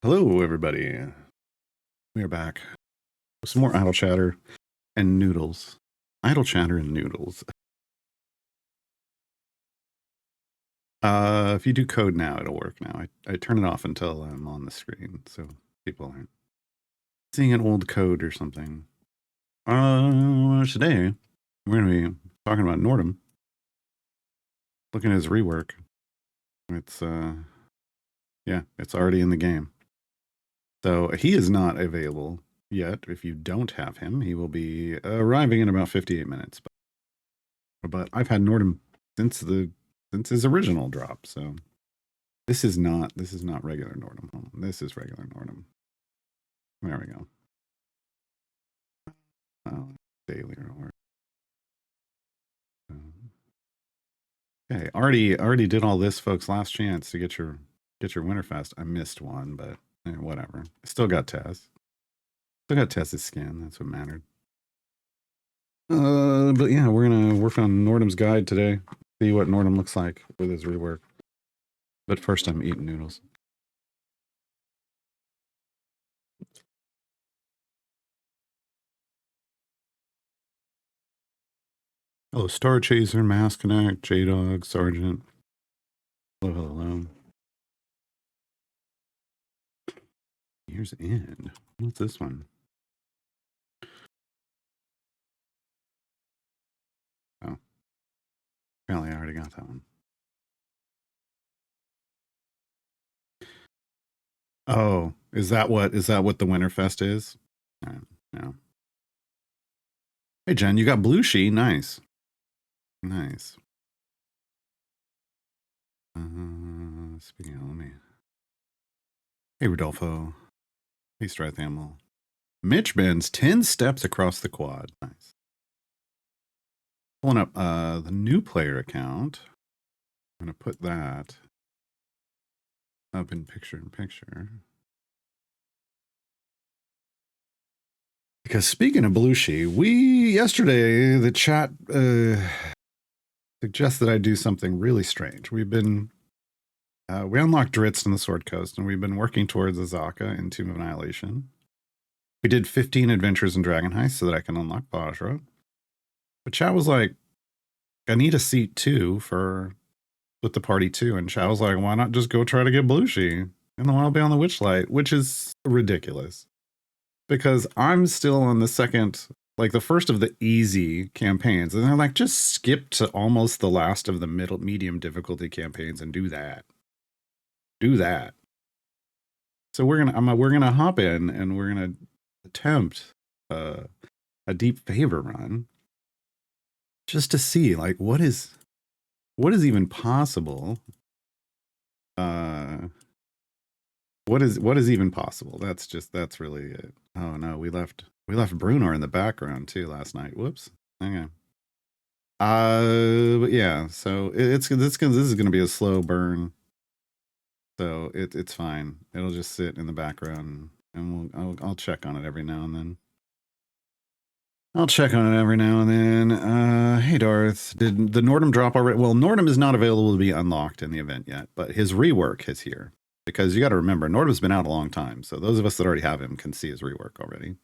Hello, everybody. We are back with some more idle chatter and noodles. Idle chatter and noodles. If you do code now, it'll work now. I turn it off until I'm on the screen, so people aren't seeing an old code or something. Today we're going to be talking about Nordum. Looking at his rework. It's yeah, it's already in the game. So he is not available yet. If you don't have him, he will be arriving in about 58 minutes. But I've had Nordum since his original drop, so this is not regular Nordum. This is regular Nordum. There we go. Daily or okay. Already did all this, folks. Last chance to get your Winterfest. I missed one, but whatever. Still got Tess. Still got Tess's skin. That's what mattered. But yeah, we're gonna work on Nordum's guide today. See what Nordum looks like with his rework. But first, I'm eating noodles. Hello, Star Chaser, Maskinac, J-Dog, Sergeant. Hello, hello. Year's End. What's this one? Oh. Apparently I already got that one. Oh, is that what the Winterfest is? No. Hey Jen, you got Blue She. Nice. Nice. Speaking of, let me. Hey Rodolfo. Hey Strathamel. Mitch bends 10 steps across the quad. Nice. Pulling up the new player account. I'm gonna put that up in picture. Because speaking of Blue She, yesterday the chat suggested I do something really strange. We've been we unlocked Dritz in the Sword Coast, and we've been working towards Azaka in Tomb of Annihilation. We did 15 adventures in Dragon Heist so that I can unlock Bajra. But chat was like, I need a seat too with the party too. And chat was like, why not just go try to get Blue She? And then I'll be on the Witchlight, which is ridiculous. Because I'm still on the second, like the first of the easy campaigns. And they're like, just skip to almost the last of the medium difficulty campaigns and do that. So we're gonna hop in and we're gonna attempt a deep favor run just to see like what is even possible. What is even possible? That's really it. Oh no, we left Brunar in the background too last night. Whoops. Okay. But yeah, so this is gonna be a slow burn. So it's fine. It'll just sit in the background, and I'll check on it every now and then. Hey Darth, did the Nordum drop already? Well, Nordum is not available to be unlocked in the event yet, but his rework is here. Because you got to remember, Nordum's been out a long time, so those of us that already have him can see his rework already.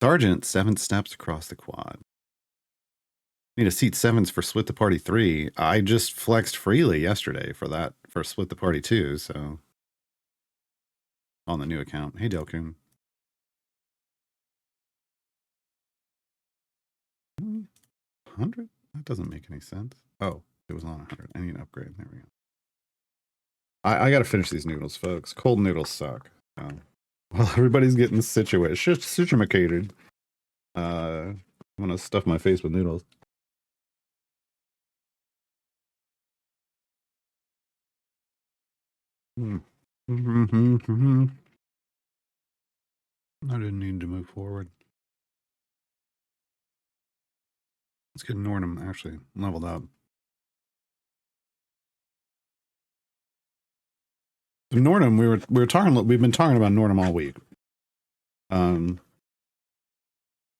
Sergeant, 7 steps across the quad. Need a seat 7s for Split the Party 3. I just flexed freely yesterday for Split the Party 2, so on the new account. Hey Delcoon. 100? That doesn't make any sense. Oh, it was on 100. I need an upgrade. There we go. I got to finish these noodles, folks. Cold noodles suck. Well, everybody's getting situated. I'm gonna stuff my face with noodles. I didn't need to move forward. Let's get Nordum actually leveled up. Nordum, we've been talking about Nordum all week.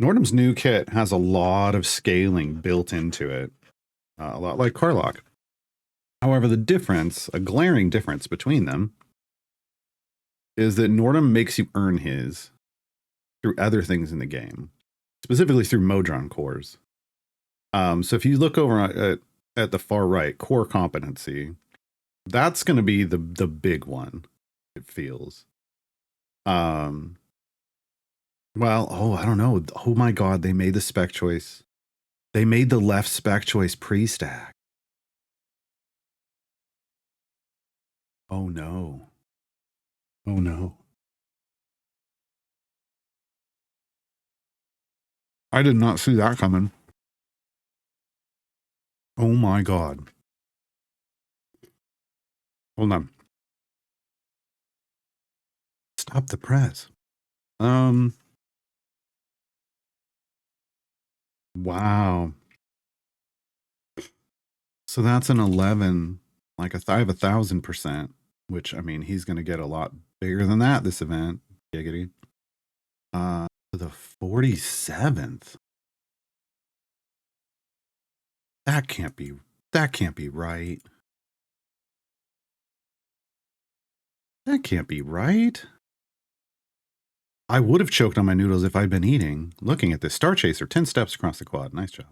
Nordum's new kit has a lot of scaling built into it, a lot like Karlach. However, a glaring difference between them is that Nordum makes you earn his through other things in the game, specifically through Modron cores. So if you look over at the far right, core competency, that's going to be the big one. It feels. Well, I don't know. Oh my God, they made the spec choice. They made the left spec choice pre-stack. Oh no. Oh no. I did not see that coming. Oh my God. Hold on. Stop the press. Wow. So that's an 11. Like I have 1,000%, which I mean, he's going to get a lot bigger than that this event. Giggity. The 47th. That can't be right. That can't be right. I would have choked on my noodles if I'd been eating. Looking at this Star Chaser, 10 steps across the quad. Nice job.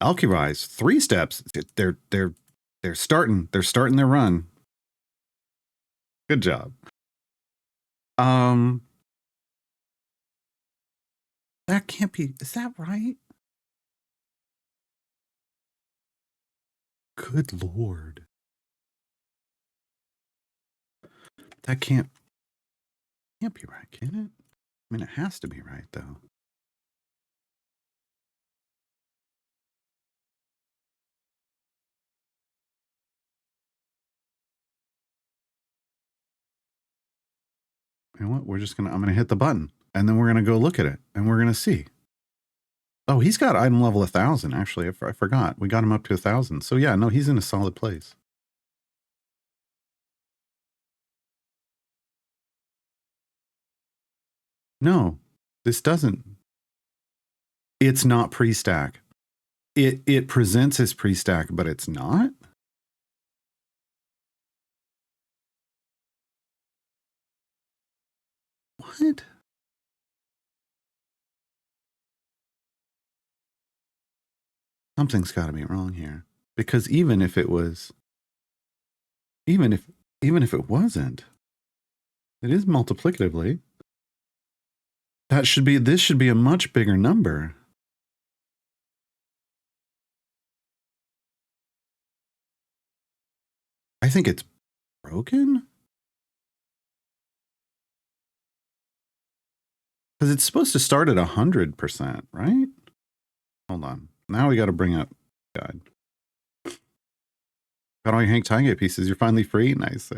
Alkirise, 3 steps. They're starting their run. Good job. That can't be. Is that right? Good Lord. That can't be right, can it? I mean, it has to be right, though. You know what? I'm gonna hit the button, and then we're gonna go look at it, and we're gonna see. Oh, he's got item level 1,000. Actually, I forgot. We got him up to 1,000. So yeah, no, he's in a solid place. No, this doesn't. It's not pre-stack. It presents as pre-stack, but it's not. What? Something's got to be wrong here. Because even if it was, even if it wasn't, it is multiplicatively. This should be a much bigger number. I think it's broken. Because it's supposed to start at 100%, right? Hold on. Now we got to bring up guide. Got all your Hank Tiegate pieces. You're finally free. Nice.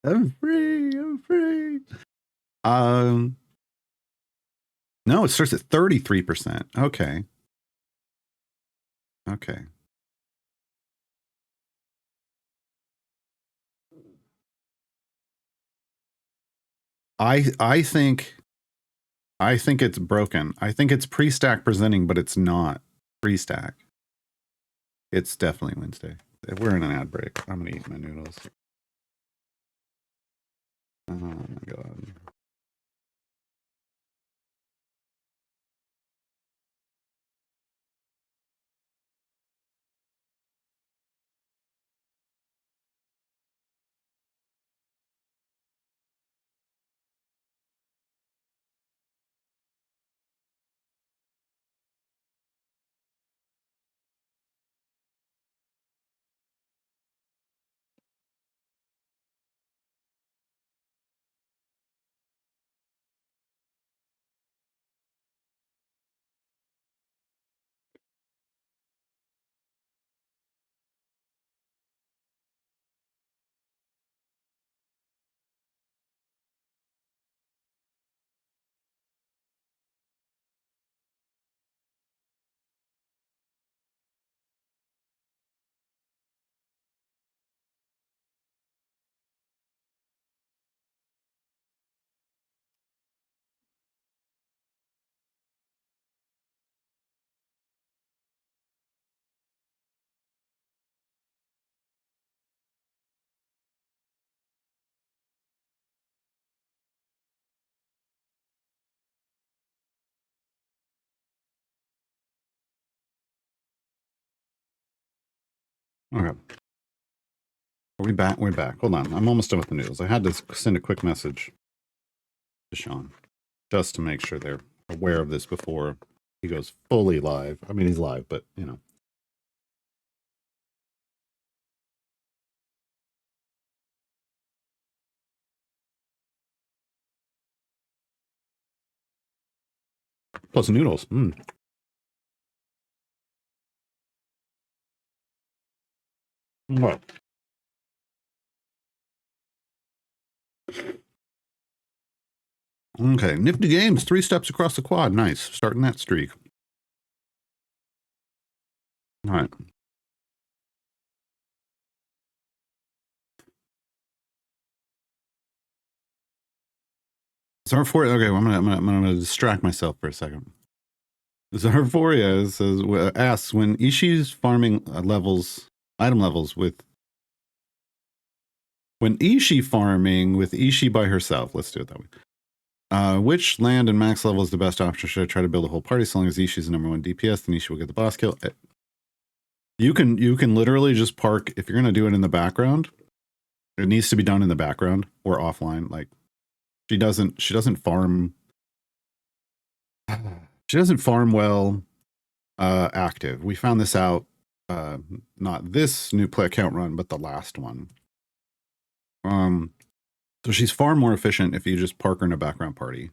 I'm free. No, it starts at 33%. Okay. I think it's broken. I think it's pre-stack presenting, but it's not pre-stack. It's definitely Wednesday. We're in an ad break. I'm gonna eat my noodles. Oh my God. Okay. Are we back? We're back. Hold on. I'm almost done with the news. I had to send a quick message to Sean just to make sure they're aware of this before he goes fully live. I mean, he's live, but you know. Plus noodles. What? Okay. Nifty games. 3 steps across the quad. Nice. Starting that streak. All right. Zarforia. Okay, well, I'm gonna distract myself for a second. Zarforia says asks when Ishii's farming item levels with when Ishii farming with Ishii by herself. Let's do it that way. Which land and max level is the best option? Should I try to build a whole party so long as Ishii's the #1 DPS? Then Ishii will get the boss kill. You can literally just park if you're gonna do it in the background. It needs to be done in the background or offline. Like she doesn't farm. She doesn't farm well active. We found this out not this new play account run, but the last one. So she's far more efficient if you just park her in a background party.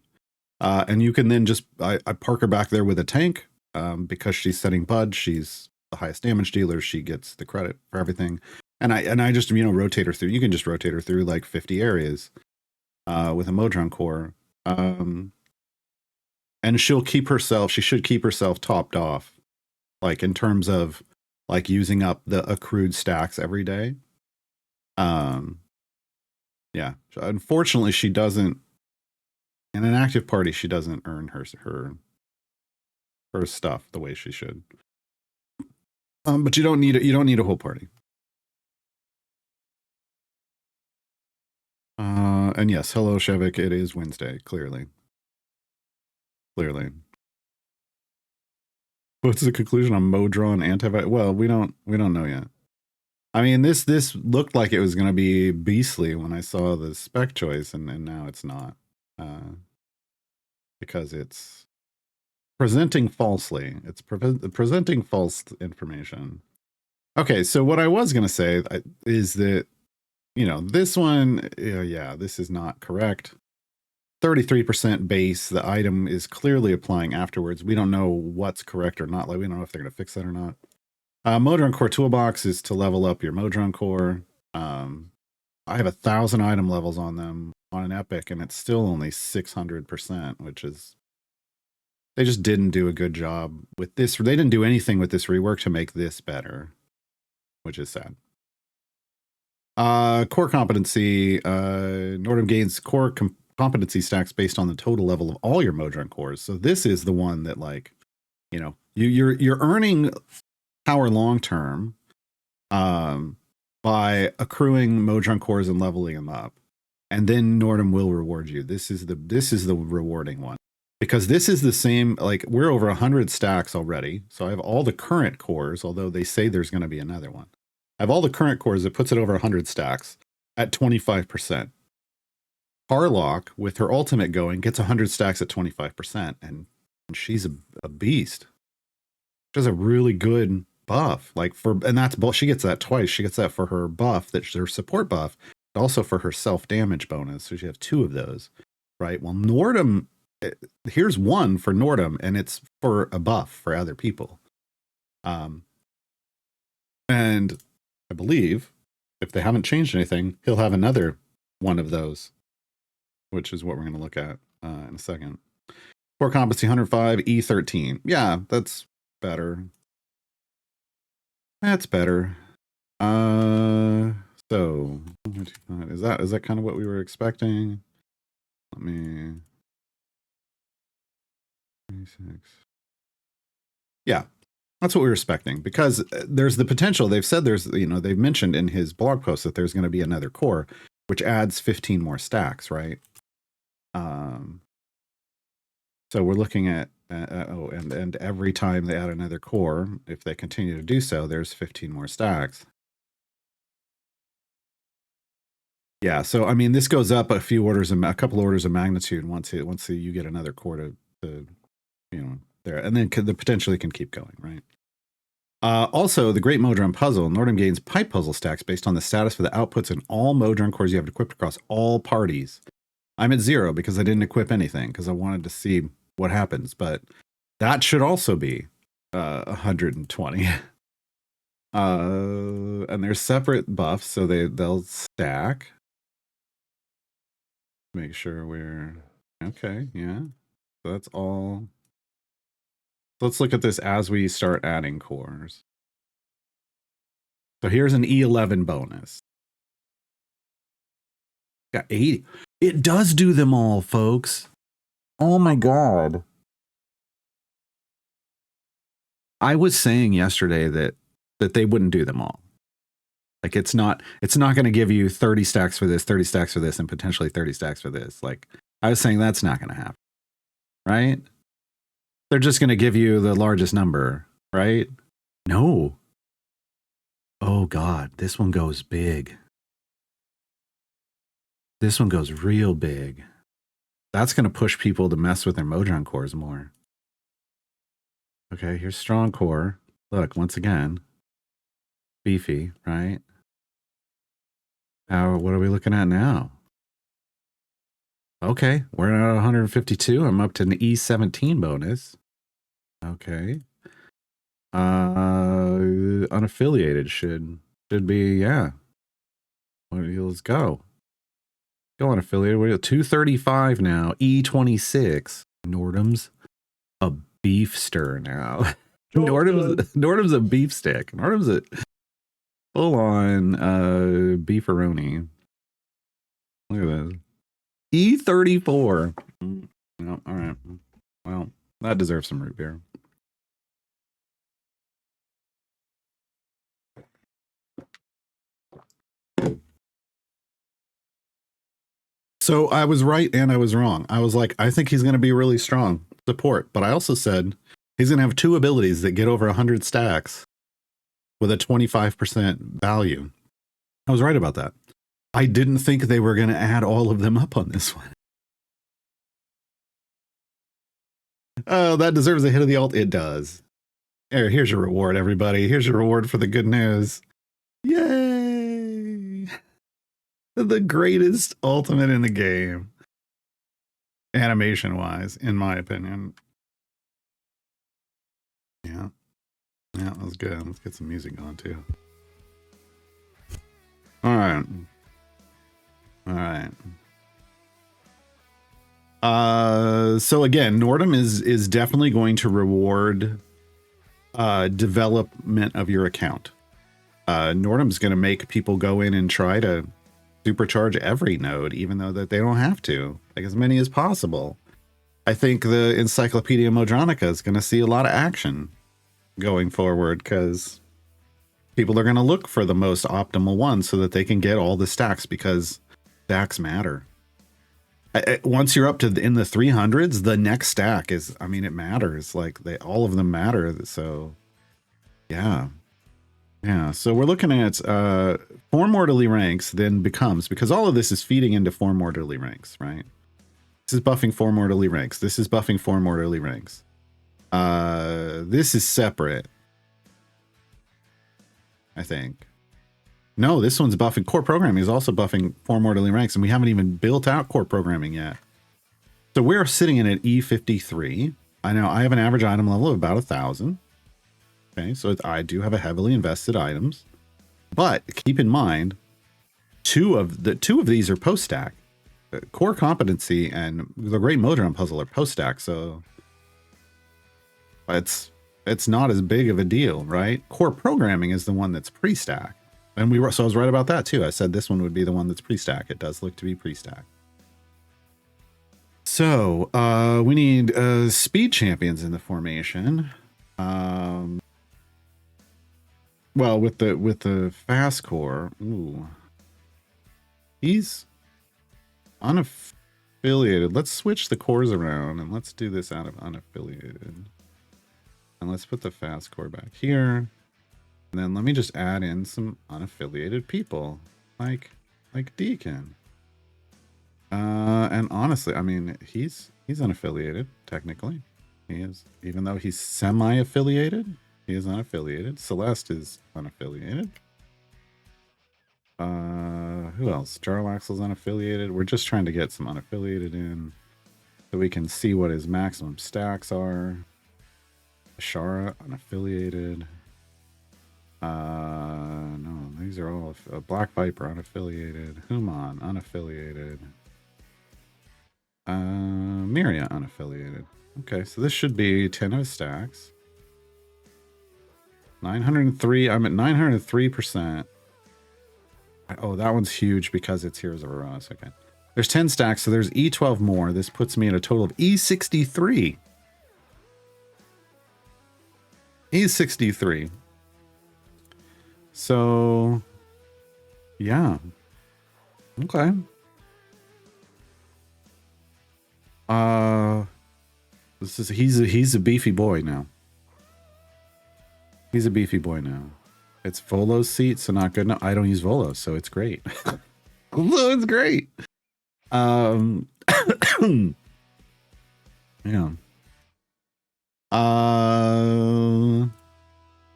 And you can then just I park her back there with a tank because she's setting Bud. She's the highest damage dealer. She gets the credit for everything. And I just rotate her through. You can just rotate her through like 50 areas with a Modron core. And she'll keep herself. She should keep herself topped off, like in terms of like using up the accrued stacks every day. Yeah. Unfortunately, she doesn't. In an active party, she doesn't earn her stuff the way she should. But you don't need it. You don't need a whole party. And yes, hello Shevik. It is Wednesday. Clearly. What's the conclusion on Modron antivirus? Well, we don't know yet. I mean, this looked like it was going to be beastly when I saw the spec choice, and now it's not, because it's presenting falsely. It's presenting false information. Okay, so what I was going to say is that this one, yeah, this is not correct. 33% base. The item is clearly applying afterwards. We don't know what's correct or not. Like we don't know if they're going to fix that or not. Modron Core Toolbox is to level up your Modron Core. I have 1,000 item levels on them on an Epic, and it's still only 600%, which is they just didn't do a good job with this. They didn't do anything with this rework to make this better, which is sad. Core competency. Nordum gains core competency stacks based on the total level of all your Modron cores. So this is the one that, like, you're earning power long term by accruing Modron cores and leveling them up, and then Nordum will reward you. This is the rewarding one, because this is the same. Like, we're over 100 stacks already, so I have all the current cores. Although they say there's going to be another one, I have all the current cores. It puts it over 100 stacks at 25%. Harlock, with her ultimate going, gets 100 stacks at 25%, and she's a beast. She has a really good buff, and that's she gets that twice. She gets that for her buff, that's her support buff, but also for her self damage bonus. So she has 2 of those, right? Well, Nordum, here's one for Nordum, and it's for a buff for other people. And I believe if they haven't changed anything, he'll have another one of those, which is what we're going to look at in a second. Core competency 105, E13. Yeah, that's better. That's better. So is that kind of what we were expecting? Let me 26. Yeah, that's what we were expecting, because there's the potential. They've said they've mentioned in his blog post that there's going to be another core, which adds 15 more stacks, right? So we're looking at and every time they add another core, if they continue to do so, there's 15 more stacks. Yeah, so I mean, this goes up a couple orders of magnitude once you get another core to there, and then the potentially can keep going, right? Also, the Great Modron Puzzle. Nordum gains pipe puzzle stacks based on the status for the outputs in all Modron cores you have equipped across all parties. I'm at 0 because I didn't equip anything because I wanted to see what happens, but that should also be 120. And they're separate buffs, so they'll stack. Make sure we're okay. Yeah, so that's all. Let's look at this as we start adding cores. So here's an E11 bonus. Got 80. It does do them all, folks. Oh my god. I was saying yesterday that they wouldn't do them all. Like it's not going to give you 30 stacks for this, 30 stacks for this, and potentially 30 stacks for this. Like I was saying that's not going to happen. Right? They're just going to give you the largest number, right? No. Oh god, this one goes big. This one goes real big. That's going to push people to mess with their Modron cores more. Okay, here's strong core. Look, once again, beefy, right? What are we looking at now? Okay, we're at 152. I'm up to an E17 bonus. Okay. Unaffiliated should be, yeah. Let's go. Go unaffiliated. We're at 235 now. E26. Nordum's a beefster now. Nordum's a beef stick. Nordum's a full-on beefaroni. Look at this. E34. No, all right. Well, that deserves some root beer. So I was right and I was wrong. I was like, I think he's going to be really strong support, but I also said he's going to have 2 abilities that get over 100 stacks with a 25% value. I was right about that. I didn't think they were going to add all of them up on this one. Oh, that deserves a hit of the alt. It does. Here's your reward, everybody. Here's your reward for the good news. Yay! The greatest ultimate in the game. Animation-wise, in my opinion. Yeah. Yeah, that was good. Let's get some music on, too. All right. All right. So again, Nordum is definitely going to reward development of your account. Nordum's going to make people go in and try to supercharge every node, even though that they don't have to, like as many as possible. I think the Encyclopedia Modronica is going to see a lot of action going forward because people are going to look for the most optimal one so that they can get all the stacks because stacks matter. Once you're up to in the 300s, the next stack is, I mean, it matters. Like all of them matter. So yeah. Yeah. So we're looking at form orderly ranks then becomes, because all of this is feeding into form orderly ranks, right? This is buffing form orderly ranks. This is buffing form orderly ranks. This is separate, I think. No, this one's buffing. Core programming is also buffing form orderly ranks, and we haven't even built out core programming yet. So we're sitting in at E53. I know I have an average item level of about 1,000. Okay, so I do have a heavily invested items, but keep in mind, two of these are post stack. Core competency and the Great Modron Puzzle are post stack, so it's not as big of a deal, right? Core programming is the one that's pre-stack. And so I was right about that too. I said this one would be the one that's pre-stack. It does look to be pre-stack. So we need speed champions in the formation. Well, with the fast core, ooh, he's unaffiliated. Let's switch the cores around and let's do this out of unaffiliated. And let's put the fast core back here. And then let me just add in some unaffiliated people, like like Deacon. And honestly, I mean, he's unaffiliated, technically. He is, even though he's semi-affiliated, he is unaffiliated. Celeste is unaffiliated. Who else? Jarlaxle's unaffiliated. We're just trying to get some unaffiliated in so we can see what his maximum stacks are. Ashara, unaffiliated. No, these are all Black Viper, unaffiliated. Human, unaffiliated. Miria, unaffiliated. Okay, so this should be 10 of his stacks. 903. I'm at 903%. Oh, that one's huge because it's Heroes of Eros. Okay. There's 10 stacks, so there's E12 more. This puts me at a total of E63. E63. So, yeah. Okay. He's a beefy boy now. He's a beefy boy now. It's Volo's seat, so not good enough. I don't use Volo, so it's great. So it's great. Yeah.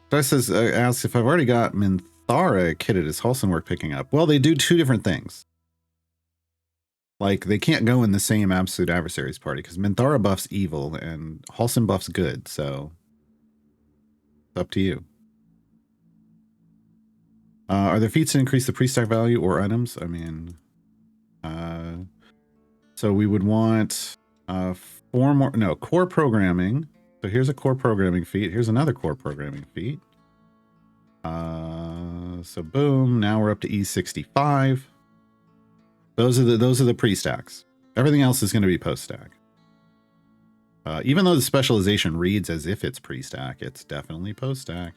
Dice says, asks if I've already got Minthara kitted. Is Halsin worth picking up? Well, they do two different things. Like, they can't go in the same Absolute Adversaries party, because Minthara buffs evil, and Halsin buffs good, so it's up to you. Are there feats to increase the pre-stack value or items? I mean, so we would want 4 more, no, core programming. So here's a core programming feat. Here's another core programming feat. So boom, now we're up to E65. Those are the pre-stacks. Everything else is going to be post-stack. Even though the specialization reads as if it's pre-stack, it's definitely post-stack.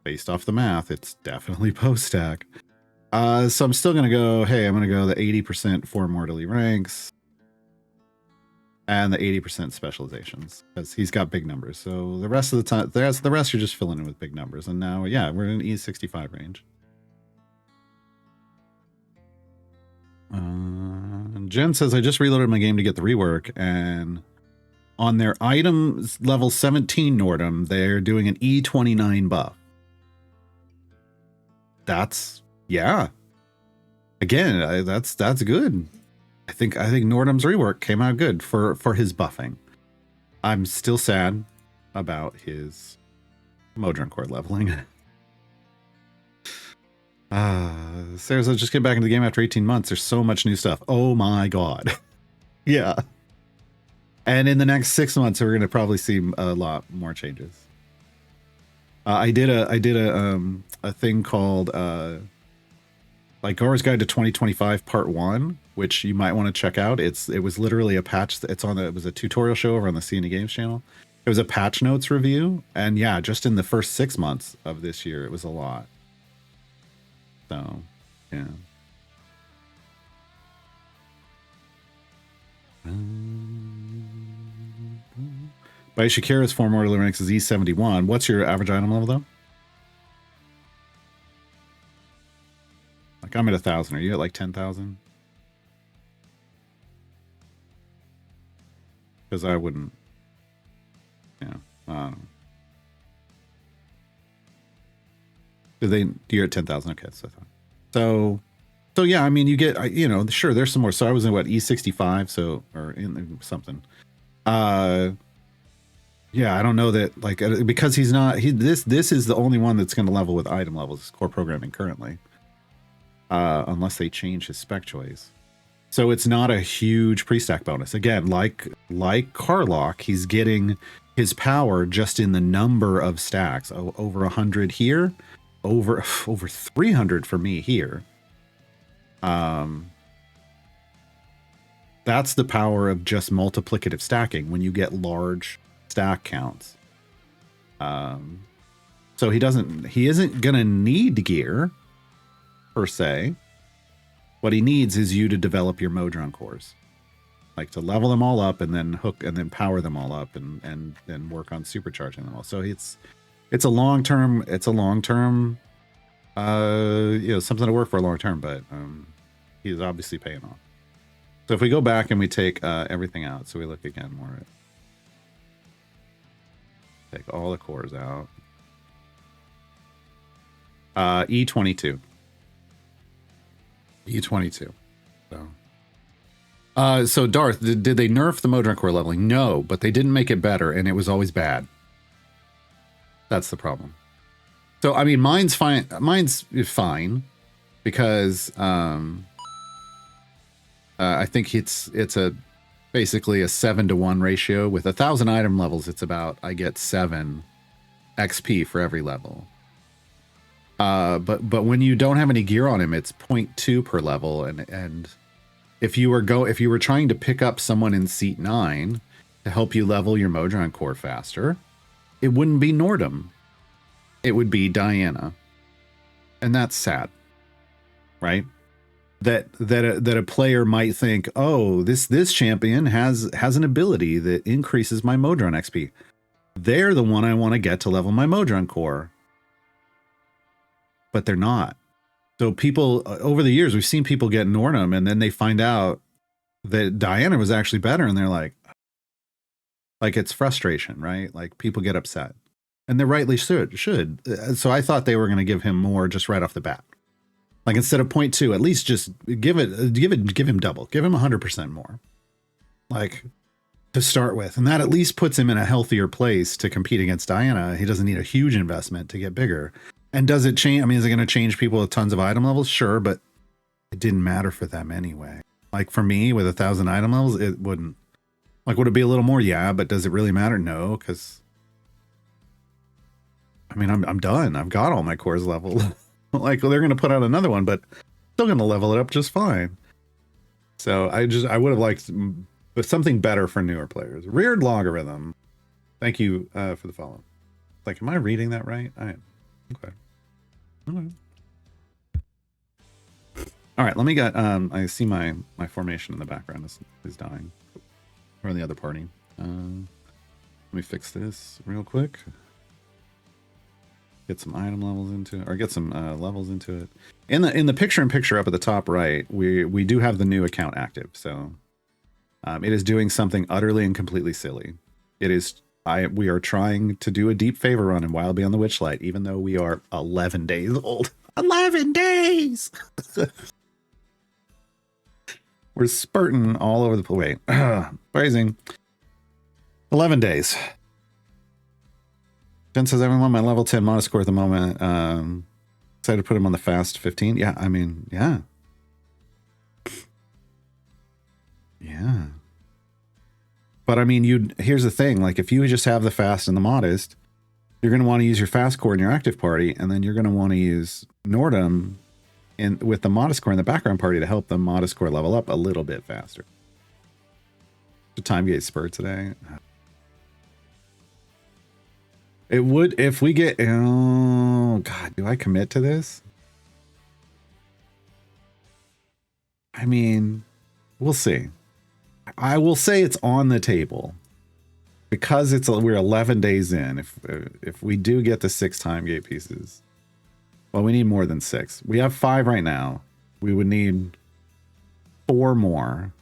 Based off the math, it's definitely post-stack. So I'm still going to go, hey, I'm going to go the 80% for mortally ranks and the 80% specializations, because he's got big numbers. So the rest of the time, the rest you're just filling in with big numbers. And now, yeah, we're in E65 range. Jen says, I just reloaded my game to get the rework, and on their items level 17 Nordum, they're doing an E29 buff. That's, yeah. Again, that's good. I think Nordum's rework came out good for his buffing. I'm still sad about his Modron core leveling. Sarah says, just get back into the game after 18 months. There's so much new stuff. Oh my god. Yeah. And in the next 6 months, we're going to probably see a lot more changes. I did a thing called like Gora's Guide to 2025 Part 1, which you might want to check out. It was literally a patch. It was a tutorial show over on the C&E Games channel. It was a patch notes review, and yeah, just in the first 6 months of this year, it was a lot. So, yeah. By Shakira's form order ranks is E71. What's your average item level, though? Like, I'm at 1,000. Are you at like 10,000? Because I wouldn't. Yeah. I don't know. You're at 10,000. Okay, so yeah, I mean, you get, sure, there's some more. So I was in what, E65, so, or in something. Yeah, I don't know that, like, because this is the only one that's going to level with item levels, core programming currently, unless they change his spec choice. So it's not a huge pre-stack bonus. Again, like Karlach, he's getting his power just in the number of stacks. Over 100 here, over 300 for me here. That's the power of just multiplicative stacking when you get large stack counts. So he isn't gonna need gear per se. What he needs is you to develop your Modron cores, like to level them all up and then power them all up and then work on supercharging them all. So it's a long-term Something to work for long term, but he's obviously paying off. So if we go back and we take everything out, so we look again more at, take all the cores out. E22. E22. So Darth, did they nerf the Modron core leveling? No, but they didn't make it better, and it was always bad. That's the problem. So I mean, mine's fine. Mine's fine because I think it's a basically a 7-to-1 ratio with 1,000 item levels. It's about I get 7 XP for every level. But when you don't have any gear on him, it's 0.2 per level, and if you were trying to pick up someone in seat 9 to help you level your Modron core faster, it wouldn't be Nordum. It would be Diana. And that's sad. Right? That a player might think, "Oh, this champion has an ability that increases my Modron XP. They're the one I want to get to level my Modron core." But they're not. So people, over the years, we've seen people get Nordum, and then they find out that Diana was actually better, and they're like it's frustration, right? Like people get upset, and they rightly should. So I thought they were going to give him more just right off the bat. Like instead of 0.2, at least just give him double, give him 100% more, like to start with, and that at least puts him in a healthier place to compete against Diana. He doesn't need a huge investment to get bigger. And does it change? I mean, is it going to change people with tons of item levels? Sure, but it didn't matter for them anyway. Like for me, with 1,000 item levels, it wouldn't. Like, would it be a little more? Yeah, but does it really matter? No, because I mean, I'm done. I've got all my cores leveled. Like, well, they're going to put out another one, but still going to level it up just fine. So I would have liked something better for newer players. Reared Logarithm. Thank you for the follow. Like, am I reading that right? I am. Okay. All right, let me get I see my formation in the background is dying. We're on the other party. Let me fix this real quick. Get some item levels into it, or get some levels into it. In the picture up at the top right, we do have the new account active. So it is doing something utterly and completely silly. We are trying to do a deep favor run in Wild Beyond the Witchlight, even though we are 11 days old. 11 days! We're spurting all over the place. Wait, phrasing. 11 days. Jen says, everyone, my level 10 monoscore at the moment. Decided to put him on the fast 15. Yeah, I mean, yeah. Yeah. But I mean, here's the thing. Like, if you just have the fast and the modest, you're going to want to use your fast core in your active party, and then you're going to want to use Nordum with the modest core in the background party to help the modest core level up a little bit faster. The time gate spur today. It would if we get. Oh God, do I commit to this? I mean, we'll see. I will say it's on the table because we're 11 days in. If we do get the 6 time gate pieces, well, we need more than 6. We have 5 right now. We would need 4 more,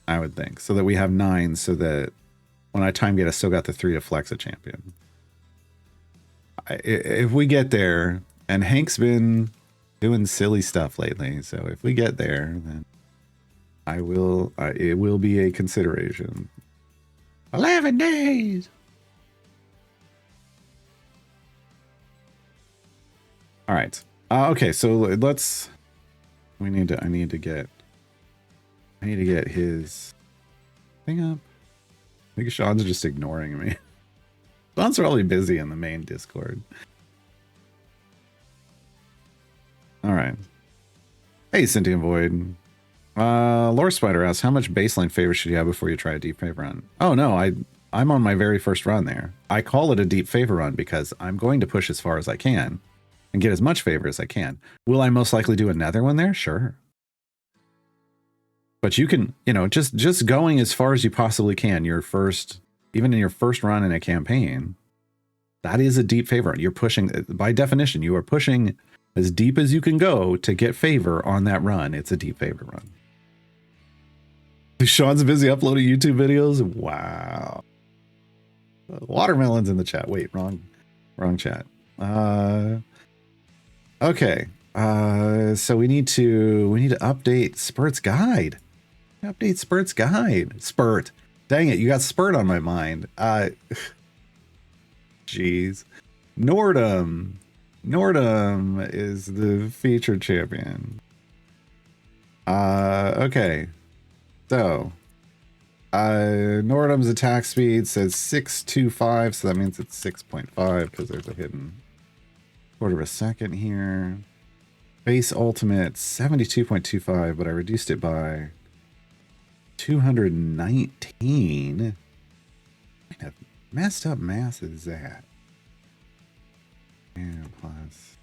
I would think, so that we have 9. So that when I time gate, I still got the 3 to flex a champion. If we get there, and Hank's been doing silly stuff lately, so if we get there, then it will be a consideration. 11 days. All right. Okay, so I need to get his thing up. I think Sean's just ignoring me. Sean's probably busy in the main Discord. All right. Hey, Sentient Void. Lore Spider asks, how much baseline favor should you have before you try a deep favor run? Oh no, I'm on my very first run there. I call it a deep favor run because I'm going to push as far as I can and get as much favor as I can. Will I most likely do another one there? Sure. But you can, just going as far as you possibly can, even in your first run in a campaign, That is a deep favor. You're pushing, by definition, you are pushing as deep as you can go to get favor on that run. It's a deep favor run. Sean's busy uploading YouTube videos. Wow. Watermelons in the chat. Wait, wrong chat. Okay. So we need to update Spurt's guide. Update Spurt's guide. Spurt. Dang it, you got Spurt on my mind. Jeez. Nordum is the featured champion. Okay. So Nordum's attack speed says 625, so that means it's 6.5 because there's a hidden quarter of a second here. Base ultimate 72.25, but I reduced it by 219. What kind of messed up math is that? And plus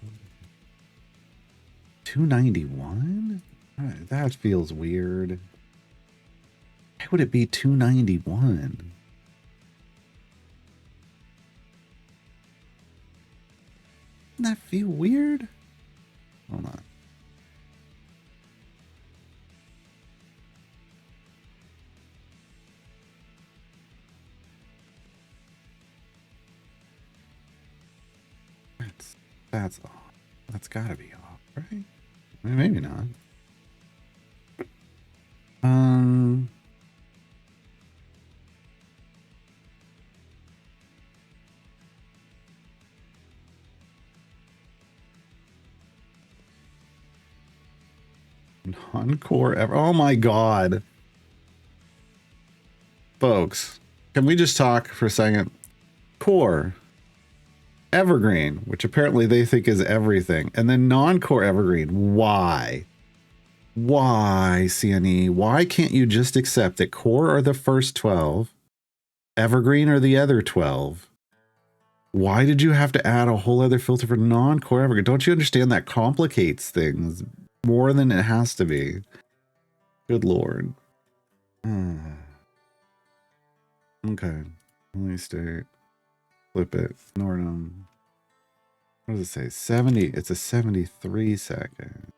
291? That feels weird. Why would it be 291? Doesn't that feel weird? Hold on. That's off. That's gotta be off, right? Maybe not. Non-core ever. Oh my god. Folks, can we just talk for a second? Core. Evergreen, which apparently they think is everything. And then non-core evergreen. Why? Why, CNE? Why can't you just accept that core are the first 12, evergreen are the other 12? Why did you have to add a whole other filter for non-core evergreen? Don't you understand that complicates things more than it has to be? Good lord. Okay. Only state. Flip it. Nordum. What does it say? 70. It's a 73 second.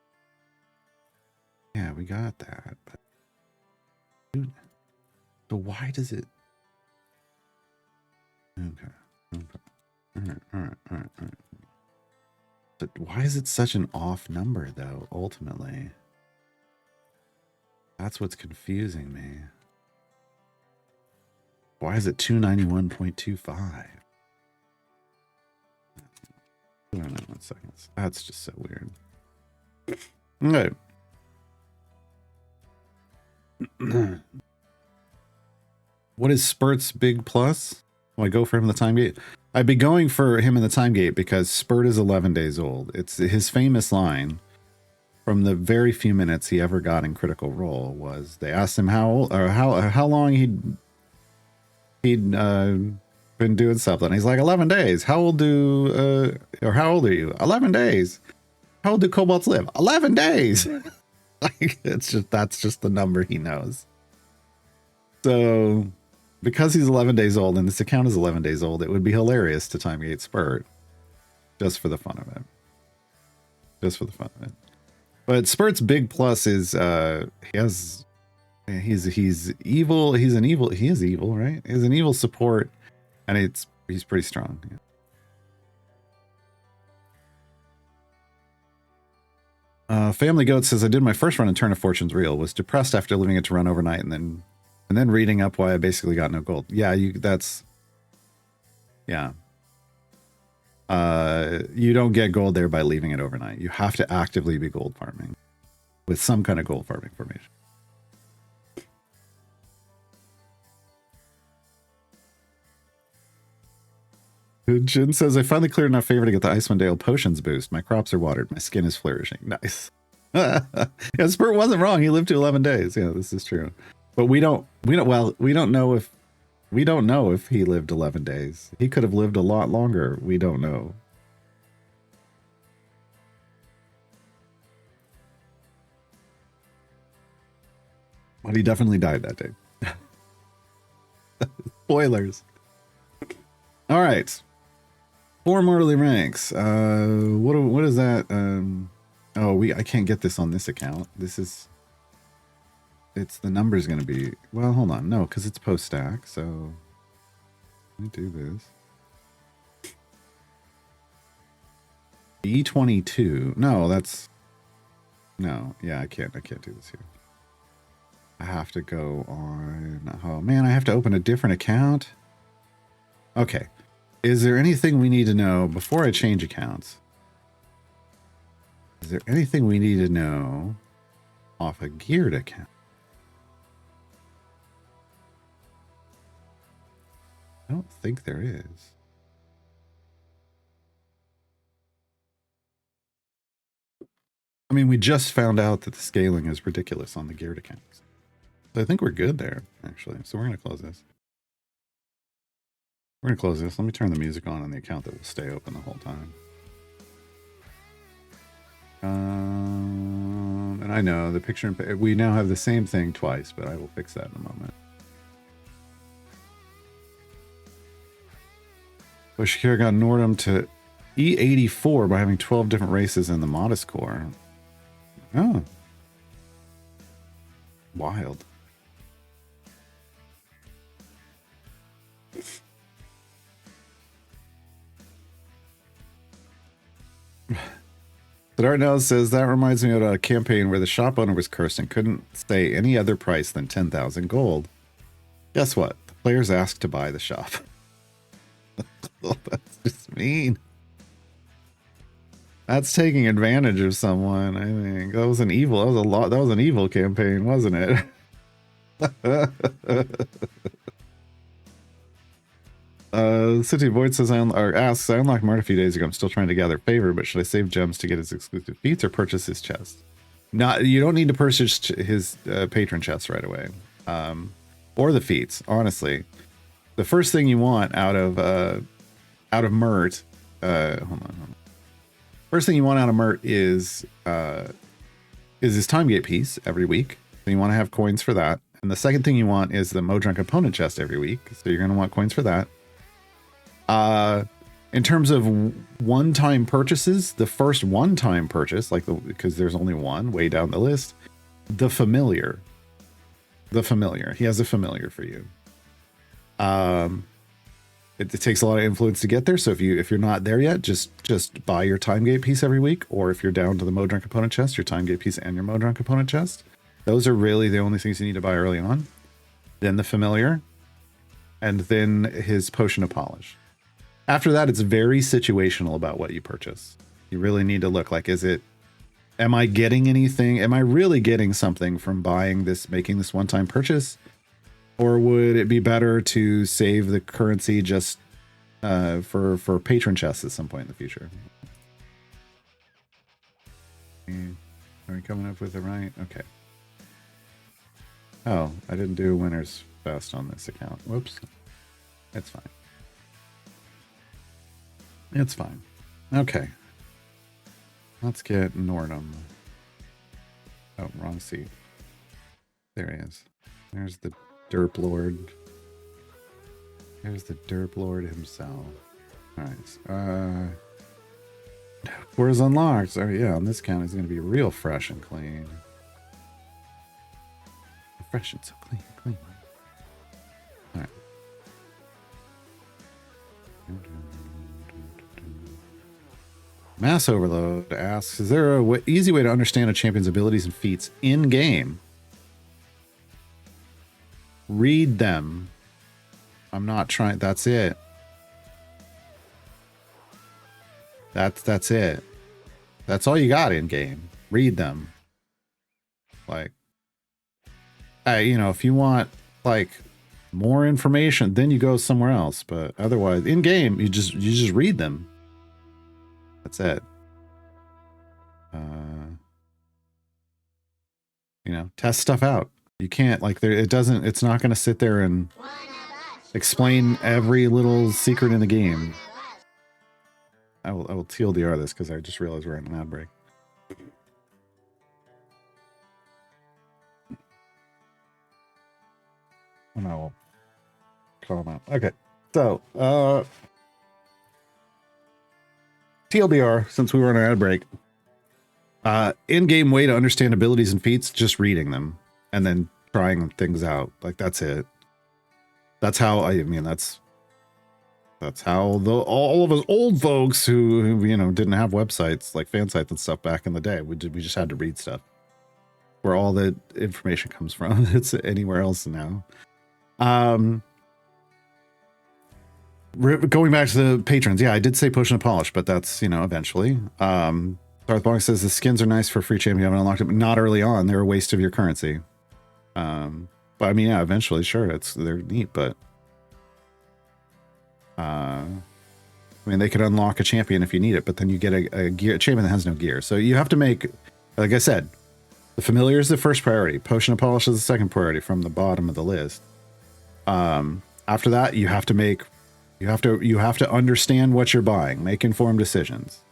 Yeah, we got that. But dude, so why does it? Okay. All right. But why is it such an off number though? Ultimately, that's what's confusing me. Why is it 291.25? 291 seconds. That's just so weird. Okay. What is Spurt's big plus? Will I go for him in the time gate? I'd be going for him in the time gate because Spurt is 11 days old. It's his famous line from the very few minutes he ever got in Critical Role was they asked him how old, or how long he'd been doing something. He's like 11 days. How old are you? 11 days. How old do kobolds live? 11 days. Like that's just the number he knows. So because he's 11 days old and this account is 11 days old, it would be hilarious to timegate Spurt just for the fun of it. Just for the fun of it. But Spurt's big plus is he's evil. He is evil, right? He's an evil support, and he's pretty strong. Yeah. Family Goat says I did my first run in Turn of Fortune's Real. Was depressed after leaving it to run overnight, and then reading up why I basically got no gold. Yeah, you don't get gold there by leaving it overnight. You have to actively be gold farming with some kind of gold farming formation. Jin says, I finally cleared enough favor to get the Icewind Dale potions boost. My crops are watered. My skin is flourishing. Nice. Yeah, Spurt wasn't wrong. He lived to 11 days. Yeah, this is true. But we don't know if he lived 11 days. He could have lived a lot longer. We don't know. But he definitely died that day. Spoilers. All right. 4 mortally ranks. What is that? I can't get this on this account. It's the number's gonna be, well, hold on, no, because it's post stack. So let me do this. E22. No, yeah, I can't do this here. I have to go on, oh man, I have to open a different account. Okay. Is there anything we need to know before I change accounts? Is there anything we need to know off a geared account? I don't think there is. I mean, we just found out that the scaling is ridiculous on the geared accounts. So I think we're good there, actually. So we're going to close this. We're going to close this. Let me turn the music on the account that will stay open the whole time. And I know the picture, we now have the same thing twice, but I will fix that in a moment. But Shakira got Nordum to E84 by having 12 different races in the modest core. Oh. Wild. But Arnell says, that reminds me of a campaign where the shop owner was cursed and couldn't say any other price than 10,000 gold. Guess what? The players asked to buy the shop. Oh, that's just mean. That's taking advantage of someone, I think. That was an evil, that was an evil campaign, wasn't it? City Void says, asks, I unlocked Mart a few days ago. I'm still trying to gather favor, but should I save gems to get his exclusive feats or purchase his chest? You don't need to purchase his patron chest right away. Or the feats, honestly. The first thing you want out of Mert, hold on. First thing you want out of Mert is his time gate piece every week. So you want to have coins for that. And the second thing you want is the Modron component chest every week. So you're going to want coins for that. In terms of one-time purchases, the first one-time purchase, because there's only one way down the list, the familiar. He has a familiar for you. It takes a lot of influence to get there. So if you're not there yet, just buy your time gate piece every week. Or if you're down to the Modron component chest, your time gate piece and your Modron component chest. Those are really the only things you need to buy early on. Then the familiar, and then his potion of polish. After that, it's very situational about what you purchase. You really need to look like, am I getting anything? Am I really getting something from making this one-time purchase? Or would it be better to save the currency just for patron chests at some point in the future? Are we coming up with it right? Okay. Oh, I didn't do Winner's Fest on this account. Whoops. It's fine. It's fine. Okay. Let's get Nordum. Oh, wrong seat. There he is. There's the Derp Lord. There's the Derp Lord himself. Alright. Where's unlocked? Oh yeah, on this count he's going to be real fresh and clean. Fresh and so clean. Alright. Mass Overload asks, is there a easy way to understand a champion's abilities and feats in-game? Read them. I'm not trying. That's it. That's it. That's all you got in-game. Read them. If you want, more information, then you go somewhere else. But otherwise, in-game, you just read them. That's it. Test stuff out. You can't, it's not going to sit there and explain every little secret in the game. I will TLDR this because I just realized we're in an ad break. And I will call them out. Okay. So, TLDR, since we were on an ad break. In-game way to understand abilities and feats, just reading them and then trying things out. Like, that's it. That's how, that's how all of us old folks who didn't have websites like fan sites and stuff back in the day. We just had to read stuff. Where all the information comes from. It's anywhere else now. Going back to the patrons, yeah, I did say Potion of Polish, but that's eventually. Darth Bonk says the skins are nice for free champion. You haven't unlocked it, but not early on. They're a waste of your currency. But I mean, yeah, eventually, sure, they're neat, but I mean, they could unlock a champion if you need it, but then you get a champion that has no gear. So you have to make, like I said, the familiar is the first priority. Potion of Polish is the second priority from the bottom of the list. After that, you have to understand what you're buying. Make informed decisions.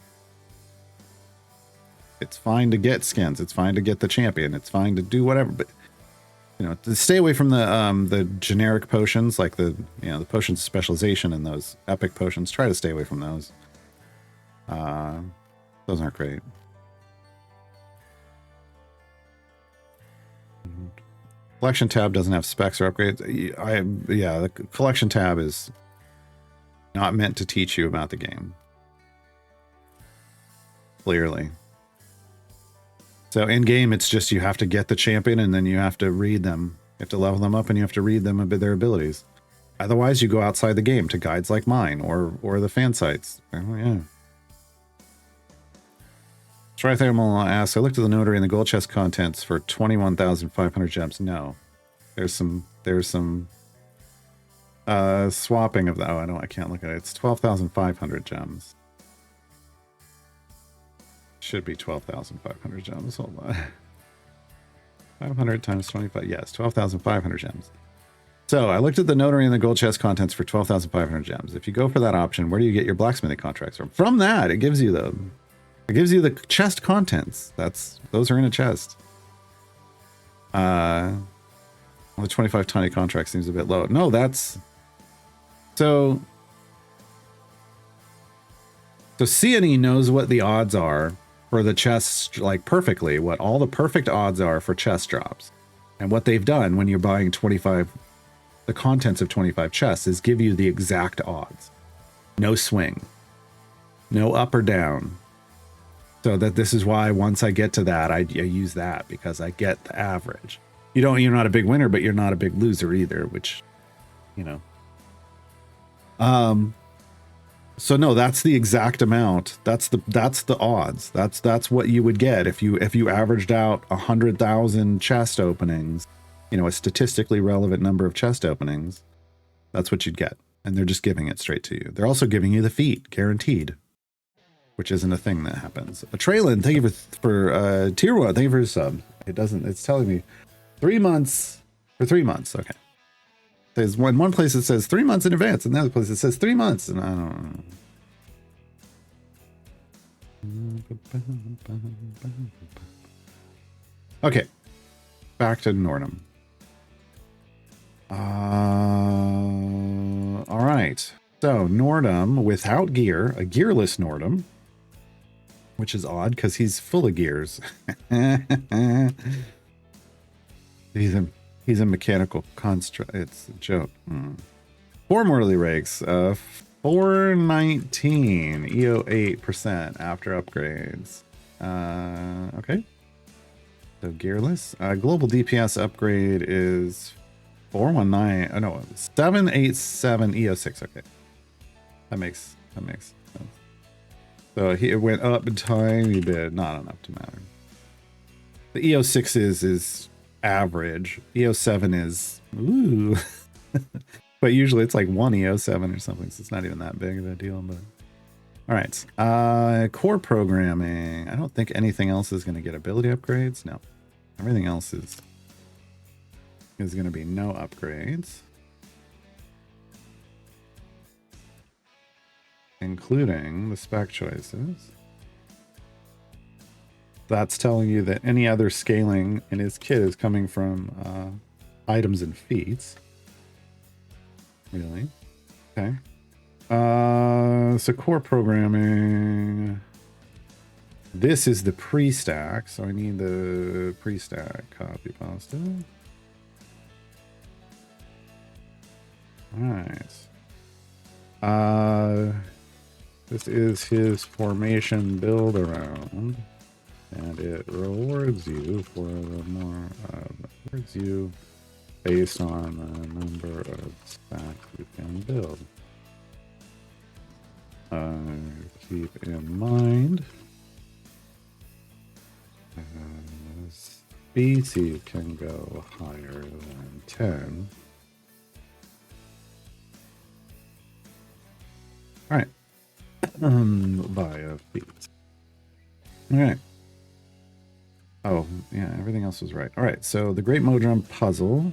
It's fine to get skins. It's fine to get the champion. It's fine to do whatever, but to stay away from the generic potions, like the potions of specialization and those epic potions. Try to stay away from those. Those aren't great. Collection tab doesn't have specs or upgrades. The collection tab is not meant to teach you about the game. Clearly. So in game, it's just you have to get the champion and then you have to read them. You have to level them up and you have to read them about their abilities. Otherwise, you go outside the game to guides like mine or the fan sites. Oh, yeah. Trithermal asks, I looked at the notary and the gold chest contents for 21,500 gems. No, there's some swapping of that. Oh, I can't look at it. It's 12,500 gems. Should be 12,500 gems. Hold on. 500 times 25. Yes, 12,500 gems. So I looked at the notary and the gold chest contents for 12,500 gems. If you go for that option, where do you get your blacksmithing contracts from? From that, it gives you the chest contents. Those are in a chest. The 25 tiny contract seems a bit low. No, that's so CNE knows what the odds are for the chests, like perfectly, what all the perfect odds are for chest drops. And what they've done when you're buying the contents of 25 chests is give you the exact odds. No swing. No up or down. So that this is why once I get to that, I use that because I get the average. You're not a big winner, but you're not a big loser either, which, So no, that's the exact amount. That's the odds. That's what you would get if you averaged out 100,000 chest openings, a statistically relevant number of chest openings. That's what you'd get, and they're just giving it straight to you. They're also giving you the feat guaranteed, which isn't a thing that happens. Traylon, thank you for tier 1. Thank you for your sub. It's telling me 3 months for 3 months. Okay. There's one place it says 3 months in advance, and the other place it says 3 months, and I don't know. Okay, back to Nordum. All right. So Nordum without gear, a gearless Nordum, which is odd because he's full of gears. He's a mechanical construct. It's a joke. 4 Mortally Rakes. 419 EO 8% after upgrades. Okay. So gearless. Global DPS upgrade is 419. Oh no, 787 EO 6. Okay. That makes sense. So it went up a tiny bit, not enough to matter. The EO 6 is average. EO 7 is ooh. But usually it's like 1 EO 7 or something, so it's not even that big of a deal. But all right. Core programming. I don't think anything else is going to get ability upgrades. No. Everything else is going to be no upgrades. Including the spec choices. That's telling you that any other scaling in his kit is coming from items and feats. Really? Okay. So core programming. This is the pre-stack, so I need the pre-stack copy pasta. Alright. This is his formation build around, and it rewards you for the more rewards you based on the number of stacks you can build. Keep in mind, species can go higher than 10. All right. Via feet. All right. Oh, yeah, everything else was right. All right, so the Great Modron puzzle.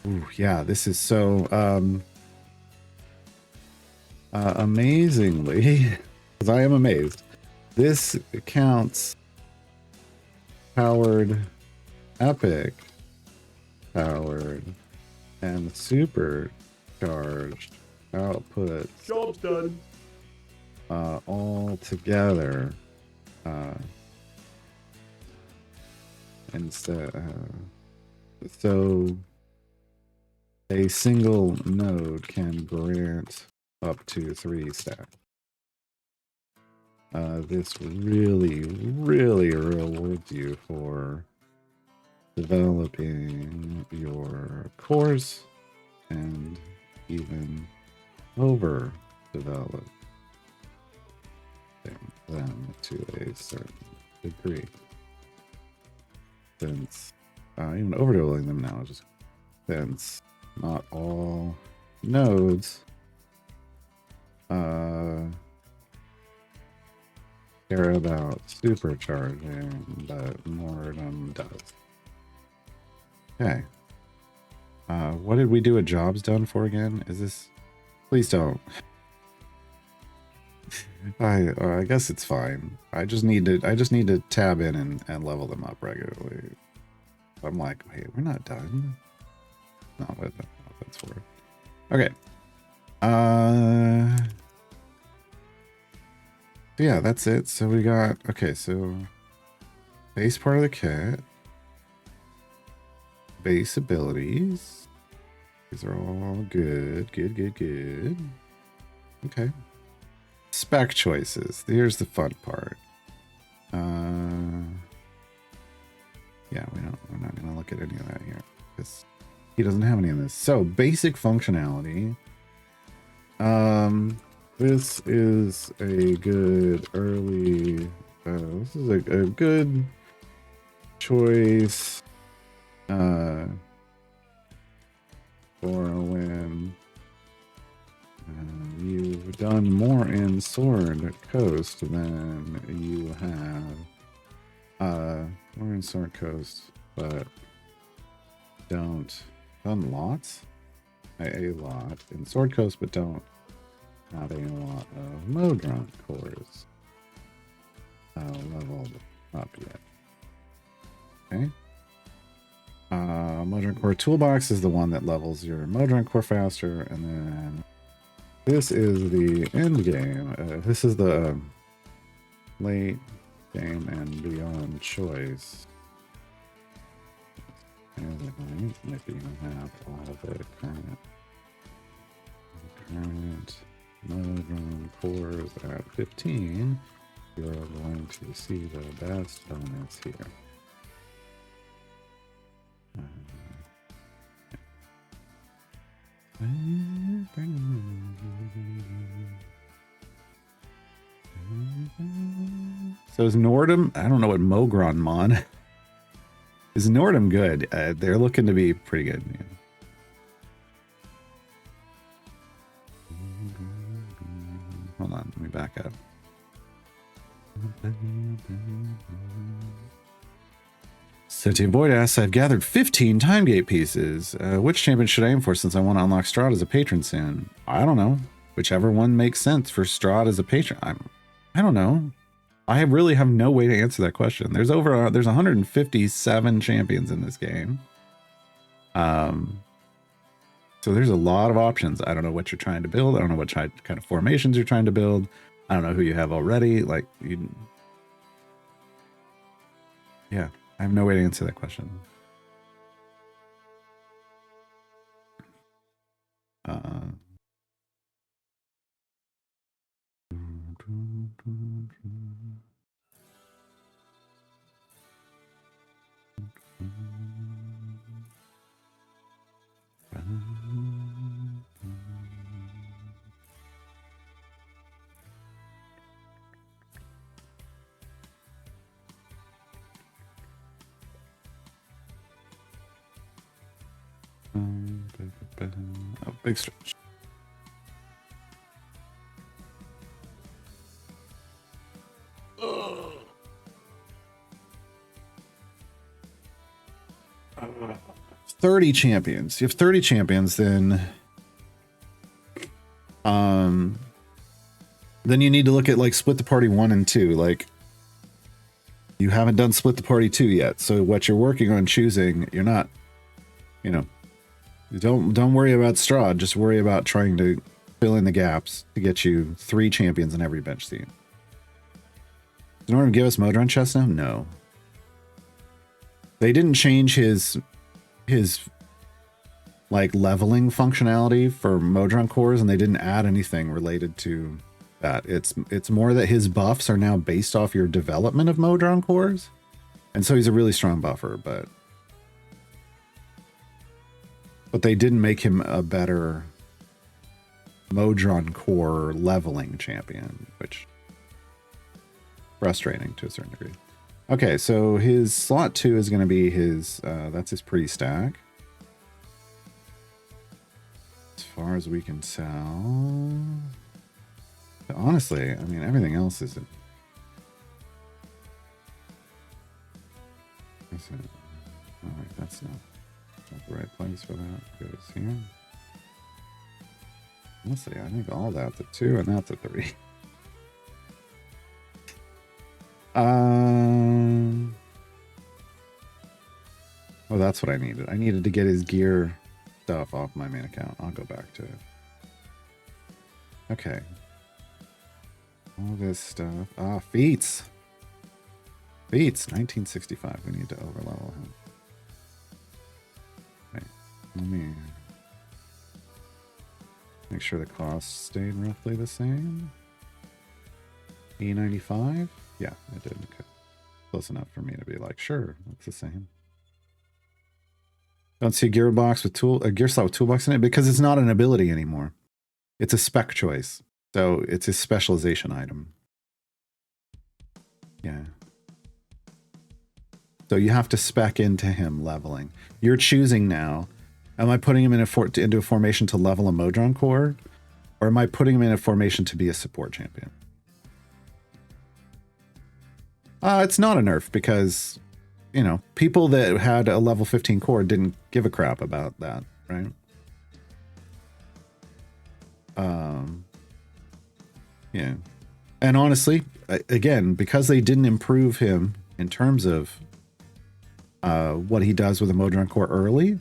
Ooh, yeah, this is so amazingly, because I am amazed. This counts powered, epic powered, and supercharged output. Job's done. All together. Instead, so a single node can grant up to 3 stacks. This really, really rewards you for developing your cores and even over develop them to a certain degree. Since even over developing them now, just since not all nodes care about supercharging, but more of them does. Okay. What did we do a jobs done for again? Is this? Please don't. I guess it's fine. I just need to tab in and level them up regularly. I'm like, wait, we're not done. Not with that's for it. Okay. Yeah, that's it. So we got, okay, so base part of the kit, base abilities. These are all good. Okay. Spec choices. Here's the fun part. Yeah, we're not gonna look at any of that here because he doesn't have any of this. So basic functionality. This is a good early. This is a good choice. For when you've done more in Sword Coast than you have. More in Sword Coast, but done lots. A lot in Sword Coast, but don't have a lot of Modron cores leveled up yet. Okay. Modron core toolbox is the one that levels your Modron core faster, and then this is the end game. This is the late game and beyond choice. And if you have all the current Modron cores at 15, you're going to see the best bonus here. So is Nordum? I don't know what Mogron Mon. Is Nordum good? They're looking to be pretty good. Yeah. Hold on, let me back up. So to avoid asks, I've gathered 15 time gate pieces. Which champion should I aim for since I want to unlock Strahd as a patron soon? I don't know. Whichever one makes sense for Strahd as a patron. I don't know. I really have no way to answer that question. There's 157 champions in this game. So there's a lot of options. I don't know what you're trying to build. I don't know what kind of formations you're trying to build. I don't know who you have already. Like, yeah, I have no way to answer that question. Oh, big stretch. Ugh. 30 champions. You have 30 champions, then you need to look at like split the party 1 and 2. Like, you haven't done split the party 2 yet. So what you're working on choosing, you're not, you know, don't worry about Strahd, just worry about trying to fill in the gaps to get you 3 champions in every bench seat. Does Norm give us Modron chest now? No. They didn't change his like leveling functionality for Modron cores, and they didn't add anything related to that. It's more that his buffs are now based off your development of Modron cores, and so he's a really strong buffer, but they didn't make him a better Modron core leveling champion, which frustrating to a certain degree. Okay, so his slot 2 is going to be his, that's his pre-stack. As far as we can tell. But honestly, I mean, everything else isn't. Oh, wait, that's not the right place for that. Goes here. Honestly, I think all that's a 2 and that's a 3. Oh, that's what I needed. I needed to get his gear stuff off my main account. I'll go back to it. Okay. All this stuff. Ah, feats. Feats. 1965. We need to overlevel him. Okay. Let me make sure the cost stayed roughly the same. E95. Yeah, it did. Okay. Close enough for me to be like, sure, it's the same. Don't see a gear box with a gear slot with toolbox in it because it's not an ability anymore. It's a spec choice. So it's a specialization item. Yeah. So you have to spec into him leveling. You're choosing now, am I putting him in into a formation to level a Modron core? Or am I putting him in a formation to be a support champion? It's not a nerf because, you know, people that had a level 15 core didn't give a crap about that, right? Yeah. And honestly, again, because they didn't improve him in terms of what he does with a Modron core early,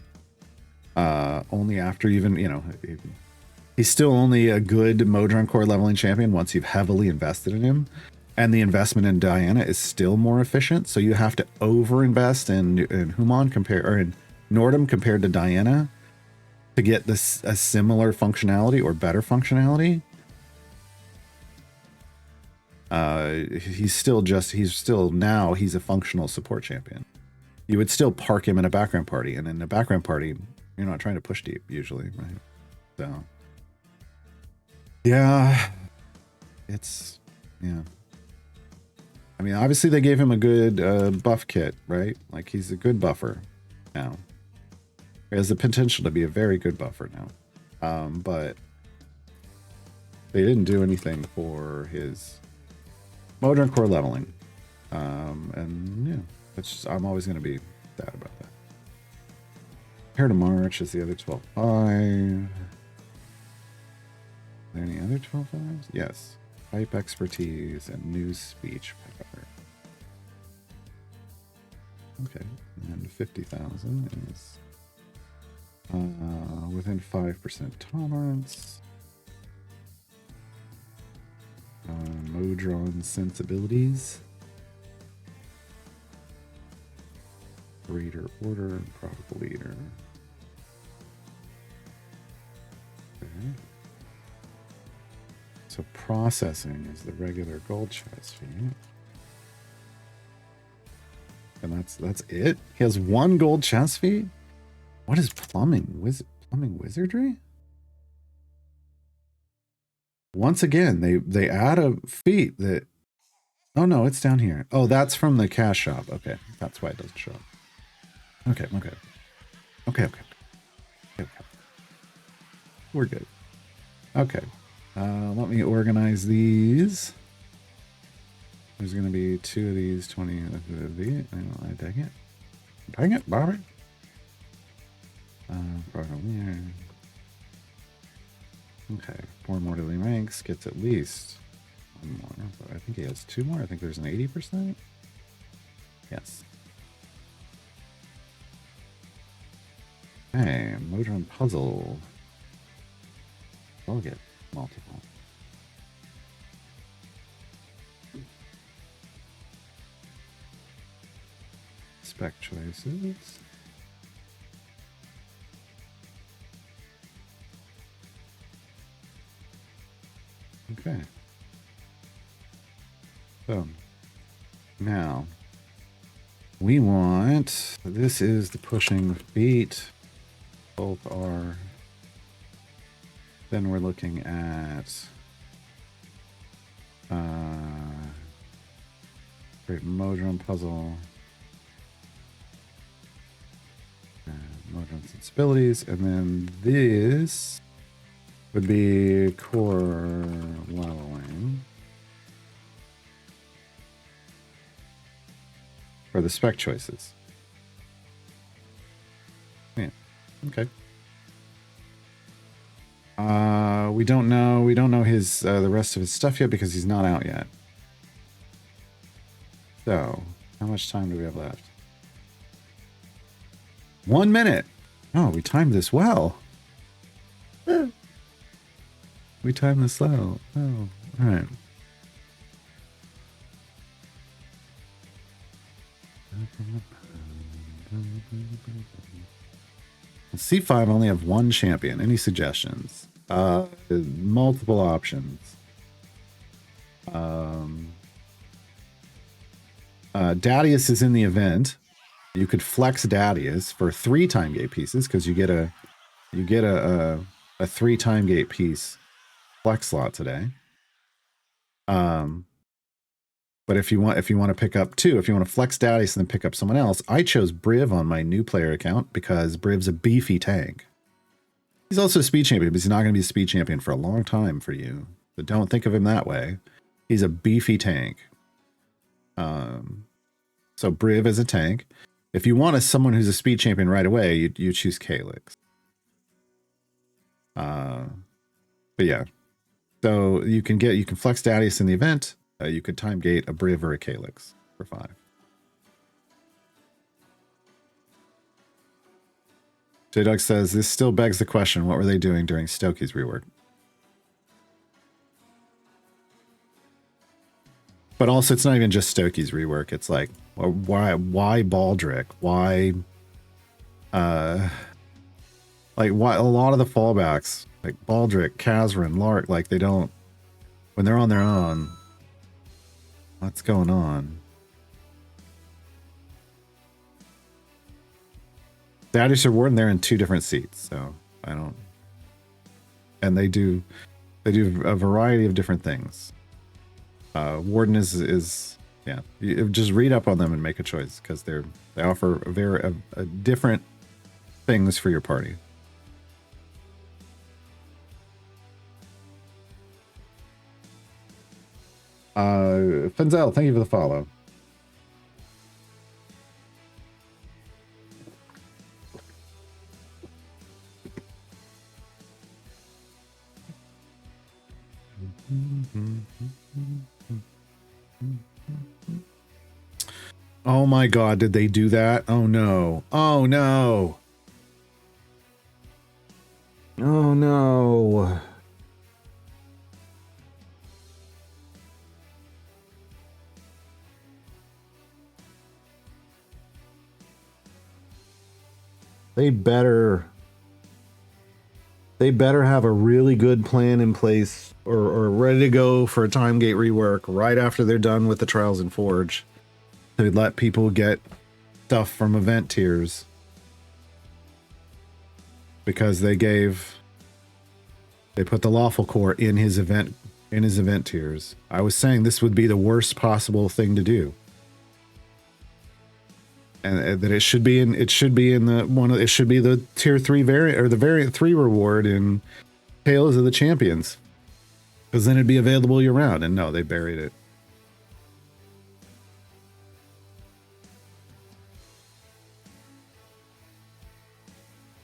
only after even, you know, he's still only a good Modron core leveling champion once you've heavily invested in him. And the investment in Diana is still more efficient, so you have to over-invest in Human in Nordum compared to Diana to get this a similar functionality or better functionality. He's still a functional support champion. You would still park him in a background party, and in a background party, you're not trying to push deep usually, right? So, yeah, yeah. I mean, obviously they gave him a good buff kit, right? Like, he's a good buffer now. He has the potential to be a very good buffer now. But they didn't do anything for his Modron core leveling. And yeah, it's just, I'm always going to be sad about that. Here to March is the other 12.5. Are there any other 12.5s? Yes. Type expertise and news speech power. Okay, and 50,000 is Within 5% tolerance. Modron sensibilities. Breeder order, probable leader. Okay. So processing is the regular gold chest fee. And that's it? He has one gold chest fee? What is plumbing? Plumbing wizardry? Once again, they add a feat that... Oh no, it's down here. Oh, that's from the cash shop. Okay, that's why it doesn't show up. Okay. Okay. We're good. Okay. Let me organize these. There's going to be 2 of these, 20 of these. I take it. Dang it, Bobby. Okay. 4 more daily ranks. Gets at least 1 more. But I think he has 2 more. I think there's an 80%. Yes. Hey, Modron puzzle. I'll get multiple. Spec choices. Okay. So now we want, this is the pushing feet. Both are, then we're looking at great Modron puzzle. Modron sensibilities, and then this would be core leveling for the spec choices. Yeah. Okay. We don't know his the rest of his stuff yet because he's not out yet. So, how much time do we have left? 1 minute. Oh, we timed this well. We timed this well. Oh, all right. C5 only have 1 champion. Any suggestions? Multiple options. Dadius is in the event. You could flex Dadius for 3 time gate pieces because you get a 3 time gate piece flex slot today. But if you want to pick up 2, if you want to flex Dadius and then pick up someone else, I chose Briv on my new player account because Briv's a beefy tank. He's also a speed champion, but he's not going to be a speed champion for a long time for you. So don't think of him that way. He's a beefy tank. So Briv is a tank. If you want someone who's a speed champion right away, you choose Calyx. But yeah. So you can flex Dadius in the event. You could time gate a Briv or a Calyx for 5. J-Dog says, this still begs the question, what were they doing during Stokey's rework? But also, it's not even just Stokey's rework. It's like, why Baldric? Why, like, why a lot of the fallbacks, like Baldric, Kazran, Lark, like they don't, when they're on their own, what's going on? Dadius or Warden, they're in 2 different seats, so I don't, and they do a variety of different things. Warden is yeah. You just read up on them and make a choice because they offer a different things for your party. Fenzel, thank you for the follow. Oh my god, did they do that? Oh no. Oh no. Oh no. They better have a really good plan in place or ready to go for a time gate rework right after they're done with the Trials in Forge to let people get stuff from event tiers. Because they put the lawful core in his event tiers. I was saying this would be the worst possible thing to do. And that it should be in the tier 3 variant or the variant 3 reward in Tales of the Champions. Because then it'd be available year round. And no, they buried it.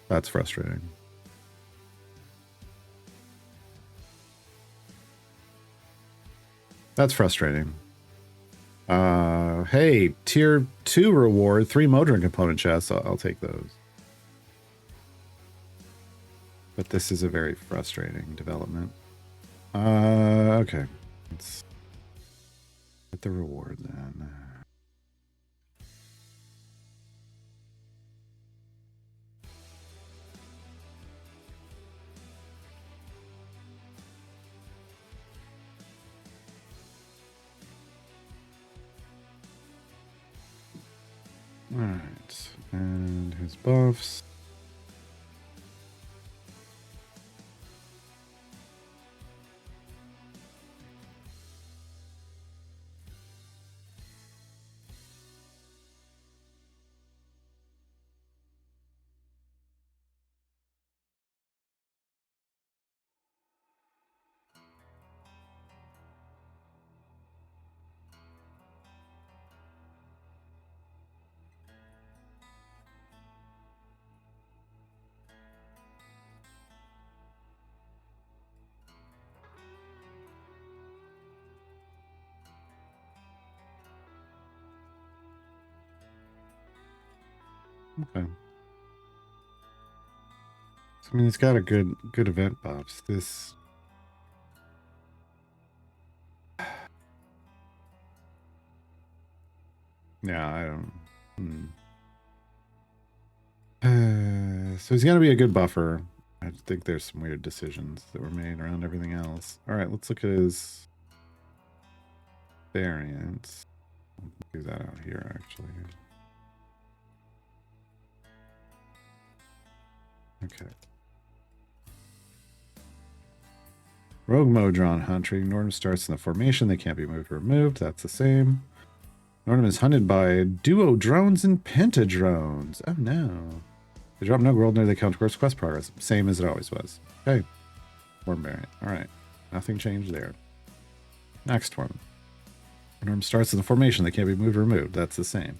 That's frustrating. That's frustrating. Hey, tier 2 reward, 3 Modron component chests. I'll take those. But this is a very frustrating development. Okay. Let's get the reward then. Alright, and his buffs. Okay. So, I mean, he's got a good event buffs. This. Yeah, I don't. So he's gonna be a good buffer. I think there's some weird decisions that were made around everything else. All right, let's look at his variants. I'll do that out here, actually. Okay. Rogue Modron Hunting. Nordum starts in the formation. They can't be moved or removed. That's the same. Nordum is hunted by duo drones and pentadrones. Oh no. They drop no gold near the count towards quest progress. Same as it always was. Okay. Form variant. Alright. Nothing changed there. Next one. Nordum starts in the formation. They can't be moved or removed. That's the same.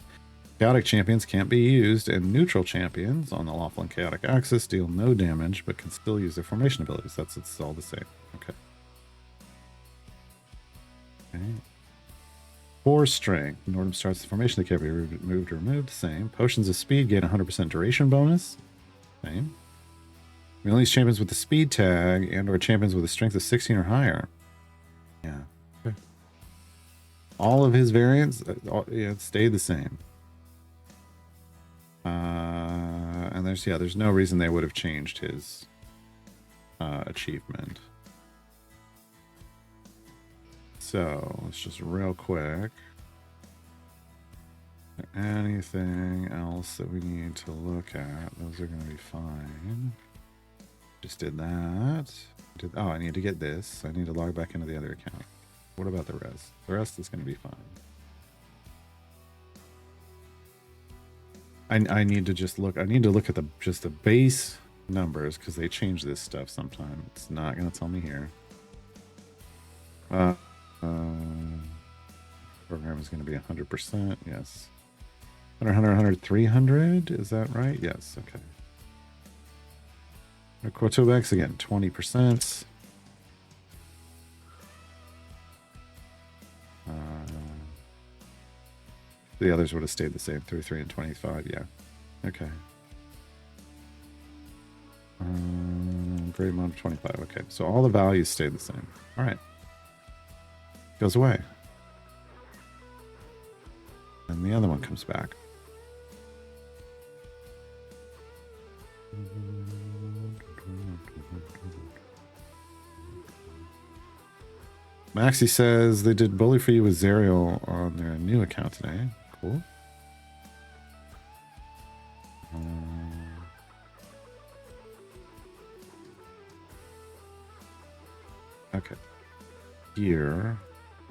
Chaotic champions can't be used, and neutral champions on the lawful and chaotic axis deal no damage, but can still use their formation abilities. It's all the same. Okay. Okay. 4 strength. Nordum starts the formation. They can't be moved or removed. Same. Potions of speed gain 100% duration bonus. Same. We only use champions with the speed tag and or champions with a strength of 16 or higher. Yeah. Okay. All of his variants, yeah, stayed the same. And there's no reason they would have changed his achievement. So let's just real quick. Anything else that we need to look at? Those are going to be fine. Just did that. Oh, I need to get this. I need to log back into the other account. What about the rest? The rest is going to be fine. I need to just look. I need to look at just the base numbers because they change this stuff sometimes. It's not going to tell me here. Program is going to be 100%. Yes. 100, 300. Is that right? Yes. Okay. Quartobex again, 20%. The others would have stayed the same, 33 and 25. Yeah. Okay. temporary amount of 25. Okay, so all the values stay the same. All right. Goes away. And the other one comes back. Maxie says they did Bully for You with Zerial on their new account today. Cool. Okay. Here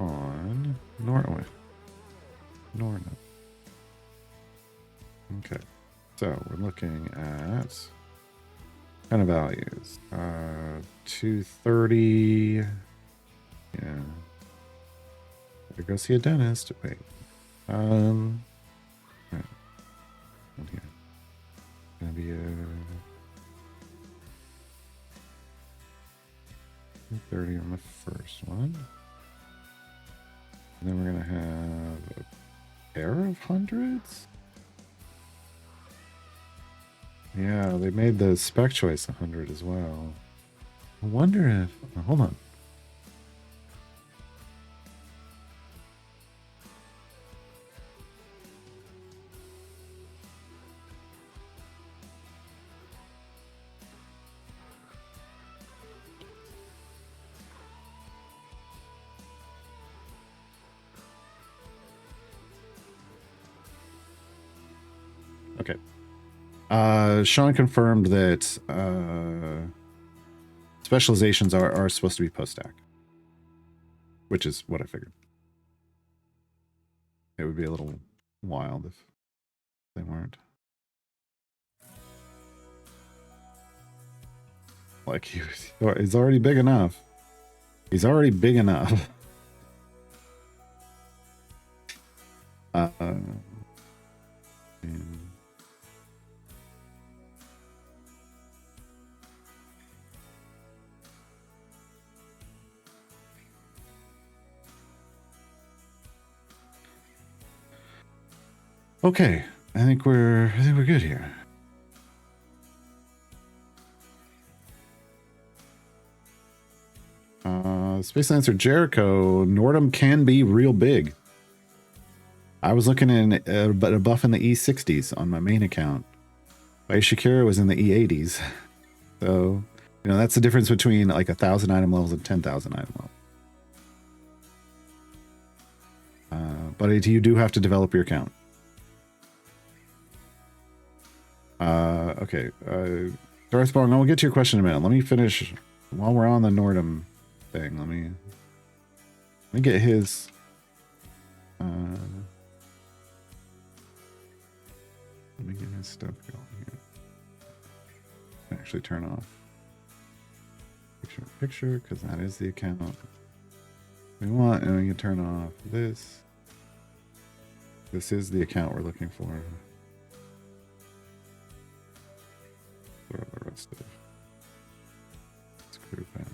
on Norway. Norna. Okay. So we're looking at kind of values. 230. Yeah. Better go see a dentist. Wait. Right. Here. Gonna be a 230 on the first one. And then we're gonna have a pair of hundreds. Yeah, they made the spec choice 100 as well. I wonder if... Oh, hold on. Okay. Sean confirmed that specializations are supposed to be post-stack, which is what I figured. It would be a little wild if they weren't. Like, he's already big enough. He's already big enough. Okay, I think we're good here. Space Lancer Jericho, Nordum can be real big. I was looking in a buff in the E60s on my main account. Shakira was in the E80s. So, you know, that's the difference between like 1,000 item levels and 10,000 item levels. But you do have to develop your account. Okay. Darth Bong, I'll get to your question in a minute. Let me finish while we're on the Nordum thing. Let me get his. Let me get his stuff going here. Actually, turn off picture because that is the account we want, and we can turn off this. This is the account we're looking for. Throw the rest of this group out.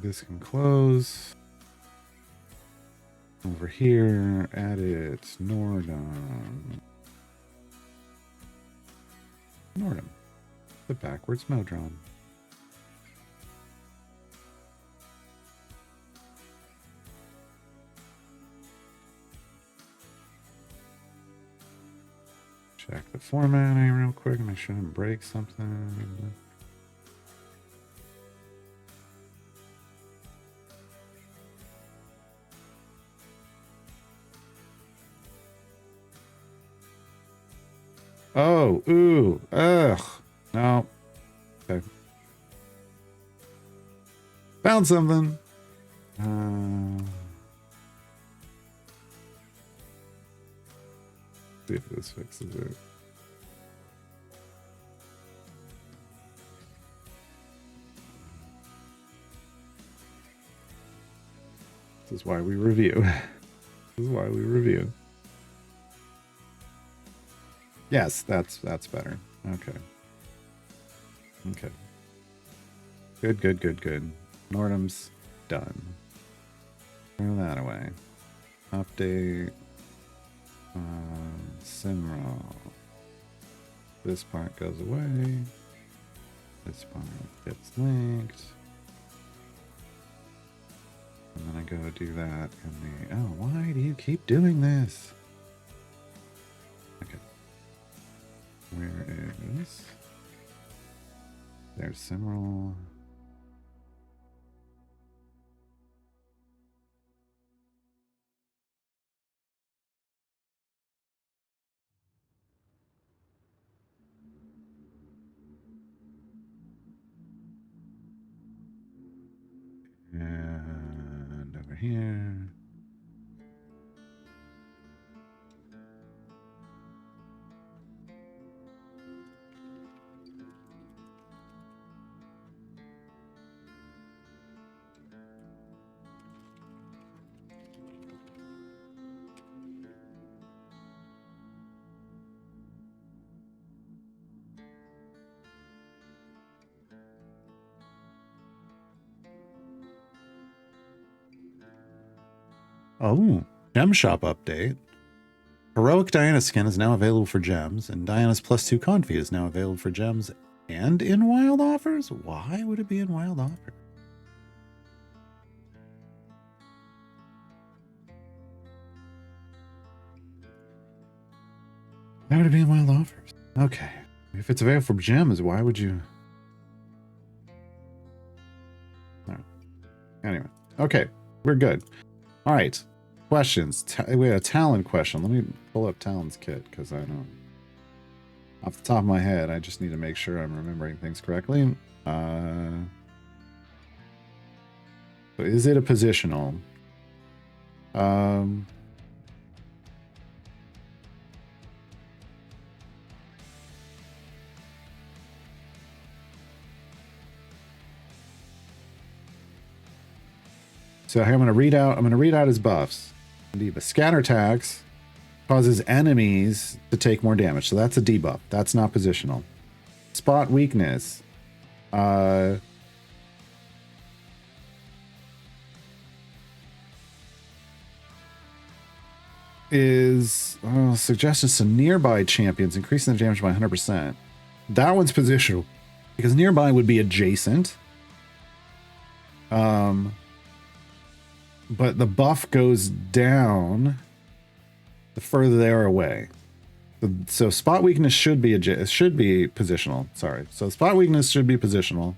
This can close. Over here, edit Nordum. Nordum, the backwards Modron. Check the formatting real quick, make sure I didn't break something. Oh, ooh, ugh. No. Okay. Found something. See if this fixes it. This is why we review. This is why we review. Yes, that's better. Okay. Okay. Good. Nordum's done. Throw that away. Update. Simroll. This part goes away. This part gets linked. And then I go do that in the... Oh, why do you keep doing this? Okay. Where is... There's Simroll. And over here. Oh, gem shop update. Heroic Diana skin is now available for gems, and Diana's +2 config is now available for gems and in wild offers? Why would it be in wild offers? Why would it be in wild offers? Okay. If it's available for gems, why would you... All right. Anyway. Okay. We're good. All right. Questions. We had a Talon question. Let me pull up Talon's kit, because I don't... Off the top of my head, I just need to make sure I'm remembering things correctly. So is it a positional? So I'm going to read out his buffs. Scatter attacks causes enemies to take more damage. So that's a debuff. That's not positional. Spot weakness. Is suggestions to nearby champions, increasing their damage by 100%. That one's positional because nearby would be adjacent. But the buff goes down the further they are away. So spot weakness should be positional. Sorry. So spot weakness should be positional.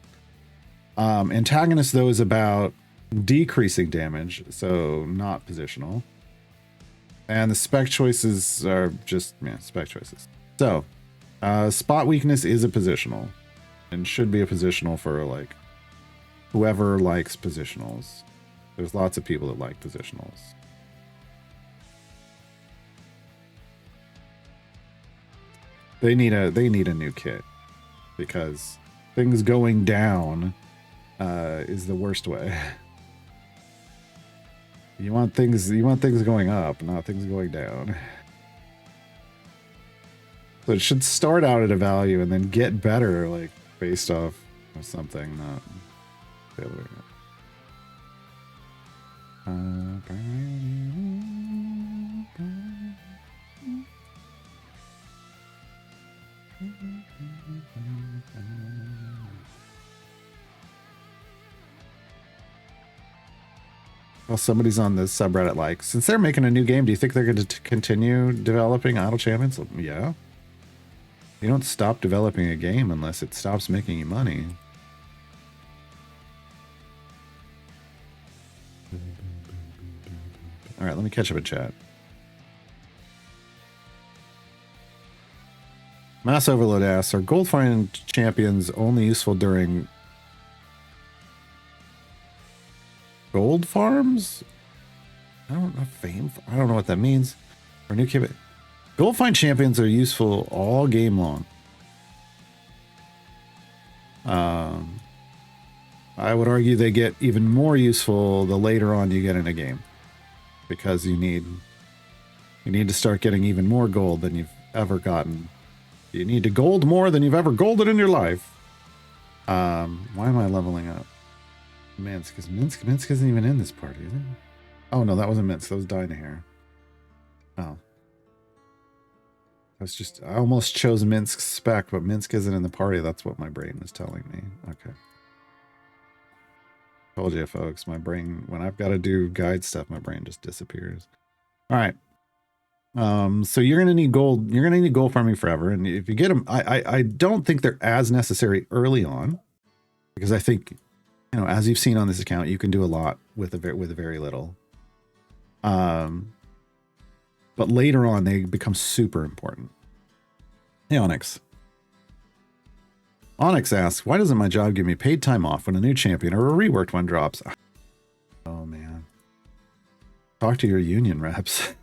Antagonist though is about decreasing damage, so not positional. And the spec choices are just spec choices. So spot weakness is a positional and should be a positional for like whoever likes positionals. There's lots of people that like positionals. They need a new kit because things going down is the worst way. You want things going up, not things going down. So it should start out at a value and then get better, like based off of something, not the other way around. Well, somebody's on the subreddit like, since they're making a new game, do you think they're going to continue developing idle champions? Yeah. You don't stop developing a game unless it stops making you money. All right, let me catch up in chat. Mass Overload asks, are gold find champions only useful during gold farms? I don't know. I don't know what that means. Or new kit. Gold find champions are useful all game long. I would argue they get even more useful the later on you get in a game, because you need to start getting even more gold than you've ever gotten. You need to gold more than you've ever golded in your life. Why am I leveling up? Minsk, because Minsk isn't even in this party, is it? Oh no, that wasn't Minsk, that was Dynahair. Oh. I almost chose Minsk's spec, but Minsk isn't in the party. That's what my brain was telling me. Okay. Told you, folks. My brain, when I've got to do guide stuff, my brain just disappears. All right. So you're gonna need gold. You're gonna need gold farming forever, and if you get them, I don't think they're as necessary early on, because I think, you know, as you've seen on this account, you can do a lot with a very little. But later on, they become super important. Hey, Onyx. Onyx asks, why doesn't my job give me paid time off when a new champion or a reworked one drops? Oh, man. Talk to your union reps.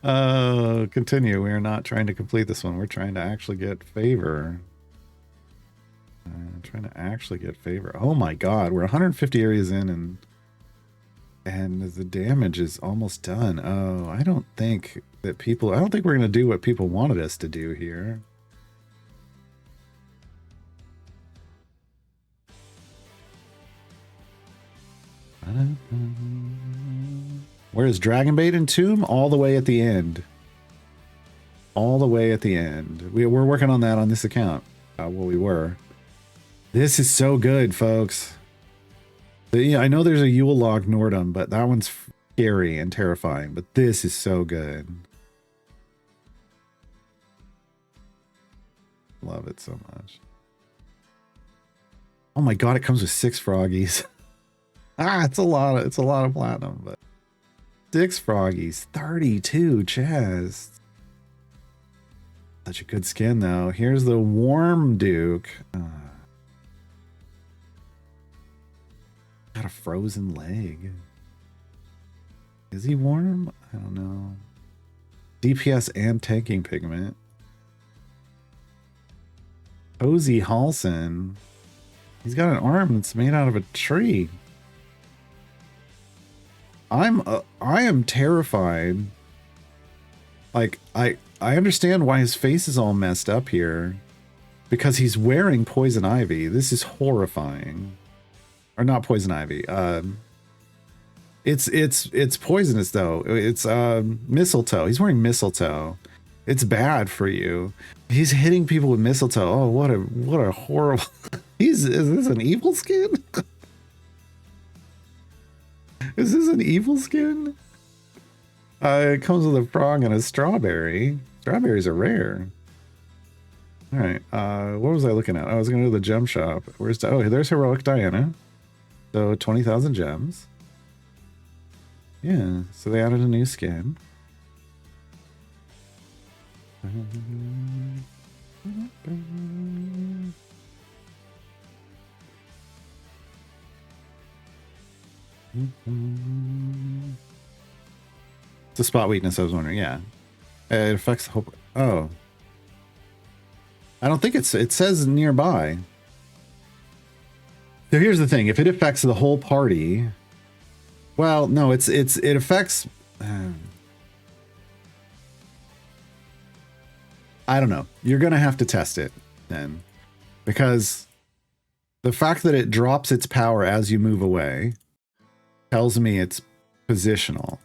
Continue. We are not trying to complete this one. We're trying to actually get favor. Oh my god, we're 150 areas in, and the damage is almost done. Oh, I don't think we're going to do what people wanted us to do here. Where's Dragonbait and Tomb? All the way at the end. All the way at the end. We're working on that on this account. Well, we were. This is so good, folks. Yeah, I know there's a Yule Log Nordum, but that one's scary and terrifying. But this is so good. Love it so much. Oh my god, it comes with 6 froggies. It's a lot of platinum, but 6 froggies, 32 chests. Such a good skin though. Here's the Warm Duke. Got a frozen leg. Is he warm? I don't know. DPS and tanking pigment. Cozy Halson. He's got an arm that's made out of a tree. I am terrified. Like, I understand why his face is all messed up here, because he's wearing poison ivy. This is horrifying. Or not poison ivy. It's poisonous though. It's mistletoe. He's wearing mistletoe. It's bad for you. He's hitting people with mistletoe. Oh, what a horrible. Is this an evil skin? Is this an evil skin? It comes with a frog and a strawberry. Strawberries are rare. All right. What was I looking at? I was going to the gem shop. There's Heroic Diana. So 20,000 gems. Yeah. So they added a new skin. It's a spot weakness, I was wondering. Yeah. It affects the whole... Oh. I don't think it says nearby. So here's the thing. If it affects the whole party... Well, no, it affects... I don't know. You're going to have to test it then. Because the fact that it drops its power as you move away tells me it's positional.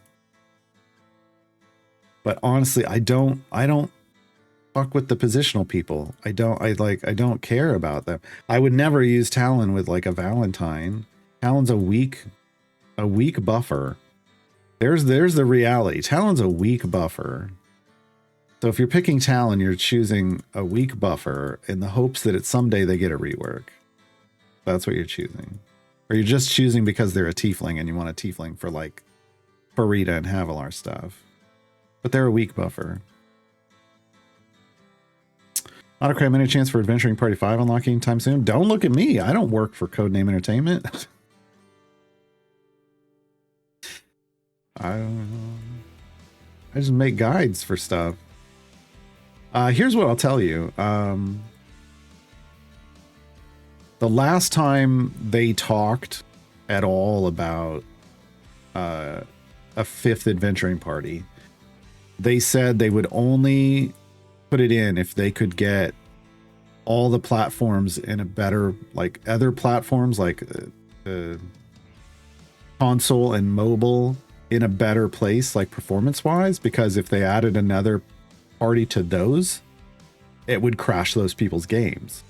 But honestly, I don't fuck with the positional people. I don't care about them. I would never use Talon with like a Valentine. Talon's a weak buffer. There's the reality. Talon's a weak buffer. So if you're picking Talon, you're choosing a weak buffer in the hopes that someday they get a rework. That's what you're choosing. Or you're just choosing because they're a tiefling and you want a tiefling for like Farita and Havilar stuff. But they're a weak buffer. Autocram, any chance for Adventuring Party 5 unlocking time soon? Don't look at me. I don't work for Codename Entertainment. I don't know. I just make guides for stuff. Here's what I'll tell you. The last time they talked at all about a fifth adventuring party, they said they would only put it in if they could get all the platforms in a better, like other platforms like console and mobile in a better place, like performance wise, because if they added another party to those, it would crash those people's games.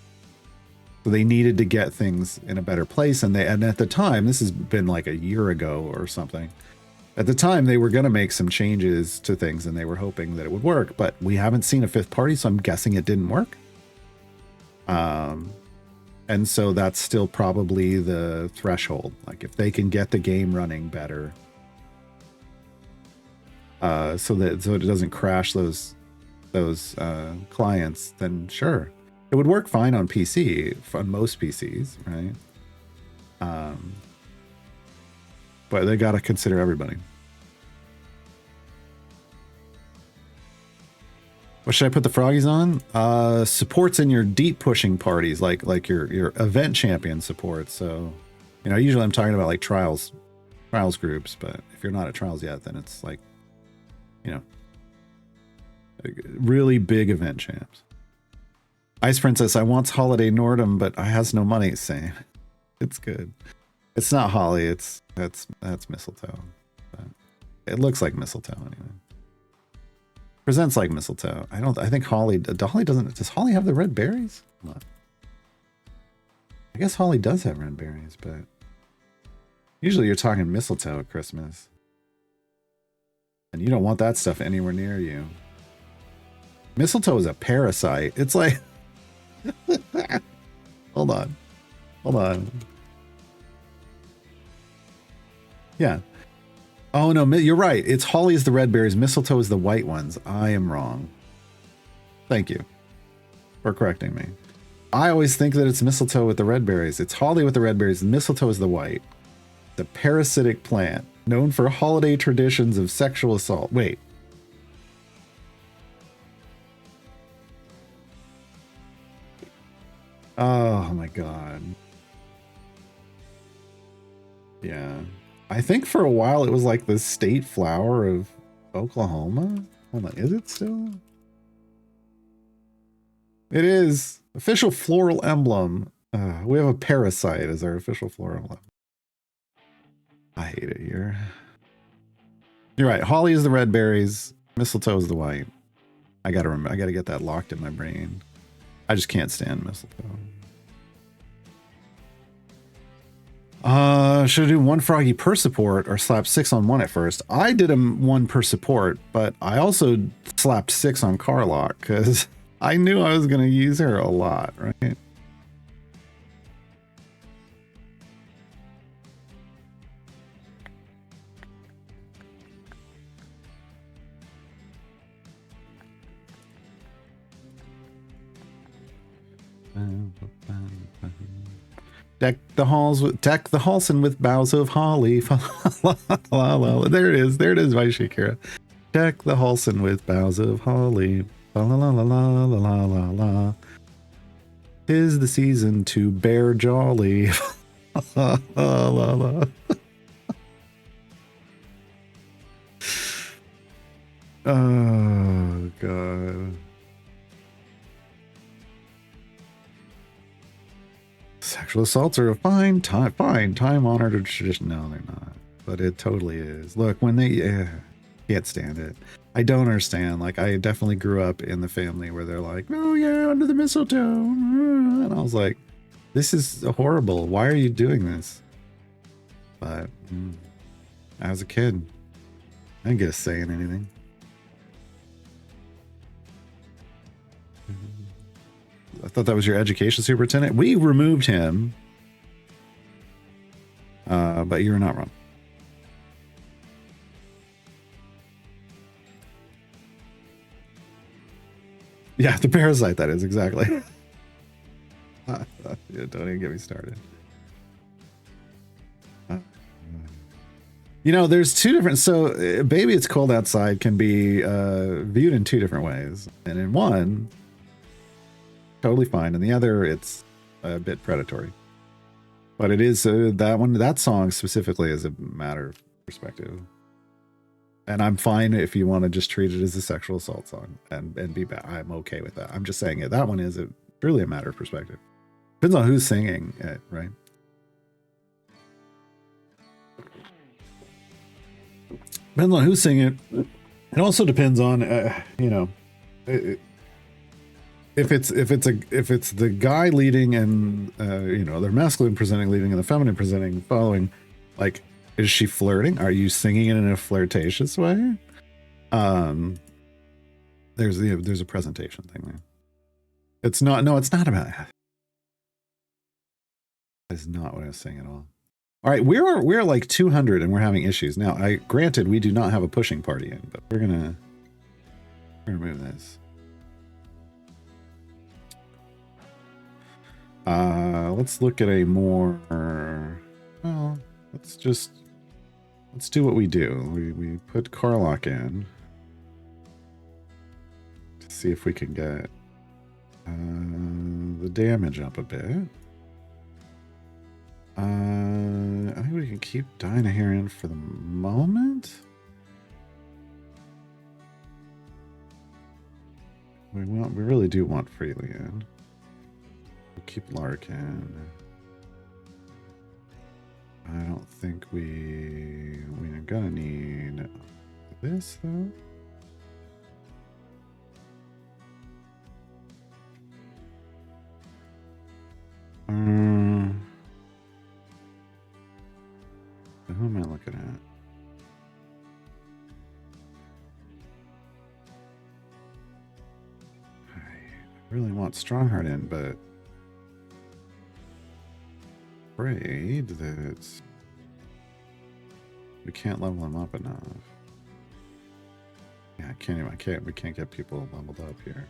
So they needed to get things in a better place. And at the time, this has been like a year ago or something. At the time, they were going to make some changes to things and they were hoping that it would work, but we haven't seen a fifth party, so I'm guessing it didn't work. And so that's still probably the threshold. Like if they can get the game running better, so it doesn't crash those clients, then sure, it would work fine on PC, on most PCs, right? But they got to consider everybody. What should I put the froggies on? Supports in your deep pushing parties, like your event champion support. So, you know, usually I'm talking about like trials groups, but if you're not at trials yet, then it's like, you know, really big event champs. Ice Princess, I wants Holiday Nordum, but I has no money. Same. It's good. It's not Holly. That's mistletoe. But it looks like mistletoe anyway. Presents like mistletoe. I think Holly doesn't. Does Holly have the red berries? No. I guess Holly does have red berries, but usually you're talking mistletoe at Christmas. And you don't want that stuff anywhere near you. Mistletoe is a parasite. It's like hold on. Yeah. Oh no, you're right. It's holly is the red berries, mistletoe is the white ones. I am wrong. Thank you for correcting me. I always think that it's mistletoe with the red berries. It's holly with the red berries, and mistletoe is the white. The parasitic plant, known for holiday traditions of sexual assault. Wait. Oh my god. Yeah. I think for a while it was like the state flower of Oklahoma. Hold on, is it still? It is. Official floral emblem. We have a parasite as our official floral emblem. I hate it here. You're right. Holly is the red berries. Mistletoe is the white. I gotta remember. I gotta get that locked in my brain. I just can't stand mistletoe. Should I do one froggy per support or slap 6 on one at first? I did them 1 per support, but I also slapped 6 on Carlock because I knew I was going to use her a lot, right? Deck the Halson with boughs of holly. There it is, my Shakira. Deck the Halson with boughs of holly. La la la la la la la la. 'Tis the season to bear jolly. La la la. Oh god. Sexual assaults are a fine time-honored tradition. No, they're not. But it totally is. Look, when they can't stand it. I don't understand. Like, I definitely grew up in the family where they're like, oh yeah, under the mistletoe. And I was like, this is horrible. Why are you doing this? But as a kid, I didn't get a say in anything. I thought that was your education superintendent. We removed him. But you're not wrong. Yeah, the parasite, that is, exactly. Yeah, don't even get me started. You know, there's two different. So, Baby It's Cold Outside can be viewed in two different ways. And in one, totally fine. And the other, it's a bit predatory. But it is that song specifically is a matter of perspective. And I'm fine if you want to just treat it as a sexual assault song and be bad. I'm okay with that. I'm just saying it. That one is truly a matter of perspective. Depends on who's singing it, right? Depends on who's singing it. It also depends on, you know, if it's the guy leading and you know, they're masculine presenting leading and the feminine presenting following, like, is she flirting? Are you singing it in a flirtatious way? There's a presentation thing there. It's not. No, it's not about that. That's not what I was saying at all. All right, we're like 200 and we're having issues now. Granted, we do not have a pushing party in, but we're gonna remove this. Let's look at a more. Well, let's do what we do. We put Carlock in to see if we can get the damage up a bit. I think we can keep Dinah here in for the moment. We really do want Freely in. We'll keep Larkin. I don't think we're gonna need this though. Who am I looking at? I really want Strongheart in, but afraid that we can't level him up enough. Yeah, we can't get people leveled up here.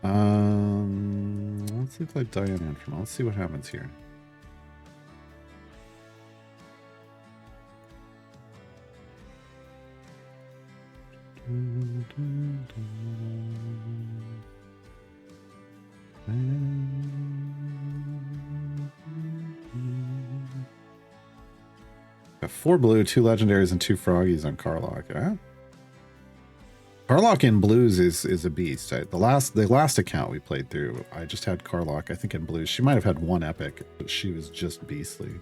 Let's see if I Diana in from. Let's see what happens here. Got 4 blue, 2 legendaries, and 2 froggies on Carlock. Huh? Carlock in blues is a beast. The last account we played through, I just had Carlock, I think, in blues. She might have had 1 epic, but she was just beastly.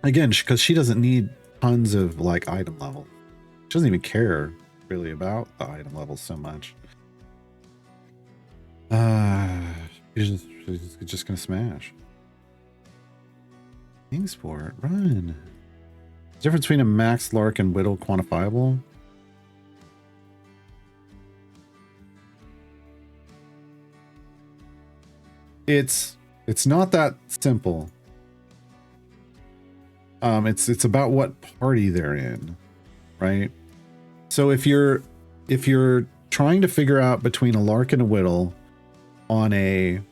Again, because she doesn't need tons of like item level. She doesn't even care really about the item level so much. She's just gonna smash. Kingsport, run. The difference between a Max, Lark, and Whittle quantifiable? It's not that simple. It's about what party they're in, right? So if you're trying to figure out between a Lark and a Whittle on an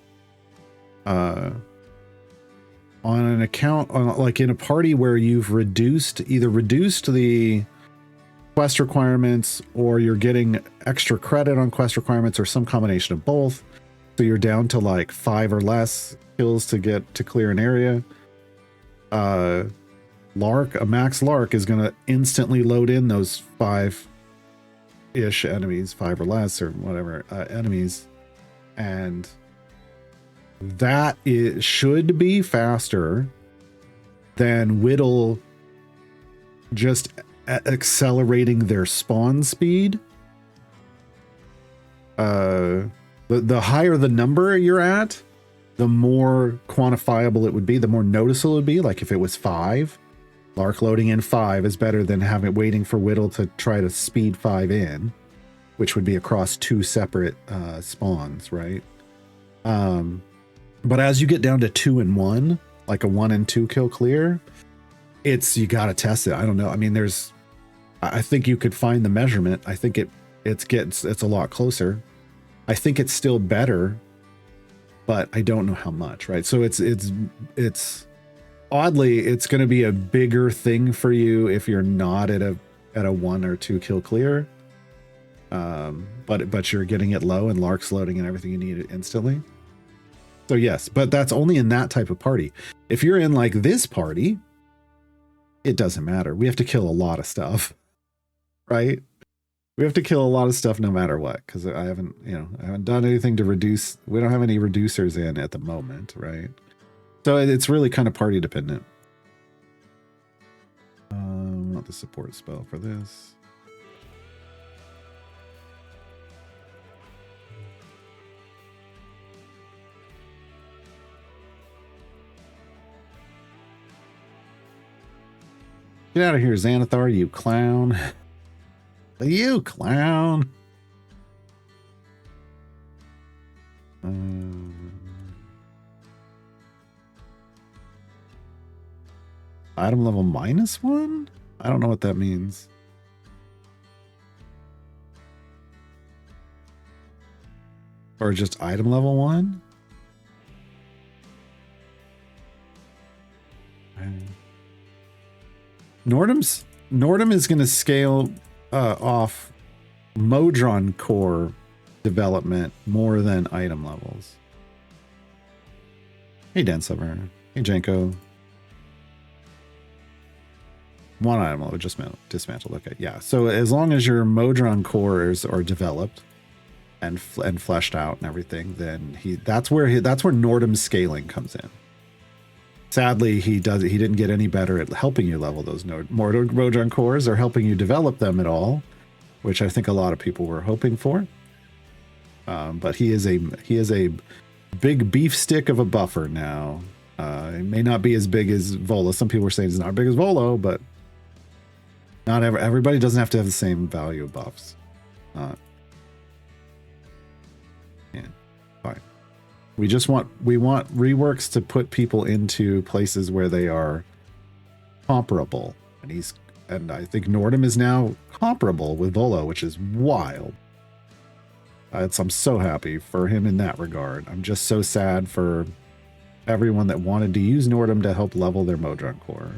account, like in a party where you've either reduced the quest requirements, or you're getting extra credit on quest requirements, or some combination of both, so you're down to like 5 or less kills to get to clear an area. A max Lark is gonna instantly load in those 5-ish enemies, 5 or less, or whatever enemies, and that should be faster than Whittle just accelerating their spawn speed. The higher the number you're at, the more quantifiable it would be, the more noticeable it would be. Like if it was 5, Lark loading in 5 is better than waiting for Whittle to try to speed 5 in, which would be across 2 separate spawns, right? But as you get down to 2 and 1, like a 1 and 2 kill clear, you gotta test it. I don't know. I mean, I think you could find the measurement. I think it's a lot closer. I think it's still better, but I don't know how much, right? So it's oddly, it's going to be a bigger thing for you if you're not at a 1 or 2 kill clear. But you're getting it low and Lark's loading and everything you need instantly. So yes, but that's only in that type of party. If you're in like this party, it doesn't matter. We have to kill a lot of stuff, right? We have to kill a lot of stuff no matter what, because I haven't done anything to reduce. We don't have any reducers in at the moment, right? So it's really kind of party dependent. Not the support spell for this. Get out of here, Xanathar, you clown. You clown. Item level -1? I don't know what that means. Or just item level 1? Nordum is going to scale off Modron core development more than item levels. Hey, Densover. Hey, Janko. One item level just dismantled. Okay, yeah. So as long as your Modron cores are developed and fleshed out and everything, then that's where Nordum's scaling comes in. Sadly, he didn't get any better at helping you level those Modron cores or helping you develop them at all, which I think a lot of people were hoping for. But he is a big beef stick of a buffer now. It may not be as big as Volo. Some people were saying it's not as big as Volo, but not everybody doesn't have to have the same value of buffs. Yeah, fine. We want reworks to put people into places where they are comparable, and I think Nordum is now comparable with Volo, which is wild. I'm so happy for him in that regard. I'm just so sad for everyone that wanted to use Nordum to help level their Modron core.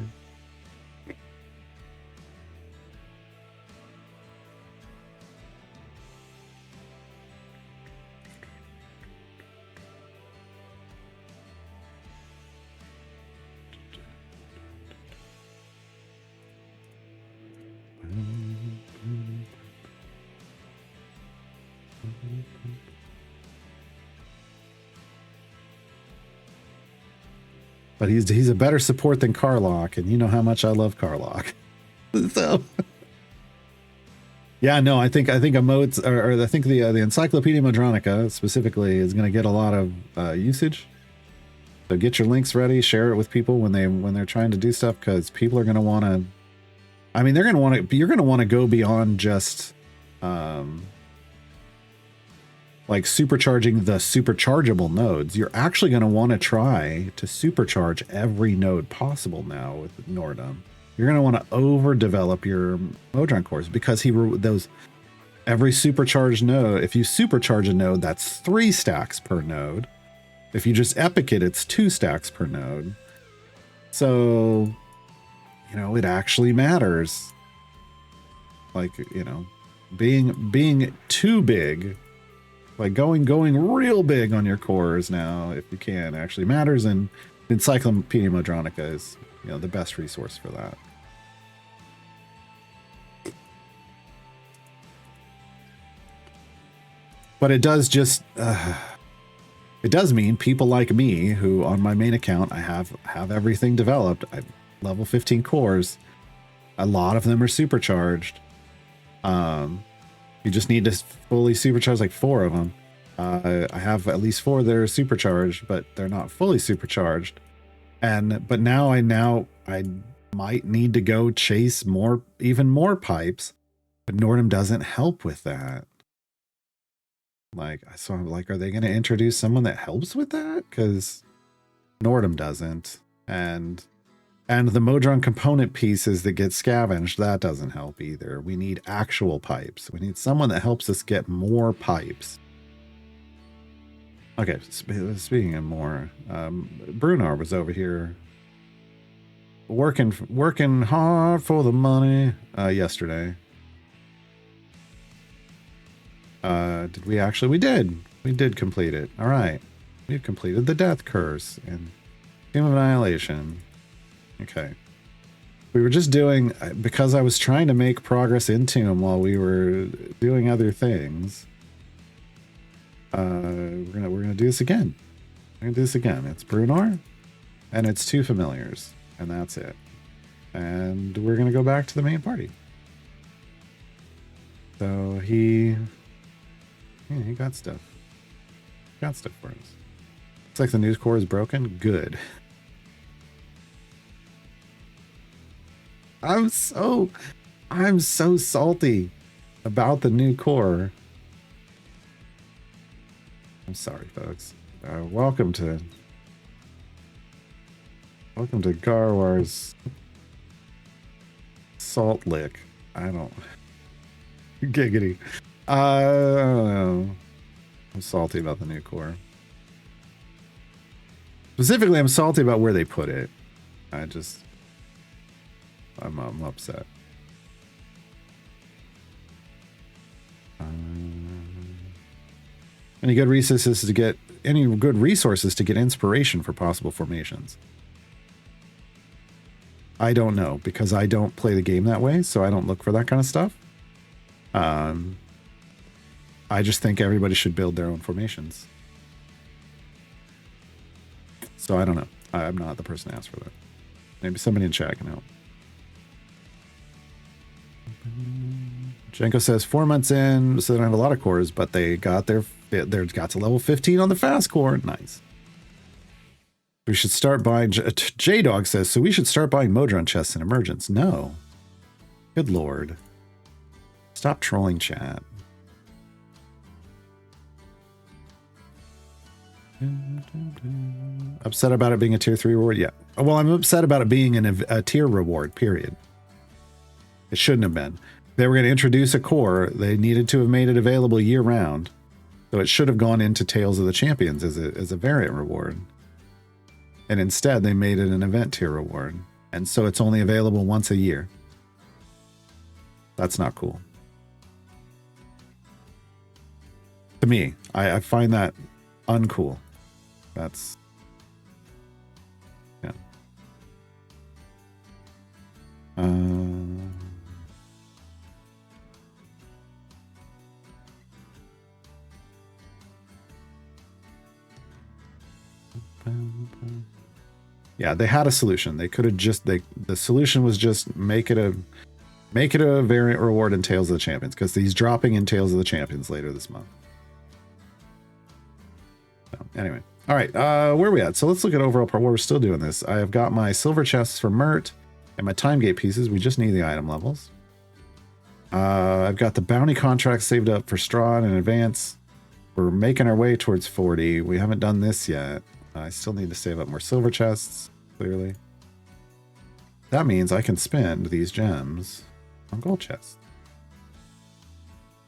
But he's a better support than Karlach, and you know how much I love Karlach. So yeah, no, I think emotes, or I think the Encyclopedia Modronica specifically is going to get a lot of usage. So get your links ready, share it with people when they're trying to do stuff, because people are going to want to. I mean, you're going to want to go beyond just like supercharging the superchargeable nodes. You're actually going to want to try to supercharge every node possible now with Nordum. You're going to want to overdevelop your Modron cores, because every supercharged node, if you supercharge a node, that's 3 stacks per node. If you just epic it, it's 2 stacks per node. So, it actually matters. Like, being too big, like going real big on your cores now, if you can, actually matters, and Encyclopedia Modronica is the best resource for that. But it does just it does mean people like me, who on my main account I have everything developed. I level 15 cores. A lot of them are supercharged. You just need to fully supercharge like 4 of them. I have at least 4 that are supercharged, but they're not fully supercharged. But now I might need to go chase even more pipes, but Nordum doesn't help with that. So I'm like, are they going to introduce someone that helps with that? Because Nordum doesn't, and the Modron component pieces that get scavenged, that doesn't help either. We need actual pipes. We need someone that helps us get more pipes. Okay, speaking of more, Brunar was over here Working hard for the money. Yesterday. Did we actually? We did. We did complete it. All right. We've completed the Death Curse and Tomb of Annihilation. Okay. We were just doing, because I was trying to make progress in Tomb while we were doing other things. We're gonna do this again. We're gonna do this again. It's Brunor, and it's 2 familiars, and that's it. And we're gonna go back to the main party. So he got stuff. Got stuff for us. Looks like the news core is broken. Good. I'm so salty about the new core. I'm sorry, folks. Welcome to Garwar's Salt Lick. I don't giggity. I don't know. I'm salty about the new core. Specifically, I'm salty about where they put it. I'm upset. Any good resources to get inspiration for possible formations? I don't know, because I don't play the game that way, so I don't look for that kind of stuff. I just think everybody should build their own formations. So I don't know. I'm not the person to ask for that. Maybe somebody in chat can help. Jenko says 4 months in, so they don't have a lot of cores, but they got to level 15 on the fast core. Nice. We should start buying. J-Dog says, so we should start buying Modron chests in Emergence. No. Good lord. Stop trolling chat. Upset about it being a tier 3 reward? Yeah. Well, I'm upset about it being a tier reward, period. It shouldn't have been. They were going to introduce a core. They needed to have made it available year round. So it should have gone into Tales of the Champions as a variant reward. And instead, they made it an event tier reward. And so it's only available once a year. That's not cool. To me, I find that uncool. That's... yeah. Yeah, they had a solution. They could have just the solution was just make it a variant reward in Tales of the Champions, because he's dropping in Tales of the Champions later this month. So, anyway, all right, where are we at? So let's look at overall part. We're still doing this. I have got my silver chests for Mert and my time gate pieces. We just need the item levels. I've got the bounty contracts saved up for Strahd in advance. We're making our way towards 40. We haven't done this yet. I still need to save up more silver chests, clearly. That means I can spend these gems on gold chests.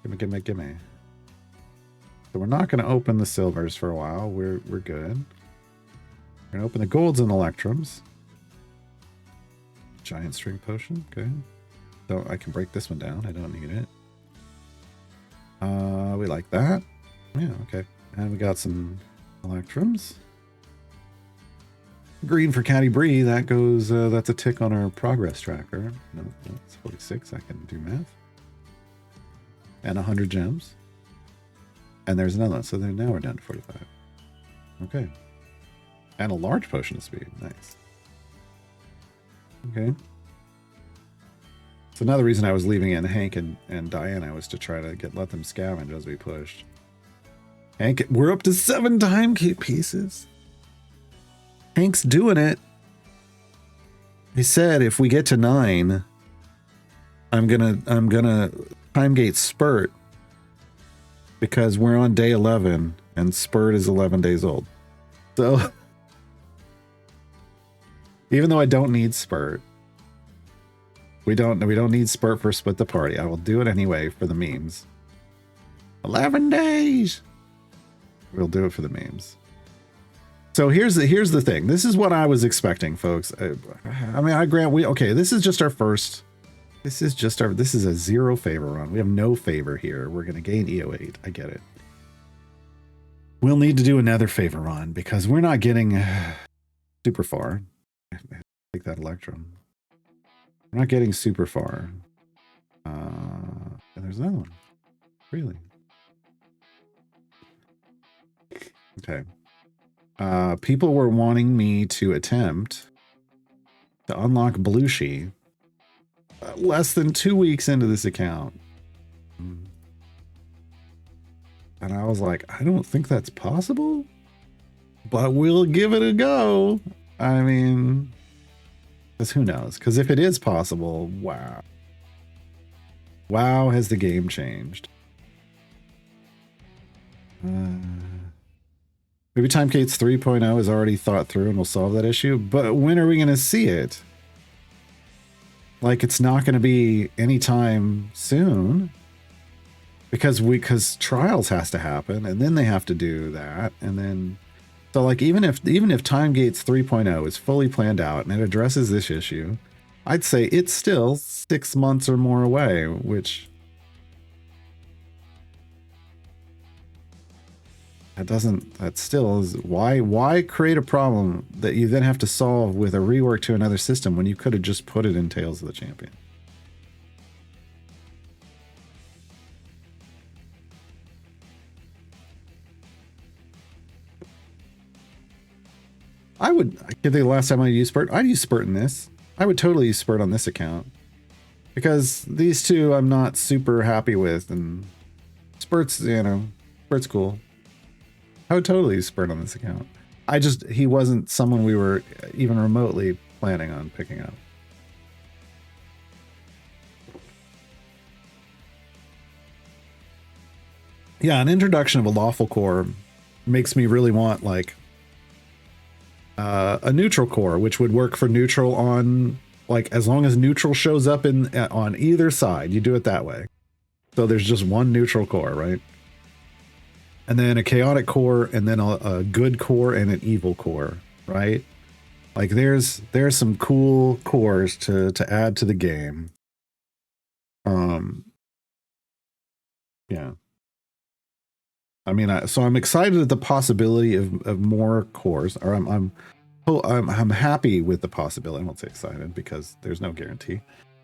Gimme. So we're not going to open the silvers for a while. We're good. We're going to open the golds and electrums. Giant string potion, okay. So I can break this one down. I don't need it. We like that. Yeah, okay. And we got some electrums. Green for Caddy Bree. That goes, that's a tick on our progress tracker. No, it's 46. I can do math. And 100 gems. And there's another one. So now we're down to 45. Okay. And a large potion of speed. Nice. Okay. So another reason I was leaving in Hank and Diana was to try to let them scavenge as we pushed. Hank, we're up to 7 time key pieces. Hank's doing it. He said if we get to 9, I'm gonna time gate Spurt, because we're on day 11 and Spurt is 11 days old. So even though I don't need Spurt, we don't need Spurt for Split the Party. I will do it anyway for the memes. 11 days. We'll do it for the memes. So here's the thing. This is what I was expecting, folks. I mean, I grant okay, this is just our first. This is a 0 favor run. We have no favor here. We're going to gain EO8. I get it. We'll need to do another favor run because we're not getting super far. Take that Electrum. We're not getting super far. And there's another one. Really? Okay. People were wanting me to attempt to unlock Belushi less than 2 weeks into this account. And I was like, I don't think that's possible, but we'll give it a go. I mean, because who knows? Because if it is possible, wow. Wow, has the game changed. Maybe Timegates 3.0 is already thought through and will solve that issue, but when are we going to see it? Like, it's not going to be anytime soon. Because trials has to happen, and then they have to do that, and then so like even if Timegates 3.0 is fully planned out and it addresses this issue, I'd say it's still 6 months or more away, which that still is why create a problem that you then have to solve with a rework to another system when you could have just put it in Tales of the Champion. I think the last time I used Spurt, I'd use Spurt in this. I would totally use Spurt on this account. Because these two I'm not super happy with, and Spurt's, Spurt's cool. I would totally use Spurt on this account. He wasn't someone we were even remotely planning on picking up. Yeah, an introduction of a lawful core makes me really want, like, a neutral core, which would work for neutral on, like, as long as neutral shows up on either side, you do it that way. So there's just one neutral core, right? And then a chaotic core, and then a good core and an evil core, right? Like, there's some cool cores to add to the game. Yeah. I mean, so I'm excited at the possibility of more cores, or I'm happy with the possibility. I won't say excited because there's no guarantee.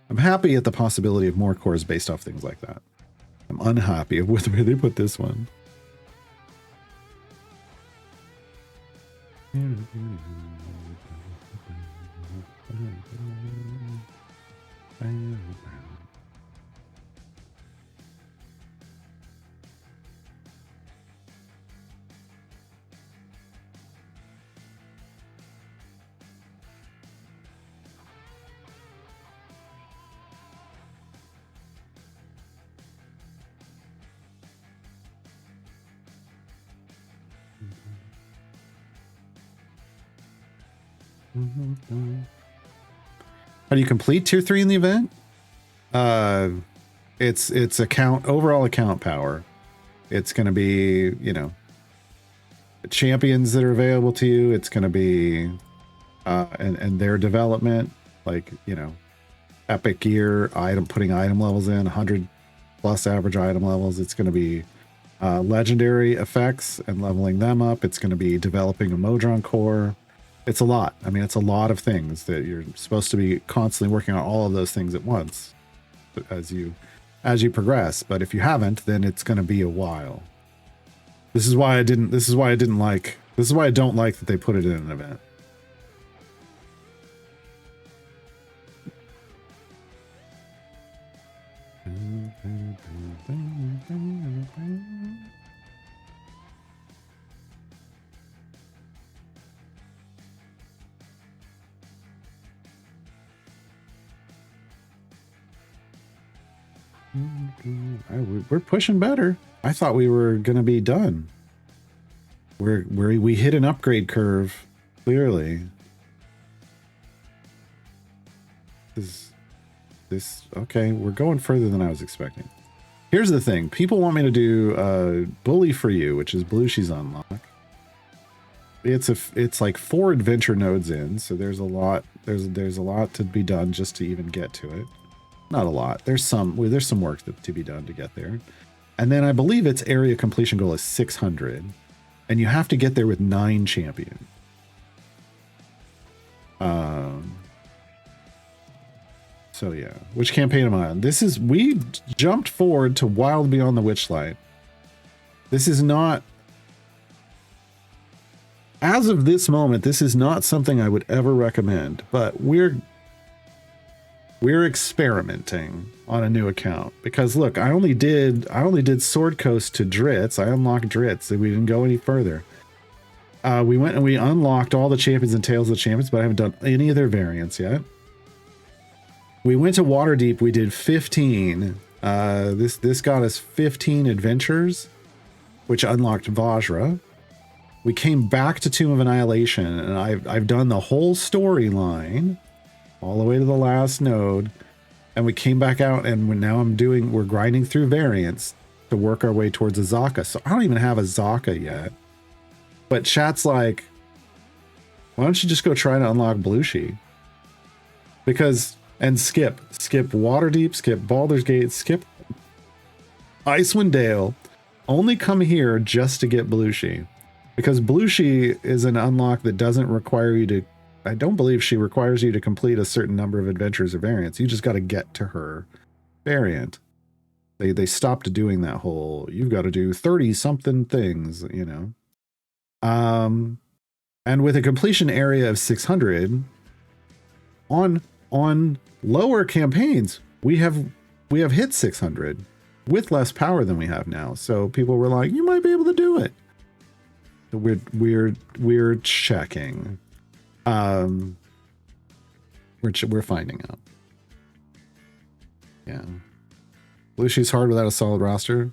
I'm happy at the possibility of more cores based off things like that. I'm unhappy with where they put this one. How do you complete tier 3 in the event? It's overall account power. It's going to be, champions that are available to you. It's going to be and their development, like, epic gear, putting item levels in 100 plus average item levels. It's going to be legendary effects and leveling them up. It's going to be developing a Modron core. It's a lot. I mean, it's a lot of things that you're supposed to be constantly working on all of those things at once as you progress. But if you haven't, then it's going to be a while. This is why I don't like that they put it in an event. We're pushing better. I thought we were going to be done. We hit an upgrade curve, clearly. Okay, we're going further than I was expecting. Here's the thing. People want me to do Bully for You, which is Belushi's unlock. it's like 4 adventure nodes in, so there's a lot there's a lot to be done just to even get to it. Not a lot. There's some work to be done to get there. And then I believe its area completion goal is 600, and you have to get there with 9 champions. So yeah, which campaign am I on? We jumped forward to Wild Beyond the Witchlight. This is not, as of this moment, this is not something I would ever recommend, but we're experimenting on a new account because look, I only did Sword Coast to Dritz. I unlocked Dritz and we didn't go any further. We went and we unlocked all the champions and Tales of the Champions, but I haven't done any of their variants yet. We went to Waterdeep. We did 15. This got us 15 adventures, which unlocked Vajra. We came back to Tomb of Annihilation, and I've done the whole storyline all the way to the last node, and we came back out, and we're grinding through variants to work our way towards Azaka. So I don't even have Azaka yet. But chat's like, why don't you just go try to unlock Blushi? Because, and skip Waterdeep, skip Baldur's Gate, skip Icewind Dale, only come here just to get Blushi. Because Blushi is an unlock that doesn't require you to, I don't believe she requires you to complete a certain number of adventures or variants. You just got to get to her variant. They stopped doing that whole, you've got to do 30 something things, you know. And with a completion area of 600 on lower campaigns, we have hit 600 with less power than we have now. So people were like, you might be able to do it. We're checking. We're finding out. Yeah. Blushi's hard without a solid roster.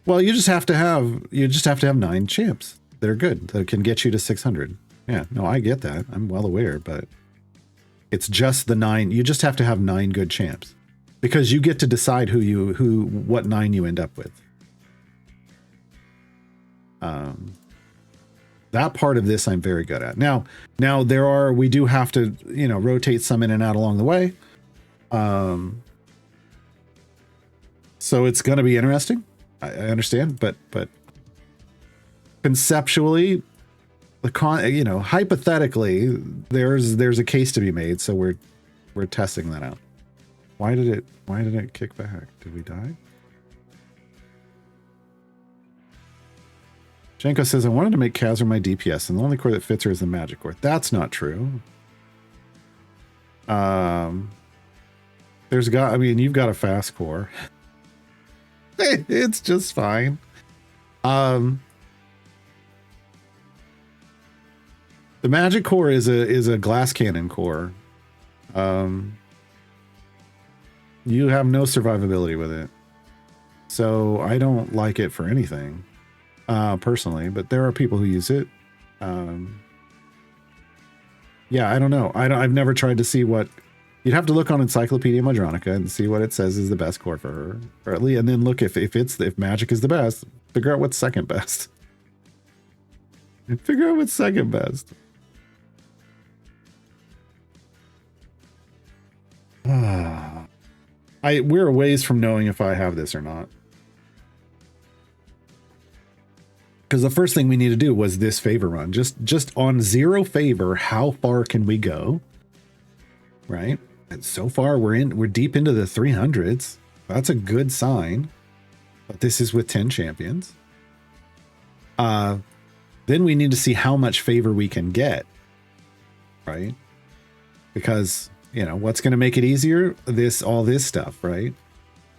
Well, you just have to have 9 champs that are good, that can get you to 600. Yeah, no, I get that. I'm well aware, but it's just the 9. You just have to have 9 good champs because you get to decide what 9 you end up with. That part of this I'm very good at. Now we do have to, rotate some in and out along the way. So it's going to be interesting. I understand, but conceptually, hypothetically, there's a case to be made. So we're testing that out. Why did it kick back? Did we die? Shenko says, I wanted to make Kazra my DPS, and the only core that fits her is the magic core. That's not true. You've got a fast core. It's just fine. The magic core is a glass cannon core. You have no survivability with it. So I don't like it for anything. Personally, but there are people who use it. Yeah, I don't know. I've never tried to see what you'd have to look on Encyclopedia Madronica and see what it says is the best core for her, or at least, and then look if magic is the best, figure out what's second best. Figure out what's second best. We're a ways from knowing if I have this or not. Because the first thing we need to do was this favor run. Just on 0 favor, how far can we go? Right? And so far we're deep into the 300s. That's a good sign. But this is with 10 champions. Then we need to see how much favor we can get. Right? Because, what's going to make it easier? All this stuff, right?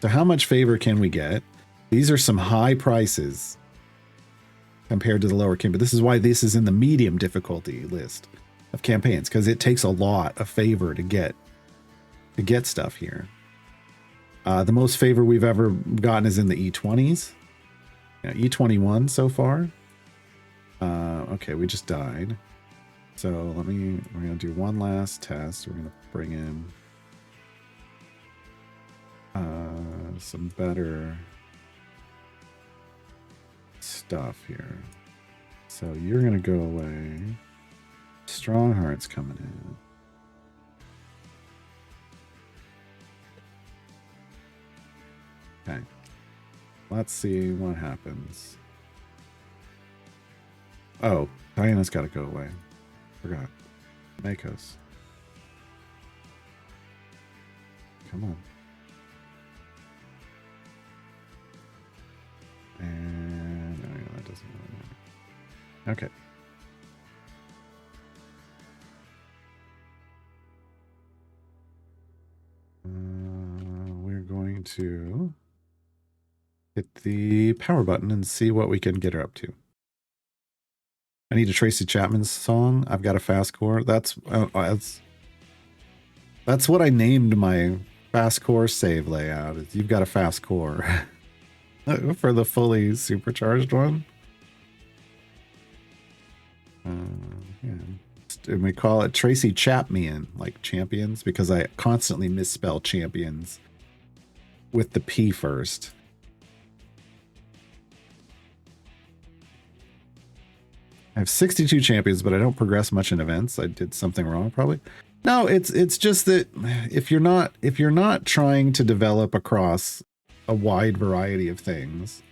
So how much favor can we get? These are some high prices compared to the lower campaign. But this is why this is in the medium difficulty list of campaigns, because it takes a lot of favor to get stuff here. The most favor we've ever gotten is in the E20s. E21 so far. Okay, we just died. So we're gonna do one last test. We're gonna bring in some better stuff here. So you're going to go away. Strong Heart's coming in. Okay. Let's see what happens. Oh, Diana's got to go away. Forgot. Makos. Come on. And oh, yeah, that doesn't really matter. Okay. We're going to hit the power button and see what we can get her up to. I need a Tracy Chapman song. I've got a fast core. That's what I named my fast core save layout. Is you've got a fast core for the fully supercharged one. Yeah. And we call it Tracy Chapman, like champions, because I constantly misspell champions with the P first. I have 62 champions, but I don't progress much in events. I did something wrong, probably. No, it's just that if you're not trying to develop across a wide variety of things,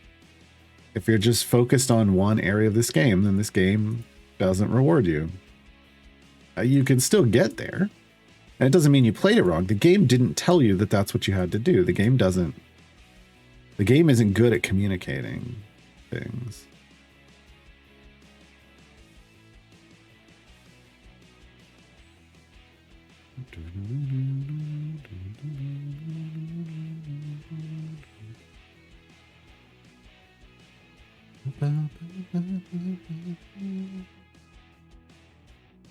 if you're just focused on one area of this game, then this game doesn't reward you. You can still get there, and it doesn't mean you played it wrong. The game didn't tell you that that's what you had to do. The game isn't good at communicating things.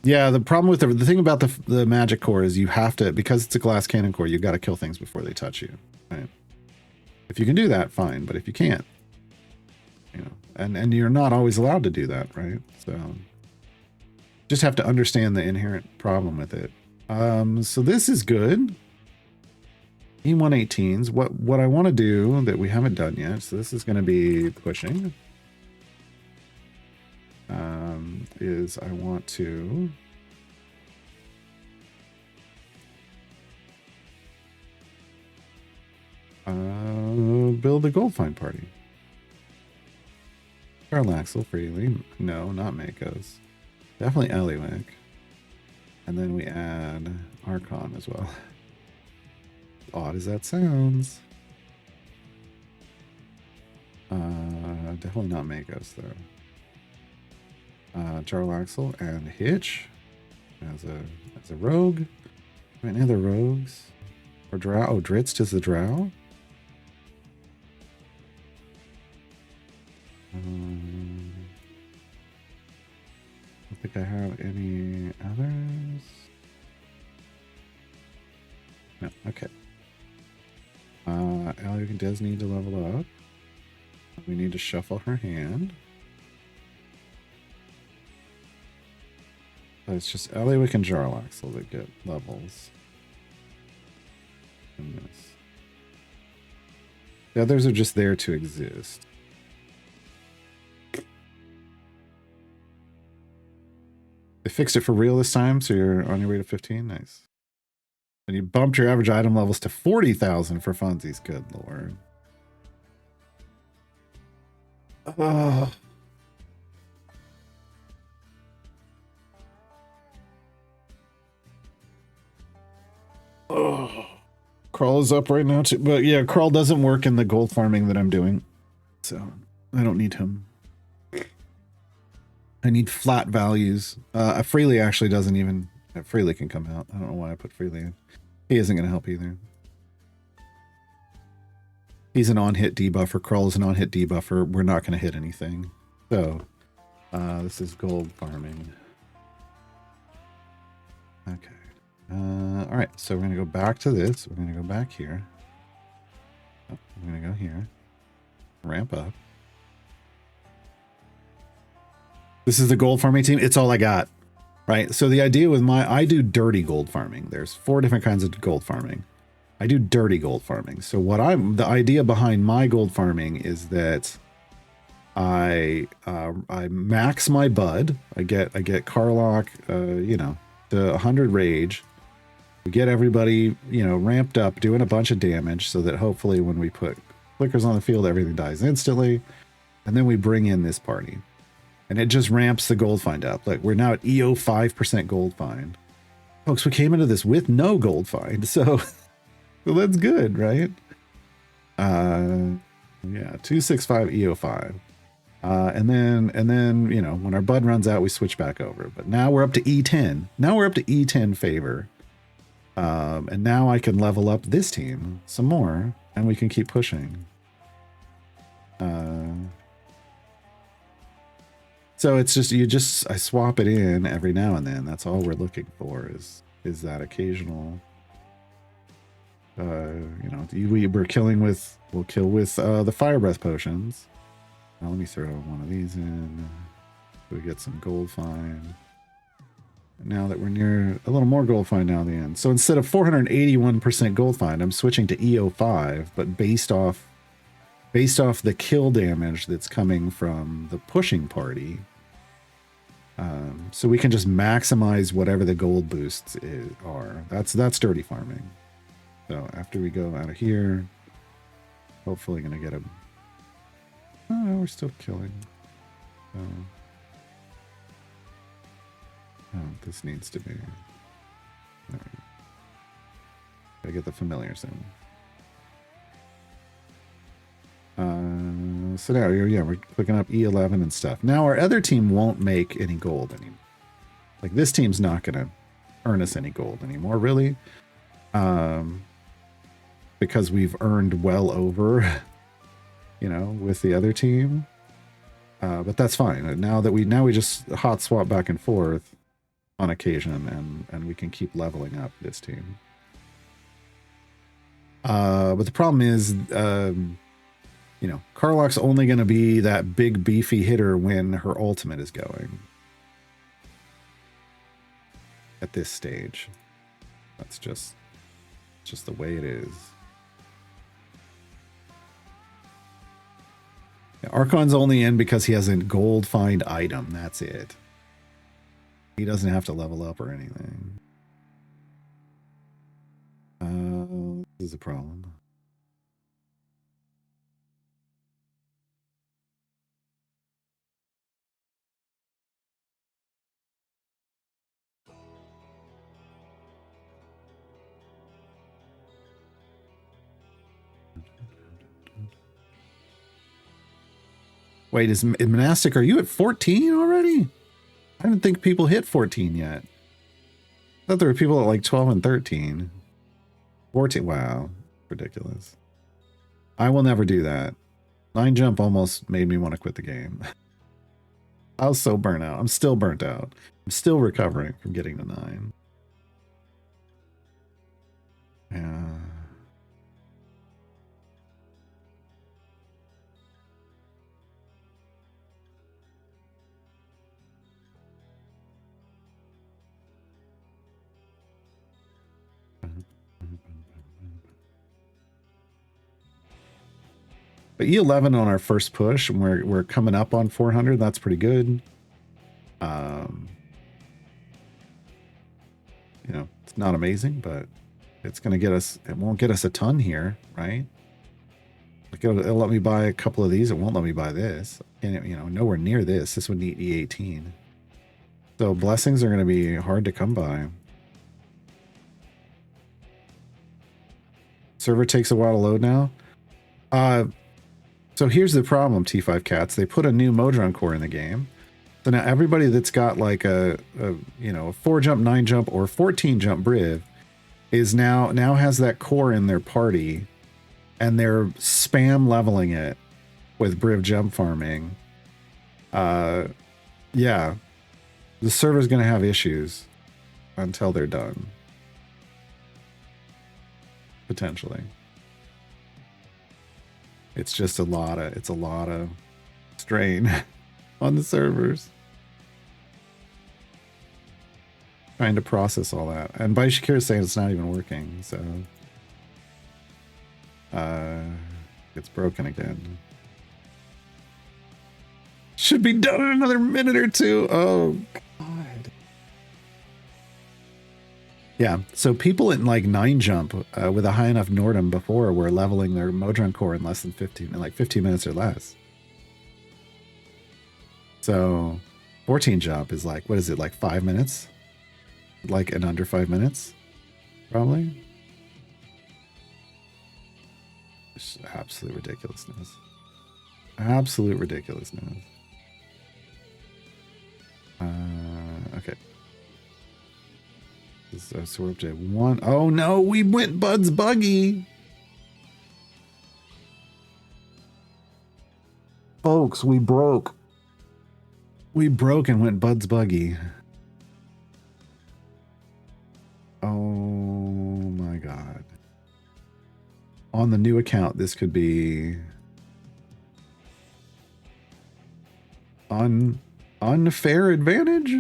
Yeah, the problem with the thing about the magic core is you have to, because it's a glass cannon core, you've got to kill things before they touch you. Right? If you can do that, fine. But if you can't, you know, and you're not always allowed to do that, right? So just have to understand the inherent problem with it. So this is good. E118s. What I want to do that we haven't done yet, so this is going to be pushing, is I want to build a gold find party. Parallaxel freely. No, not Makos. Definitely Eliwick. And then we add Archon as well. Odd as that sounds. Definitely not Makos though. Jarlaxle and Hitch as a rogue. Any other rogues? Or Drow? Oh, Dritz is the Drow. I don't think I have any others. No, okay. Ellie does need to level up. We need to shuffle her hand. So it's just Eliwick and Jarlaxle that get levels. And this. The others are just there to exist. They fixed it for real this time, so you're on your way to 15. Nice. And you bumped your average item levels to 40,000 for funsies. Good lord. Crawl is up right now too, but yeah, Crawl doesn't work in the gold farming that I'm doing, so I don't need him. I need flat values. Freely actually doesn't even. Freely can come out. I don't know why I put Freely in. He isn't going to help either. He's an on-hit debuffer. Crawl is an on-hit debuffer. We're not going to hit anything. So, this is gold farming. Okay. All right. So we're going to go back to this. We're going to go back here. Oh, we're going to go here. Ramp up. This is the gold farming team. It's all I got. Right. So the idea with I do dirty gold farming. There's 4 different kinds of gold farming. I do dirty gold farming. So the idea behind my gold farming is that I max my bud. I get Carlock, you know, to 100 rage. We get everybody, you know, ramped up, doing a bunch of damage, so that hopefully when we put clickers on the field, everything dies instantly. And then we bring in this party, and it just ramps the gold find up. Like, we're now at EO 5% gold find. Folks, we came into this with no gold find, so well, that's good, right? Yeah, 265 EO 5. And then, you know, when our bud runs out, we switch back over. But now we're up to E10. Now we're up to E10 favor. And now I can level up this team some more, and we can keep pushing. So it's just, I swap it in every now and then. That's all we're looking for is that occasional, you know, we'll kill with the fire breath potions. Now let me throw one of these in. We get some gold find. Now that we're near a little more gold find down the end. So instead of 481% gold find, I'm switching to EO5, but based off the kill damage that's coming from the pushing party. So we can just maximize whatever the gold boosts are. That's dirty farming. So after we go out of here, hopefully gonna get a... Oh, we're still killing. Oh, this needs to be... Right. Gotta get the familiar soon. So now, yeah, we're clicking up E11 and stuff. Now our other team won't make any gold anymore. Like, this team's not gonna earn us any gold anymore, really. Because we've earned well over, you know, with the other team. But that's fine. Now we just hot swap back and forth on occasion, and we can keep leveling up this team. But the problem is, you know, Carlock's only going to be that big beefy hitter when her ultimate is going. At this stage. That's just the way it is. Yeah, Archon's only in because he has a gold find item. That's it. He doesn't have to level up or anything. This is a problem. Wait, is Monastic, are you at 14 already? I didn't think people hit 14 yet. I thought there were people at like 12 and 13. 14, wow. Ridiculous. I will never do that. 9 jump almost made me want to quit the game. I was so burnt out. I'm still burnt out. I'm still recovering from getting to 9. Yeah. But E11 on our first push, and we're coming up on 400. That's pretty good. You know, it's not amazing, but it's going to get us. It won't get us a ton here, right? Like it'll let me buy a couple of these. It won't let me buy this. And you know, nowhere near this. This would need E18. So blessings are going to be hard to come by. Server takes a while to load now. So here's the problem, T5 Cats. They put a new Modron core in the game. So now everybody that's got like a you know, a 4 jump, 9 jump, or 14 jump Briv is now has that core in their party, and they're spam leveling it with Briv jump farming. Yeah, the server's gonna have issues until they're done. Potentially. It's just a lot of strain on the servers. Trying to process all that. And by Shakir is saying it's not even working, so it's broken again. Should be done in another minute or two. Oh, God. Yeah, so people in like 9 jump with a high enough Nordum before were leveling their Modron core in less than 15, in like 15 minutes or less. So 14 jump is like, what is it, like 5 minutes? Like in under 5 minutes, probably. Just absolute ridiculousness. Absolute ridiculousness. Okay. So we're up to 1. Oh no, we went Bud's buggy. Folks, we broke. We broke and went Bud's buggy. Oh my God. On the new account, this could be unfair advantage.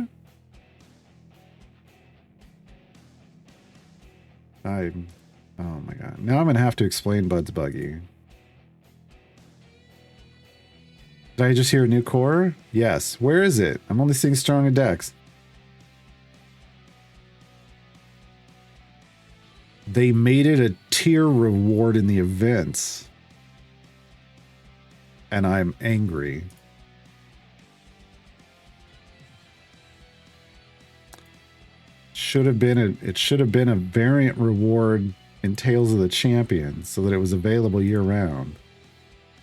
Oh my God. Now I'm gonna have to explain Bud's buggy. Did I just hear a new core? Yes. Where is it? I'm only seeing strong Dex. They made it a tier reward in the events. And I'm angry. It should have been a variant reward in Tales of the Champions so that it was available year round.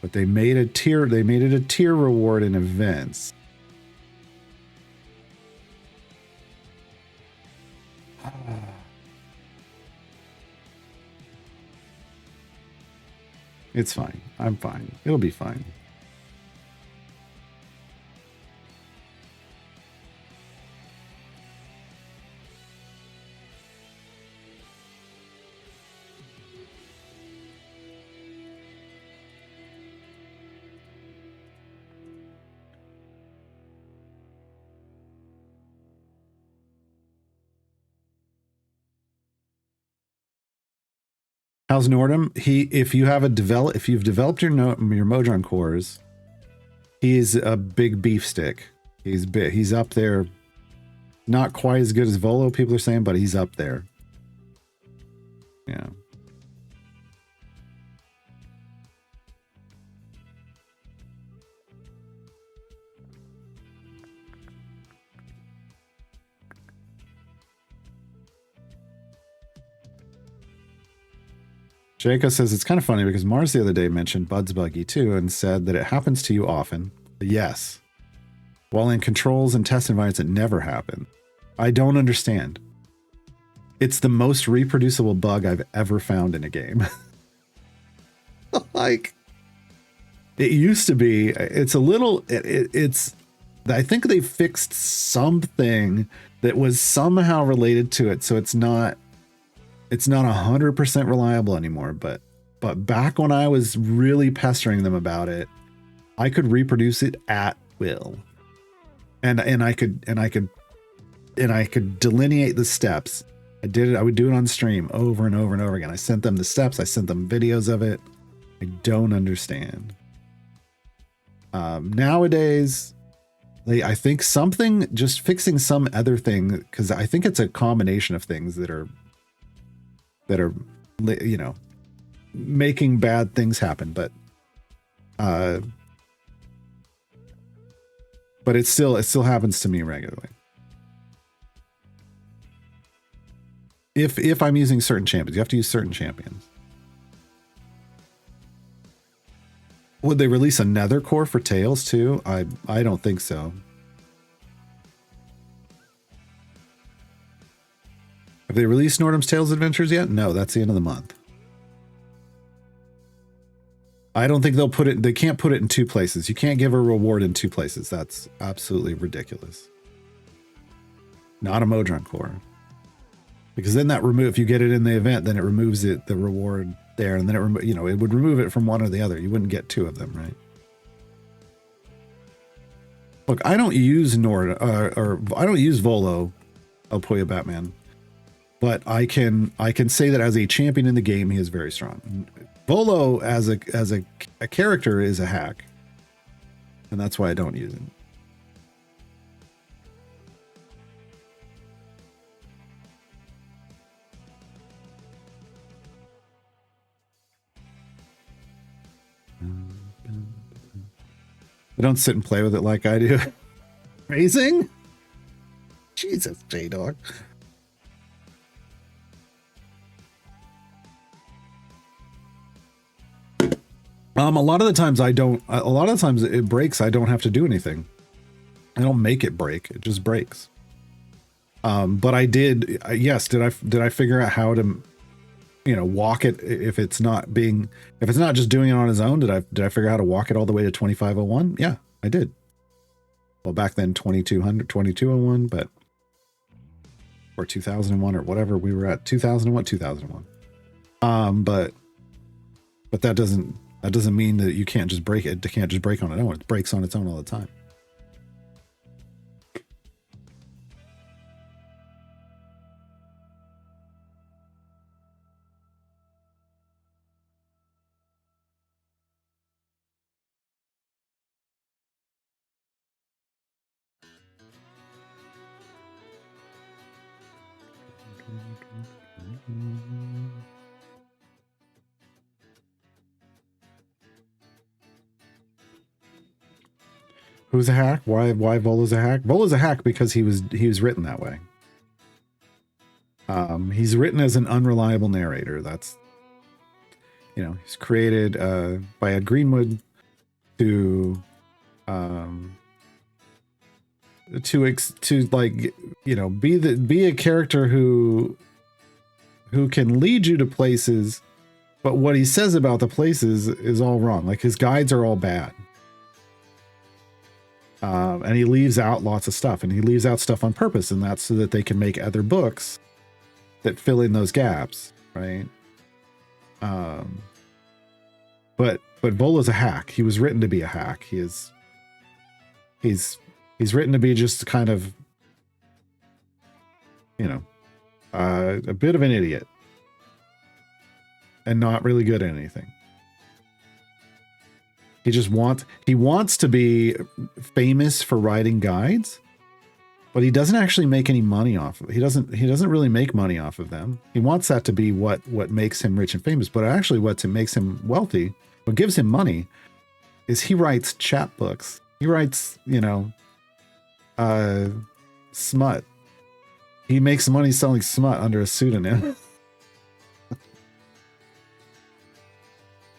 But they made it a tier reward in events. It's fine. I'm fine. It'll be fine. How's Nordum? If you've developed your Modron cores, he is a big beef stick. He's up there. Not quite as good as Volo, people are saying, but he's up there. Yeah. Jacob says it's kind of funny because Mars the other day mentioned Bud's buggy too and said that it happens to you often. Yes. While in controls and test environments, it never happened. I don't understand. It's the most reproducible bug I've ever found in a game. Like, it used to be, it's a little, it's, I think they fixed something that was somehow related to it. So it's not 100% reliable anymore, but back when I was really pestering them about it, I could reproduce it at will. And I could delineate the steps. I would do it on stream over and over and over again. I sent them the steps. I sent them videos of it. I don't understand. Nowadays, I think just fixing some other thing, because I think it's a combination of things that are, you know, making bad things happen, but it still happens to me regularly. If I'm using certain champions, you have to use certain champions. Would they release another core for Tails too? I don't think so. Have they released Nordum's Tales Adventures yet? No, that's the end of the month. I don't think they can't put it in 2 places. You can't give a reward in 2 places. That's absolutely ridiculous. Not a Modron core. Because then if you get it in the event, then it removes the reward there, and then it would remove it from one or the other. You wouldn't get 2 of them, right? Look, I don't use I don't use Volo, El Pollo Batman. But I can say that as a champion in the game, he is very strong. Volo as a character is a hack. And that's why I don't use it. I don't sit and play with it like I do. Amazing? Jesus, J-Dog. A lot of the times I don't, a lot of the times it breaks, I don't have to do anything. I don't make it break, it just breaks. But I did, yes, did I figure out how to, you know, walk it if it's not just doing it on its own? Did I figure out how to walk it all the way to 2501? Yeah, I did. Well, back then 2201, but or 2001 or whatever we were at, 2001. But that doesn't mean that you can't just break it. It can't just break on its own. It breaks on its own all the time. Who's a hack? Why Volo's a hack? Volo's a hack because he was written that way. He's written as an unreliable narrator. That's, you know, he's created by Ed Greenwood to like, you know, be a character who can lead you to places, but what he says about the places is all wrong. Like his guides are all bad. And he leaves out lots of stuff, and he leaves out stuff on purpose, and that's so that they can make other books that fill in those gaps, right? But Volo's a hack. He was written to be a hack. He's written to be just kind of, you know, a bit of an idiot and not really good at anything. He wants to be famous for writing guides, but he doesn't actually make any money off of it. He doesn't really make money off of them. He wants that to be what makes him rich and famous, but actually what makes him wealthy, what gives him money, is he writes chapbooks. He writes, you know, smut. He makes money selling smut under a pseudonym.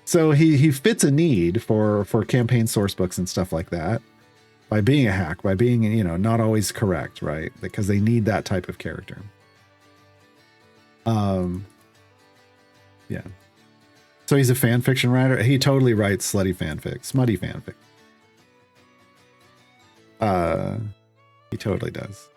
So he fits a need for campaign source books and stuff like that by being a hack, by being, you know, not always correct, right? Because they need that type of character. Yeah. So he's a fan fiction writer. He totally writes smutty fanfic. He totally does.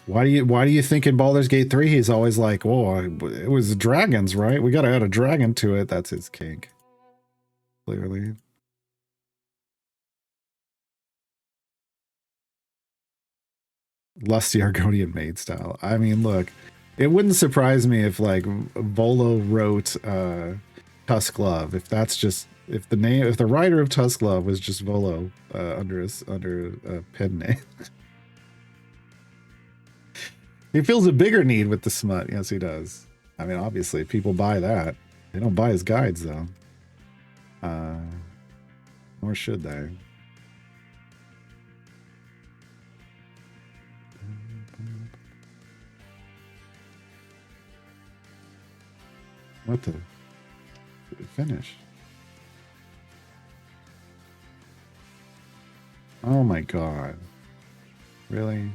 Why do you think in Baldur's Gate 3 he's always like, "Whoa, it was dragons, right? We got to add a dragon to it." That's his kink. Clearly. Lusty Argonian maid style. I mean, look, it wouldn't surprise me if like Volo wrote Tusk Love. If the writer of Tusk Love was just Volo under a pen name. He feels a bigger need with the smut. Yes, he does. I mean, obviously, people buy that. They don't buy his guides, though. Nor should they. What the? Finish. Oh my god. Really?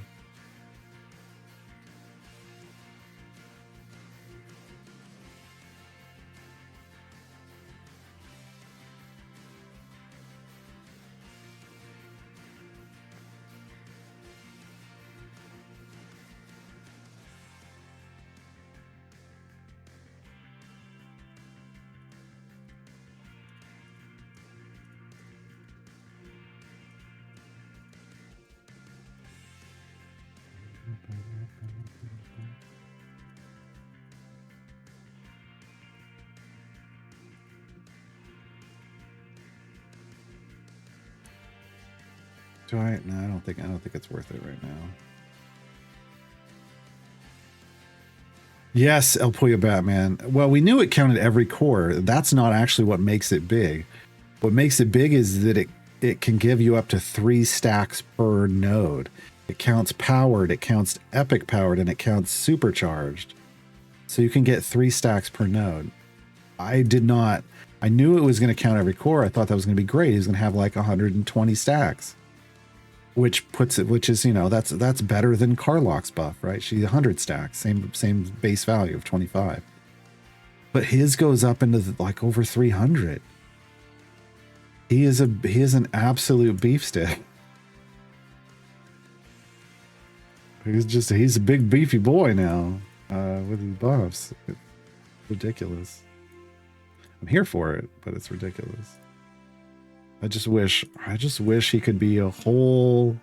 Do I? No, I don't think it's worth it right now. Yes, El Pollo Batman. Well, we knew it counted every core. That's not actually what makes it big. What makes it big is that it can give you up to 3 stacks per node. It counts powered, it counts epic powered, and it counts supercharged. So you can get 3 stacks per node. I knew it was going to count every core. I thought that was going to be great. He's going to have like 120 stacks. Which is, you know, that's better than Carlock's buff, right? She's 100 stacks, same base value of 25. But his goes up into like over 300. He is an absolute beefstick. He's a big beefy boy now with his buffs. It's ridiculous. I'm here for it, but it's ridiculous. I just wish he could be a whole.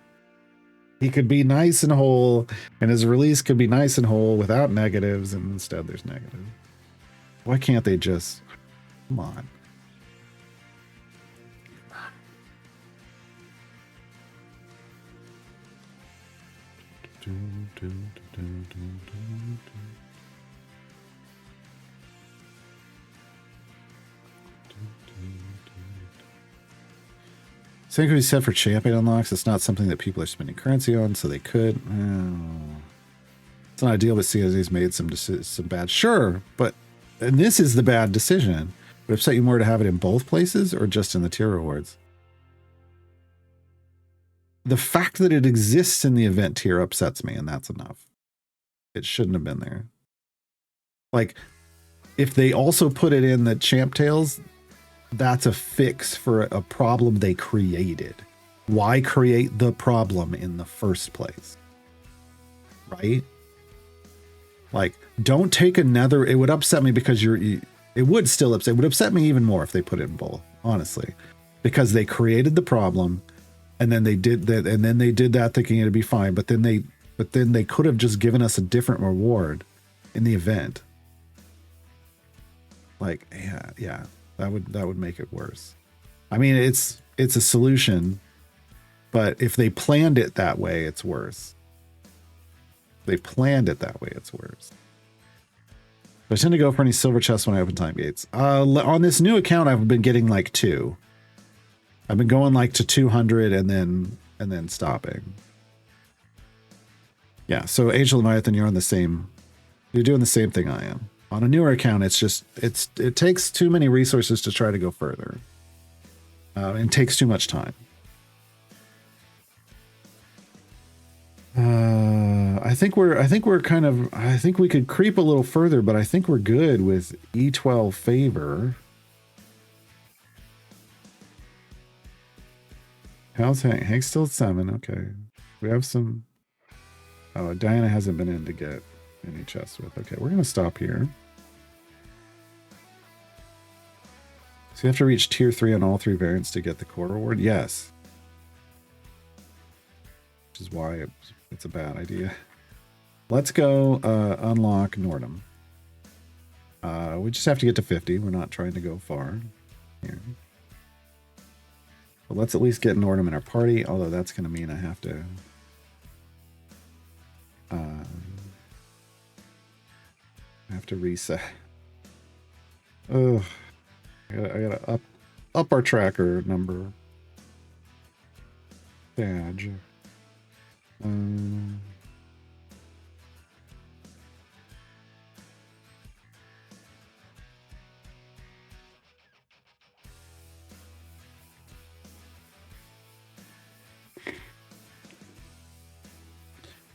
He could be nice and whole, and his release could be nice and whole without negatives, and instead there's negatives. Why can't they just? Come on. Same could be said for champion unlocks. It's not something that people are spending currency on, so they could. It's not ideal, but CSA's made some bad. Sure, and this is the bad decision. Would it upset you more to have it in both places or just in the tier rewards? The fact that it exists in the event tier upsets me, and that's enough. It shouldn't have been there. Like, if they also put it in the champ tails, that's a fix for a problem they created. Why create the problem in the first place? Right? Like, don't take another. It would upset me because it would still upset. It would upset me even more if they put it in both, honestly, because they created the problem, and then they did that, and then they did that thinking it'd be fine. But then they could have just given us a different reward in the event. Like, yeah. That would make it worse. I mean, it's a solution, but if they planned it that way, it's worse. They planned it that way, it's worse. But I tend to go for any silver chests when I open time gates. On this new account, I've been getting like 2. I've been going like to 200 and then stopping. Yeah, so Angel Leviathan, you're doing the same thing I am. On a newer account, it takes too many resources to try to go further, and takes too much time. I think we could creep a little further, but I think we're good with E12 favor. How's Hank? Hank's still at 7. Okay, we have some. Oh, Diana hasn't been in to get any chests with. Okay, we're gonna stop here. So you have to reach tier 3 on all 3 variants to get the core reward? Yes. Which is why it's a bad idea. Let's go unlock Nordum. We just have to get to 50. We're not trying to go far here. But let's at least get Nordum in our party, although that's going to mean I have to reset. Ugh. I gotta up our tracker number. Badge. I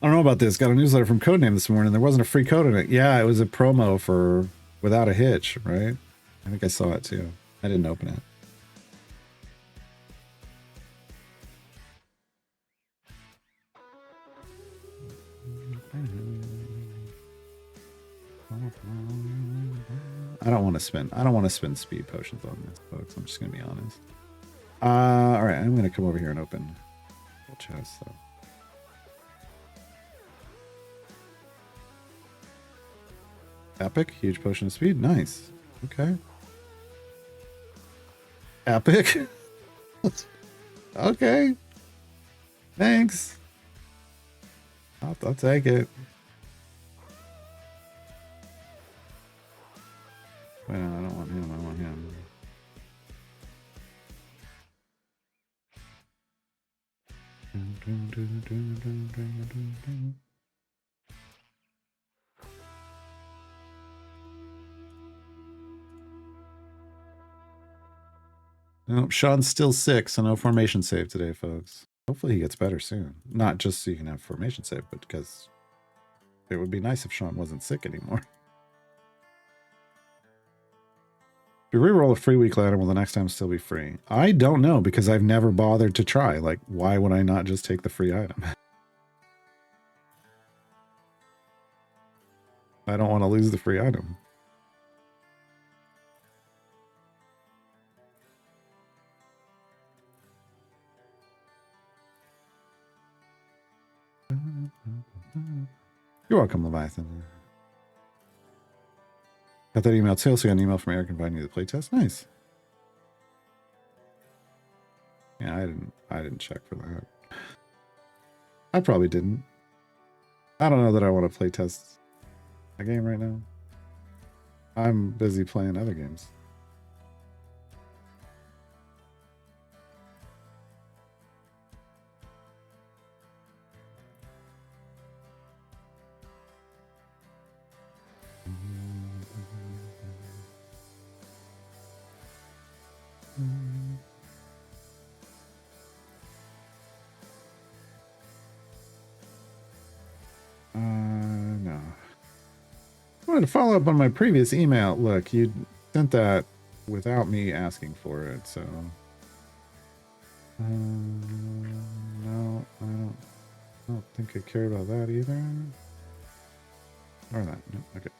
don't know about this. Got a newsletter from Codename this morning. There wasn't a free code in it. Yeah, it was a promo for Without a Hitch, right? I think I saw it too. I didn't open it. I don't want to spend speed potions on this, folks. I'm just gonna be honest. All right, I'm gonna come over here and open the chest. So. Epic, huge potion of speed, nice. Okay. Epic. Okay. Thanks. I'll take it. Wait, no, I don't want him. I want him. Nope, Sean's still sick, so no formation save today, folks. Hopefully he gets better soon. Not just so you can have formation save, but because it would be nice if Sean wasn't sick anymore. If you reroll a free weekly item, will the next time still be free? I don't know, because I've never bothered to try. Like, why would I not just take the free item? I don't want to lose the free item. You're welcome, Leviathan. Got that email too, so I got an email from Eric inviting you to the playtest. Nice. Yeah, I didn't check for that. I probably didn't. I don't know that I want to playtest a game right now. I'm busy playing other games. No. I wanted to follow up on my previous email. Look, you sent that without me asking for it, so... no, I don't think I care about that either. Or that, no, okay.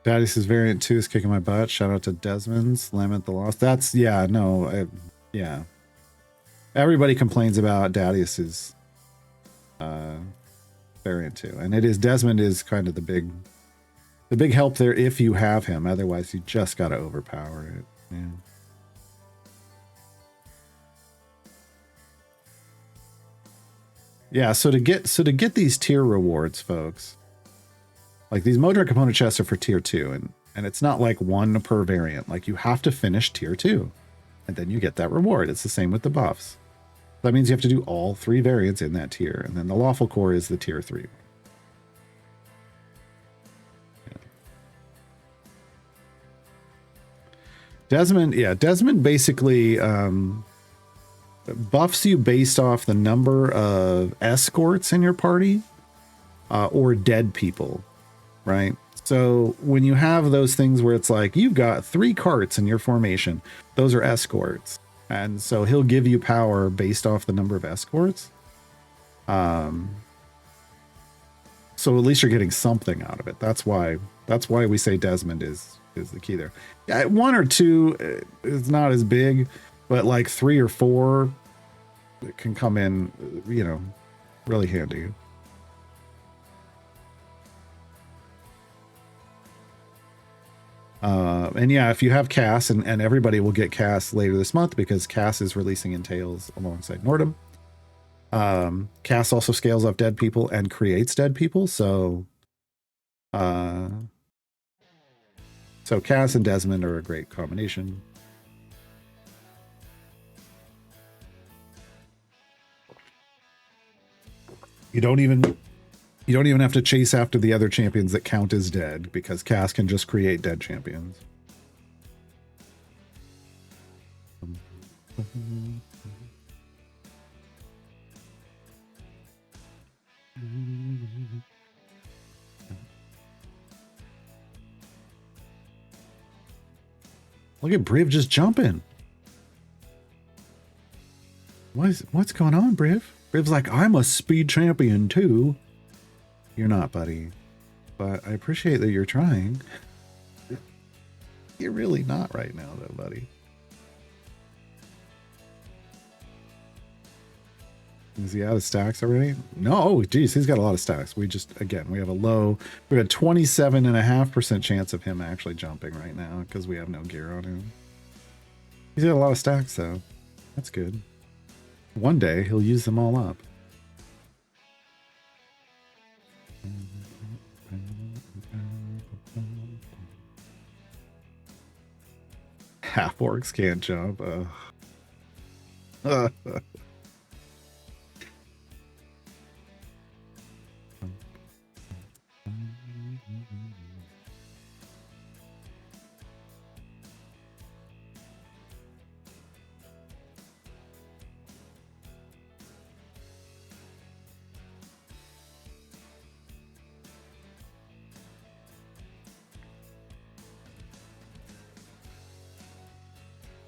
Daddy says variant 2 is kicking my butt. Shout out to Desmond's Lament the Lost. That's, yeah, no, yeah. Everybody complains about Dadius's variant 2. And it is, Desmond is kind of the big help there if you have him. Otherwise, you just got to overpower it. Yeah. Yeah, so to get these tier rewards, folks, like these Modra component chests are for tier 2, and it's not like one per variant. Like you have to finish tier 2, and then you get that reward. It's the same with the buffs. That means you have to do all 3 variants in that tier, and then the Lawful Core is the tier 3. Yeah. Desmond basically buffs you based off the number of escorts in your party or dead people, right? So when you have those things where it's like you've got 3 carts in your formation, those are escorts, and so he'll give you power based off the number of escorts. So at least you're getting something out of it. That's why we say Desmond is the key there. Yeah, 1 or 2 is not as big, but like 3 or 4 can come in, you know, really handy. And yeah, if you have Cass, and everybody will get Cass later this month because Cass is releasing Entails alongside Nordum. Cass also scales up dead people and creates dead people, so Cass and Desmond are a great combination. You don't even have to chase after the other champions that count as dead, because Cass can just create dead champions. Look at Briv just jumping. What's going on, Briv? Briv's like, I'm a speed champion too. You're not, buddy. But I appreciate that you're trying. You're really not right now, though, buddy. Is he out of stacks already? No, geez, he's got a lot of stacks. We just, again, we have a 27.5% chance of him actually jumping right now because we have no gear on him. He's got a lot of stacks though. That's good. One day he'll use them all up. Half orcs can't jump.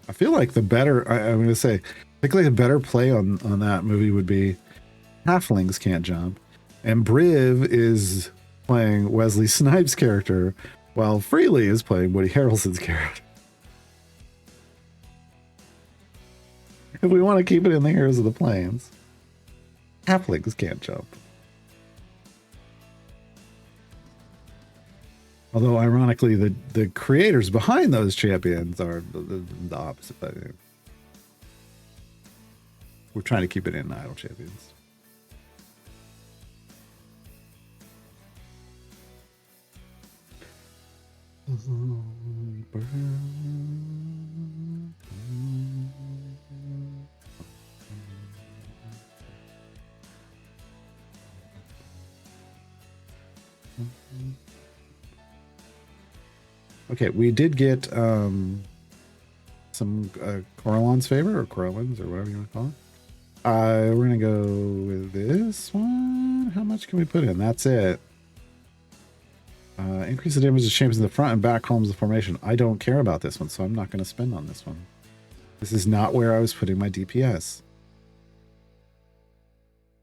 I feel like the better, I'm going to say, I think like a better play on that movie would be halflings can't jump. And Briv is playing Wesley Snipes' character, while Freely is playing Woody Harrelson's character. If we want to keep it in the Heroes of the Plains, halflings can't jump. Although, ironically, the creators behind those champions are the opposite. But we're trying to keep it in Idle Champions. Okay, we did get some Coralon's favor, or Coralon's, or whatever you want to call it. We're going to go with this one. How much can we put in? That's it. Increase the damage of champions in the front and back columns of formation. I don't care about this one, so I'm not going to spend on this one. This is not where I was putting my DPS.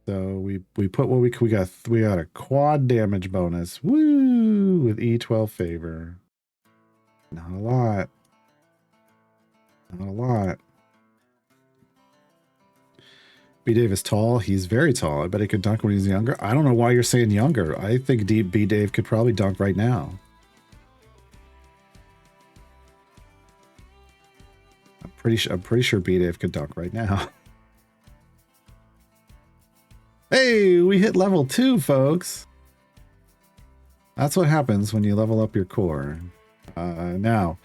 So we put what we got. We got a quad damage bonus. Woo! With E12 favor. Not a lot. Not a lot. B Dave is tall. He's very tall. I bet he could dunk when he's younger. I don't know why you're saying younger. I think B Dave could probably dunk right now. I'm pretty sure B Dave could dunk right now. Hey, we hit level 2, folks. That's what happens when you level up your core. Now,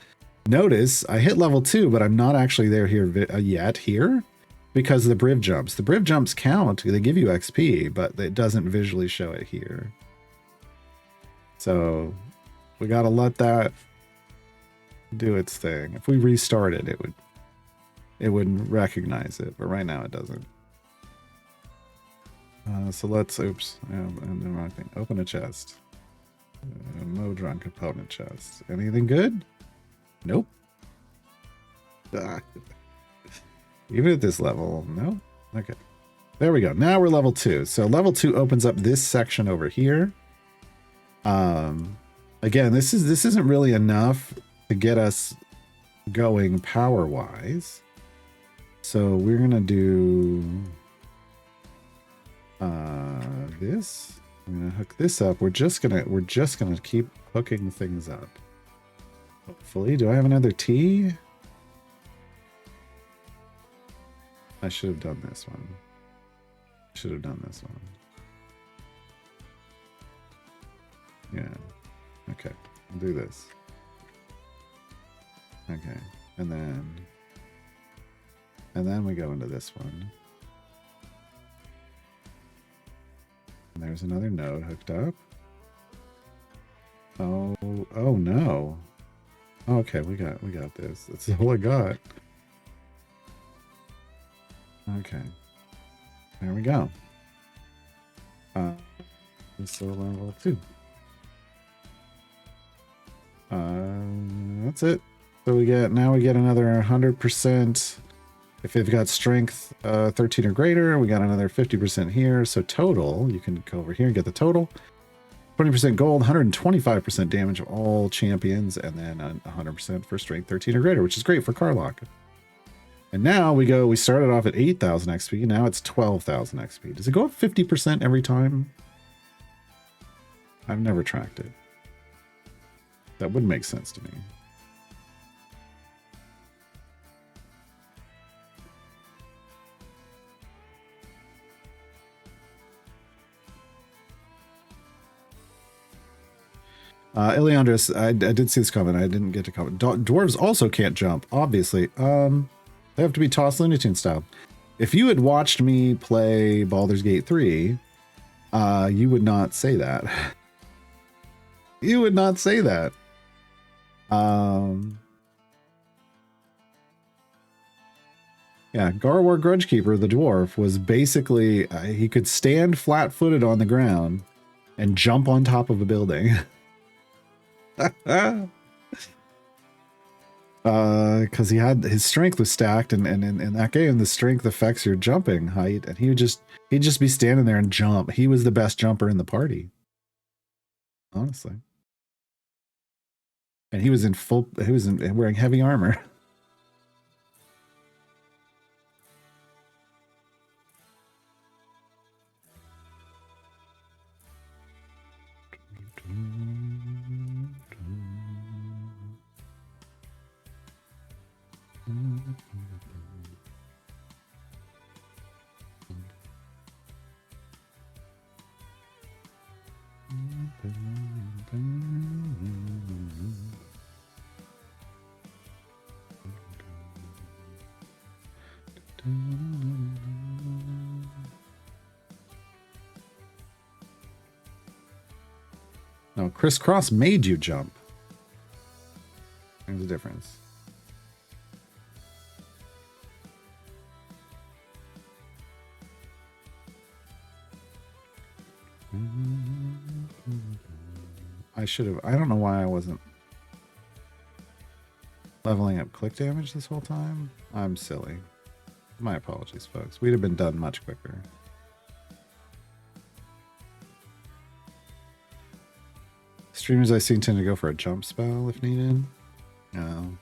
notice I hit level 2, but I'm not actually there yet here because of the Briv jumps. The Briv jumps count. They give you XP, but it doesn't visually show it here. So we got to let that do its thing. If we restart it, it would recognize it, but right now it doesn't. So let's, oops, I'm the wrong thing. Open a chest. Modron component chest. Anything good? Nope. Even at this level, no? Okay. There we go. Now we're level 2. So level 2 opens up this section over here. Again, this isn't really enough to get us going power-wise. So we're gonna do this. I'm gonna hook this up. We're just gonna keep hooking things up. Hopefully, do I have another T? I should have done this one. Should have done this one. Yeah. Okay. I'll do this. Okay. And then we go into this one. And there's another node hooked up. Oh no. Okay, we got this. That's all I got. Okay. There we go. So level 2. That's it. So we get another 100%. If they've got strength 13 or greater, we got another 50% here. So total, you can go over here and get the total. 20% gold, 125% damage of all champions, and then 100% for strength 13 or greater, which is great for Karlach. And now we started off at 8,000 XP. Now it's 12,000 XP. Does it go up 50% every time? I've never tracked it. That would make sense to me. Iliandris, I did see this comment. I didn't get to comment. Dwarves also can't jump, obviously. They have to be tossed Looney Tunes style. If you had watched me play Baldur's Gate 3, you would not say that. You would not say that. Yeah, Garwar Grudgekeeper, the dwarf, was basically, he could stand flat-footed on the ground and jump on top of a building. Because his strength was stacked, and in that game, the strength affects your jumping height, and he'd just be standing there and jump. He was the best jumper in the party, honestly. And he was wearing heavy armor. No, crisscross made you jump. There's a difference. I should have. I don't know why I wasn't leveling up click damage this whole time. I'm silly. My apologies, folks. We'd have been done much quicker. Streamers I've seen tend to go for a jump spell if needed. No.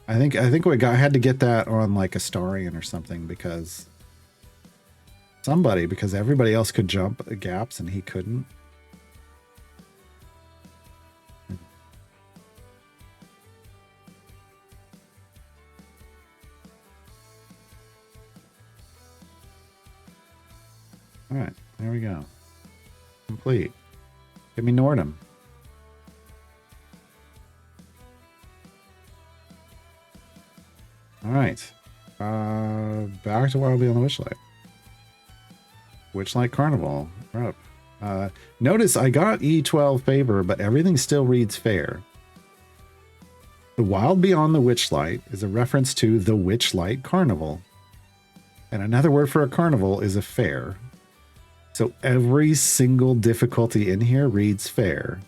I think I had to get that on like Astarion or something because everybody else could jump gaps and he couldn't. All right, there we go. Complete. Give me Nordham. All right. Back to Wild Beyond the Witchlight. Witchlight Carnival. We're up. Notice I got E12 favor, but everything still reads fair. The Wild Beyond the Witchlight is a reference to the Witchlight Carnival. And another word for a carnival is a fair. So every single difficulty in here reads fair.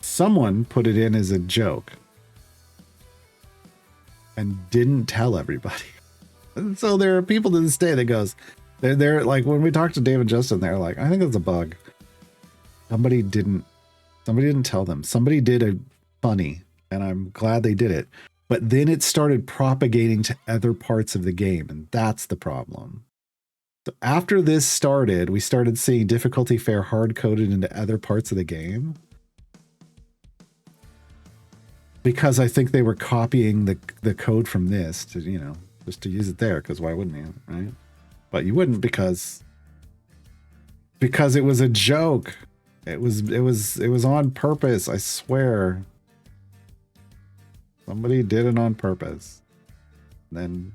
Someone put it in as a joke and didn't tell everybody. And so there are people to this day that goes, they're like, when we talked to Dave and Justin, they're like, I think it's a bug. Somebody didn't tell them. Somebody did a funny, and I'm glad they did it. But then it started propagating to other parts of the game, and that's the problem. So after this started, we started seeing difficulty fair hard-coded into other parts of the game. Because I think they were copying the code from this to, you know, just to use it there, because why wouldn't you, right? But you wouldn't because it was a joke. It was on purpose, I swear. Somebody did it on purpose. And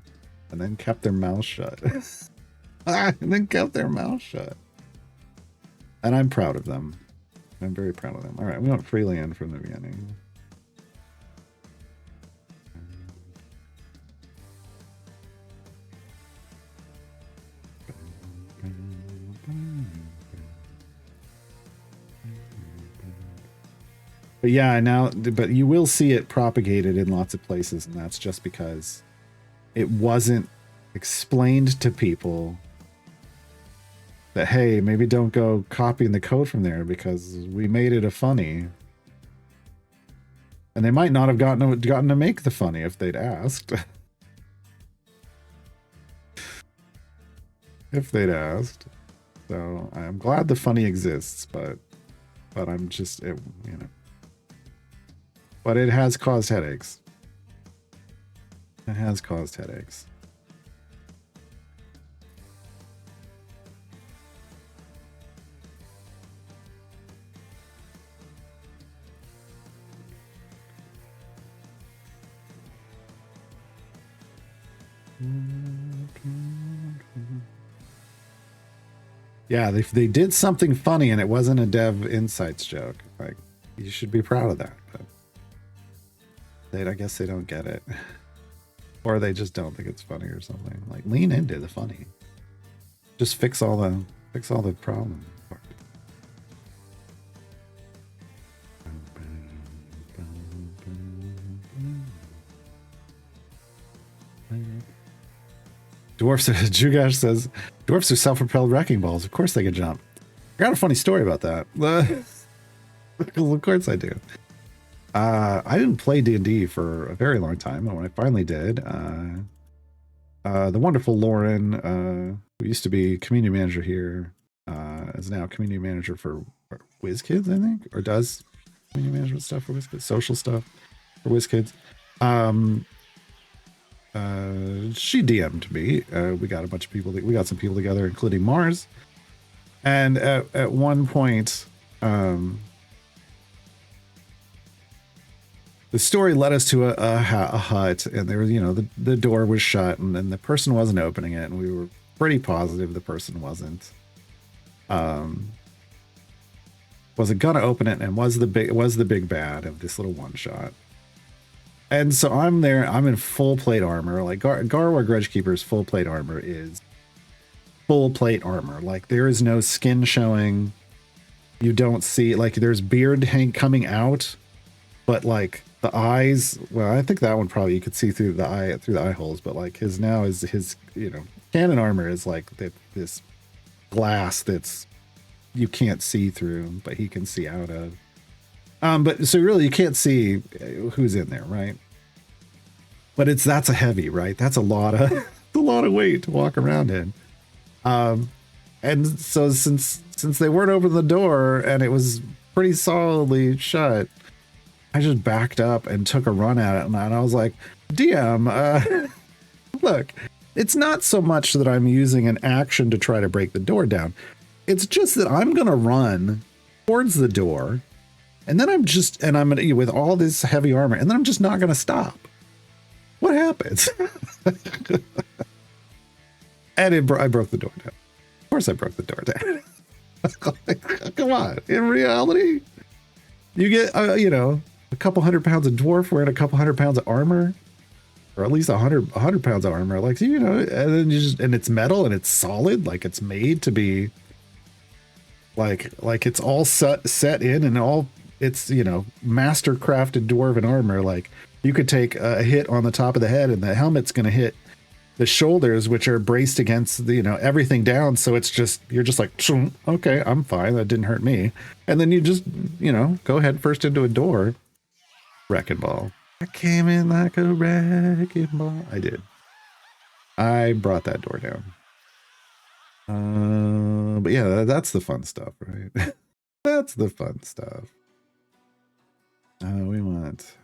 then kept their mouth shut. And then kept their mouth shut. And I'm proud of them. I'm very proud of them. All right, we want Freeland from the beginning. But yeah, but you will see it propagated in lots of places, and that's just because it wasn't explained to people that, hey, maybe don't go copying the code from there because we made it a funny. And they might not have gotten to make the funny if they'd asked. If they'd asked. So I'm glad the funny exists, but I'm just, you know. But it has caused headaches. It has caused headaches. Yeah, they did something funny and it wasn't a Dev Insights joke. Like, you should be proud of that. But I guess they don't get it. Or they just don't think it's funny or something. Like, lean into the funny. Just fix all the problem. Dwarfs, Jugash says, dwarfs are self-propelled wrecking balls. Of course they can jump. I got a funny story about that. Of course I do. I didn't play D&D for a very long time, but when I finally did, the wonderful Lauren, who used to be community manager here, is now community manager for WizKids, I think, or does community management stuff for WizKids, social stuff for WizKids. She DM'd me. We got a bunch of people. We got some people together, including Mars. And at one point, the story led us to a hut, and there was, you know, the door was shut, and then the person wasn't opening it, and we were pretty positive the person wasn't gonna open it, and was the big bad of this little one shot. And so I'm there, I'm in full plate armor. Like Garwa Grudgekeeper's full plate armor is full plate armor. Like, there is no skin showing. You don't see, like, there's beard coming out, but like the eyes, well, I think that one probably you could see through the eye holes, but like his, you know, canon armor is like this glass that's you can't see through, but he can see out of. But so really you can't see who's in there, right? But that's a heavy, right? That's a lot of weight to walk around in. And so since they weren't opening the door and it was pretty solidly shut, I just backed up and took a run at it, and I was like, DM, look, it's not so much that I'm using an action to try to break the door down. It's just that I'm gonna run towards the door. And then I'm gonna, with all this heavy armor, and then I'm just not gonna stop. What happens? And I broke the door down. Of course I broke the door down. Come on. In reality, you get, you know, a couple 100 pounds of dwarf wearing a couple 100 pounds of armor, or at least 100 pounds of armor. Like, you know, and then and it's metal and it's solid. Like, it's made to be like it's all set in, and all, it's, you know, master crafted dwarven armor. Like, you could take a hit on the top of the head and the helmet's going to hit the shoulders, which are braced against the, you know, everything down. So it's just, you're just like, okay, I'm fine. That didn't hurt me. And then you just, you know, go head first into a door. Wrecking ball. I came in like a wrecking ball. I did. I brought that door down. But yeah, that's the fun stuff, right? That's the fun stuff. We want.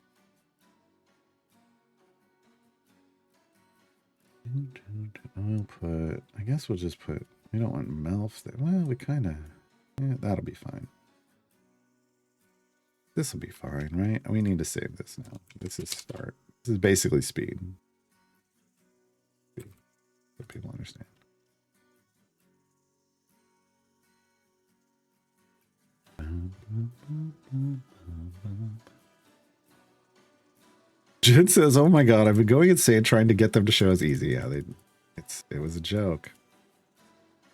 We'll put. I guess we'll just put. We don't want Melfs there. Well, we kind of. Yeah, that'll be fine. This will be fine, right? We need to save this now. This is start. This is basically speed. So people understand. Jen says, "Oh my god, I've been going insane trying to get them to show us easy." Yeah, it was a joke.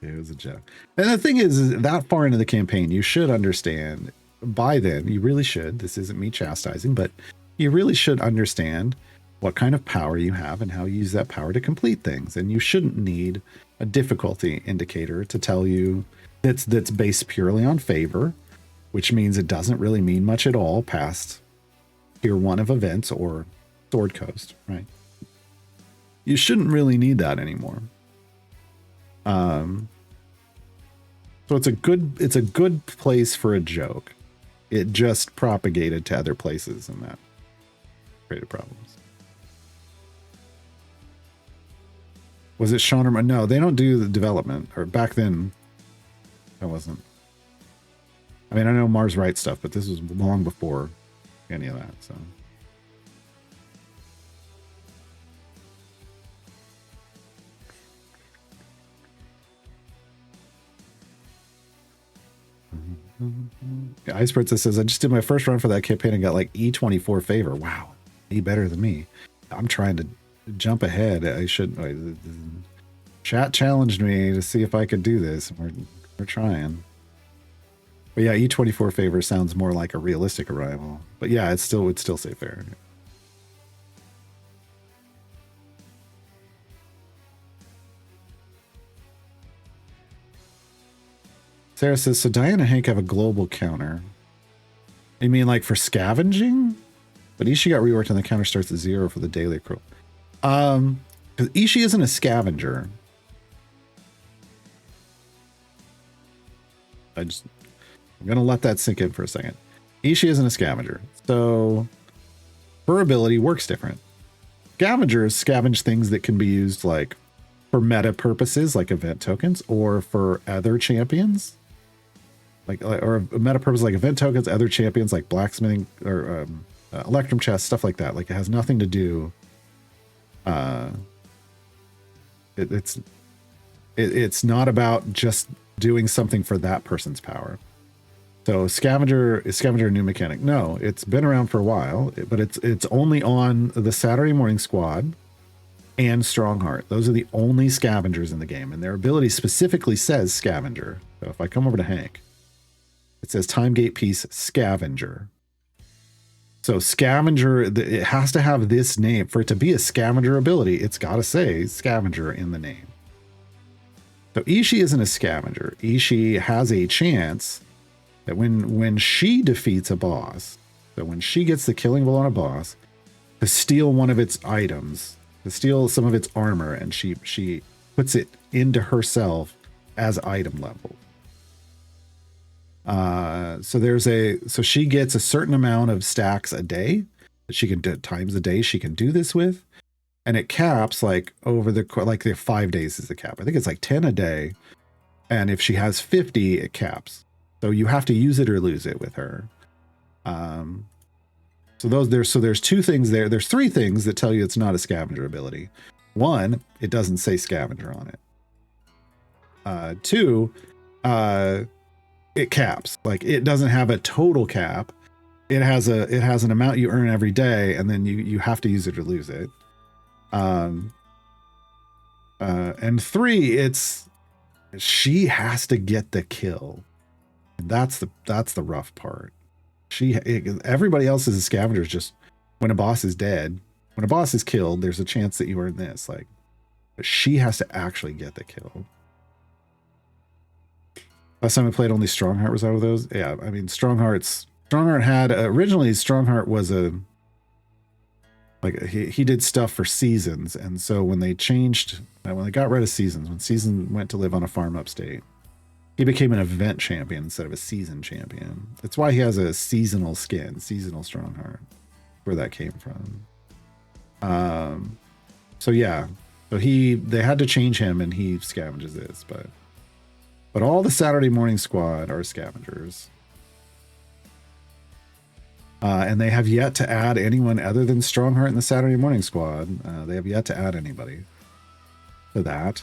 It was a joke. And the thing is that far into the campaign, you should understand. By then, you really should. This isn't me chastising, but you really should understand what kind of power you have and how you use that power to complete things. And you shouldn't need a difficulty indicator to tell you that's based purely on favor, which means it doesn't really mean much at all past tier 1 of events or Sword Coast, right? You shouldn't really need that anymore. So it's a good place for a joke. It just propagated to other places, and that created problems. Was it Sean or no? They don't do the development, or back then, that wasn't. I mean, I know Mars Right stuff, but this was long before any of that. So. Ice Princess says, I just did my first run for that campaign and got like E24 favor. Wow, E better than me. I'm trying to jump ahead. I should. Chat challenged me to see if I could do this. We're trying. But yeah, E24 favor sounds more like a realistic arrival. But yeah, it would still say fair. Sarah says, so Diana and Hank have a global counter. You mean like for scavenging? But Ishii got reworked and the counter starts at 0 for the daily accrual. Because Ishii isn't a scavenger. I'm going to let that sink in for a second. Ishii isn't a scavenger. So her ability works different. Scavengers scavenge things that can be used like for meta purposes, like event tokens, or for other champions. Or meta purpose like event tokens, other champions like blacksmithing or electrum chest, stuff like that. Like it has nothing to do. It's not about just doing something for that person's power. So scavenger is a new mechanic. No, it's been around for a while, but it's only on the Saturday Morning Squad and Strongheart. Those are the only scavengers in the game, and their ability specifically says scavenger. So if I come over to Hank, it says time gate piece scavenger. So scavenger, it has to have this name for it to be a scavenger ability. It's got to say scavenger in the name. So Ishii isn't a scavenger. Ishii has a chance that when she defeats a boss, so when she gets the killing blow on a boss, to steal one of its items, to steal some of its armor, and she puts it into herself as item level. So she gets a certain amount of stacks a day that she can do times a day she can do this with, and it caps like over the 5 days is the cap. I think it's like 10 a day, and if she has 50, it caps. So you have to use it or lose it with her. There's 2 things there. There's 3 things that tell you it's not a scavenger ability. 1, it doesn't say scavenger on it. 2, it caps. Like it doesn't have a total cap. It has an amount you earn every day, and then you have to use it or lose it. And 3, she has to get the kill. And that's the rough part. Everybody else is a scavenger. Is just when a boss is dead, when a boss is killed, there's a chance that you earn this. Like, but she has to actually get the kill. Last time I played, only Strongheart was out of those. Yeah, I mean Strongheart had originally Strongheart was he did stuff for seasons, and so when they got rid of seasons, when Season went to live on a farm upstate, he became an event champion instead of a season champion. That's why he has a seasonal skin, seasonal Strongheart, where that came from. So yeah, so they had to change him, and he scavenges this, but all the Saturday Morning Squad are scavengers. And they have yet to add anyone other than Strongheart in the Saturday Morning Squad. They have yet to add anybody to that.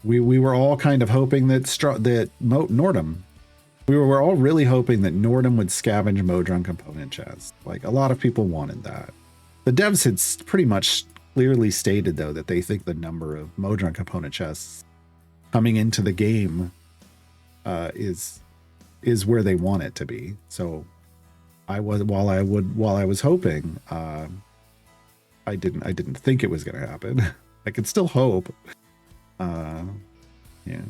We were all kind of hoping that Nordum. We were all really hoping that Nordum would scavenge Modron component chests. Like a lot of people wanted that. The devs had pretty much clearly stated though that they think the number of Modron component chests coming into the game is where they want it to be. So while I was hoping, I didn't think it was going to happen. I could still hope. Yeah.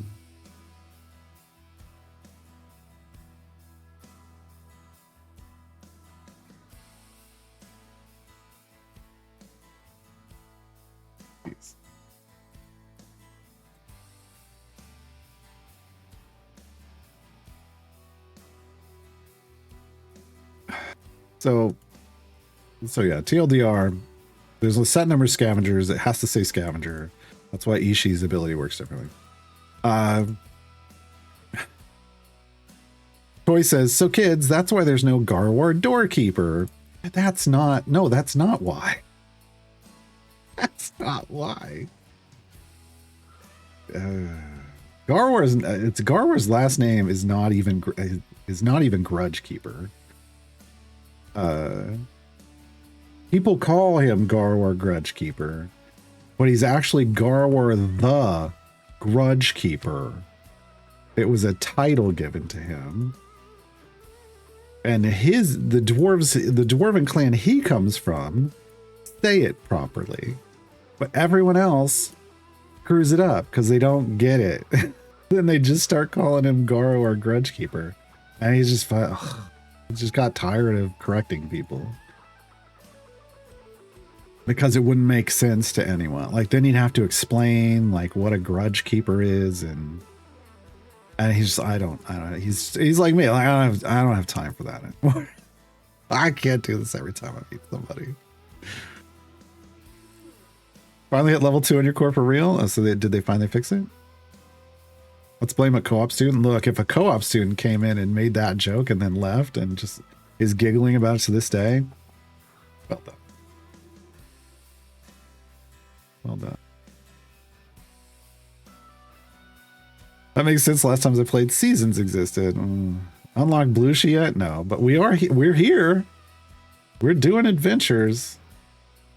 So yeah, TLDR, there's a set number of scavengers. It has to say scavenger. That's why Ishi's ability works differently. Toy says, so kids, that's why there's no Garwar doorkeeper. That's not why. That's not why. Garwar's last name is not even Grudge Keeper. People call him Garwar Grudge Keeper, but he's actually Garwar the Grudge Keeper. It was a title given to him. And the dwarven clan he comes from, say it properly. But everyone else screws it up because they don't get it. Then they just start calling him Garo or Grudge Keeper. And he just got tired of correcting people. Because it wouldn't make sense to anyone. Like, then he'd have to explain like what a Grudge Keeper is, and he's just, I don't know. He's like me. Like, I don't have time for that anymore. I can't do this every time I meet somebody. Finally hit level 2 on your core for real? Oh, so did they finally fix it? Let's blame a co-op student. Look, if a co-op student came in and made that joke and then left and just is giggling about it to this day, well done. Well done. That makes sense. Last times I played, seasons existed. Unlocked Blushi yet? No, but we're here. We're doing adventures.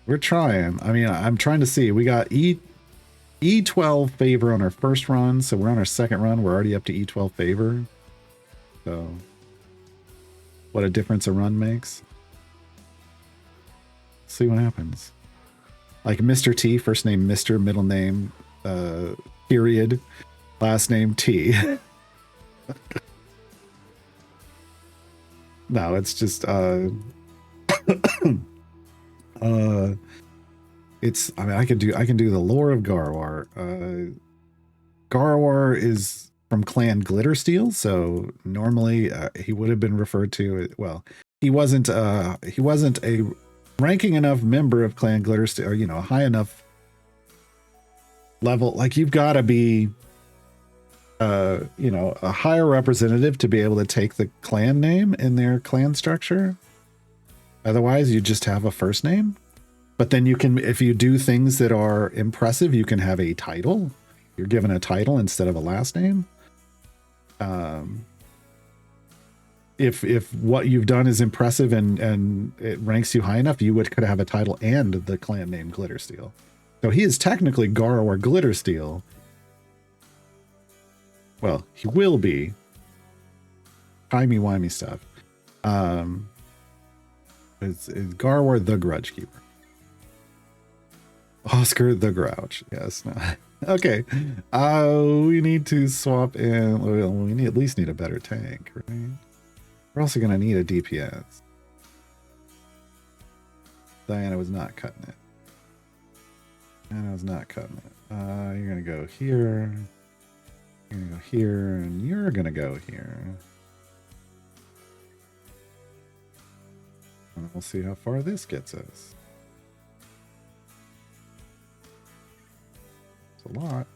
We're trying. I mean, I'm trying to see. We got E12 favor on our first run, so we're on our second run. We're already up to E12 favor. So, what a difference a run makes. See what happens. Like Mr. T, first name Mr., middle name period, last name T. No, it's just it's, I mean, I can do the lore of Garwar. Garwar is from Clan Glittersteel, so normally he would have been referred to, well, he wasn't a ranking enough member of Clan Glittersteel, or, you know, a high enough level. Like, you've got to be you know, a higher representative to be able to take the clan name in their clan structure. Otherwise, you just have a first name. But then you can, if you do things that are impressive, you can have a title. You're given a title instead of a last name. If what you've done is impressive and it ranks you high enough, you could have a title and the clan name Glittersteel. So he is technically Garo or Glittersteel. Well, he will be. Timey-wimey stuff. It's Garwar the Grudge Keeper. Oscar the Grouch. Yes. No. Okay. We need to swap in. Well, we at least need a better tank, right? We're also going to need a DPS. Diana was not cutting it. Diana was not cutting it. You're going to go here. You're going to go here. And you're going to go here. And we'll see how far this gets us. It's a lot.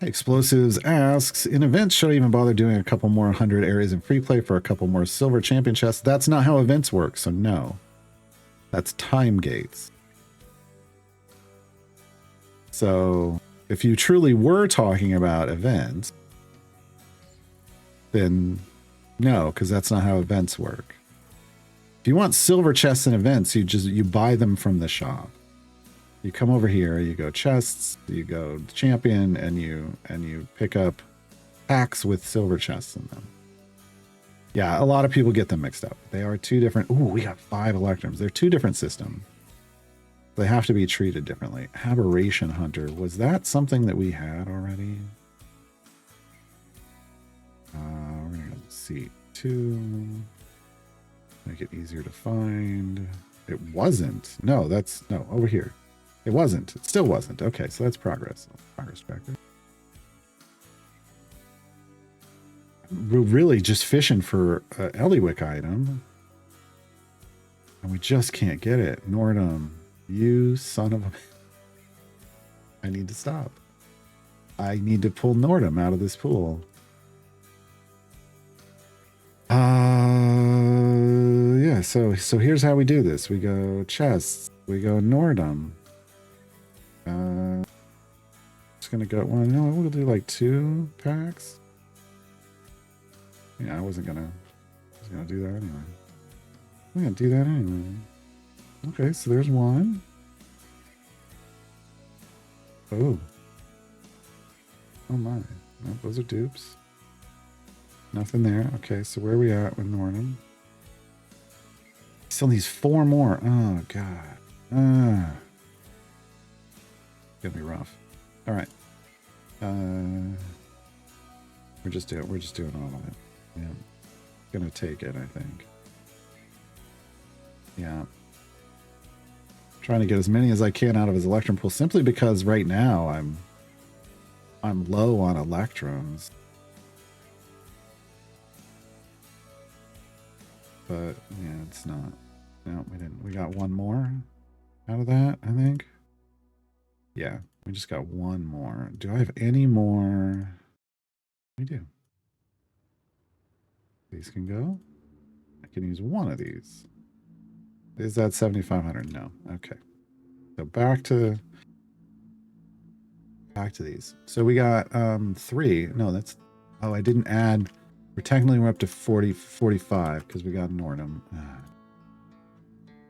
Explosives asks, in events, should I even bother doing a couple more 100 areas in free play for a couple more silver champion chests? That's not how events work, so no. That's time gates. So if you truly were talking about events, then no, because that's not how events work. If you want silver chests in events, you buy them from the shop. You come over here, you go chests, you go champion, and you pick up packs with silver chests in them. Yeah, a lot of people get them mixed up. They are two different. Ooh, we got 5 electrums. They're two different systems. They have to be treated differently. Aberration Hunter, was that something that we had already? We're gonna go C2. Make it easier to find. It wasn't. No, that's no over here. It wasn't. It still wasn't. Okay, so that's progress. Progress tracker. we're really just fishing for an Eliwick item. And we just can't get it. Nordum, you son of a... I need to stop. I need to pull Nordum out of this pool. Yeah, so here's how we do this. We go chests. We go Nordum. Just gonna go, well, no, we'll do like 2 packs. Yeah, I was gonna do that anyway. I'm gonna do that anyway. Okay, so there's 1. Oh. Oh my. Nope, those are dupes. Nothing there. Okay, so where are we at with Nordum? Still needs 4 more. Oh god. Gonna be rough. All right. We're just doing all of it. Yeah. Gonna take it, I think. Yeah. Trying to get as many as I can out of his Electrum pool, simply because right now I'm low on Electrums. But yeah, it's not. No, we didn't. We got 1 more out of that, I think. Yeah, we just got 1 more. Do I have any more? We do. These can go. I can use 1 of these. Is that 7,500? No. Okay. So back to these. So we got 3. No, that's... Oh, I didn't add... we're up to 45 because we got Nordum.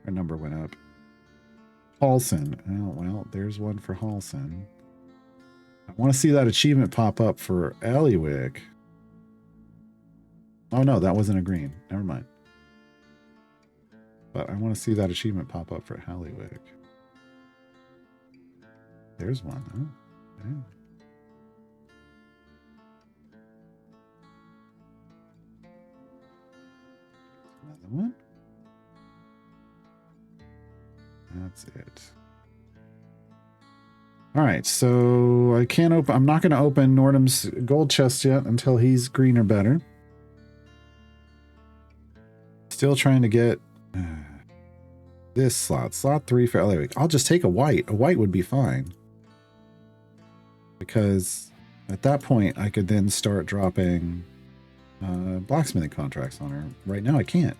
Our number went up. Halson. Oh, well, there's 1 for Halson. I want to see that achievement pop up for Eliwick. Oh, no, that wasn't a green. Never mind. But I want to see that achievement pop up for Eliwick. There's 1, huh? Okay. Another one. That's it. All right, so I can't open... I'm not going to open Nordum's gold chest yet until he's green or better. Still trying to get this slot. Slot 3 for Eliwick. I'll just take a white. A white would be fine. Because at that point, I could then start dropping blacksmithing contracts on her. Right now, I can't.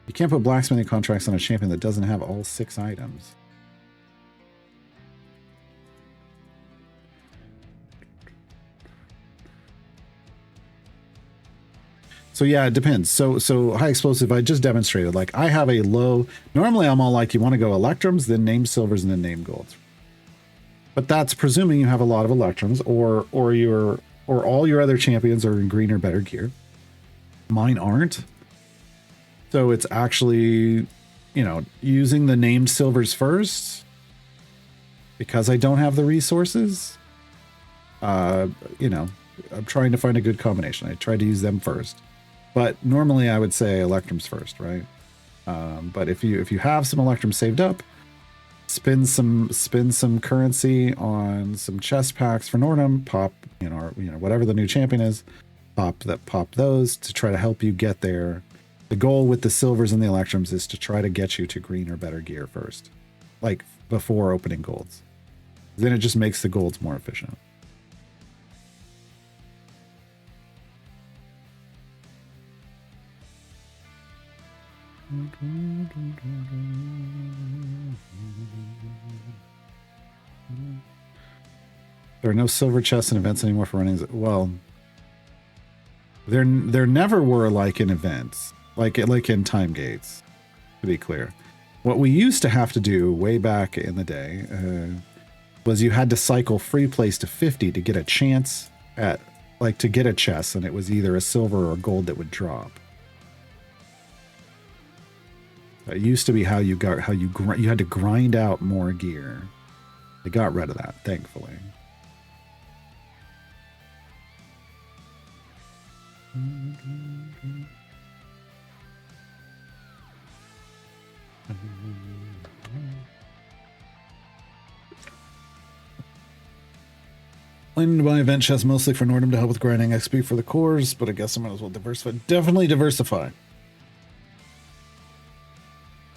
You can't put blacksmithing contracts on a champion that doesn't have all 6 items. So yeah, it depends. So high explosive, I just demonstrated. Like I have a low... Normally I'm all like, you want to go Electrums, then named silvers, and then named golds. But that's presuming you have a lot of Electrums, or all your other champions are in green or better gear. Mine aren't. So it's actually, you know, using the named silvers first because I don't have the resources. You know, I'm trying to find a good combination. I try to use them first. But normally I would say Electrums first, right? But if you have some Electrums saved up, spend some currency on some chest packs for Nordum, pop, you know, or, you know, whatever the new champion is, pop those to try to help you get there. The goal with the silvers and the Electrums is to try to get you to green or better gear first, like before opening golds. Then it just makes the golds more efficient. There are no silver chests in events anymore for running. Well, there never were, like in events, like in time gates, to be clear. What we used to have to do way back in the day was you had to cycle free plays to 50 to get a chance at, like, to get a chest, and it was either a silver or gold that would drop. It used to be how you had to grind out more gear. They got rid of that, thankfully. Planning to buy event chests mostly for Nordum to help with grinding XP for the cores, but I guess I might as well diversify. Definitely diversify.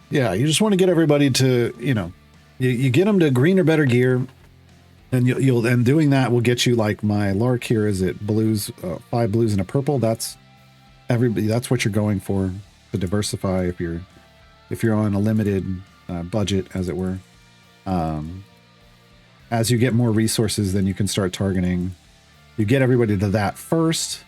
Yeah, you just want to get everybody to, you know, you get them to green or better gear, and and doing that will get you, like my Lark here is it blues, 5 blues and a purple. That's everybody. That's what you're going for to diversify if you're on a limited budget, as it were. As you get more resources, then you can start targeting. You get everybody to that first,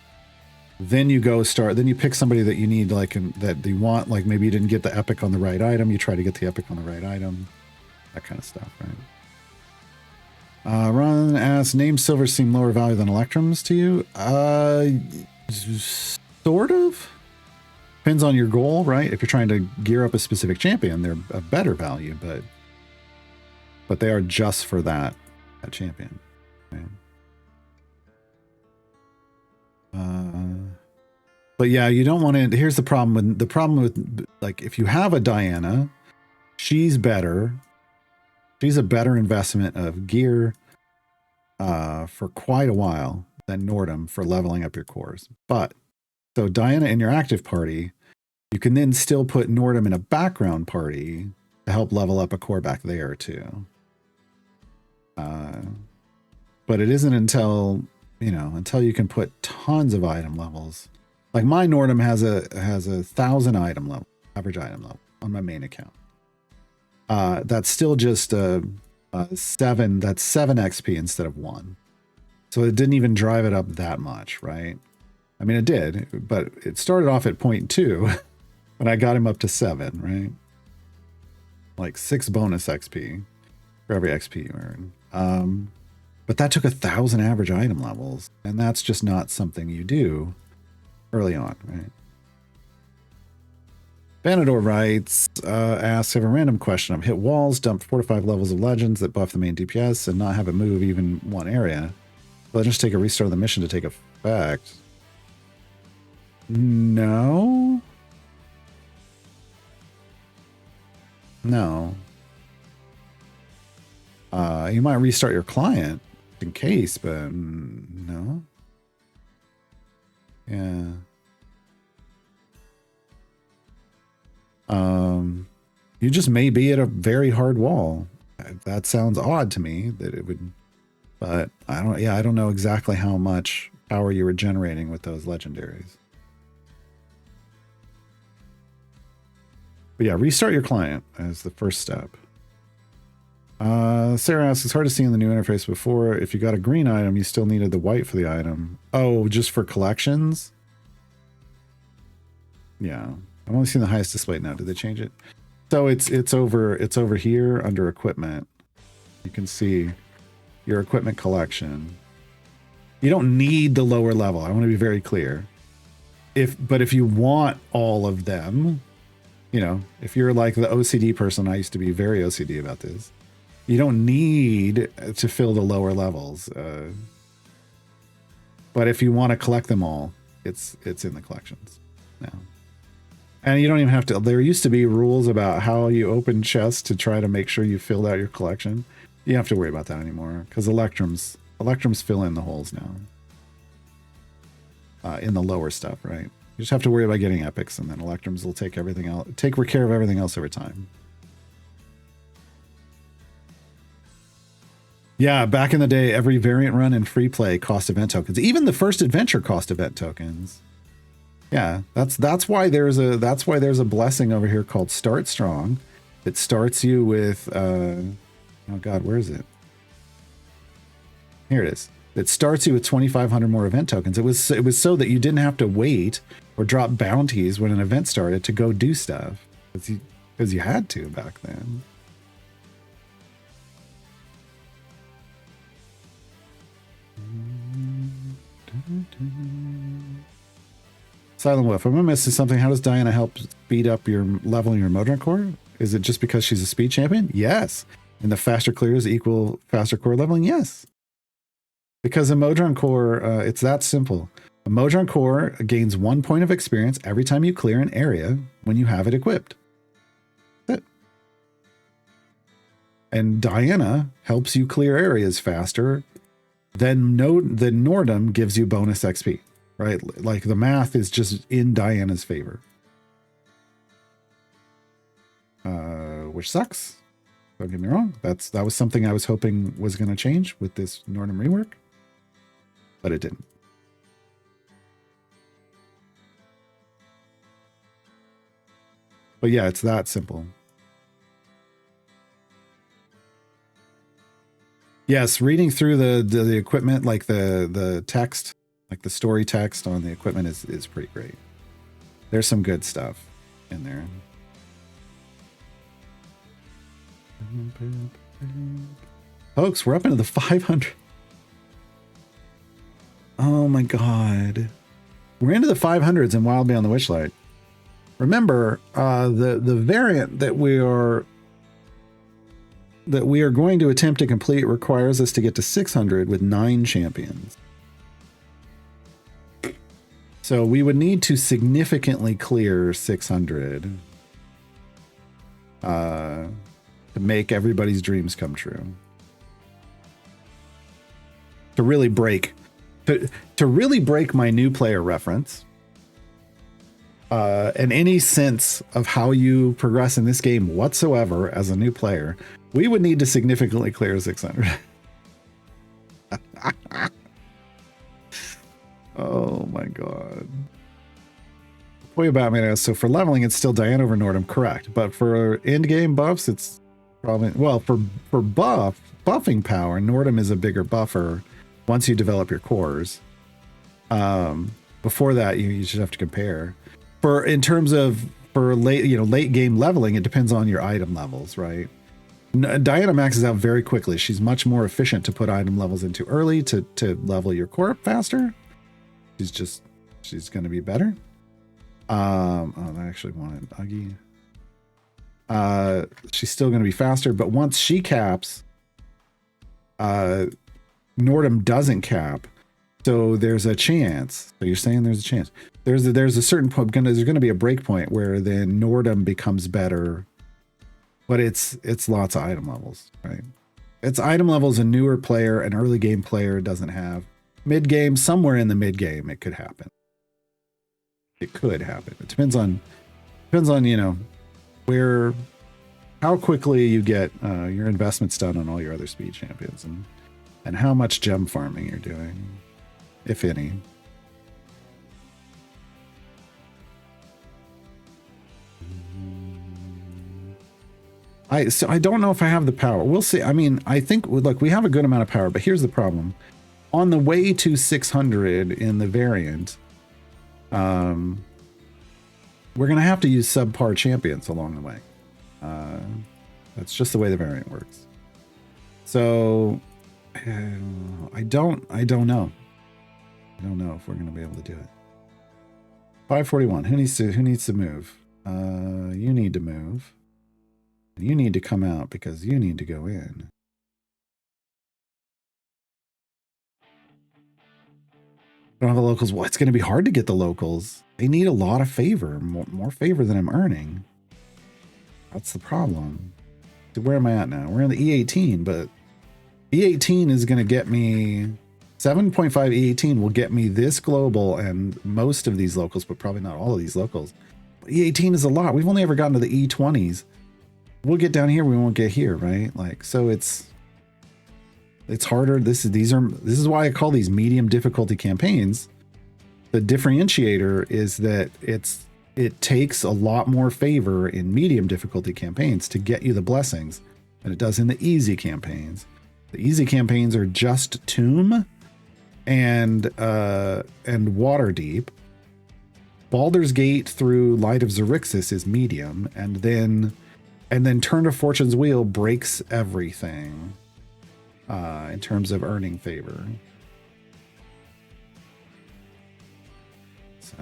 then you go start. Then you pick somebody that you need, like that you want. Like maybe you didn't get the epic on the right item. You try to get the epic on the right item. That kind of stuff, right? Ron asks, name silver seem lower value than electrums to you? Sort of. Depends on your goal, right? If you're trying to gear up a specific champion, they're a better value, but they are just for that champion. Okay. But yeah, you don't want to. Here's the problem with like if you have a Diana, she's better. She's a better investment of gear for quite a while than Nordum for leveling up your cores. But so Diana in your active party, you can then still put Nordum in a background party to help level up a core back there too. But it isn't until you can put tons of item levels. Like my Nordum has a 1,000 item level, average item level on my main account. That's still just 7. That's 7 XP instead of 1. So it didn't even drive it up that much, right? I mean, it did, but it started off at 0.2 when I got him up to 7, right? Like 6 bonus XP for every XP you earn. But that took 1,000 average item levels, and that's just not something you do early on, right? Vanador writes, asks, I have a random question. I've hit walls, dumped 4 to 5 levels of legends that buff the main DPS and not have it move even one area. Will I just take a restart of the mission to take effect? No. No. You might restart your client in case, but no. Yeah. You just may be at a very hard wall. That sounds odd to me that it would, but I don't know exactly how much power you were generating with those legendaries. But yeah, restart your client as the first step. Sarah asks, it's hard to see in the new interface before. If you got a green item, you still needed the white for the item. Oh, just for collections? Yeah. I've only seen the highest display now. Did they change it? So it's over here under equipment. You can see your equipment collection. You don't need the lower level. I want to be very clear. But if you want all of them, you know, if you're like the OCD person, I used to be very OCD about this. You don't need to fill the lower levels. But if you want to collect them all, it's in the collections now. And you don't even have to. There used to be rules about how you open chests to try to make sure you filled out your collection. You don't have to worry about that anymore because electrums fill in the holes now. In the lower stuff, right? You just have to worry about getting epics, and then electrums will take everything else, take care of everything else over time. Yeah, back in the day, every variant run and free play cost event tokens. Even the first adventure cost event tokens. Yeah, that's why there's a blessing over here called Start Strong. It starts you with oh god, where is it? Here it is. It starts you with 2,500 more event tokens. It was so that you didn't have to wait or drop bounties when an event started to go do stuff, because you had to back then. Silent Wolf, am I missing something? How does Diana help speed up your leveling your Modron core? Is it just because she's a speed champion? Yes. And the faster clears equal faster core leveling? Yes. Because a Modron core, it's that simple. A Modron core gains 1 point of experience every time you clear an area when you have it equipped. That's it. And Diana helps you clear areas faster then Nordum gives you bonus XP, right? Like the math is just in Diana's favor. Which sucks. Don't get me wrong. That was something I was hoping was going to change with this Nordum rework, but it didn't. But yeah, it's that simple. Yes, reading through the equipment, like the text, like the story text on the equipment is pretty great. There's some good stuff in there. Folks, we're up into the 500. Oh my god. We're into the 500s in Wild Beyond the Witchlight. Remember, the variant that we are going to attempt to complete requires us to get to 600 with 9 champions. So we would need to significantly clear 600 to make everybody's dreams come true. To really break my new player reference and any sense of how you progress in this game whatsoever as a new player, we would need to significantly clear 600. Oh my god. Boy, Batman. So for leveling, it's still Diana over Nordum, correct? But for end game buffs, it's probably, well, for buffing power, Nordum is a bigger buffer once you develop your cores. Before that, you should have to compare. In terms of late game leveling, it depends on your item levels, right? Diana maxes out very quickly. She's much more efficient to put item levels into early to level your core up faster. She's going to be better. I actually wanted Uggy. She's still going to be faster, but once she caps, Nordum doesn't cap. So there's a chance. So you're saying there's a chance. There's a certain point. There's going to be a break point where then Nordum becomes better, but it's lots of item levels, right? It's item levels a newer player, an early game player doesn't have. Mid game, somewhere in the mid game, it could happen. It could happen. It depends on how quickly you get your investments done on all your other speed champions and how much gem farming you're doing, if any. I don't know if I have the power. We'll see. I mean, I think, look, we have a good amount of power, but here's the problem. On the way to 600 in the variant, we're going to have to use subpar champions along the way. That's just the way the variant works. So I don't know. I don't know if we're going to be able to do it. 541. Who needs to move? You need to move. You need to come out because you need to go in. Don't have the locals. Well, it's going to be hard to get the locals. They need a lot of favor, more favor than I'm earning. That's the problem. So where am I at now? We're in the E18, but E18 is going to get me 7.5 E18 will get me this global and most of these locals, but probably not all of these locals. But E18 is a lot. We've only ever gotten to the E20s. We'll get down here. We won't get here, right? Like, so it's harder. This is why I call these medium difficulty campaigns. The differentiator is that it takes a lot more favor in medium difficulty campaigns to get you the blessings than it does in the easy campaigns. The easy campaigns are just Tomb and Waterdeep. Baldur's Gate through Light of Xerxes is medium, and then Turn of Fortune's Wheel breaks everything in terms of earning favor. So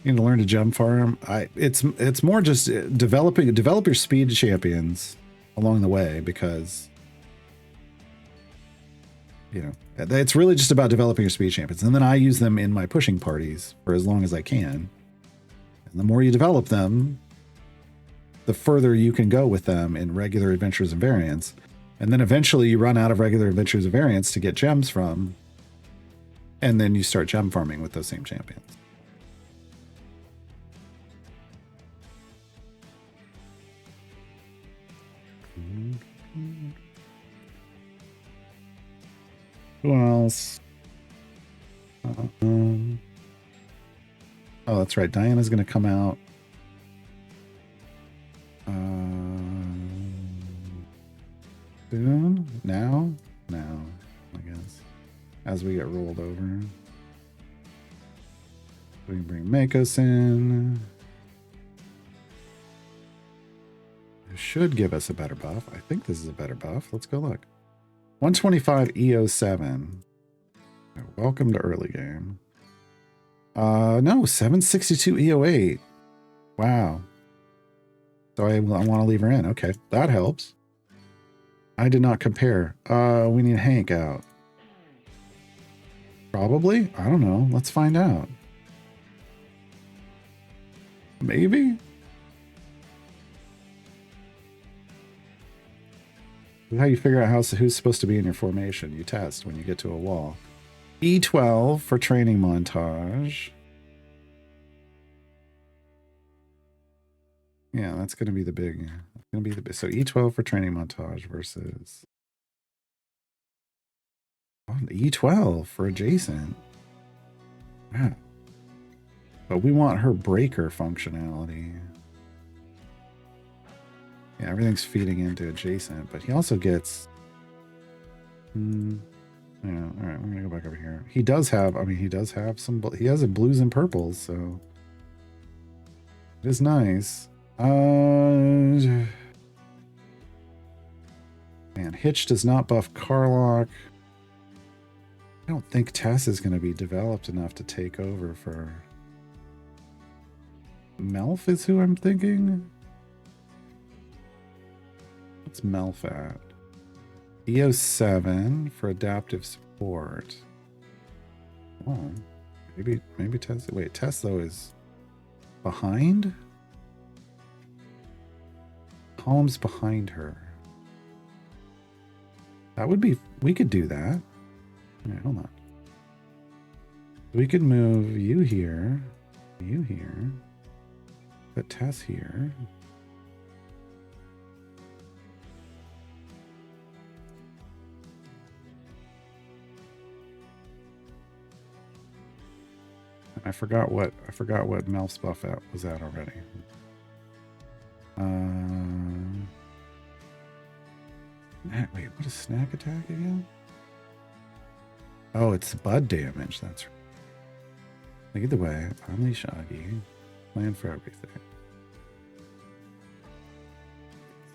you need to learn to gem farm. It's more just develop your speed champions along the way, because it's really just about developing your speed champions, and then I use them in my pushing parties for as long as I can. And the more you develop them, the further you can go with them in regular adventures and variants. And then eventually you run out of regular adventures of variants to get gems from. And then you start gem farming with those same champions. Who else? Oh, that's right. Diana's going to come out. Soon? Now? Now, I guess. As we get rolled over. We can bring Makos in. It should give us a better buff. I think this is a better buff. Let's go look. 125 EO7. Welcome to early game. No, 762 EO8. Wow. So I want to leave her in. Okay, that helps. I did not compare. We need Hank out. Probably? I don't know. Let's find out. Maybe? This is how you figure out who's supposed to be in your formation. You test when you get to a wall. E12 for training montage. Yeah, that's going to be the big. So E12 for training montage versus E12 for adjacent. Wow. But we want her breaker functionality. Yeah, everything's feeding into adjacent, but he also gets. Yeah, all right, we're gonna go back over here. He does have. I mean, he does have some. He has a blues and purples, so it is nice. Man, Hitch does not buff Carlock. I don't think Tess is going to be developed enough to take over for... Melf is who I'm thinking? What's Melf at? EO7 for adaptive support. Oh, maybe Tess... Wait, Tess, though, is behind? Columns behind her. That would be... We could do that. All right, hold on. We could move you here, put Tess here. I forgot what Melf's buff was at already. Wait, what is snack attack again? Oh, it's bud damage. That's right. Either way, unleash Augie. Plan for everything.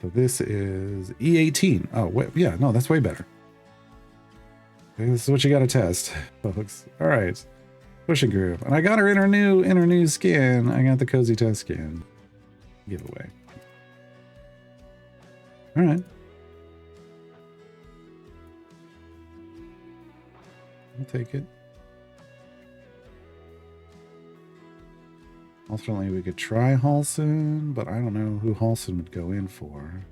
So this is E18. Oh, wait, yeah, no, that's way better. Okay, this is what you got to test, folks. All right, pushing group, and I got her in her new skin. I got the cozy test skin giveaway. All right. I'll take it. Ultimately, we could try Halson, but I don't know who Halson would go in for.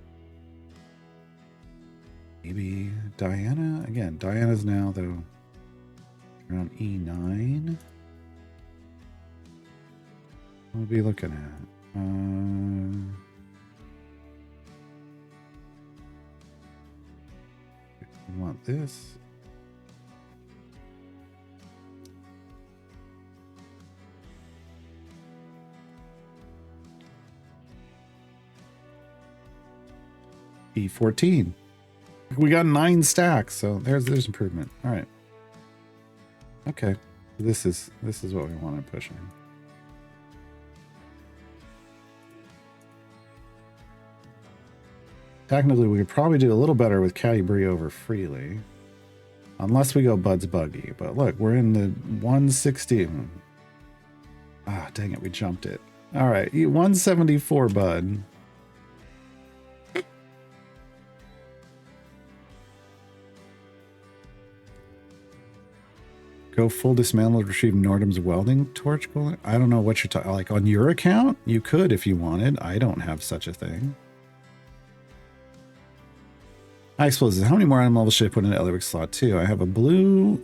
Maybe Diana? Again, Diana's now, though, around E9. What we'll be looking at? We want this. E14. We got 9 stacks, so there's improvement. All right. Okay. This is what we want to push in. Technically, we could probably do a little better with Caddy Brie over Freely. Unless we go Bud's Buggy. But look, we're in the 160. Ah, dang it, we jumped it. All right, 174 Bud. Go full dismantle to retrieve Nordum's welding torch. I don't know what you're talking. Like on your account, you could if you wanted. I don't have such a thing. High explosives. How many more item levels should I put in the Eliwick slot 2? I have a blue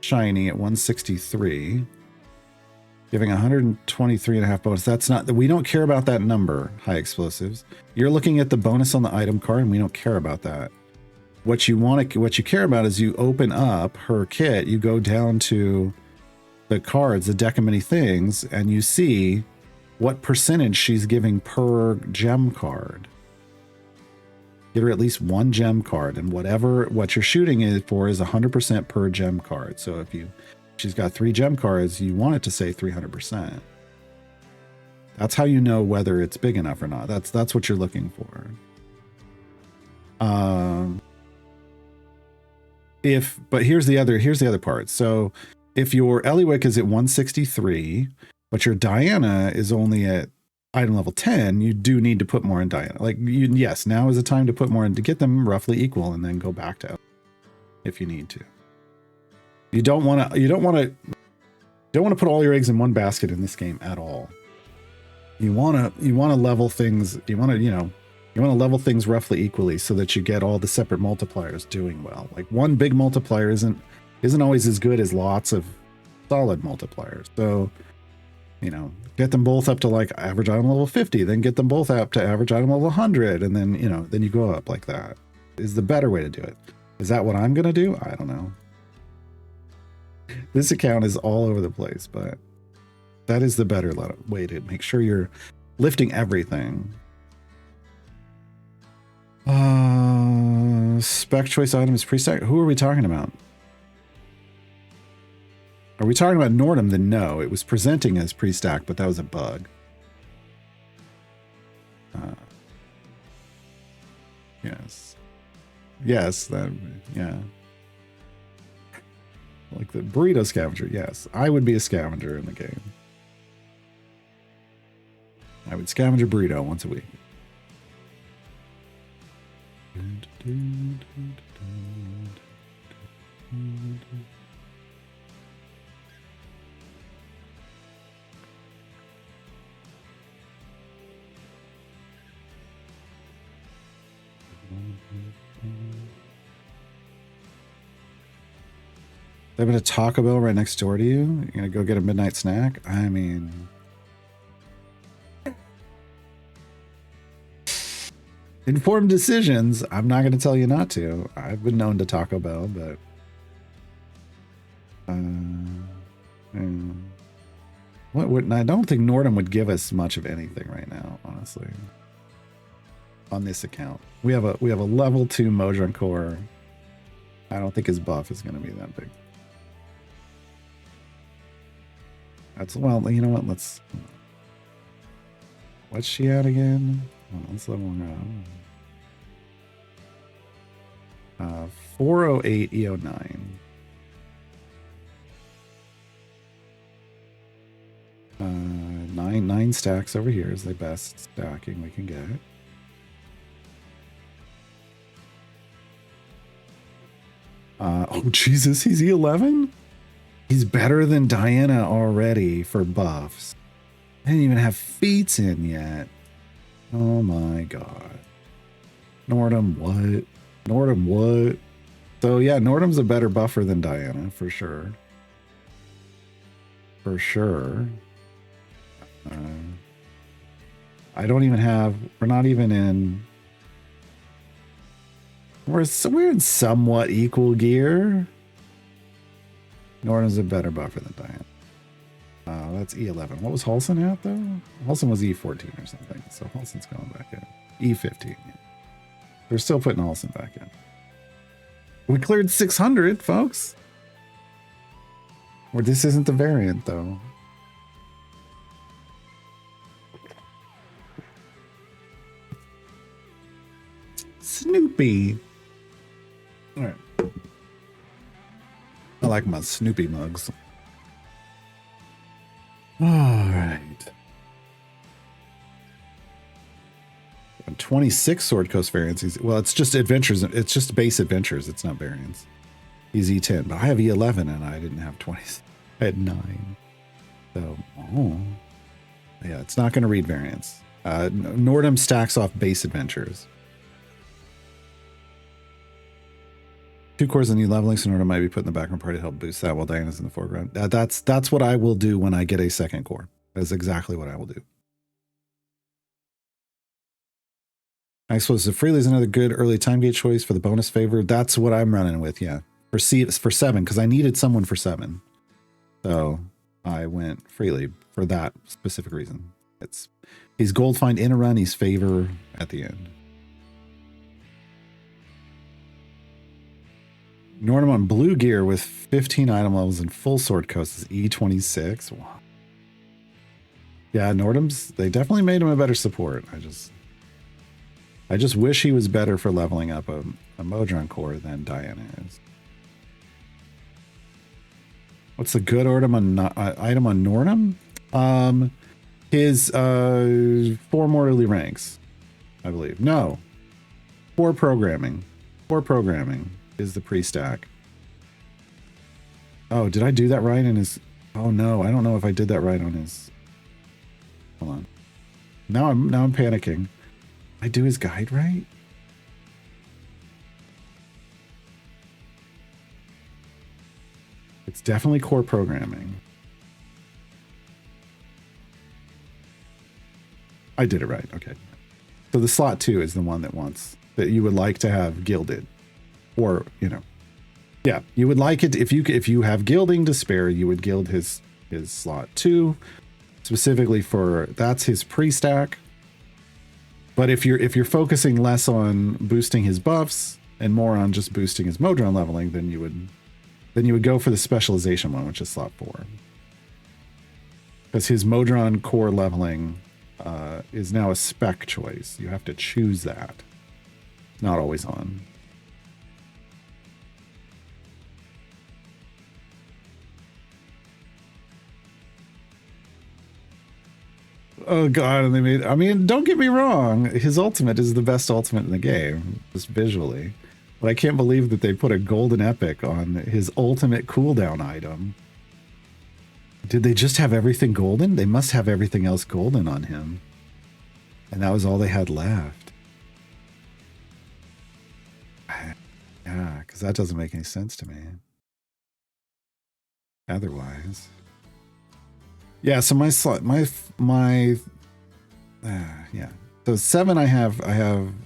shiny at 163, giving 123.5 bonus. That's not, we don't care about that number, high explosives. You're looking at the bonus on the item card, and we don't care about that. What you care about is you open up her kit, you go down to the cards, the deck of many things, and you see what percentage she's giving per gem card. Get her at least one gem card, and what you're shooting it for is 100% per gem card. So if she's got 3 gem cards, you want it to say 300%. That's how you know whether it's big enough or not. That's what you're looking for. But here's the other part. So if your Eliwick is at 163, but your Diana is only at item level 10, you do need to put more in Diana. Like, yes, now is the time to put more in to get them roughly equal, and then go back to if you need to. You don't want to put all your eggs in one basket in this game at all. You want to level things. You want to level things roughly equally so that you get all the separate multipliers doing well. Like, one big multiplier isn't always as good as lots of solid multipliers. So, get them both up to like average item level 50, then get them both up to average item level 100, and then you go up like that. Is the better way to do it. Is that what I'm gonna do? I don't know. This account is all over the place, but that is the better way to make sure you're lifting everything. Spec choice item is pre-stack. Who are we talking about? Are we talking about Nordum? Then no, it was presenting as pre-stack, but that was a bug. Yes, yeah. Like the burrito scavenger, yes. I would be a scavenger in the game. I would scavenge a burrito once a week. They've been a Taco Bell right next door to you. You're gonna go get a midnight snack. I mean, informed decisions. I'm not gonna tell you not to. I've been known to Taco Bell, but what would I don't think Nordum would give us much of anything right now, honestly. On this account, we have a level 2 Mojang core. I don't think his buff is going to be that big. That's, well, you know what? What's she at again? Let's level her up. 408 EO9. Nine stacks over here is the best stacking we can get. Oh Jesus, he's E11? He's better than Diana already for buffs. I didn't even have feats in yet. Oh my god. Nordum what? Nordum what? So yeah, Nordum's a better buffer than Diana, for sure. For sure. I don't even have, we're not even in, we're in somewhat equal gear. Nordum's a better buffer than Diana. That's E11. What was Halson at though? Halson was E14 or something. So Halson's going back in. E15. Yeah. We're still putting Halson back in. We cleared 600, folks. Or this isn't the variant though. Snoopy. All right. I like my Snoopy mugs. All right. 26 Sword Coast variants. Well, it's just adventures. It's just base adventures. It's not variants. He's E10, but I have E11 and I didn't have 20. I had 9. So, yeah, it's not going to read variants. Nordum stacks off base adventures. 2 cores that need leveling, so Nordum might be put in the background party to help boost that while Diana's in the foreground. That's what I will do when I get a second core. That's exactly what I will do. Explosive Freely is another good early time gate choice for the bonus favor. That's what I'm running with, yeah. For 7, because I needed someone for 7. So I went Freely for that specific reason. He's gold find in a run, he's favor at the end. Nordum on blue gear with 15 item levels and full sword coast is E26. Wow. Yeah, Nordum's, they definitely made him a better support. I just wish he was better for leveling up a Modron core than Diana is. What's the good item on Nordum? His 4 more early ranks, I believe. No. 4 programming. 4 programming is the pre-stack. Oh, did I do that right in his... Oh no, I don't know if I did that right on his... Hold on. Now I'm panicking. I do his guide right? It's definitely core programming. I did it right. Okay. So the slot 2 is the one that you would like to have gilded, or, you know, yeah, you would like it if you have gilding to spare, you would gild his slot 2 specifically for, that's his pre-stack. But if you're focusing less on boosting his buffs and more on just boosting his Modron leveling, then you would go for the specialization one, which is slot 4. Because his Modron core leveling is now a spec choice. You have to choose that. It's not always on. Oh god, and they made, I mean, don't get me wrong, his ultimate is the best ultimate in the game, just visually. But I can't believe that they put a golden epic on his ultimate cooldown item. Did they just have everything golden? They must have everything else golden on him. And that was all they had left. Yeah, because that doesn't make any sense to me. Otherwise. Yeah, so my slot, yeah. So 7, I have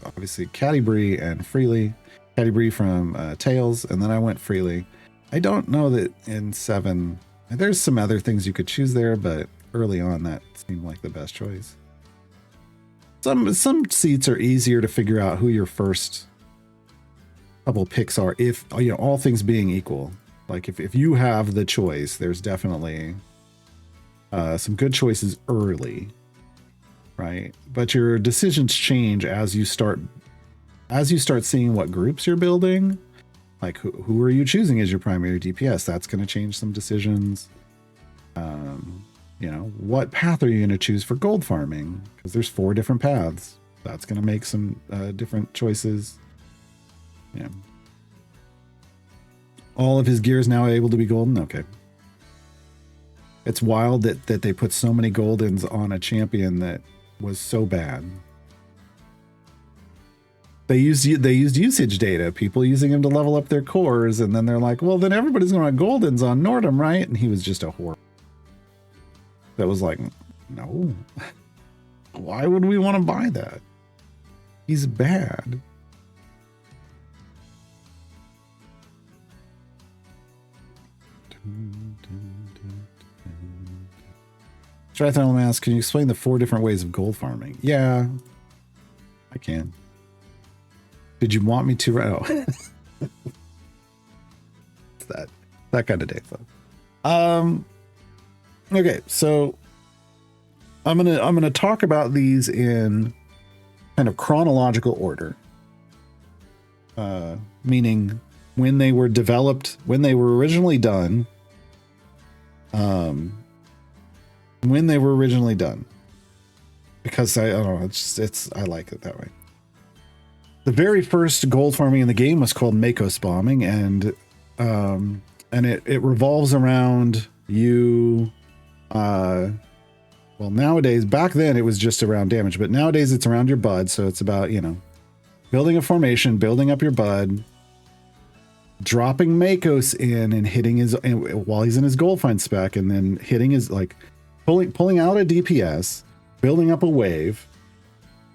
obviously Caddy Bree and Freely. Caddy Bree from Tails, and then I went Freely. I don't know that in 7, there's some other things you could choose there, but early on that seemed like the best choice. Some seats are easier to figure out who your first couple picks are, if, you know, all things being equal. Like if you have the choice, there's definitely some good choices early, right? But your decisions change as you start seeing what groups you're building. Like who are you choosing as your primary DPS? That's going to change some decisions. You know, what path are you going to choose for gold farming? Because there's 4 different paths. That's going to make some different choices. Yeah. All of his gear is now able to be golden. Okay. It's wild that they put so many goldens on a champion that was so bad. They used usage data, people using him to level up their cores, and then they're like, well, then everybody's going to have goldens on Nordum, right? And he was just a whore. That was like, no. Why would we want to buy that? He's bad. Triathlon asks, can you explain the 4 different ways of gold farming? Yeah, I can. Did you want me to? Oh. It's that kind of day, folks. Okay, so I'm gonna talk about these in kind of chronological order. Meaning when they were developed, when they were originally done. When they were originally done. Because I don't know, I like it that way. The very first gold farming in the game was called Makos bombing, and it revolves around you. Well, nowadays, back then it was just around damage, but nowadays it's around your bud. So it's about, you know, building a formation, building up your bud, dropping Makos in and hitting his while he's in his gold find spec, and then hitting his like pulling out a DPS, building up a wave,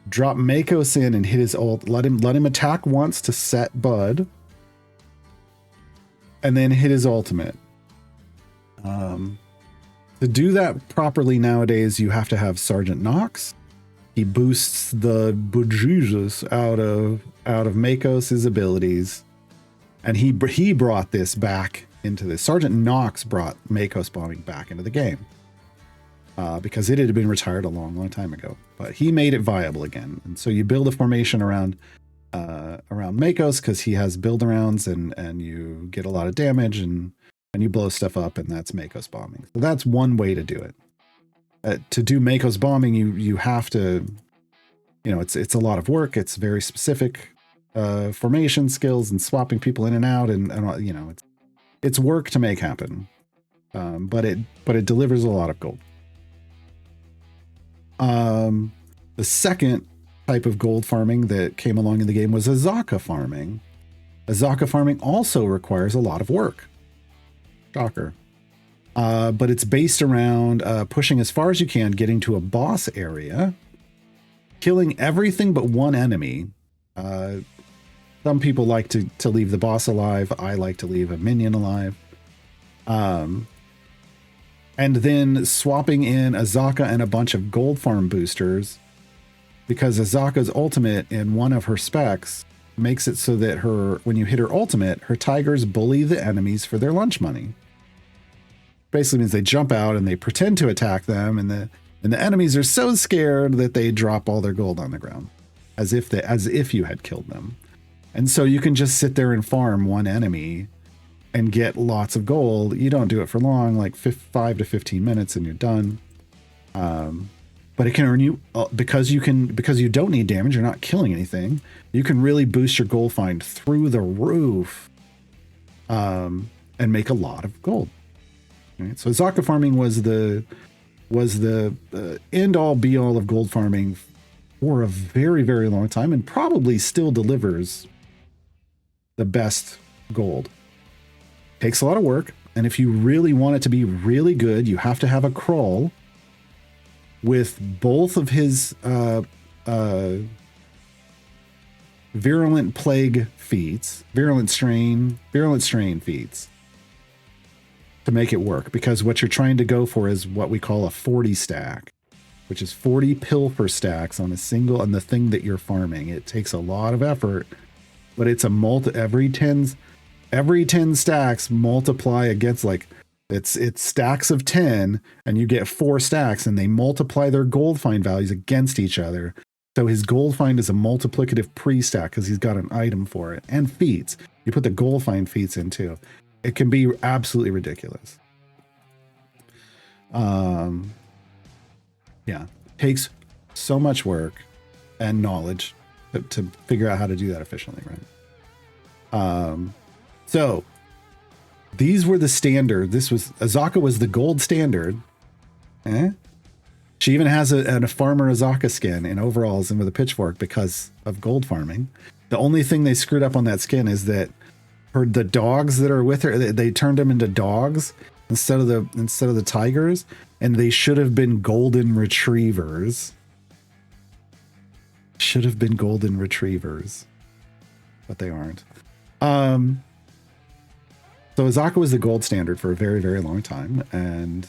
drop Makos in and hit his ult, let him attack once to set Bud, and then hit his ultimate. To do that properly nowadays, you have to have Sergeant Nox. He boosts the bejesus out of Makos' abilities, and he brought this back into this. Sergeant Nox brought Makos bombing back into the game because it had been retired a long time ago. But he made it viable again, and so you build a formation around Makos because he has build-arounds, and you get a lot of damage, and you blow stuff up, and that's Makos bombing. So that's one way to do it. To do Makos bombing, you have to, it's a lot of work. It's very specific formation skills and swapping people in and out, and it's work to make happen. But it delivers a lot of gold. The second type of gold farming that came along in the game was Azaka farming. Azaka farming also requires a lot of work. Shocker. But it's based around pushing as far as you can, getting to a boss area, killing everything but one enemy. Some people like to leave the boss alive. I like to leave a minion alive. And then swapping in Azaka and a bunch of gold farm boosters, because Azaka's ultimate in one of her specs makes it so that when you hit her ultimate, her tigers bully the enemies for their lunch money. Basically means they jump out and they pretend to attack them, and the enemies are so scared that they drop all their gold on the ground, as if you had killed them. And so you can just sit there and farm one enemy and get lots of gold. You don't do it for long, like 5 to 15 minutes, and you're done. But it can earn you because you don't need damage. You're not killing anything. You can really boost your gold find through the roof, and make a lot of gold. Right? So Azaka farming was the end all be all of gold farming for a very, very long time, and probably still delivers the best gold. Takes a lot of work, and if you really want it to be really good, you have to have a crawl with both of his virulent plague feats, virulent strain feats, to make it work, because what you're trying to go for is what we call a 40 stack, which is 40 pilfer stacks on the thing that you're farming. It takes a lot of effort, but it's every 10 stacks multiply against, like, it's stacks of 10, and you get 4 stacks, and they multiply their gold find values against each other. So his gold find is a multiplicative pre-stack because he's got an item for it, and feats. You put the gold find feats in too. It can be absolutely ridiculous. Takes so much work and knowledge to figure out how to do that efficiently, right? So these were the standard. Azaka was the gold standard. She even has a farmer Azaka skin in overalls and with a pitchfork because of gold farming. The only thing they screwed up on that skin is that the dogs that are with her, they turned them into dogs instead of the tigers, and they should have been golden retrievers. Should have been golden retrievers, but they aren't. So Azaka was the gold standard for a very, very long time, and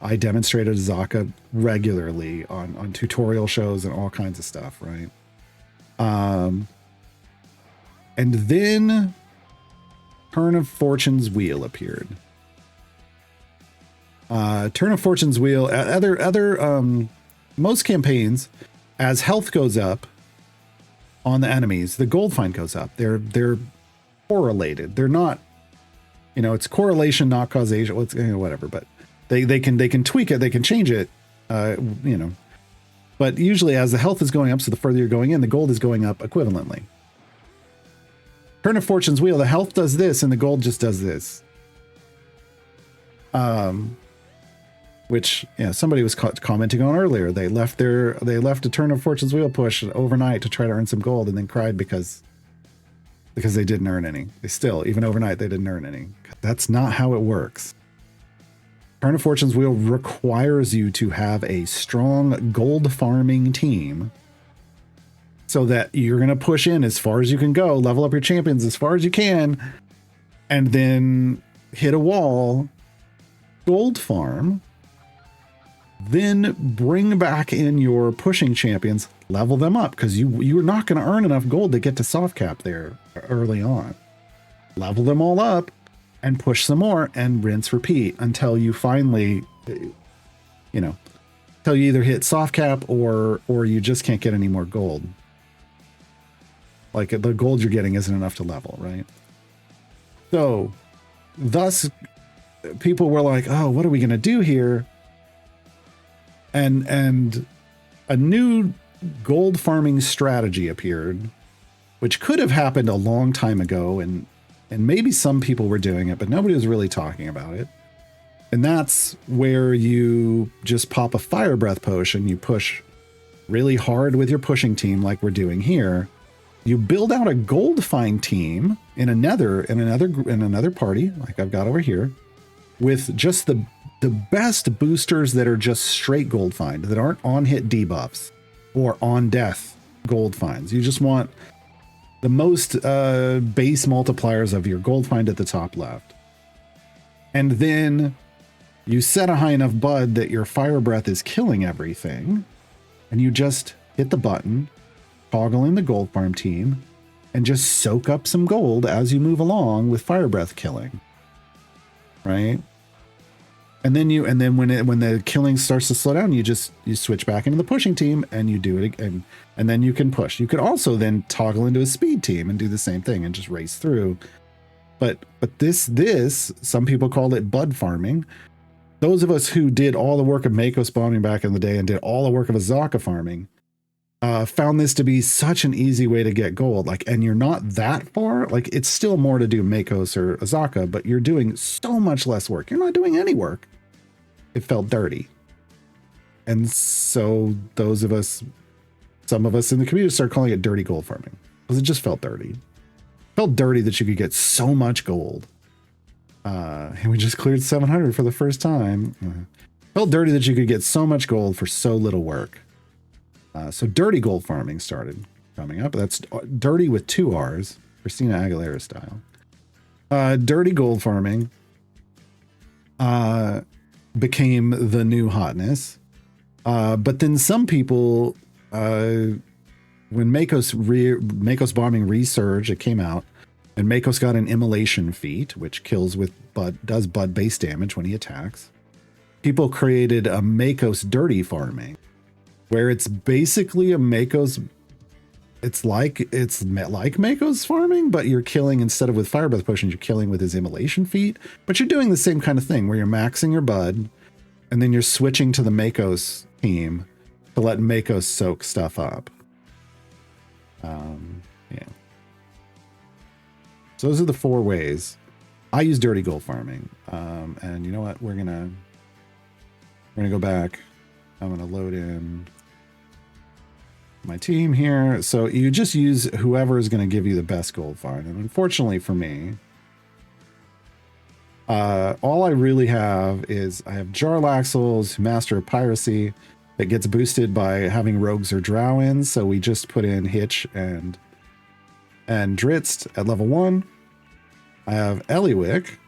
I demonstrated Azaka regularly on tutorial shows and all kinds of stuff, right? And then Turn of Fortune's Wheel appeared. Turn of Fortune's Wheel, most campaigns, as health goes up on the enemies, the gold find goes up. They're correlated. They're not, it's correlation, not causation. Whatever, but they can tweak it. They can change it, But usually, as the health is going up, so the further you're going in, the gold is going up equivalently. Turn of Fortune's Wheel, the health does this, and the gold just does this. Which somebody was commenting on earlier. They left a Turn of Fortune's Wheel push overnight to try to earn some gold, and then cried because because they didn't earn any. They still, even overnight, they didn't earn any. That's not how it works. Turn of Fortune's Wheel requires you to have a strong gold farming team so that you're going to push in as far as you can go, level up your champions as far as you can, and then hit a wall, gold farm, then bring back in your pushing champions, level them up, because you're not going to earn enough gold to get to soft cap there early on. Level them all up and push some more and rinse repeat until you finally, you know, until you either hit soft cap or you just can't get any more gold. Like the gold you're getting isn't enough to level, right? So thus people were like, oh, what are we going to do here? And a new gold farming strategy appeared, which could have happened a long time ago, and maybe some people were doing it, but nobody was really talking about it. And that's where you just pop a fire breath potion, you push really hard with your pushing team like we're doing here. You build out a gold find team in another party, like I've got over here, with just the best boosters that are just straight gold find, that aren't on hit debuffs or on death gold finds. You just want the most base multipliers of your gold find at the top left. And then you set a high enough bud that your fire breath is killing everything, and you just hit the button, toggle in the gold farm team, and just soak up some gold as you move along with fire breath killing. Right? And then when the killing starts to slow down, you switch back into the pushing team and you do it again, and then you can push. You could also then toggle into a speed team and do the same thing and just race through. But this some people called it bud farming. Those of us who did all the work of Makos bombing back in the day and did all the work of Azaka farming found this to be such an easy way to get gold. Like, and you're not that far. Like, it's still more to do Makos or Azaka, but you're doing so much less work. You're not doing any work. It felt dirty. And so those of us, some of us in the community started calling it dirty gold farming because it just felt dirty. It felt dirty that you could get so much gold. And we just cleared 700 for the first time. Felt dirty that you could get so much gold for so little work. So dirty gold farming started coming up. That's dirty with 2 R's, Christina Aguilera style. Dirty gold farming became the new hotness. But then some people, when Makos bombing resurged, it came out, and Makos got an immolation feat, which kills with bud, does bud base damage when he attacks. People created a Makos dirty farming, where it's basically a Makos. It's like Makos farming, but you're killing, instead of with fire breath potions, you're killing with his immolation feat. But you're doing the same kind of thing where you're maxing your bud, and then you're switching to the Makos team to let Makos soak stuff up. Yeah. So those are the 4 ways. I use dirty gold farming. And you know what? We're gonna go back. I'm gonna load in my team here. So you just use whoever is going to give you the best gold find. And unfortunately for me, all I really have is I have Jarlaxles, Master of Piracy, that gets boosted by having rogues or drow in. So we just put in Hitch and Dritz at level 1. I have Eliwick,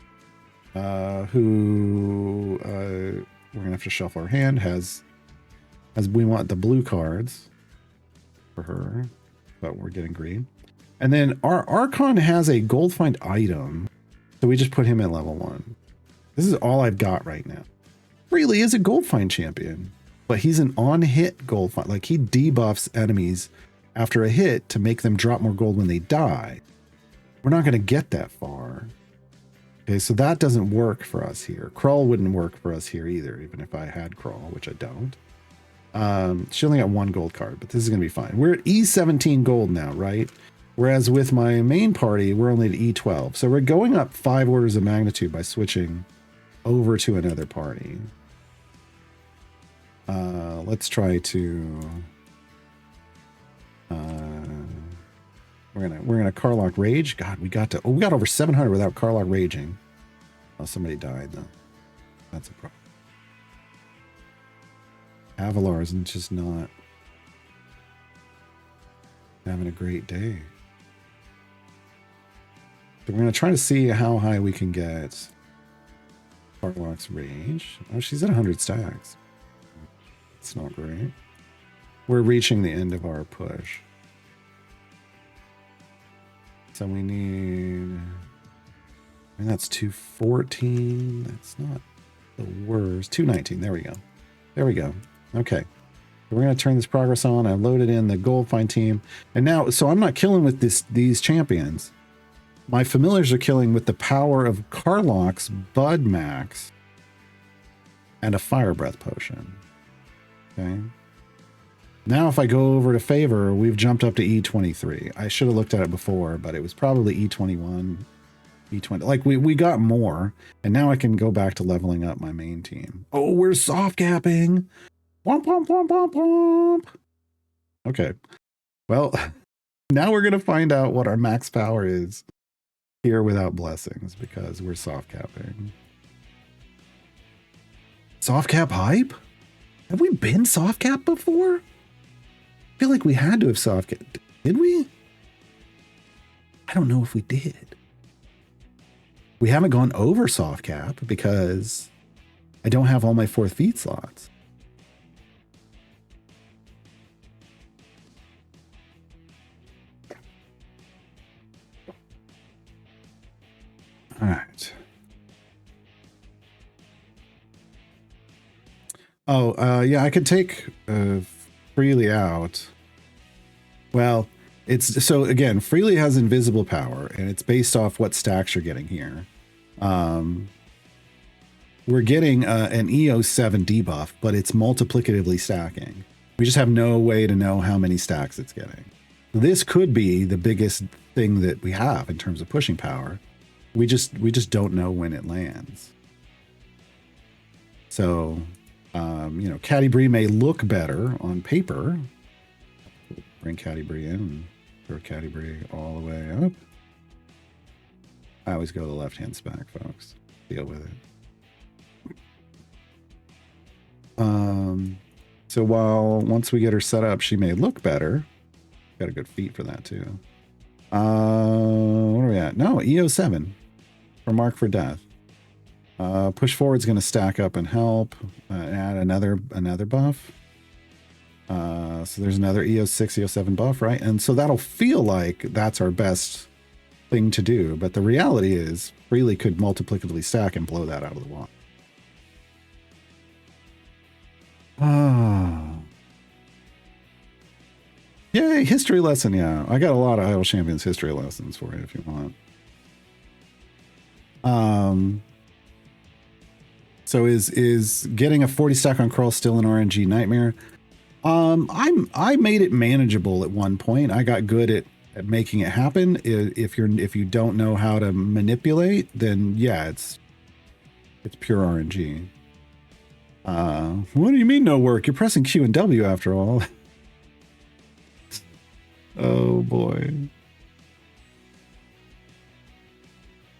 who we're gonna have to shuffle our hand, as we want the blue cards for her, but we're getting green. And then our Archon has a gold find item, so we just put him at level 1. This is all I've got right now. Really is a gold find champion, but he's an on hit gold find. Like, he debuffs enemies after a hit to make them drop more gold when they die. We're not going to get that far. Okay, so that doesn't work for us here. Krull wouldn't work for us here either, even if I had Krull, which I don't. She only got 1 gold card, but this is going to be fine. We're at E17 gold now, right? Whereas with my main party, we're only at E12. So we're going up 5 orders of magnitude by switching over to another party. Let's try to We're gonna Carlock Rage. God, we got over 700 without Carlock raging. Oh, somebody died though. That's a problem. Avalar's just not having a great day. So we're gonna try to see how high we can get Carlock's Rage. Oh, she's at 100 stacks. It's not great. We're reaching the end of our push. So we need, I mean, that's 214. That's not the worst. 219. There we go. There we go. Okay. We're going to turn this progress on. I loaded in the gold find team. And now, so I'm not killing with these champions. My familiars are killing with the power of Carlock's Bud Max and a Fire Breath potion. Okay. Now, if I go over to favor, we've jumped up to E23. I should have looked at it before, but it was probably E21, E20. Like we got more, and now I can go back to leveling up my main team. Oh, we're soft capping. Womp, womp, womp, womp, womp. Okay. Well, now we're going to find out what our max power is here without blessings, because we're soft capping. Soft cap hype? Have we been soft cap before? I feel like we had to have soft cap. Did we? I don't know if we did. We haven't gone over soft cap because I don't have all my 4th feed slots. All right. Oh, yeah, I could take Freely out. Well, it's so again, Freely has invisible power, and it's based off what stacks you're getting here. We're getting an EO7 debuff, but it's multiplicatively stacking. We just have no way to know how many stacks it's getting. This could be the biggest thing that we have in terms of pushing power. We just don't know when it lands. So, you know, Caddy Brie may look better on paper. Bring Caddy Brie in and throw Caddy Brie all the way up. I always go to the left-hand spec, folks. Deal with it. So once we get her set up, she may look better. Got a good feat for that too. What are we at? No, EO7 for Mark for Death. Push forward is going to stack up and help. Add another buff. So there's another EO6, EO7 buff, right? And so that'll feel like that's our best thing to do. But the reality is, Freely could multiplicatively stack and blow that out of the water. Yay, history lesson. Yeah, I got a lot of Idle Champions history lessons for you if you want. So is getting a 40 stack on Crawl still an RNG nightmare? I made it manageable at one point. I got good at making it happen. If you don't know how to manipulate, then yeah, it's pure RNG. What do you mean no work? You're pressing Q and W after all. Oh boy.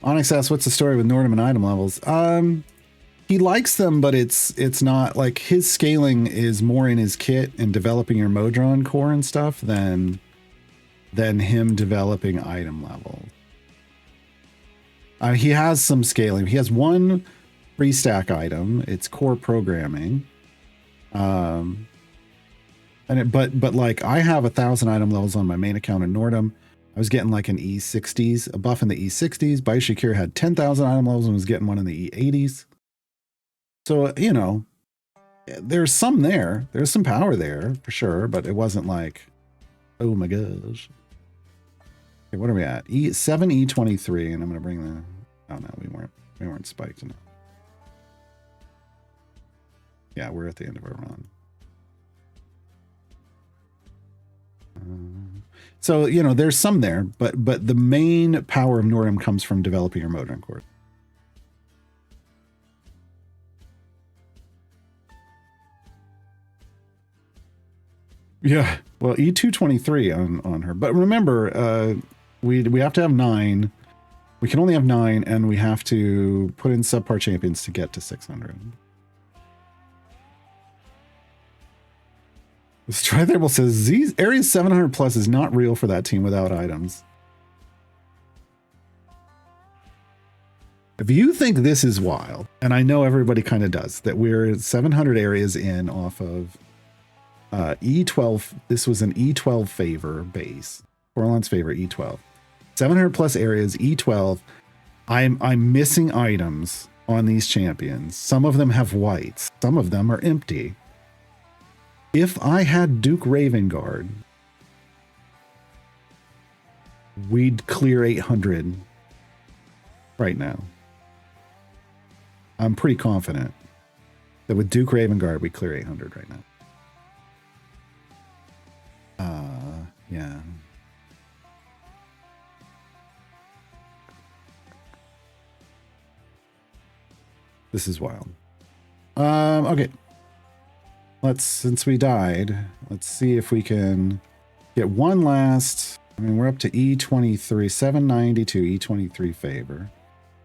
Onyx asks, what's the story with Nordum and item levels? He likes them, but it's not like his scaling is more in his kit and developing your Modron core and stuff than him developing item level. He has some scaling. He has one free stack item. It's core programming. But like I have 1,000 item levels on my main account in Nordum. I was getting like an E60s, a buff in the E60s. Baishakir had 10,000 item levels and was getting one in the E80s. So, you know, there's some there. There's some power there for sure, but it wasn't like, oh my gosh. Okay, what are we at? E7 E23, and I'm gonna bring the. Oh no, we weren't spiked enough. Yeah, we're at the end of our run. So, you know, there's some there, but the main power of Nordum comes from developing your Modron core. Yeah. Well, E223 on her. But remember, we have to have 9. We can only have 9, and we have to put in subpar champions to get to 600. Strythable says, these areas 700 plus is not real for that team without items. If you think this is wild, and I know everybody kind of does, that we're 700 areas in off of E12. This was an E12 favor base. Orlan's favor, E12. 700 plus areas, E12. I'm missing items on these champions. Some of them have whites. Some of them are empty. If I had Duke Ravengard, we'd clear 800 right now. I'm pretty confident that with Duke Ravengard, we clear 800 right now. Yeah. This is wild. Okay. Since we died, let's see if we can get one last. I mean, we're up to E23, 792 E23 favor.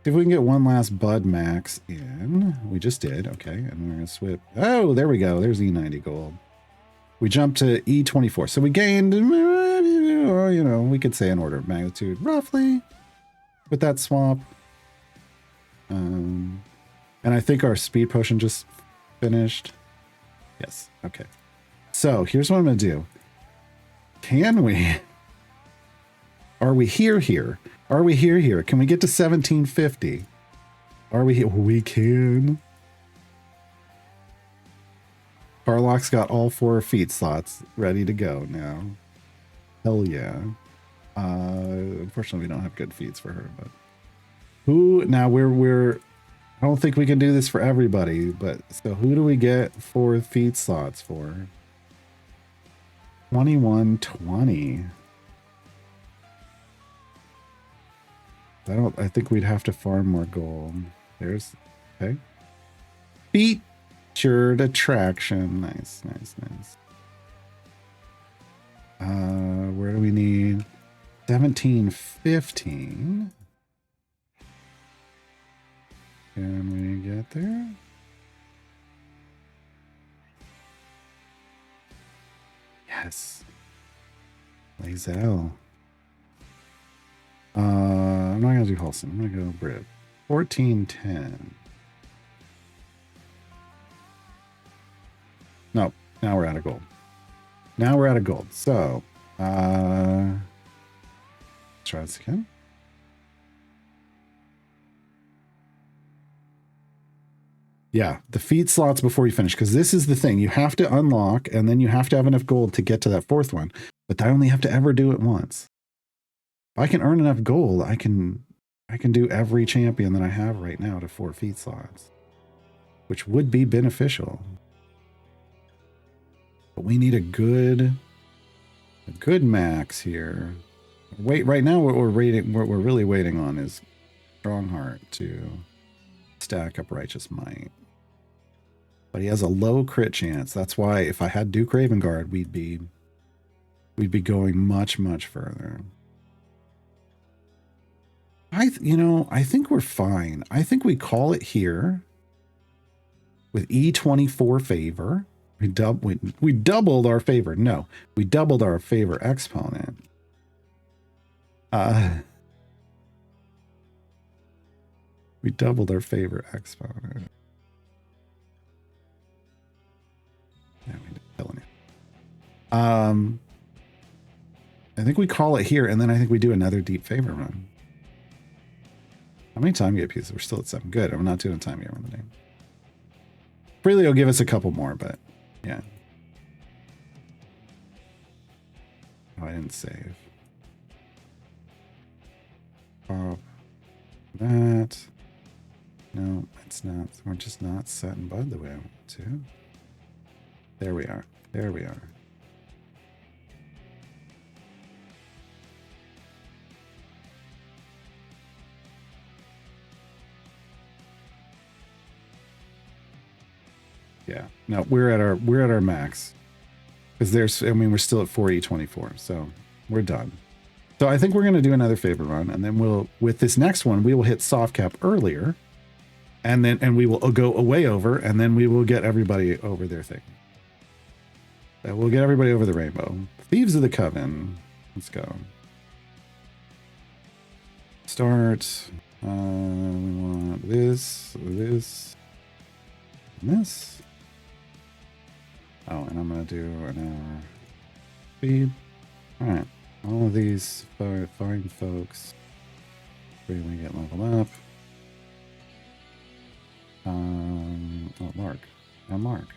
See if we can get one last Bud Max in. We just did. Okay. And we're going to swip. Oh, there we go. There's E90 gold. We jumped to E24. So we gained, you know, we could say an order of magnitude roughly with that swap. And I think our speed potion just finished. Yes. Okay. So here's what I'm going to do. Can we? Are we here? Are we here? Can we get to 1750? Are we here? We can. Carlock's got all 4 feet slots ready to go now. Hell yeah. Unfortunately, we don't have good feats for her, but who now we're I don't think we can do this for everybody, but so who do we get 4 feed slots for? 2120. I think we'd have to farm more gold. There's okay. Featured attraction. Nice. Where do we need 1715? Can we get there? Yes. Lazel. I'm not gonna do Halson. I'm gonna go Brit. 1410. No, now we're out of gold. So try this again. Yeah, the feed slots before you finish, because this is the thing. You have to unlock, and then you have to have enough gold to get to that 4th one. But I only have to ever do it once. If I can earn enough gold, I can do every champion that I have right now to 4 feed slots, which would be beneficial. But we need a good max here. Wait, right now what we're really waiting on is Strongheart to stack up Righteous Might. But he has a low crit chance. That's why if I had Duke Ravengard, we'd be going much further. I think we're fine. I think we call it here with E24 favor. We doubled our favor. No, we doubled our favor exponent. We doubled our favor exponent. Yeah, we did killing it. I think we call it here, and then I think we do another deep favor run. How many time gate pieces? We're still at 7. Good. I'm not doing a time gate run today. Freely will give us a couple more, but yeah. Oh, I didn't save. Oh, that. No, it's not. We're just not setting Bud the way I want to. There we are. There we are. Yeah. No, we're at our max. Because I mean, we're still at 4E24, so we're done. So I think we're going to do another favor run, and then with this next one, we will hit soft cap earlier, and we will go way over, and then we will get everybody over their thing. We'll get everybody over the rainbow. Thieves of the Coven. Let's go. Start. We want this, and this. Oh, and I'm going to do an hour speed. All right. All of these fine folks really get leveled up. Oh, Mark. Now Mark.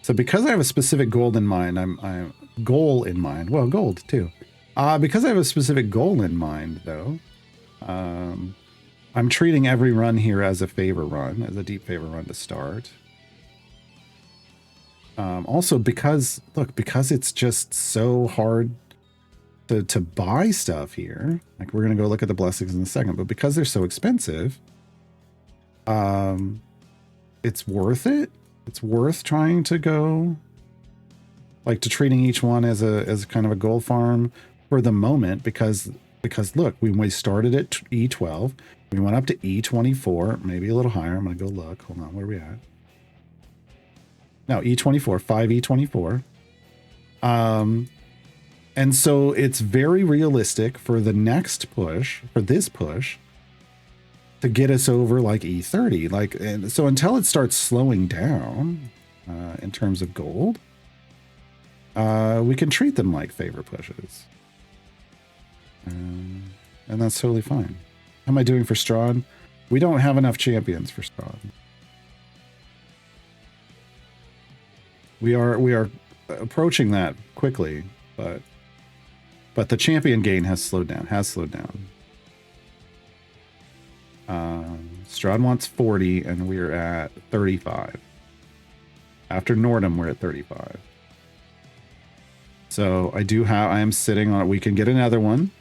So because I have a specific goal in mind, well, gold too. Because I have a specific goal in mind, though, I'm treating every run here as a favor run, as a deep favor run to start. Also because it's just so hard to buy stuff here. Like, we're going to go look at the blessings in a second, but because they're so expensive, it's worth it. It's worth trying to go, like, to treating each one as kind of a gold farm for the moment, because look, we started at E12, we went up to E24, maybe a little higher. I'm gonna go look. Hold on, where are we at? No, E24, 5E24. And so it's very realistic for the next push, for this push, to get us over like E30. Like, and so until it starts slowing down in terms of gold, we can treat them like favor pushes. And that's totally fine. How am I doing for Strahd? We don't have enough champions for Strahd. We are approaching that quickly, but the champion gain has slowed down. Strahd wants 40, and we're at 35. After Nordham, we're at 35. So I am sitting on it. We can get another one.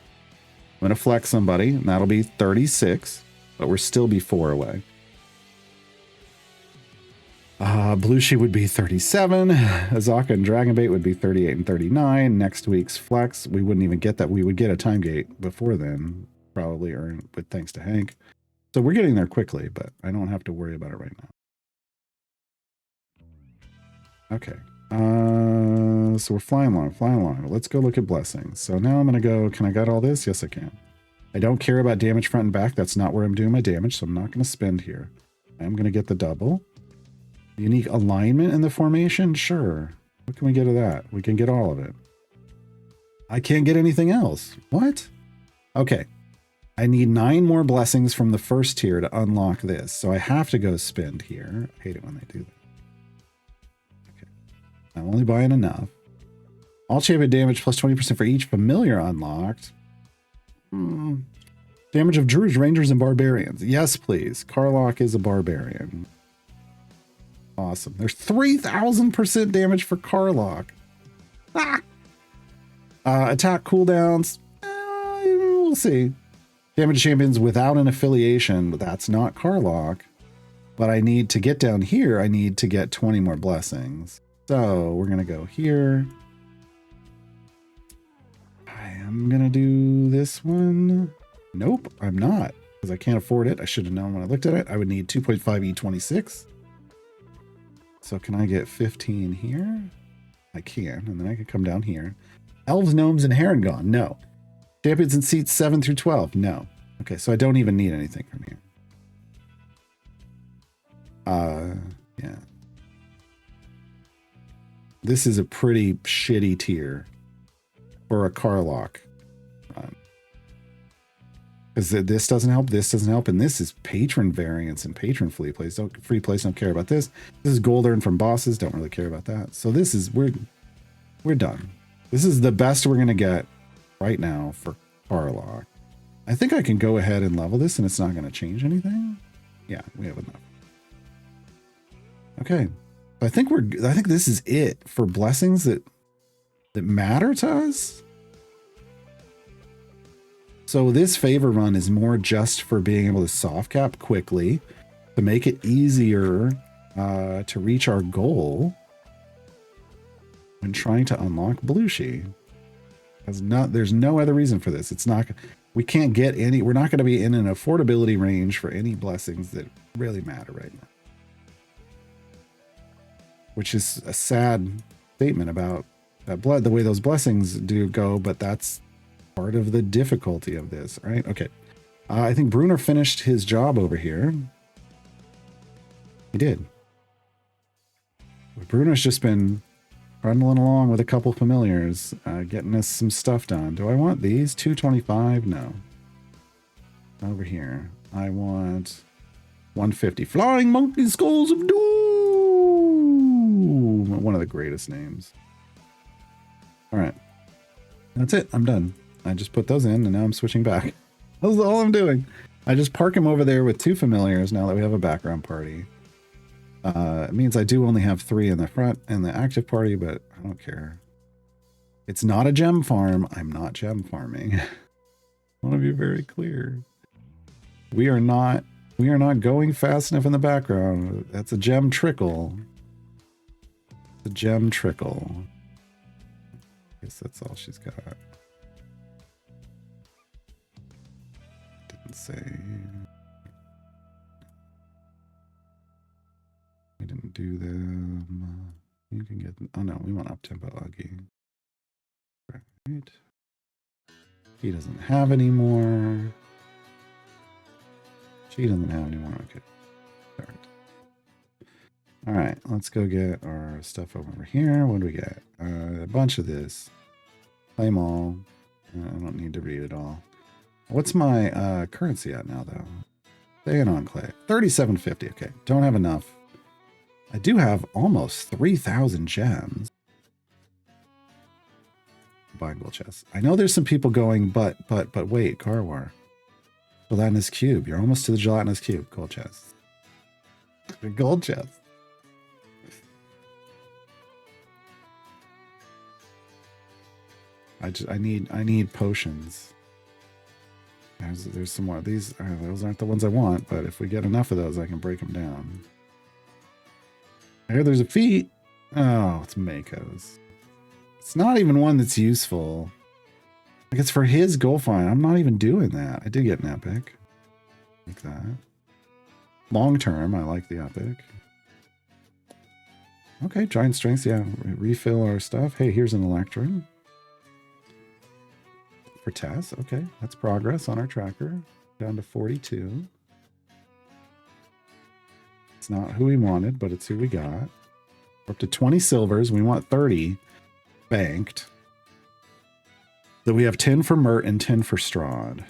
I'm going to flex somebody, and that'll be 36, but we're still be 4 away. Blushi would be 37. Azaka and Dragonbait would be 38 and 39. Next week's flex, we wouldn't even get that. We would get a time gate before then, probably, or with thanks to Hank. So we're getting there quickly, but I don't have to worry about it right now. Okay. So we're flying along. Let's go look at blessings. So now I'm going to go, can I get all this? Yes, I can. I don't care about damage front and back. That's not where I'm doing my damage, so I'm not going to spend here. I'm going to get the double. Unique alignment in the formation? Sure. What can we get of that? We can get all of it. I can't get anything else. What? Okay. I need 9 more blessings from the first tier to unlock this, so I have to go spend here. I hate it when they do that. Okay. I'm only buying enough. All champion damage plus 20% for each familiar unlocked. Damage of Druids, Rangers, and Barbarians. Yes, please. Karlach is a barbarian. Awesome. There's 3,000% damage for Karlach. Attack cooldowns. We'll see. Damage champions without an affiliation. That's not Karlach. But I need to get down here. I need to get 20 more blessings. So we're going to go here. I am going to do this one. Nope, I'm not. Because I can't afford it. I should have known when I looked at it. I would need 2.5E26. So can I get 15 here? I can. And then I can come down here. Elves, Gnomes, and Harengon. No. Champions in seats 7 through 12. No. Okay, so I don't even need anything from here. Yeah. This is a pretty shitty tier for a Karlach run. Because this doesn't help, and this is patron variants and patron free plays. Free plays, don't care about this. This is gold earned from bosses, don't really care about that. So this is, we're done. This is the best we're gonna get right now for Karlach. I think I can go ahead and level this and it's not gonna change anything. Yeah, we have enough. Okay, I think this is it for blessings that matter to us. So this favor run is more just for being able to soft cap quickly to make it easier to reach our goal when trying to unlock Belushi. There's no other reason for this. It's not, we can't get any, we're not going to be in an affordability range for any blessings that really matter right now. Which is a sad statement about that blood, the way those blessings do go, but that's part of the difficulty of this, right? Okay. I think Bruner finished his job over here. He did. Bruno's just been trundling along with a couple familiars, getting us some stuff done. Do I want these? 225? No. Over here. I want 150. Flying Monkey Skulls of Doom! One of the greatest names. All right. That's it. I'm done. I just put those in, and now I'm switching back. That's all I'm doing. I just park him over there with 2 familiars now that we have a background party. It means I do only have 3 in the front and the active party, but I don't care. It's not a gem farm. I'm not gem farming. I want to be very clear. We are not going fast enough in the background. That's a gem trickle. It's a gem trickle. I guess that's all she's got. Didn't say. We didn't do them. You can get them. Oh no, we want up tempo Uggy. Right. He doesn't have any more. She doesn't have any more. Okay. All right. All right. Let's go get our stuff over here. What do we get? A bunch of this. Claim all. I don't need to read it all. What's my currency at now, though? Staying on clay. 3750. Okay. Don't have enough. I do have almost 3,000 gems. Buying gold chests. I know there's some people going, but wait, Carwar. Gelatinous cube. You're almost to the gelatinous cube. Gold chest. The gold chest. I need potions. There's some more. These those aren't the ones I want, but if we get enough of those, I can break them down. I hear there's a feat. Oh, it's Mako's. It's not even one that's useful. Like, it's for his goal find. I'm not even doing that. I did get an epic. Like that. Long term, I like the epic. Okay, giant strengths. Yeah, refill our stuff. Hey, here's an electrum. For Tess. Okay, that's progress on our tracker. Down to 42. It's not who we wanted, but it's who we got. We're up to 20 silvers. We want 30 banked. So we have 10 for Mert and 10 for Strahd.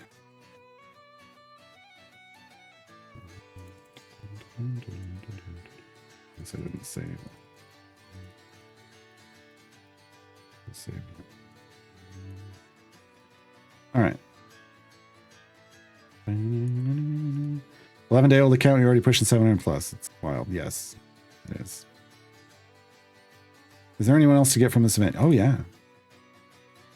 I guess I didn't save. Save. All right. 11-day old account. You're already pushing 700 plus. It's wild. Yes, it is. Is there anyone else to get from this event? Oh yeah.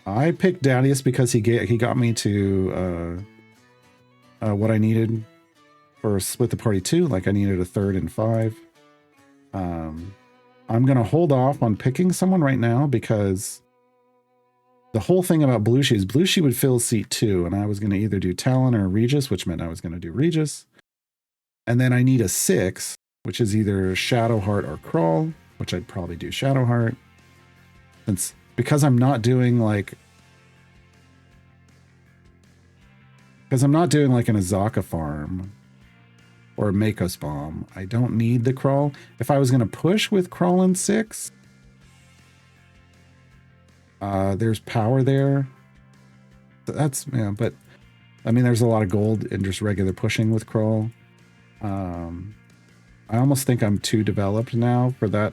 I picked Dadius because he got me to what I needed for Split the Party 2. Like I needed a 3rd and 5. I'm gonna hold off on picking someone right now because the whole thing about Belushi is Belushi would fill seat 2, and I was gonna either do Talon or Regis, which meant I was gonna do Regis. And then I need a 6, which is either Shadowheart or Crawl, which I'd probably do Shadowheart. Because I'm not doing like an Azaka farm or a Makos bomb, I don't need the Crawl. If I was going to push with Crawl and 6, there's power there. That's, yeah, but I mean, there's a lot of gold in just regular pushing with Crawl. I almost think I'm too developed now for that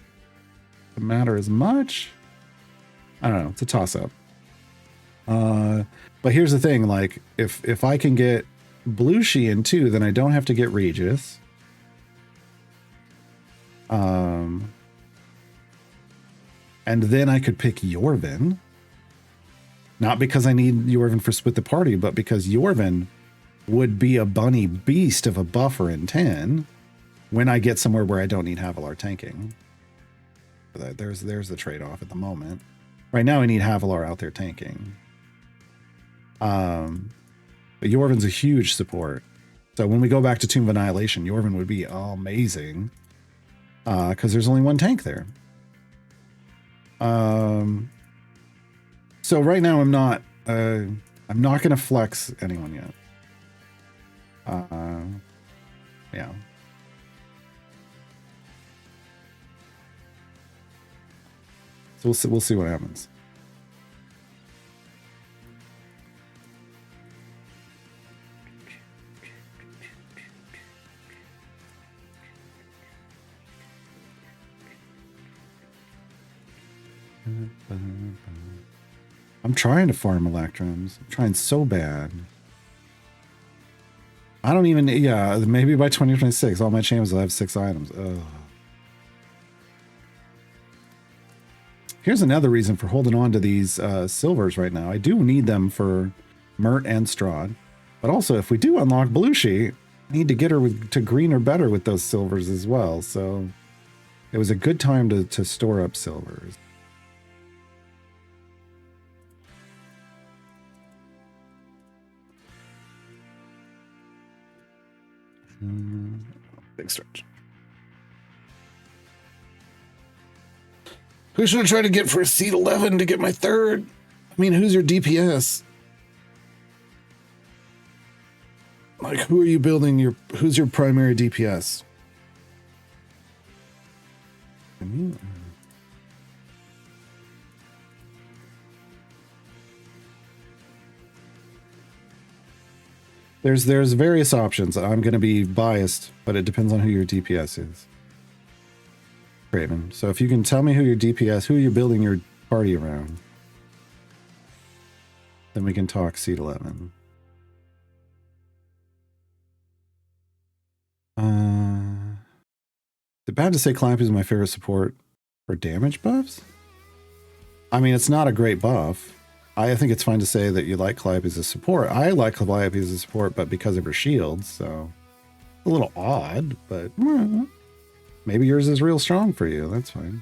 to matter as much. I don't know. It's a toss-up. But here's the thing. Like, if I can get Belushi in 2, then I don't have to get Regis. And then I could pick Yorvin. Not because I need Yorvin for Split the Party, but because Yorvin would be a bunny beast of a buffer in 10 when I get somewhere where I don't need Havilar tanking. There's the trade-off at the moment. Right now I need Havilar out there tanking. But Yorvin's a huge support. So when we go back to Tomb of Annihilation, Yorvin would be amazing. Because there's only one tank there. So right now I'm not gonna flex anyone yet. Yeah. So we'll see what happens. I'm trying to farm Electrums. I'm trying so bad. I don't even, yeah, maybe by 2026, all my champions will have 6 items. Ugh. Here's another reason for holding on to these silvers right now. I do need them for Mert and Strahd. But also, if we do unlock Belushi, I need to get her to green or better with those silvers as well. So it was a good time to store up silvers. Big stretch. Who should I try to get for a seat 11 to get my third? I mean, who's your DPS? Like, who are you building your... Who's your primary DPS? I mean... There's various options. I'm going to be biased, but it depends on who your DPS is. Craven. So if you can tell me who your DPS, who you're building your party around, then we can talk seat 11. Is it bad to say Clamp is my favorite support for damage buffs? I mean, it's not a great buff. I think it's fine to say that you like Calliope as a support. I like Calliope as a support, but because of her shields, so a little odd, but maybe yours is real strong for you. That's fine.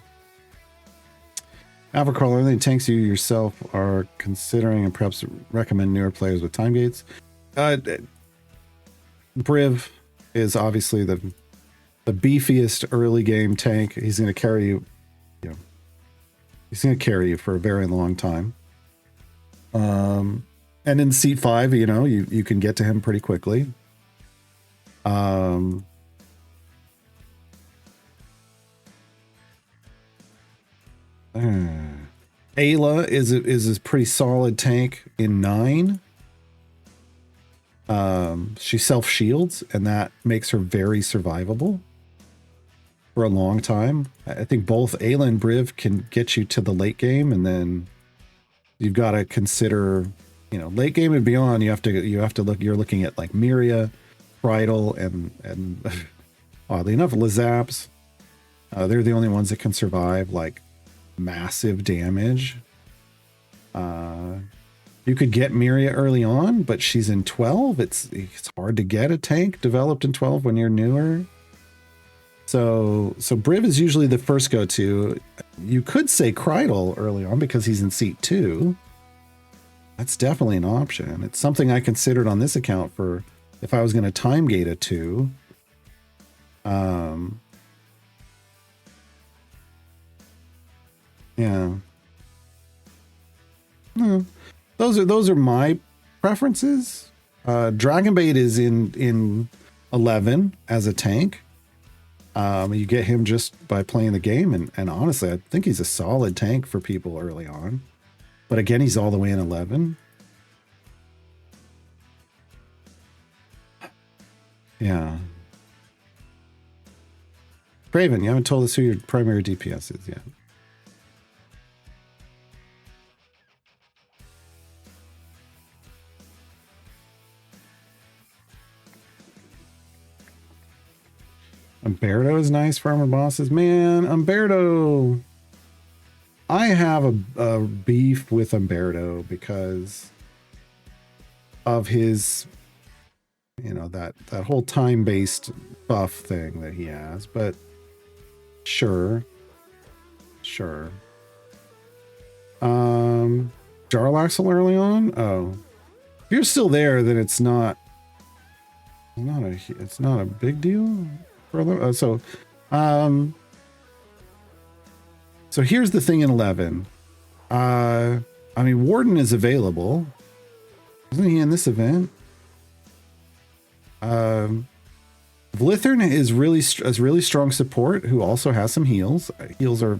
Alphacrawler, any tanks you yourself are considering and perhaps recommend newer players with time gates? Briv is obviously the beefiest early game tank. He's going to carry you, he's going to carry you for a very long time. And in seat 5, you can get to him pretty quickly. Ayla is a pretty solid tank in 9. She self shields, and that makes her very survivable for a long time. I think both Ayla and Briv can get you to the late game, and then you've got to consider, late game and beyond. You have to look. You're looking at like Miria, Bridal, and oddly enough, Lizaps. They're the only ones that can survive like massive damage. You could get Miria early on, but she's in 12. It's hard to get a tank developed in 12 when you're newer. So Briv is usually the first go-to. You could say Kreidel early on because he's in seat 2. That's definitely an option. It's something I considered on this account for if I was going to time gate a 2. Yeah. Those are my preferences. Dragonbait is in 11 as a tank. You get him just by playing the game, and honestly, I think he's a solid tank for people early on. But again, he's all the way in 11. Yeah. Craven, you haven't told us who your primary DPS is yet. Umberto is nice for armor bosses. Man, Umberto. I have a beef with Umberto because of his, you know, that whole time-based buff thing that he has, but sure. Jarlaxle early on? Oh. If you're still there, then it's not a big deal. So here's the thing in 11. I mean, Warden is available. Isn't he in this event? Vlithern is really strong support who also has some heals. Heals are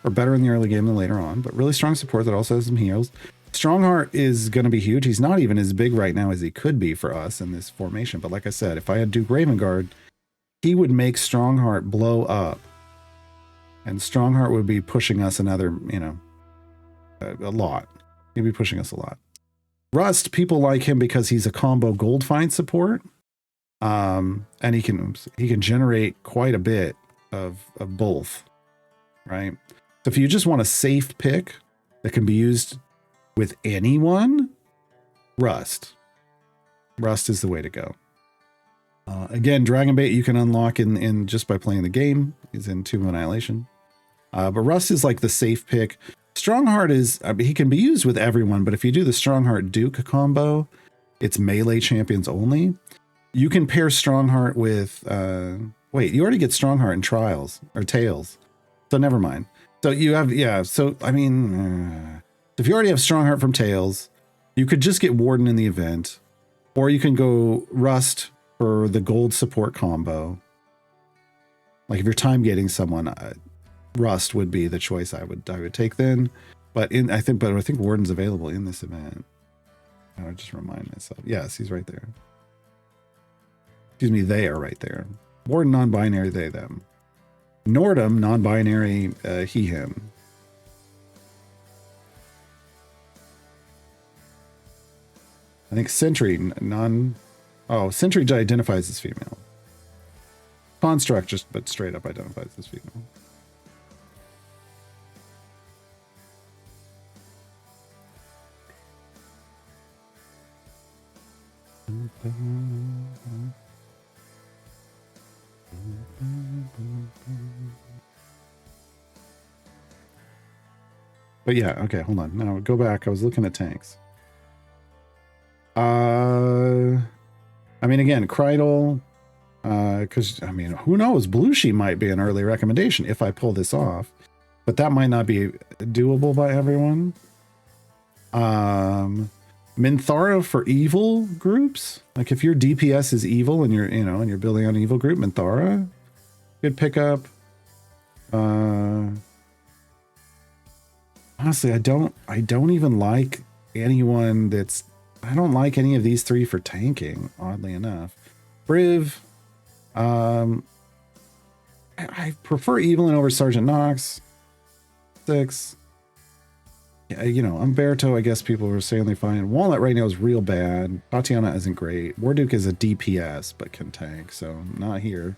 better in the early game than later on, but really strong support that also has some heals. Strongheart is going to be huge. He's not even as big right now as he could be for us in this formation. But like I said, if I had Duke Ravengard, he would make Strongheart blow up. And Strongheart would be pushing us another, you know, a lot. He'd be pushing us a lot. Rust, people like him because he's a combo gold find support. And he can generate quite a bit of both, right? So if you just want a safe pick that can be used with anyone, Rust is the way to go. Again, Dragonbait you can unlock in just by playing the game. He's in Tomb of Annihilation. But Rust is like the safe pick. Strongheart is, I mean, he can be used with everyone, but if you do the Strongheart Duke combo, it's melee champions only. You can pair Strongheart with, wait, you already get Strongheart in Trials, or Tails. So never mind. So you have, yeah, so, I mean, if you already have Strongheart from Tails, you could just get Warden in the event, or you can go Rust for the gold support combo. Like if you're time gating someone, Rust would be the choice I would take then. But I think Warden's available in this event. I would just remind myself. Yes, he's right there. Excuse me, they are right there. Warden non-binary, they, them. Nordum non-binary, he, him. I think Sentry Sentry identifies as female. Construct but straight up identifies as female. But yeah, okay, hold on. Now go back. I was looking at tanks. I mean, again, Kreidel, because, I mean, who knows? Blushi might be an early recommendation if I pull this off, but that might not be doable by everyone. Minthara for evil groups. Like if your DPS is evil and you're, and you're building on an evil group, Minthara, good pickup. Honestly, I don't even like anyone that's, I don't like any of these three for tanking, oddly enough. Briv, I prefer Evelyn over Sergeant Knox. 6. Yeah, Umberto, I guess people were saying they're fine. Walnut right now is real bad. Tatiana isn't great. Warduke is a DPS, but can tank, so not here.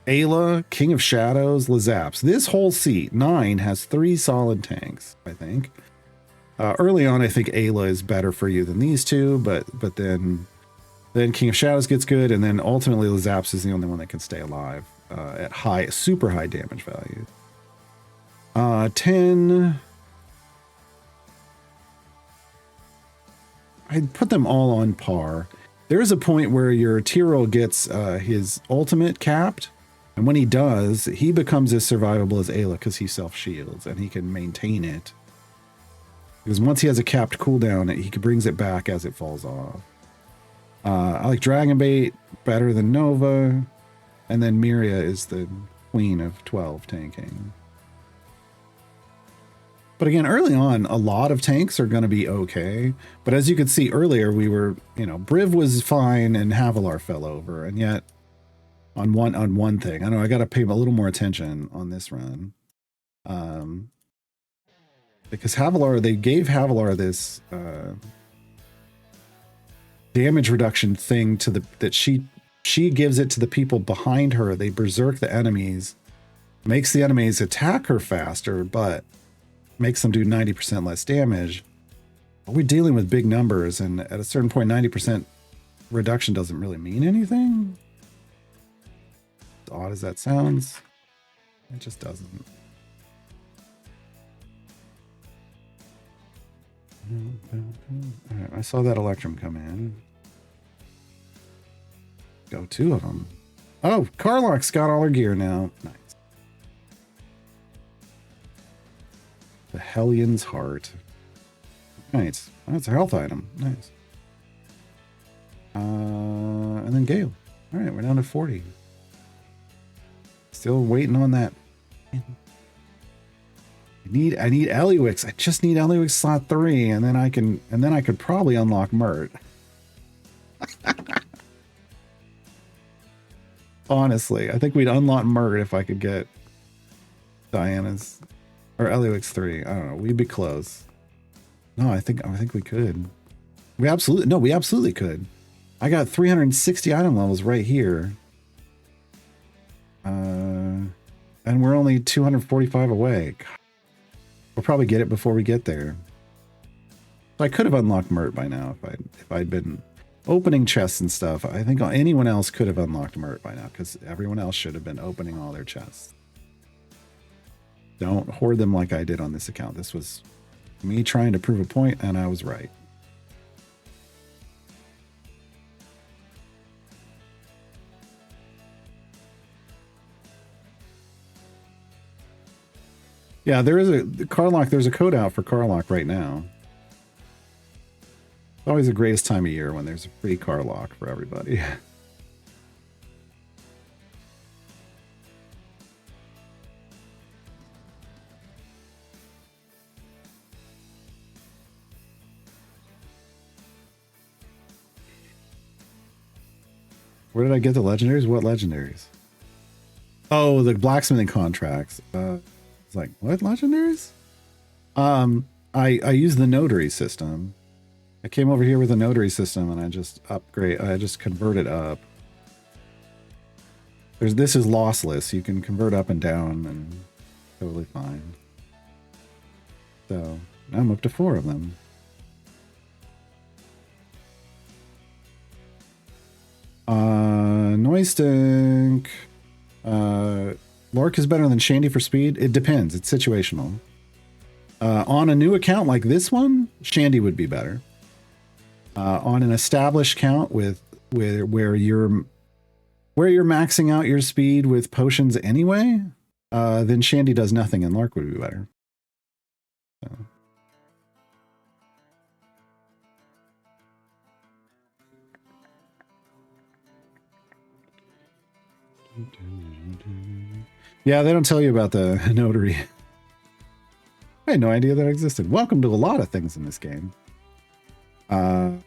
Ayla, King of Shadows, Lazaps. This whole seat, 9, has 3 solid tanks, I think. Early on, I think Ayla is better for you than these two, but then King of Shadows gets good, and then ultimately Lazaps is the only one that can stay alive at super high damage value. 10. I'd put them all on par. There is a point where your Tyrell gets his ultimate capped, and when he does, he becomes as survivable as Ayla because he self-shields, and he can maintain it. Because once he has a capped cooldown, he brings it back as it falls off. I like Dragonbait better than Nova, and then Miria is the queen of 12 tanking. But again, early on, a lot of tanks are going to be okay. But as you could see earlier, we were, Briv was fine and Havilar fell over. And yet, on one thing, I know I got to pay a little more attention on this run. Because Havilar, they gave Havilar this damage reduction thing that she gives it to the people behind her. They berserk the enemies, makes the enemies attack her faster, but makes them do 90% less damage. But we're dealing with big numbers, and at a certain point, 90% reduction doesn't really mean anything. As odd as that sounds, it just doesn't. All right, I saw that Electrum come in. Go 2 of them. Oh, Carlock's got all her gear now. Nice. The Hellion's Heart. Nice. That's a health item. Nice. And then Gale. All right, we're down to 40. Still waiting on that. I need Eliwix. I just need Eliwix slot 3, and then I could probably unlock Mert. Honestly, I think we'd unlock Mert if I could get Diana's or Eliwix 3. I don't know. We'd be close. No, I think we could. We absolutely could. I got 360 item levels right here. And we're only 245 away. God. We'll probably get it before we get there. So I could have unlocked Mert by now if I'd been opening chests and stuff. I think anyone else could have unlocked Mert by now because everyone else should have been opening all their chests. Don't hoard them like I did on this account. This was me trying to prove a point, and I was right. Yeah, there is a Carlock. There's a code out for Carlock right now. It's always the greatest time of year when there's a free Carlock for everybody. Where did I get the legendaries? What legendaries? Oh, the blacksmithing contracts. It's like, what legendaries? I use the notary system. I came over here with a notary system and I just convert it up. This is lossless. You can convert up and down and totally fine. So now I'm up to 4 of them. Noise stink. Lark is better than Shandy for speed. It depends. It's situational. On a new account like this one, Shandy would be better. On an established count where you're maxing out your speed with potions anyway, then Shandy does nothing and Lark would be better. So. Yeah, they don't tell you about the notary. I had no idea that existed. Welcome to a lot of things in this game. Yeah.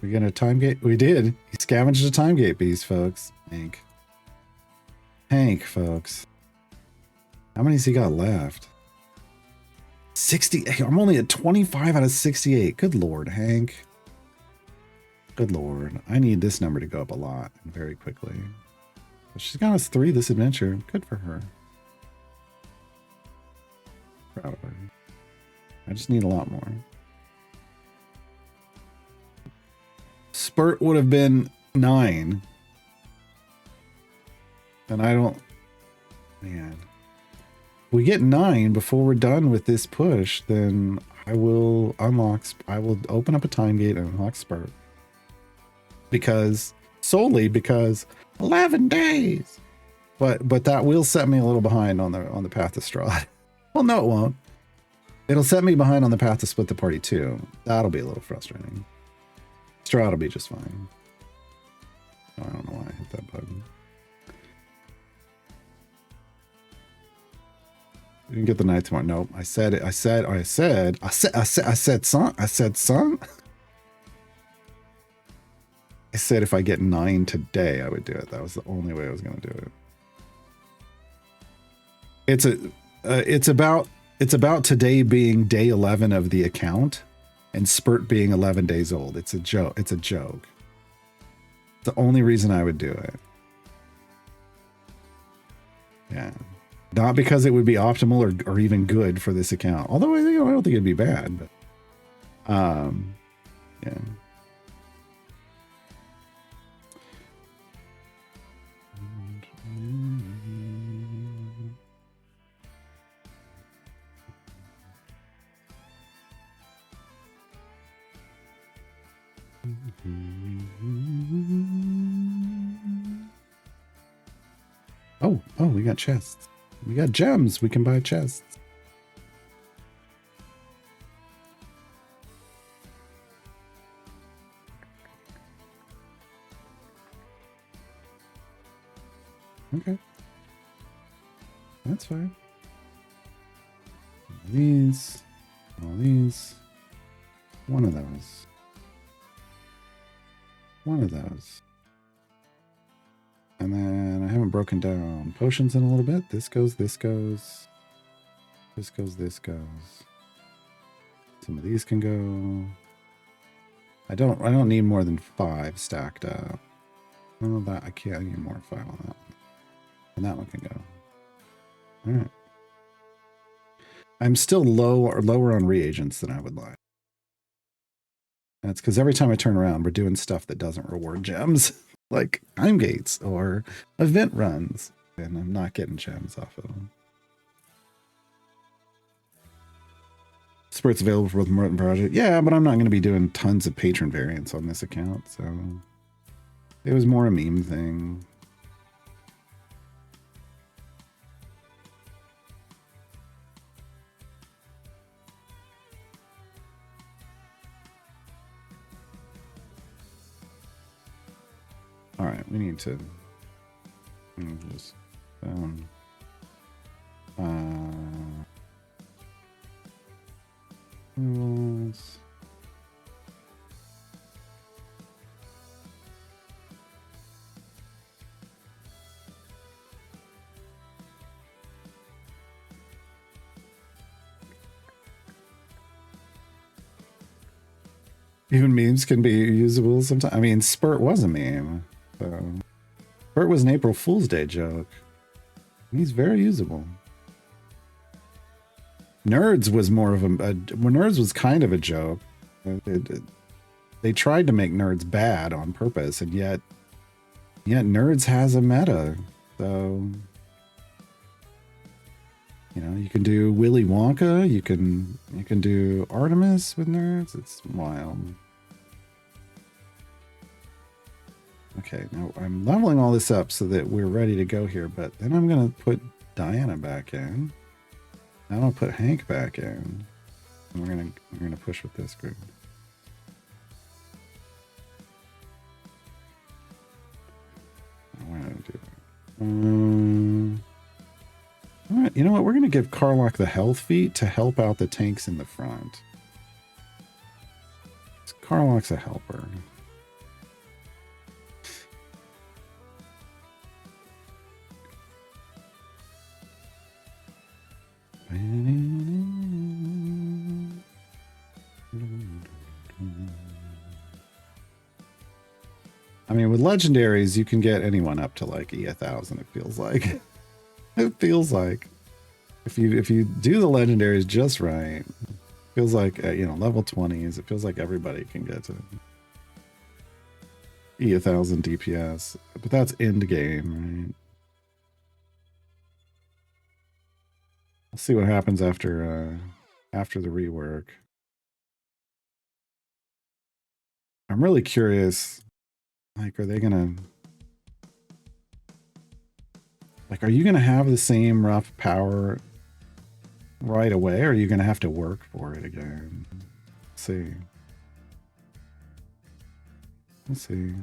We get a time gate? We did. He scavenged a time gate beast, folks. Hank, folks. How many's he got left? 60. I'm only at 25 out of 68. Good Lord, Hank. Good Lord. I need this number to go up a lot and very quickly. But she's got us 3 this adventure. Good for her. Proud of her. I just need a lot more. Spurt would have been 9. And I don't... Man. If we get 9 before we're done with this push, then I will open up a time gate and unlock Spurt. Solely because 11 days. But that will set me a little behind on the path to Strahd. Well, no, it won't. It'll set me behind on the path to split the party too. That'll be a little frustrating. Strahd will be just fine. I don't know why I hit that button. You didn't get the night tomorrow. Nope. I said it. I said son. I said if I get 9 today, I would do it. That was the only way I was going to do it. It's about today being day 11 of the account and Spurt being 11 days old. It's a joke. It's a joke. The only reason I would do it. Yeah. Not because it would be optimal or even good for this account. Although I don't think it'd be bad, but yeah. Oh, we got chests. We got gems. We can buy chests. Okay. That's fine. All these. One of those. One of those. And then I haven't broken down potions in a little bit. This goes, this goes. This goes, this goes. Some of these can go. I don't need more than 5 stacked up. Oh, that I can't. I need more than 5 on that one. And that one can go. All right. I'm still lower on reagents than I would like. That's because every time I turn around, we're doing stuff that doesn't reward gems, like time gates or event runs, and I'm not getting gems off of them. Spurt's available for both Merton Project. Yeah, but I'm not going to be doing tons of patron variants on this account, so it was more a meme thing. All right, we need to just rules. Even memes can be usable sometimes. I mean, Spurt was a meme. So, Spurt was an April Fool's Day joke. He's very usable. Nerds was more of Nerds was kind of a joke. They tried to make Nerds bad on purpose, and yet Nerds has a meta. So, you know, you can do Willy Wonka. You can do Artemis with Nerds. It's wild. Okay, now I'm leveling all this up so that we're ready to go here, but then I'm going to put Diana back in. Now I'll put Hank back in. And we're going to push with this group. We're going to do that. All right, you know what? We're going to give Karlach the health feat to help out the tanks in the front. Karlach's a helper. I mean, with legendaries, you can get anyone up to like E1000. It feels like. It feels like if you do the legendaries just right, it feels like level 20s. It feels like everybody can get to E1000 DPS, but that's end game, right? We'll see what happens after the rework. I'm really curious. Like, are they gonna? Like, are you gonna have the same rough power right away, or are you gonna have to work for it again? Let's see. Let's see.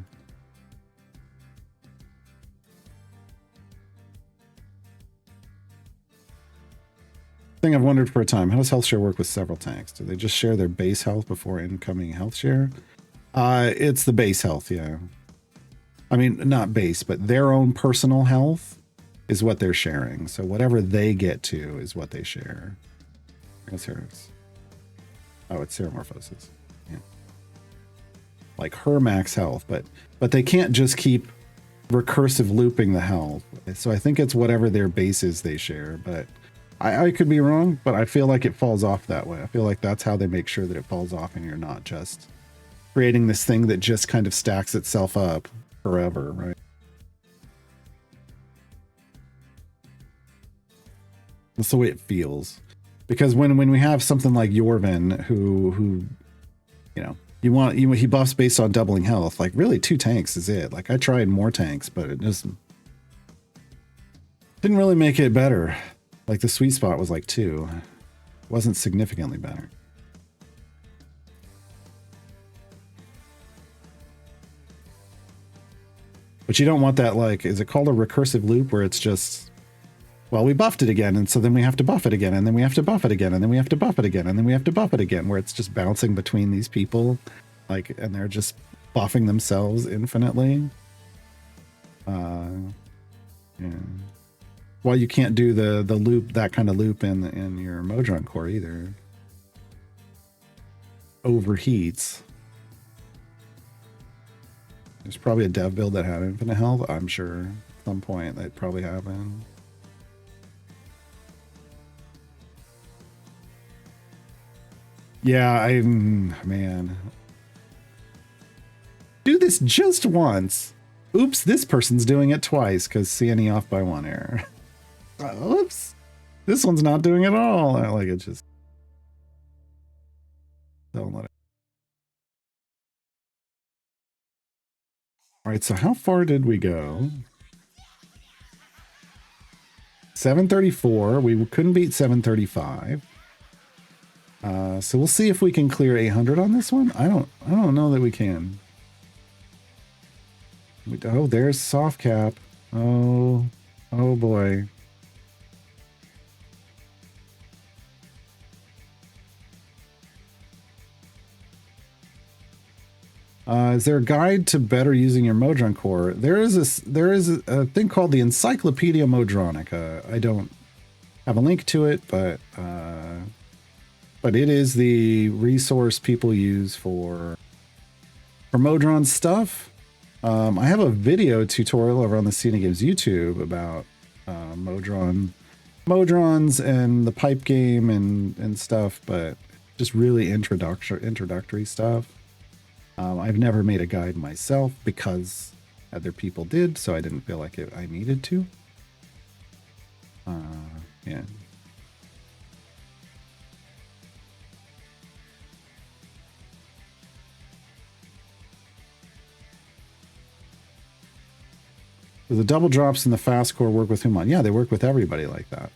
Thing I've wondered for a time: how does health share work with several tanks? Do they just share their base health before incoming health share? It's the base health, yeah. I mean, not base, but their own personal health is what they're sharing. So whatever they get to is what they share. I guess here it's, oh, it's Ceramorphosis. Yeah. Like her max health, but they can't just keep recursive looping the health. So I think it's whatever their bases they share, but I could be wrong, but I feel like it falls off that way. I feel like that's how they make sure that it falls off and you're not just creating this thing that just kind of stacks itself up forever, right? That's the way it feels. Because when we have something like Yorvin, who you know, he buffs based on doubling health, like really 2 tanks is it. Like I tried more tanks, but it just didn't really make it better. Like the sweet spot was like 2. Wasn't significantly better. But you don't want that, like, is it called a recursive loop where it's just, well, we buffed it again, and so then we have to buff it again, and then we have to buff it again, and then we have to buff it again, and then we have to buff it again, where it's just bouncing between these people, like, and they're just buffing themselves infinitely. Yeah. Well, you can't do the loop, that kind of loop in your Modron core either. Overheats. There's probably a dev build that had infinite health. I'm sure at some point that probably happened. Yeah, man. Do this just once. Oops, this person's doing it twice because CNE off by 1 error. Oops, this one's not doing it at all. I like it just. Don't let it. All right, so how far did we go? 734. We couldn't beat 735. So we'll see if we can clear 800 on this one. I don't know that we can. Oh, there's soft cap. Oh boy. Is there a guide to better using your Modron core? There is a thing called the Encyclopedia Modronica. I don't have a link to it, but it is the resource people use for Modron stuff. I have a video tutorial over on the Cena Games YouTube about Modrons and the pipe game and stuff, but just really introductory stuff. I've never made a guide myself because other people did, so I didn't feel like I needed to. Yeah. Do the double drops in the fast core work with Human? Yeah, they work with everybody like that.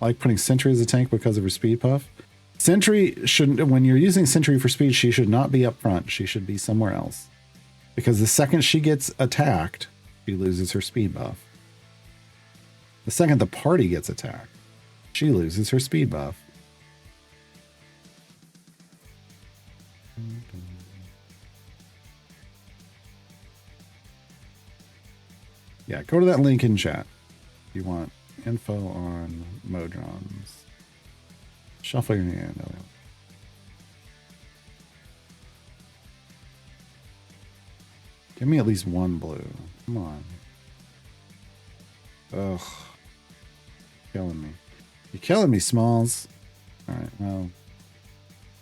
I like putting Sentry as a tank because of her speed puff. Sentry shouldn't, when you're using Sentry for speed, she should not be up front. She should be somewhere else. Because the second she gets attacked, she loses her speed buff. The second the party gets attacked, she loses her speed buff. Yeah, go to that link in chat if you want info on Modrons. Shuffle your hand. Give me at least 1 blue. Come on. Ugh. Killing me. You're killing me, Smalls. Alright, well.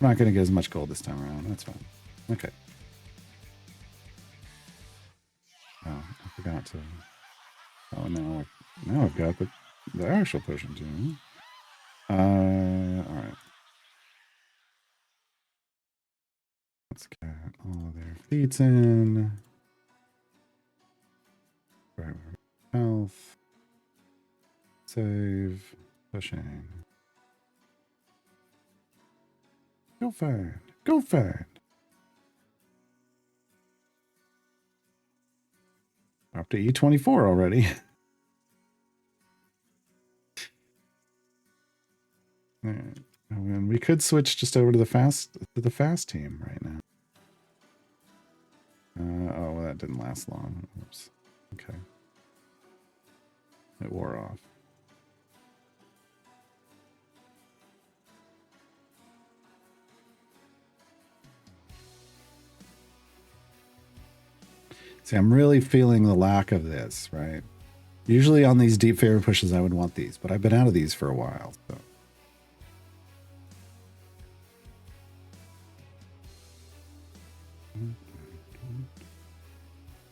I'm not going to get as much gold this time around. That's fine. Okay. Oh, I forgot to. Oh, now I've got the actual potion too. All right. Let's get all their feats in. Right, health. Save. Pushing. Go find. Go find. Up to E24 already. And we could switch just over to the fast team right now. last long. Oops. Okay. It wore off. See, I'm really feeling the lack of this, right? Usually on these deep favor pushes, I would want these, but I've been out of these for a while.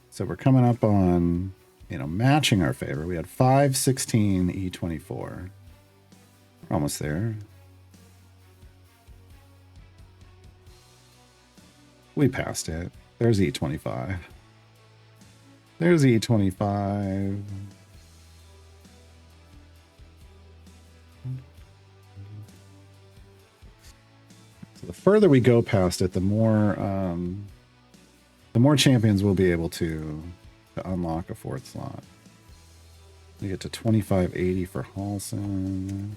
So we're coming up on, matching our favor. We had 5, 16, E24. We're almost there. We passed it. There's E25. There's E25. So the further we go past it, the more champions we'll be able to unlock a fourth slot. We get to 2580 for Halson.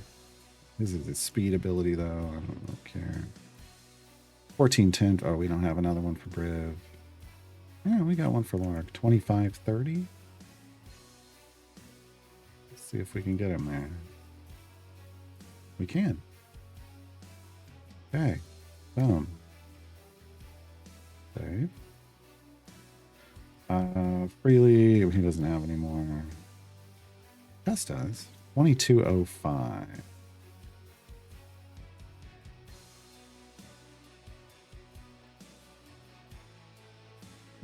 This is his speed ability, though. I don't care. 1410. Oh, we don't have another one for Briv. Yeah, we got one for Lark. 2530. Let's see if we can get him there. We can. Okay. Boom. Save. Freely, he doesn't have any more. Tess does. 2205.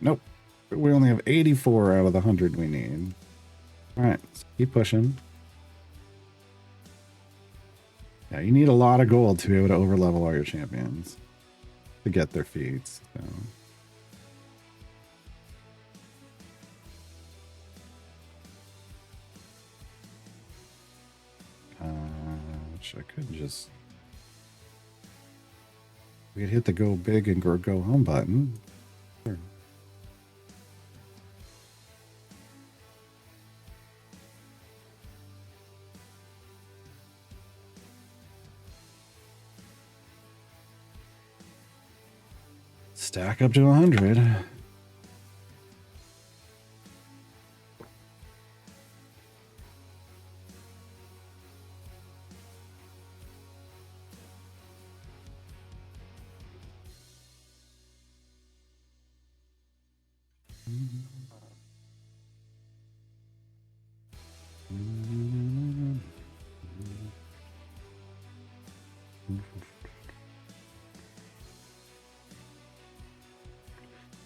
Nope. We only have 84 out of the 100 we need. All right, let's keep pushing. Yeah, you need a lot of gold to be able to overlevel all your champions to get their feats. So. Which I could just... We could hit the go big and go home button. Sure. Stack up to 100.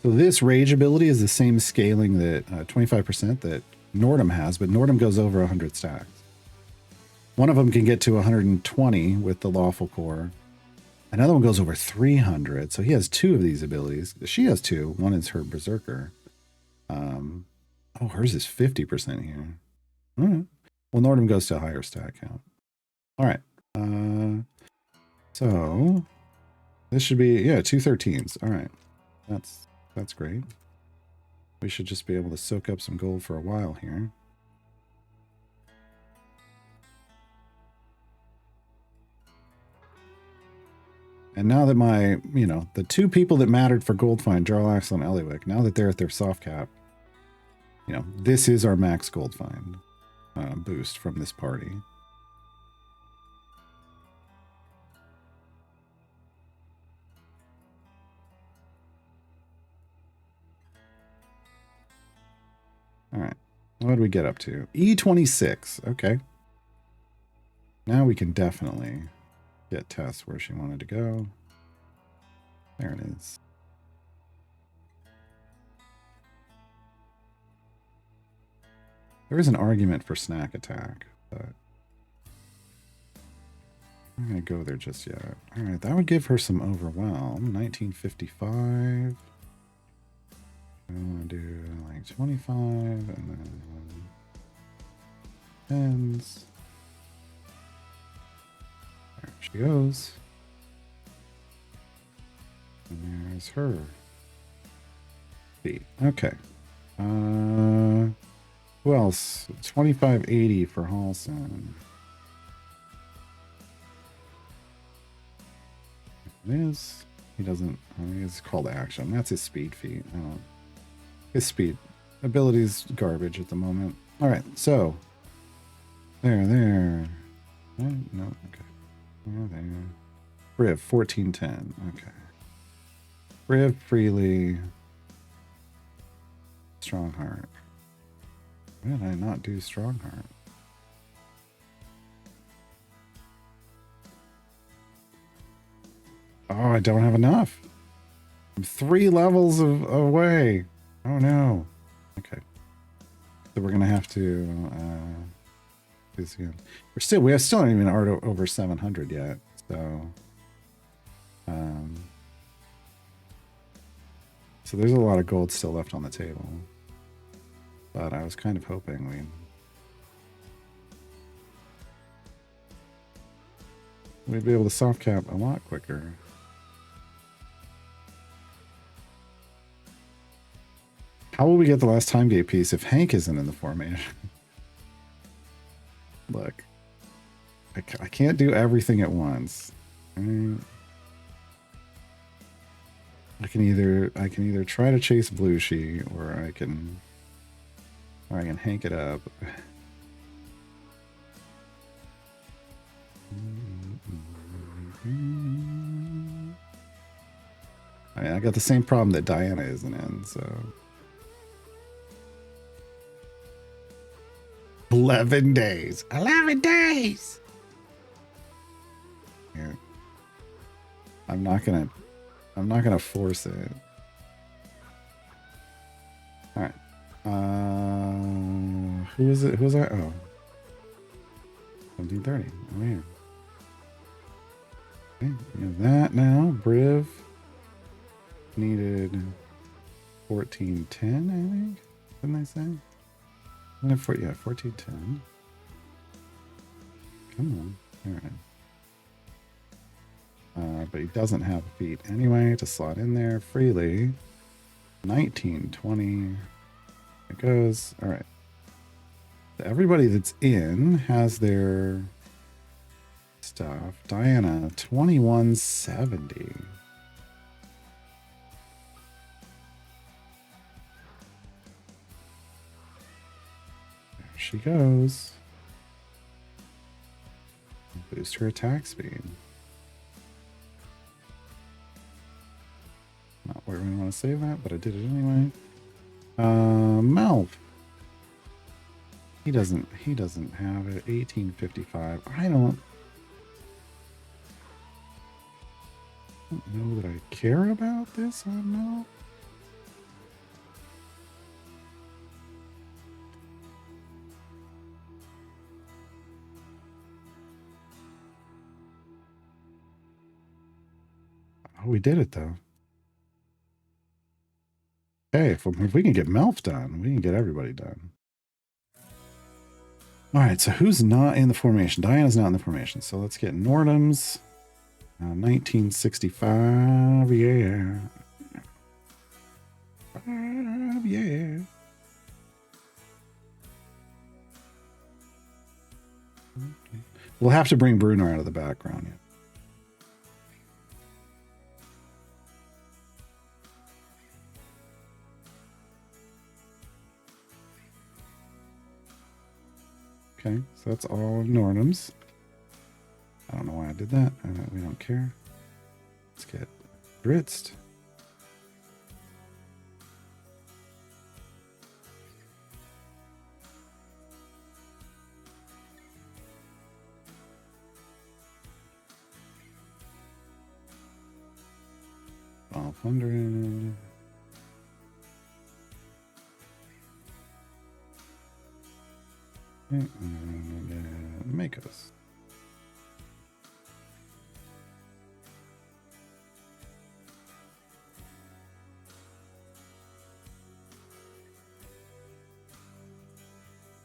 So this rage ability is the same scaling that 25% that Nordum has, but Nordum goes over 100 stacks. One of them can get to 120 with the lawful core. Another one goes over 300. So he has two of these abilities. She has two. One is her berserker. Oh, hers is 50% here. All right. Well, Nordum goes to a higher stack count. All right. So this should be, yeah, 213s. All right. That's great. We should just be able to soak up some gold for a while here. And now that my, the two people that mattered for gold find, Jarlaxle and Eliwick, now that they're at their soft cap, this is our max gold find boost from this party. All right. What did we get up to? E26. Okay. Now we can definitely get Tess where she wanted to go. There it is. There is an argument for snack attack, but I'm not going to go there just yet. All right. That would give her some overwhelm. 1955. I want to do like 25 and then tens. There she goes. And there's her feet. Okay. Who else? 2580 for Halson. It is. He doesn't. I mean, it's called action. That's his speed feat. I don't. His speed. Ability's garbage at the moment. Alright, so. There. No, okay. There. Briv, 1410. Okay. Briv, Freely. Strongheart. Why did I not do Strongheart? Oh, I don't have enough. I'm 3 levels away. Oh no. Okay. So we're gonna have to do this again. We still don't even are over 700 yet. So so there's a lot of gold still left on the table. But I was kind of hoping we'd be able to soft cap a lot quicker. How will we get the last time gate piece if Hank isn't in the formation? Look, I can't do everything at once. I can either try to chase Blueshy or I can Hank it up. I mean, I got the same problem that Diana isn't in, so 11 days. 11 days. Yeah. I'm not gonna force it. All right. Who is it? Who's that? Oh. 1730. Oh yeah. Okay, we have that now. Briv needed 1410, I think. Didn't I say? Yeah, 1410. Come on. All right. But he doesn't have a feat anyway to slot in there freely. 1920. It goes. All right. So everybody that's in has their stuff. Diana, 2170. There she goes. Boost her attack speed. Not where we want to save that, but I did it anyway. Melv. He doesn't have it. 1855. I don't know that I care about this on Melv. Oh, we did it though. Okay, if we can get Melf done, we can get everybody done. All right, so who's not in the formation? Diana's not in the formation, so let's get Nordham's. 1965, yeah. Yeah. Okay. We'll have to bring Bruno out of the background. Yeah. Okay, so that's all of Nordham's. I don't know why I did that. We don't care. Let's get Dritzed. $1,200. And Makos.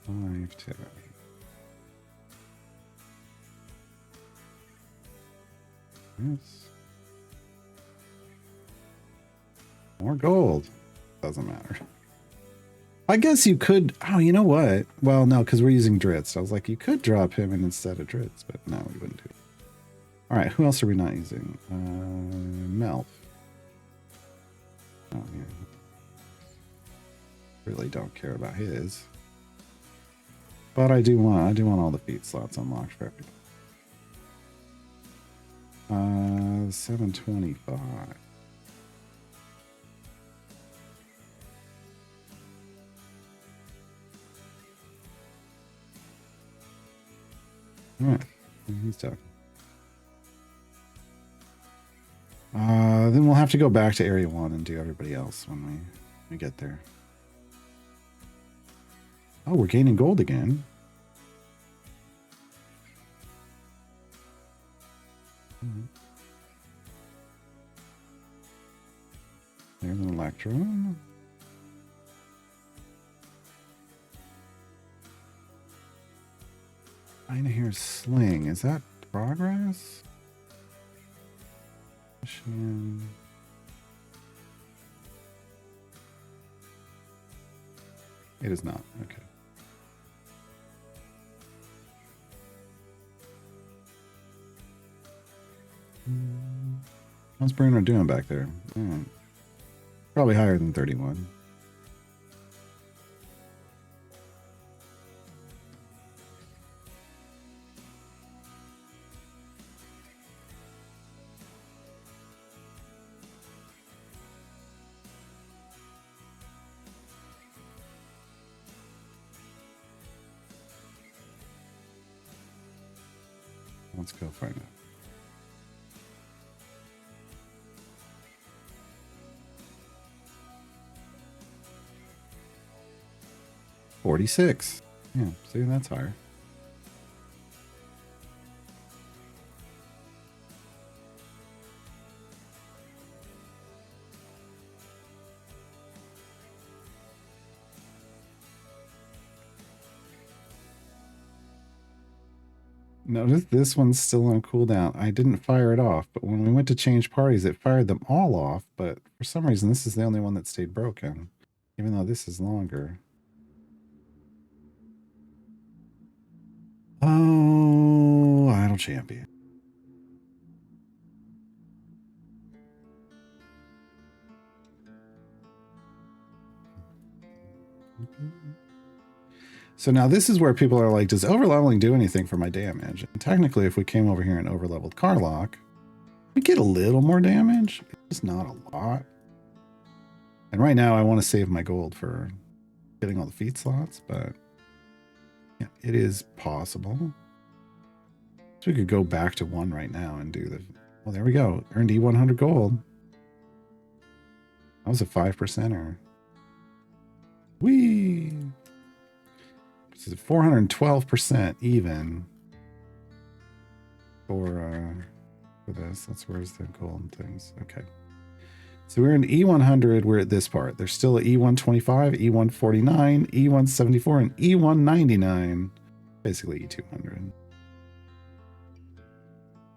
$5 to yes. More gold. Doesn't matter. I guess you could. Oh, you know what? Well, no, because we're using Dritz. I was like, you could drop him in instead of Dritz, but no, we wouldn't do it. All right, who else are we not using? Melf. Oh, yeah. Really don't care about his. But I do want all the feat slots unlocked for everybody. 725. All right, he's tough. Then we'll have to go back to Area 1 and do everybody else when we get there. Oh, we're gaining gold again. There's an electron. I hear sling. Is that progress? Machine. It is not. Okay. How's Bruno doing back there? Probably higher than 31. Let's go find out. $46. Yeah, see, that's higher. Notice this one's still on cooldown. I didn't fire it off, but when we went to change parties, it fired them all off. But for some reason, this is the only one that stayed broken, even though this is longer. Oh, Idle Champion. So now this is where people are like, does overleveling do anything for my damage? And technically, if we came over here and overleveled Carlock, we get a little more damage. It's not a lot. And right now I want to save my gold for getting all the feat slots, but yeah, it is possible. So we could go back to 1 right now and do the, well, there we go. Earned E100 gold. That was a 5%er. Whee! This is 412% even for this. That's where's the gold things. Okay. So we're in E100. We're at this part. There's still an E125, E149, E174, and E199. Basically E200.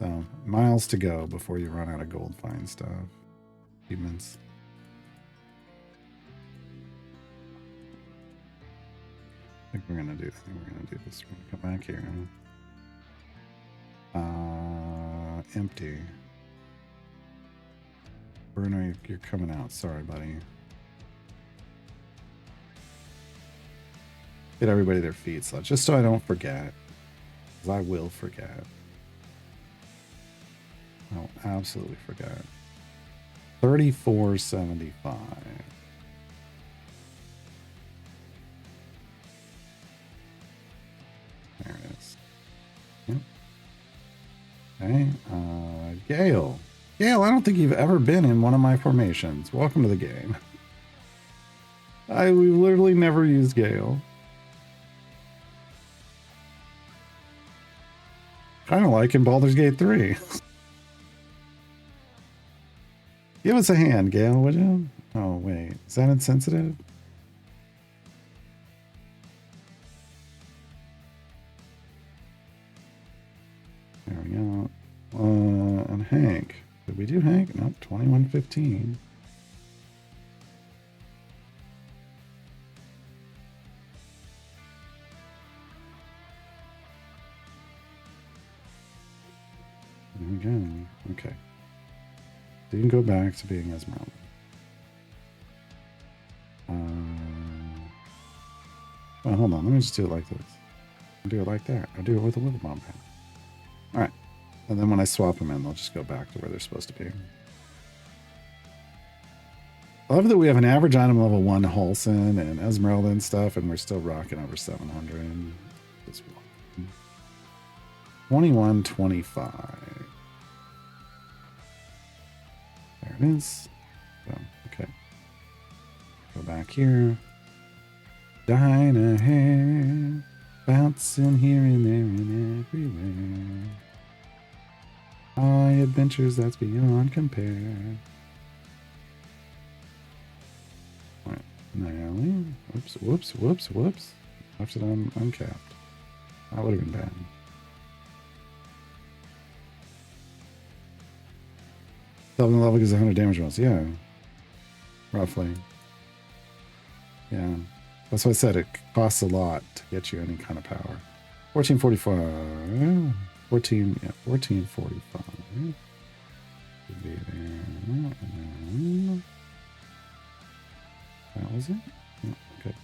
So miles to go before you run out of gold find stuff. Achievements. I think we're gonna do this. We're gonna come back here. Empty. Bruno, you're coming out. Sorry, buddy. Get everybody their feet slots, just so I don't forget. Because I will forget. I'll absolutely forget. 34.75. There it is. Yep. Okay. Gale. Gale, I don't think you've ever been in one of my formations. Welcome to the game. We've literally never used Gale. Kind of like in Baldur's Gate 3. Give us a hand, Gale, would you? Oh, wait. Is that insensitive? There we go. And Hank. Did we do Hank? Nope, 2115. There we go. Okay. So you can go back to being Esmeralda. me just do it like this. I'll do it like that. I'll do it with a little bomb pad. All right. And then when I swap them in, they'll just go back to where they're supposed to be. I love that we have an average item level 1 Halson and Esmeralda and stuff, and we're still rocking over 700. This one. 2125. There it is. So, okay. Go back here. Dynahead. Bouncing here and there and everywhere. High adventures that's beyond compare. Alright, now, whoops. Left it on uncapped. That would have been bad. Doubling level gives 100 damage rolls. Yeah. Roughly. Yeah. That's why I said it costs a lot to get you any kind of power. 1445. 1445. Should be there. That was it? Yeah, okay.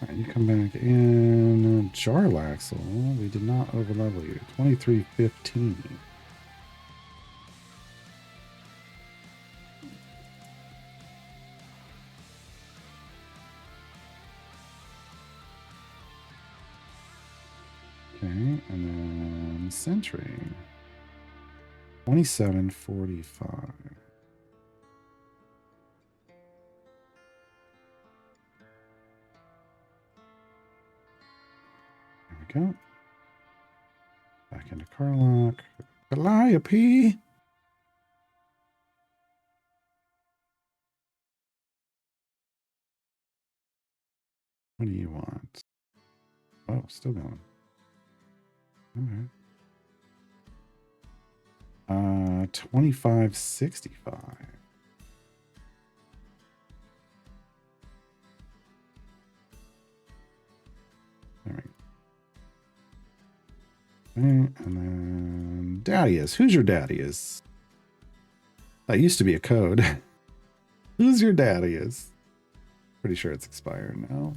Alright, you come back in. Jarlaxle. We did not overlevel you. 2315. Okay, and then Sentry. 2745. There we go. Back into Carlock. Calliope! What do you want? Oh, still going. Okay. 2565. There we go. Okay, and then Daddius. Who's your Daddius? That used to be a code. Who's your Daddius? Pretty sure it's expired now.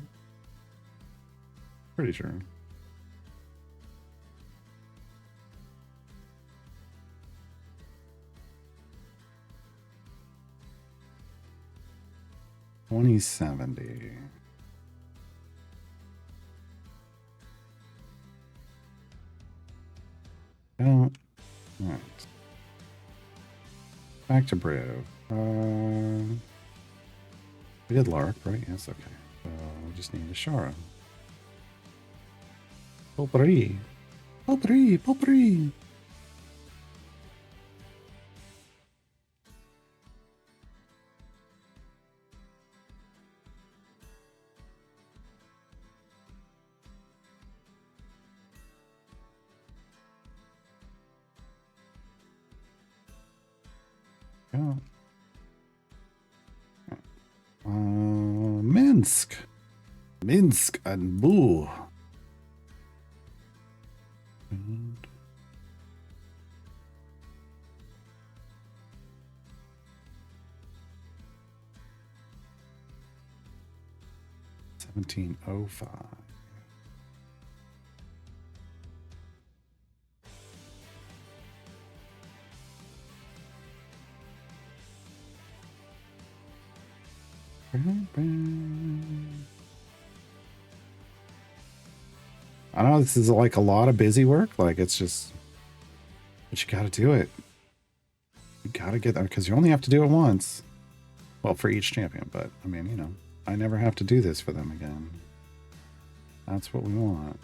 Pretty sure. $20.70. Oh, all right. Back to Brew. We did Lark, right? Yes, okay. So we just need a Shara. Potpourri. Potpourri. Potpourri. Yeah. Minsk. Minsk and Boo. And $17.05. I know this is like a lot of busy work. Like it's just, but you got to do it. You got to get that because you only have to do it once. Well, for each champion, but I mean, you know, I never have to do this for them again. That's what we want.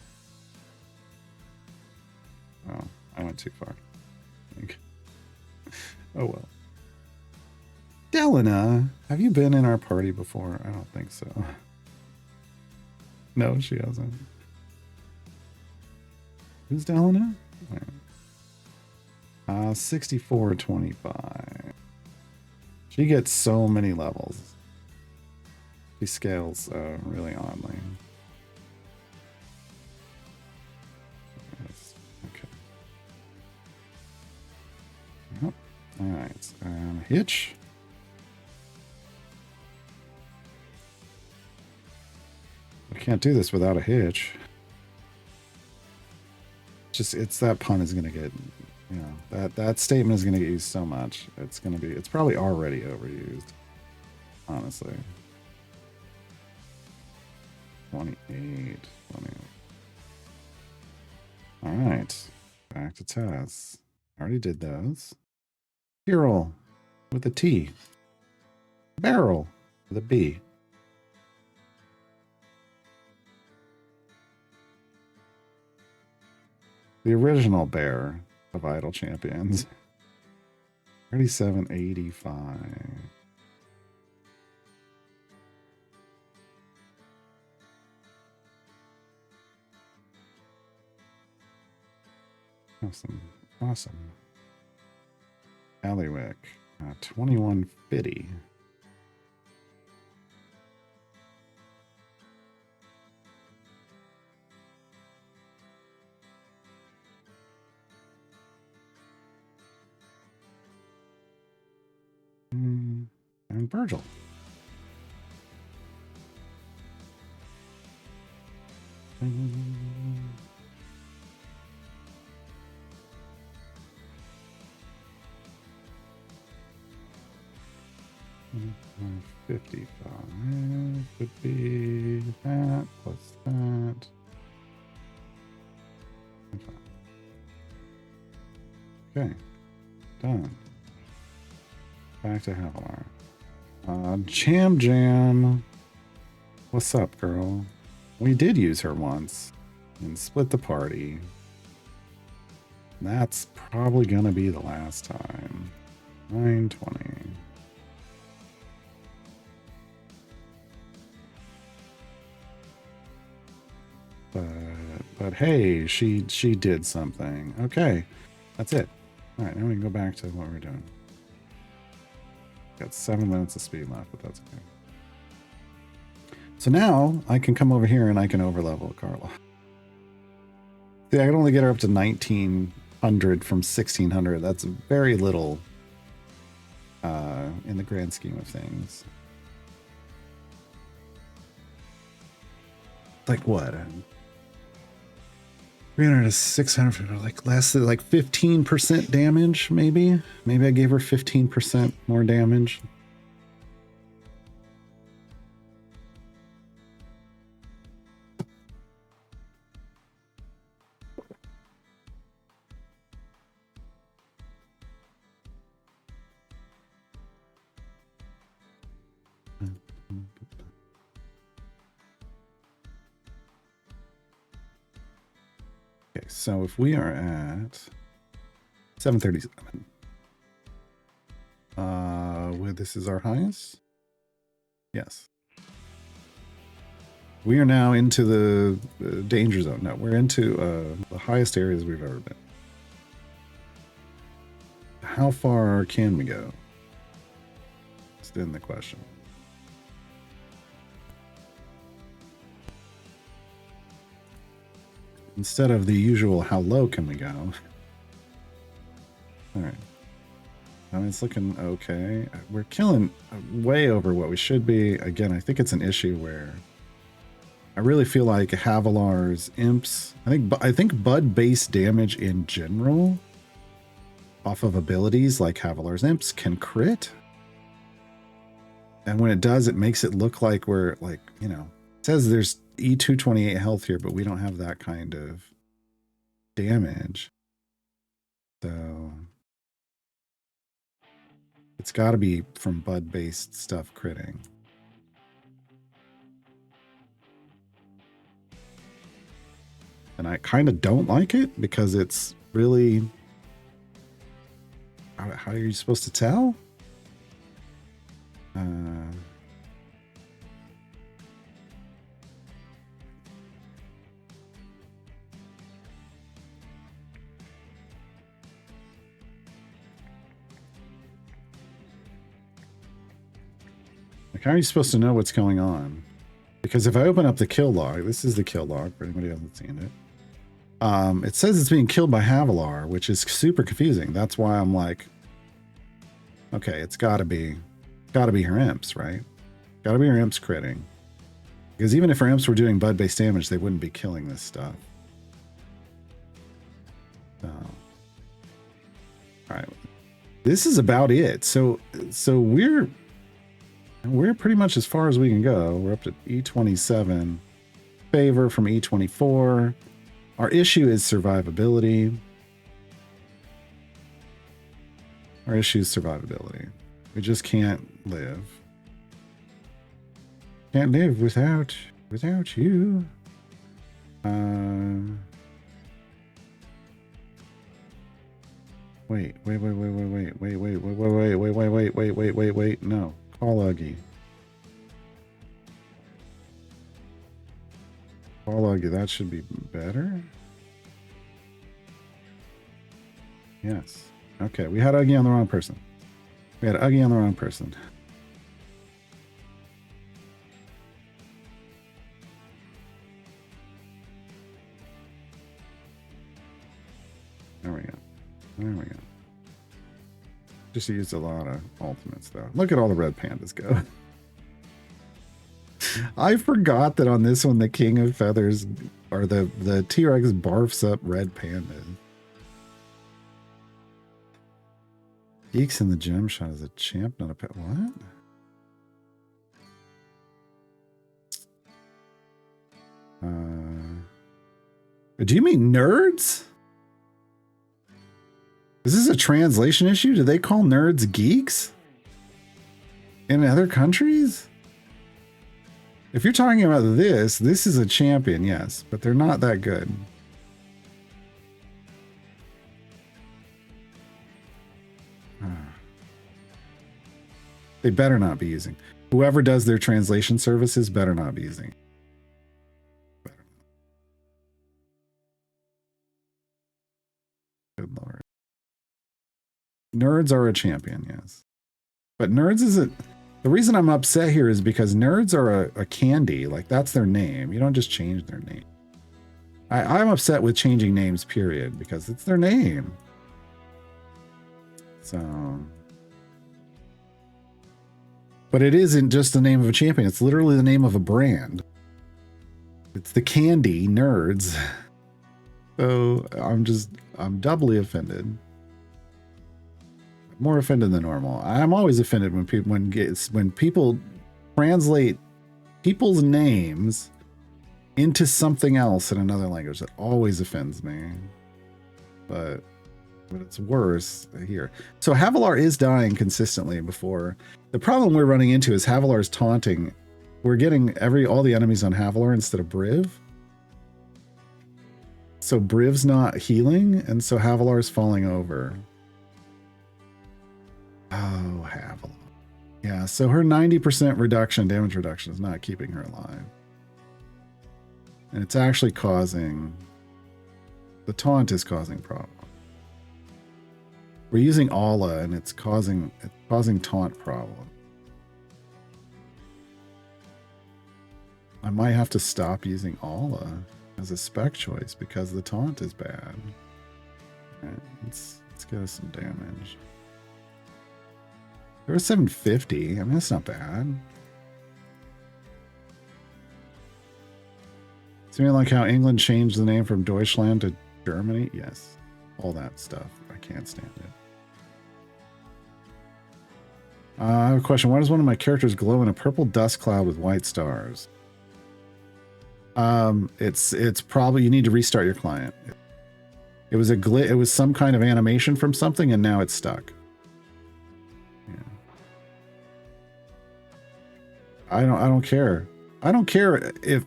Oh, I went too far. I think. Oh well. Delina, have you been in our party before? I don't think so. No, she hasn't. Who's Delina? 6425. She gets so many levels. She scales really oddly. Yes. Okay. Yep. All right. Hitch. Can't do this without a hitch. Just it's that pun is gonna get, you know, that statement is gonna get used so much. It's probably already overused. Honestly. 28. 20. All right. Back to tests. Already did those. Barrel with a T. Barrel with a B. The original bear of Idle Champions. 3785. Awesome. Awesome. Allywick. 2150. And Virgil. Mm, 55 would be that plus that. Okay, done. Back to Havilar. Jam. What's up, girl? We did use her once and split the party. That's probably gonna be the last time. 920. But hey, she did something. Okay, that's it. All right, now we can go back to what we're doing. Got 7 minutes of speed left, but that's okay. So now I can come over here and I can overlevel Carla. See, I can only get her up to 1900 from 1600. That's very little in the grand scheme of things. Like what? 300 to 600, like less than like 15% damage, maybe? Maybe I gave her 15% more damage. Okay, so if we are at 737, this is our highest. Yes, we are now into the danger zone. No, we're into the highest areas we've ever been. How far can we go? That's then the question. Instead of the usual, how low can we go? All right. I mean, it's looking okay. We're killing way over what we should be. Again, I think it's an issue where I really feel like Havilar's imps. I think Bud base damage in general, off of abilities like Havilar's imps, can crit. And when it does, it makes it look like we're like, you know, it says there's E228 health here, but we don't have that kind of damage. So it's got to be from Bud based stuff critting. And I kind of don't like it because it's really, how are you supposed to tell? Like, how are you supposed to know what's going on? Because if I open up the kill log, this is the kill log for anybody who hasn't seen it. It says it's being killed by Havilar, which is super confusing. That's why I'm like, okay, it's gotta be her imps, right? Gotta be her imps critting. Because even if our imps were doing bud-based damage, they wouldn't be killing this stuff. So, all right, this is about it. So we're pretty much as far as we can go. We're up to E27. Favor from E24. Our issue is survivability. Our issue is survivability. We just can't live. Can't live without you. Wait. No. Call Uggy. Call Uggy. That should be better. Yes. Okay, we had Uggy on the wrong person. We had Uggy on the wrong person. There we go. There we go. Just used a lot of ultimates, though. Look at all the red pandas go. I forgot that on this one, the King of Feathers, or the T-Rex barfs up red pandas. Geeks in the gem shot as a champ, not a pet. What? Do you mean nerds? Is this a translation issue? Do they call nerds geeks in other countries? If you're talking about this is a champion, yes, but they're not that good. They better not be using. Whoever does their translation services better not be using. Good Lord. Nerds are a champion, yes. But nerds isn't. The reason I'm upset here is because nerds are a candy. Like, that's their name. You don't just change their name. I'm upset with changing names, period, because it's their name. So. But it isn't just the name of a champion. It's literally the name of a brand. It's the candy nerds. So I'm doubly offended. More offended than normal. I'm always offended when people translate people's names into something else in another language. That always offends me. But it's worse here. So Havilar is dying consistently before. The problem we're running into is Havilar's taunting. We're getting all the enemies on Havilar instead of Briv. So Briv's not healing, and so Havilar's falling over. Oh, Havilar. Yeah, so her 90% damage reduction is not keeping her alive. And it's actually causing... The taunt is causing problems. We're using Ala, and it's causing taunt problem. I might have to stop using Ala as a spec choice because the taunt is bad. All right, let's get us some damage. There was 750. I mean, that's not bad. So you mean like how England changed the name from Deutschland to Germany? Yes. All that stuff. I can't stand it. I have a question. Why does one of my characters glow in a purple dust cloud with white stars? It's probably you need to restart your client. It was a glitch. It was some kind of animation from something, and now it's stuck. Yeah. I don't care. I don't care if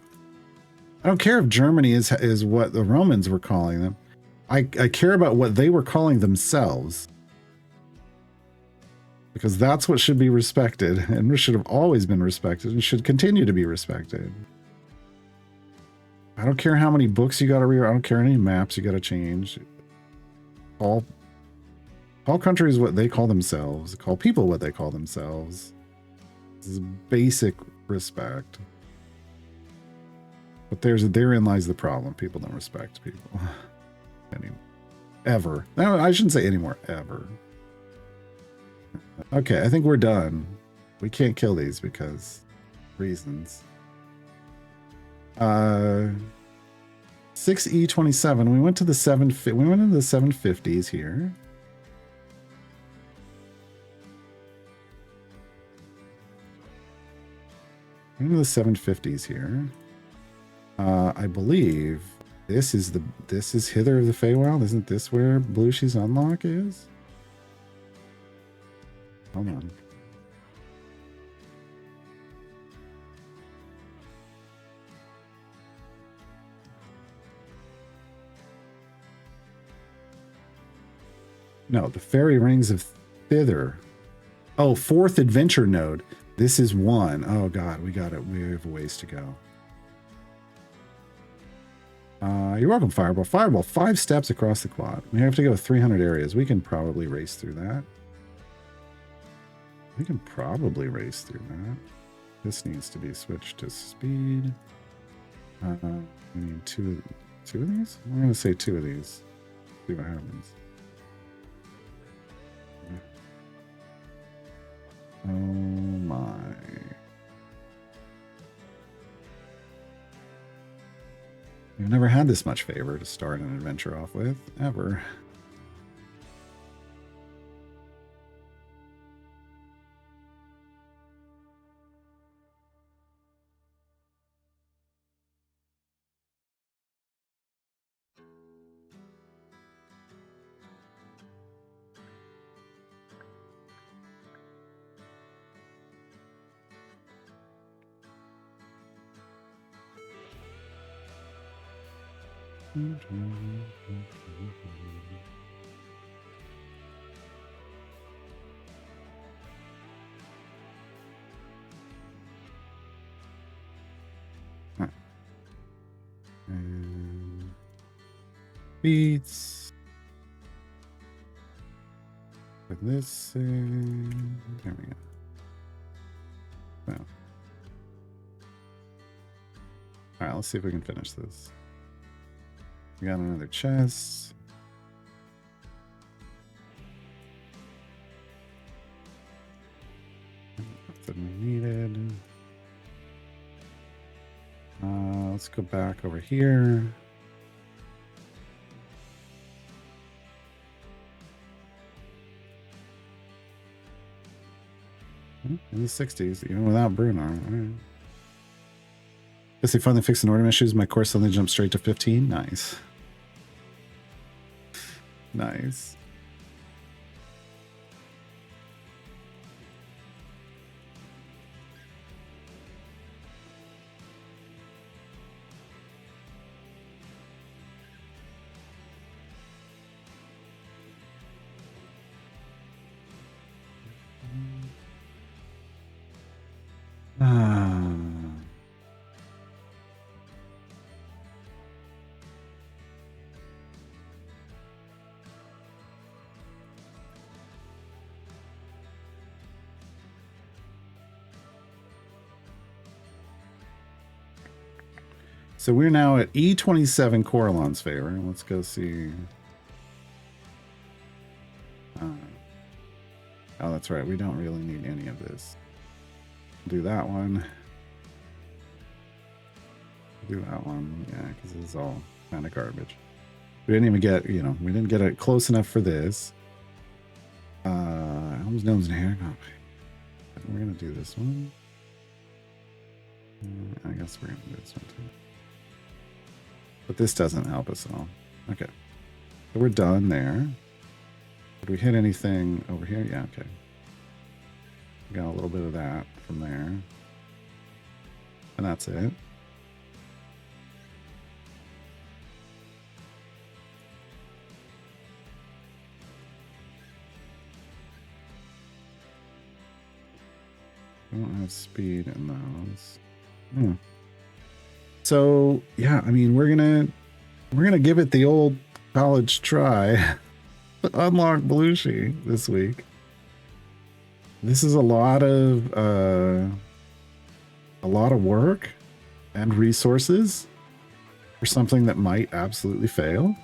Germany is what the Romans were calling them. I care about what they were calling themselves. Because that's what should be respected, and should have always been respected, and should continue to be respected. I don't care how many books you got to read. I don't care how many maps you got to change. Call countries what they call themselves. Call people what they call themselves. This is basic respect. But therein lies the problem. People don't respect people anymore. Ever. No, I shouldn't say anymore. Ever. Okay, I think we're done. We can't kill these because reasons. 6E27. We went to the 750. We went into the 750s here. Into the 750s here. I believe this is Hither of the Feywild. Isn't this where Belushi's unlock is? Hold on. No, the fairy rings of Thither. Oh, 4th adventure node. This is 1. Oh god, we got it. We have a ways to go. You're welcome, Fireball. Fireball, 5 steps across the quad. We have to go 300 areas. We can probably race through that. We can probably race through that. This needs to be switched to speed. We need two of these? I'm going to say 2 of these. See what happens. Oh my. We've never had this much favor to start an adventure off with, ever. Beats. With this in. There we go. Well. Alright, let's see if we can finish this. We got another chest. Nothing we needed. Let's go back over here. In the 60s, even without Bruno. All right. Guess they finally fixed the Nordum issues. My course suddenly jumped straight to 15. Nice. Nice. So we're now at E27 Coralon's favor. Let's go see. Oh, that's right. We don't really need any of this. Do that one. Do that one. Yeah, because this is all kind of garbage. We didn't even get, you know, we didn't get it close enough for this. Elms, gnomes, and hair. Oh, we're going to do this one. I guess we're going to do this one too. But this doesn't help us at all. Okay. So we're done there. Did we hit anything over here? Yeah, okay. We got a little bit of that from there. And that's it. We don't have speed in those. So yeah, I mean, we're gonna give it the old college try. Unlock Belushi this week. This is a lot of work and resources for something that might absolutely fail.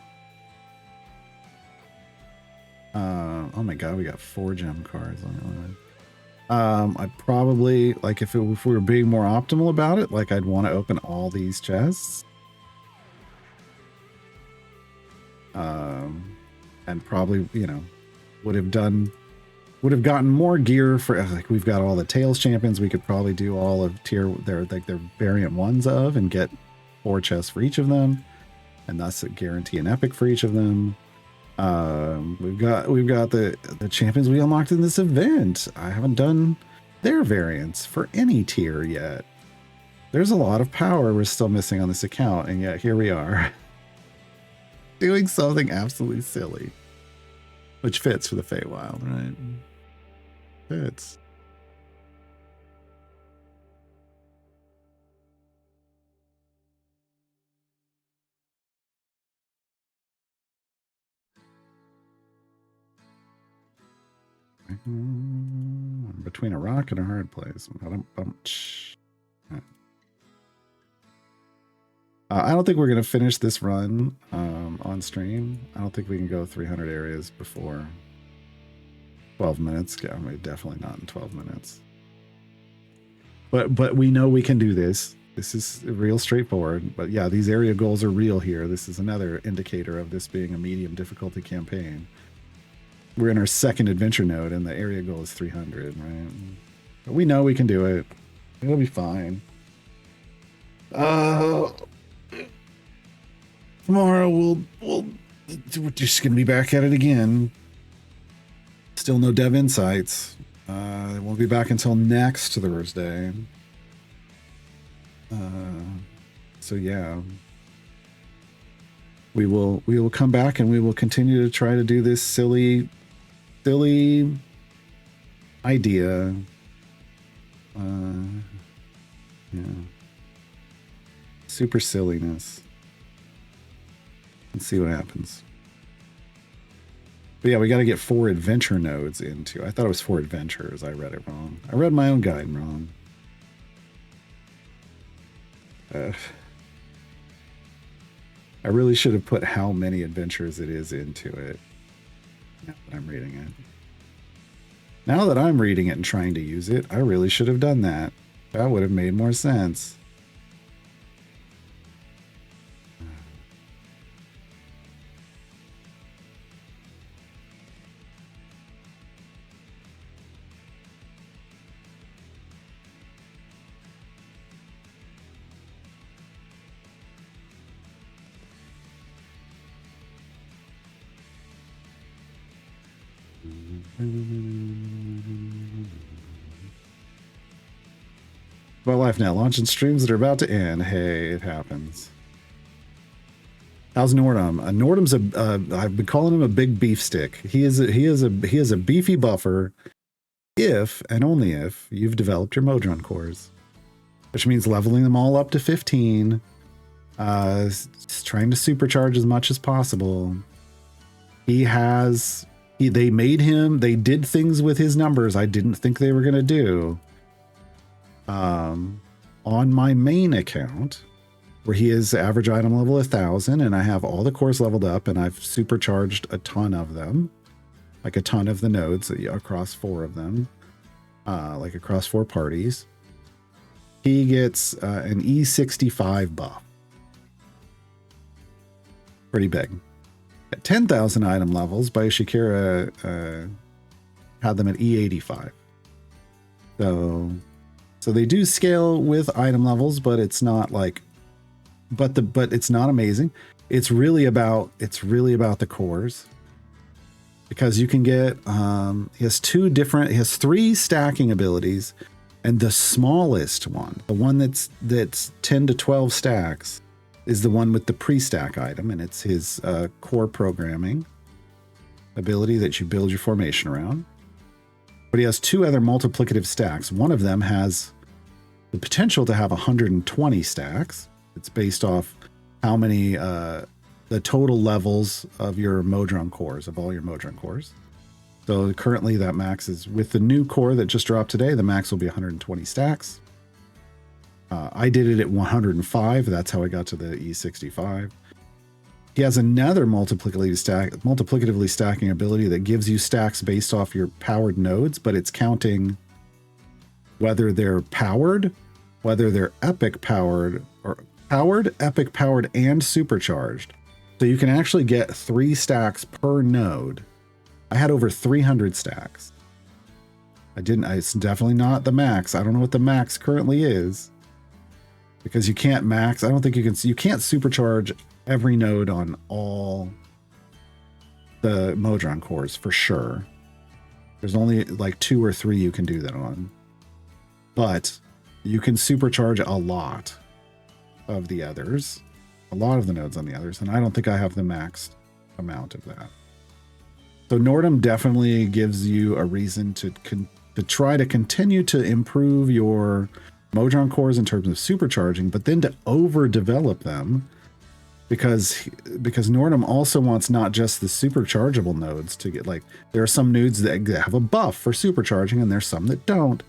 Oh my god, we got 4 gem cards on our line. I'd probably, like, if we were being more optimal about it, like, I'd want to open all these chests. And probably, you know, would have gotten more gear for, like, we've got all the Tails champions. We could probably do all of tier, their variant ones of, and get 4 chests for each of them, and thus guarantee an epic for each of them. We've got the champions we unlocked in this event. I haven't done their variants for any tier yet. There's a lot of power we're still missing on this account, and yet here we are doing something absolutely silly, which fits for the Feywild, right? Fits. Between a rock and a hard place. I don't think we're going to finish this run on stream. I don't think we can go 300 areas before 12 minutes. I mean, definitely not in 12 minutes. But we know we can do this. This is real straightforward. But yeah, these area goals are real here. This is another indicator of this being a medium difficulty campaign. We're in our second adventure node, and the area goal is 300, right? But we know we can do it. It'll be fine. Tomorrow we're just gonna be back at it again. Still no dev insights. It won't be back until next Thursday. So yeah, we will come back, and we will continue to try to do this silly idea. Yeah, super silliness. Let's see what happens. But yeah, we got to get 4 adventure nodes into. I thought it was 4 adventures. I read it wrong. I read my own guide wrong. I really should have put how many adventures it is into it. Now that I'm reading it. Now that I'm reading it and trying to use it, I really should have done that. That would have made more sense. My life now, launching streams that are about to end. Hey, it happens. How's Nordum? Nordum's I've been calling him a big beef stick. He is a beefy buffer if and only if you've developed your Modron cores, which means leveling them all up to 15, trying to supercharge as much as possible. They did things with his numbers I didn't think they were going to do. On my main account, where he is average item level 1,000, and I have all the cores leveled up, and I've supercharged a ton of them, like a ton of the nodes across 4 of them, like across 4 parties. He gets an E65 buff. Pretty big. At 10,000 item levels, Bioshikira had them at E85. So they do scale with item levels, but it's not like, but it's not amazing. It's really about the cores, because you can get he has 3 stacking abilities, and the smallest one, the one that's 10 to 12 stacks, is the one with the pre-stack item, and it's his core programming ability that you build your formation around. But he has 2 other multiplicative stacks. One of them has the potential to have 120 stacks. It's based off how many, the total levels of your Modron cores, of all your Modron cores. So currently that max is, with the new core that just dropped today, the max will be 120 stacks. I did it at 105. That's how I got to the E65. He has another multiplicatively stacking ability that gives you stacks based off your powered nodes, but it's counting whether they're powered, whether they're epic powered, or powered, epic powered, and supercharged. So you can actually get 3 stacks per node. I had over 300 stacks. It's definitely not the max. I don't know what the max currently is, because you can't max. I don't think you can't supercharge every node on all the Modron cores for sure. There's only like 2 or 3 you can do that on, but you can supercharge a lot of the others, a lot of the nodes on the others, and I don't think I have the maxed amount of that. So Nordum definitely gives you a reason to try to continue to improve your Modron cores in terms of supercharging, but then to overdevelop them, because Nordum also wants not just the superchargeable nodes to get, like, there are some nodes that have a buff for supercharging and there's some that don't.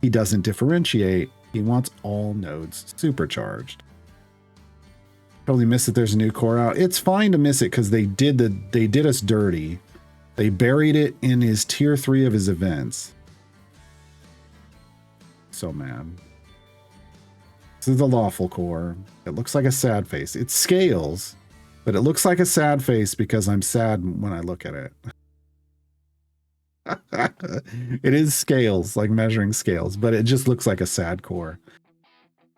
He doesn't differentiate. He wants all nodes supercharged. Totally miss that there's a new core out. It's fine to miss it because they did us dirty. They buried it in his tier 3 of his events. So mad. This is the lawful core. It looks like a sad face. It scales, but it looks like a sad face because I'm sad when I look at it. It is scales, like measuring scales, but it just looks like a sad core.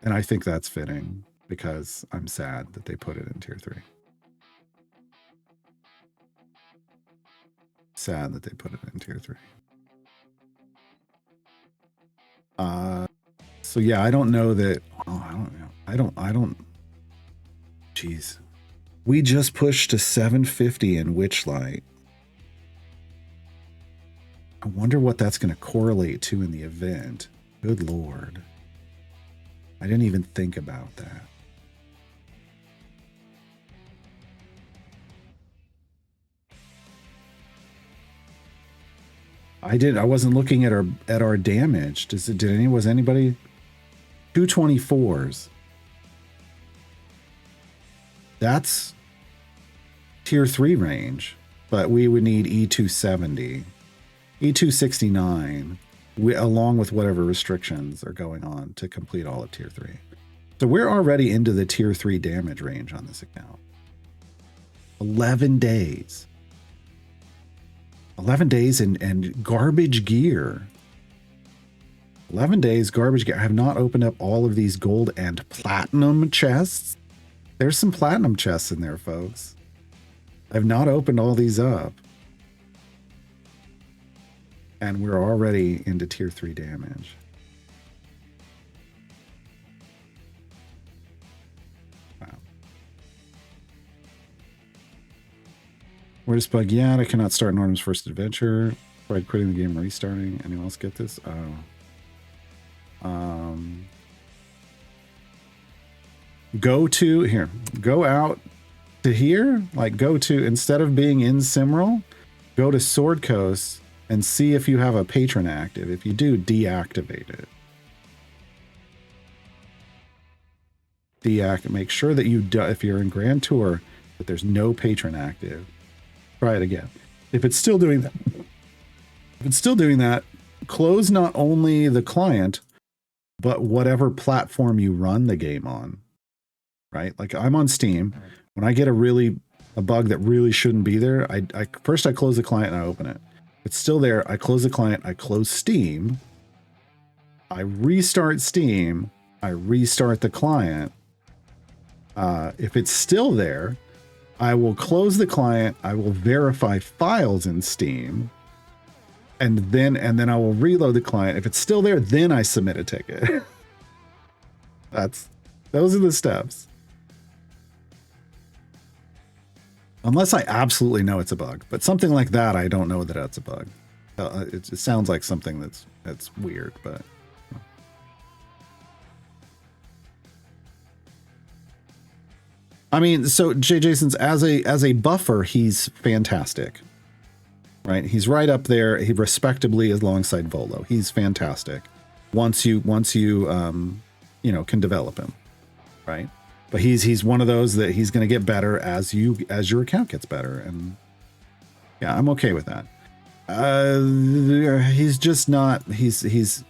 And I think that's fitting because I'm sad that they put it in tier 3. Sad that they put it in tier 3. So yeah, I don't know that. Oh, I don't know. I don't. Jeez. We just pushed to 750 in Witchlight. I wonder what that's going to correlate to in the event. Good Lord. I didn't even think about that. I wasn't looking at our damage. Was anybody 224s? That's tier 3 range, but we would need E270, E269, along with whatever restrictions are going on to complete all of tier 3. So we're already into the tier 3 damage range on this account. 11 days. 11 days and garbage gear. 11 days, garbage gear. I have not opened up all of these gold and platinum chests. There's some platinum chests in there, folks. I've not opened all these up. And we're already into tier 3 damage. Where's Bug? Yeah, I cannot start Nordum's first adventure. Tried quitting the game and restarting. Anyone else get this? Go out to here. Like, go to, instead of being in Cimmeral, go to Sword Coast and see if you have a patron active. If you do, deactivate it. Make sure that if you're in Grand Tour, that there's no patron active. Try it again. If it's still doing that, close not only the client, but whatever platform you run the game on. Right? Like, I'm on Steam. When I get a bug that really shouldn't be there, I first close the client and I open it. If it's still there, I close the client, I close Steam, I restart Steam, I restart the client. If it's still there, I will close the client, I will verify files in Steam, and then I will reload the client. If it's still there, then I submit a ticket. Those are the steps. Unless I absolutely know it's a bug. But something like that, I don't know that that's a bug. It sounds like something that's weird, but... I mean, so J. Jason's as a buffer, he's fantastic, right? He's right up there. He respectably is alongside Volo. He's fantastic. Once you can develop him, right? But he's one of those that he's going to get better as your account gets better, and yeah, I'm okay with that. He's just not. He's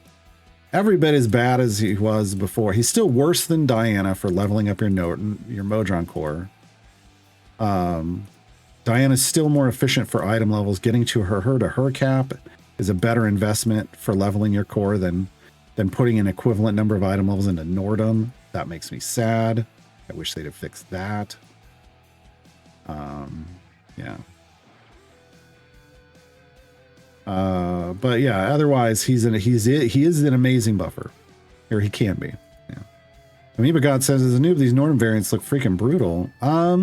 every bit as bad as he was before. He's still worse than Diana for leveling up your Modron core. Diana's still more efficient for item levels. Getting to her cap is a better investment for leveling your core than putting an equivalent number of item levels into Nordum. That makes me sad. I wish they'd have fixed that. Yeah. But yeah, otherwise he is an amazing buffer. Or he can be. Yeah. Amoeba God says, as a noob, these Nordum variants look freaking brutal. I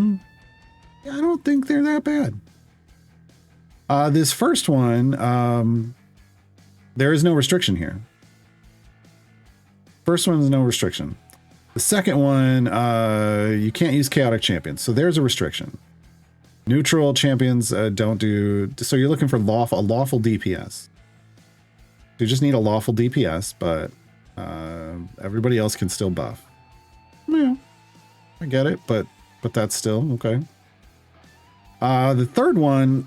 don't think they're that bad. This first one, there is no restriction here. First one is no restriction. The second one, you can't use chaotic champions, so there's a restriction. Neutral champions don't do. So you're looking for a lawful DPS. You just need a lawful DPS, but everybody else can still buff. Yeah, I get it, but that's still okay. The third one,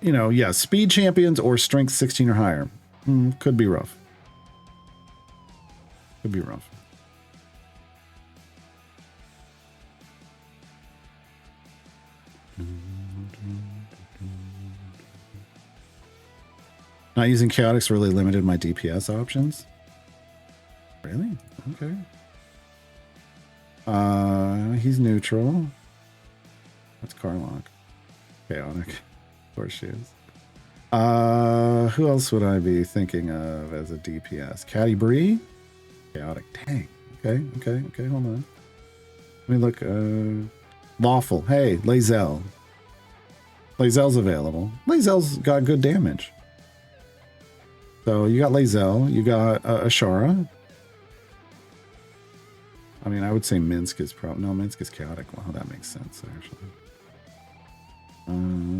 yeah, speed champions or strength 16 or higher. Could be rough. Could be rough. Not using chaotics really limited my DPS options. Really? Okay. He's neutral. That's Carlock. Chaotic. Of course she is. Who else would I be thinking of as a DPS? Caddy Bree? Chaotic. Dang. Okay, hold on. Let me look. Lawful. Hey, Lae'zel. Lae'zel's available. Lae'zel's got good damage. So you got Lae'zel, you got Ashara. I mean, I would say Minsk is Minsk is chaotic. Wow, that makes sense actually.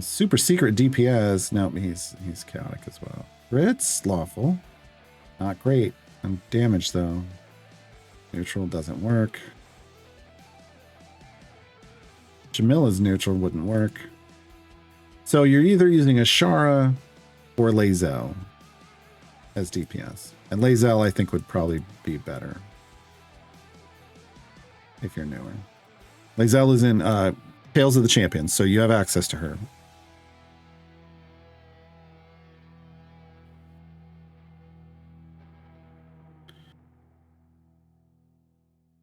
Super secret DPS. No, he's chaotic as well. Ritz, lawful. Not great. And damage though. Neutral doesn't work. Jamila's neutral wouldn't work. So you're either using Ashara or Lae'zel as DPS. And Lae'zel I think would probably be better if you're newer. Lae'zel is in Tales of the Champions, so you have access to her.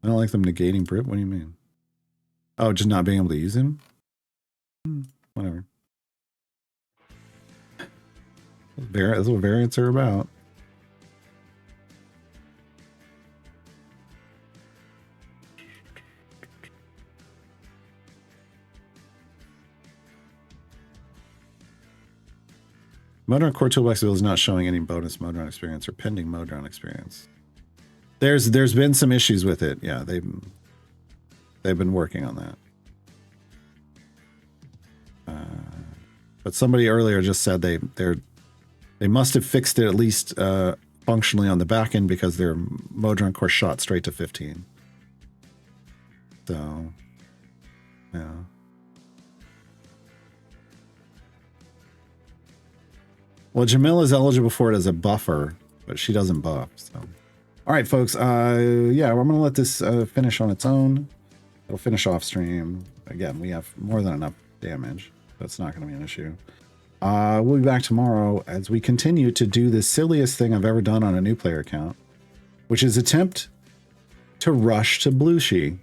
I don't like them negating Brit. What do you mean? Oh, just not being able to use him? Whatever. That's what variants are about. Modron Core Toolbox build is not showing any bonus Modron experience or pending Modron experience. There's been some issues with it. Yeah, they've been working on that. But somebody earlier just said they must have fixed it at least functionally on the back end because their Modron Core shot straight to 15. So, yeah. Well, Jamila is eligible for it as a buffer, but she doesn't buff. So, all right, folks. Yeah, I'm gonna let this finish on its own. It'll finish off stream. Again, we have more than enough damage. That's not gonna be an issue. We'll be back tomorrow as we continue to do the silliest thing I've ever done on a new player account, which is attempt to rush to Blue She.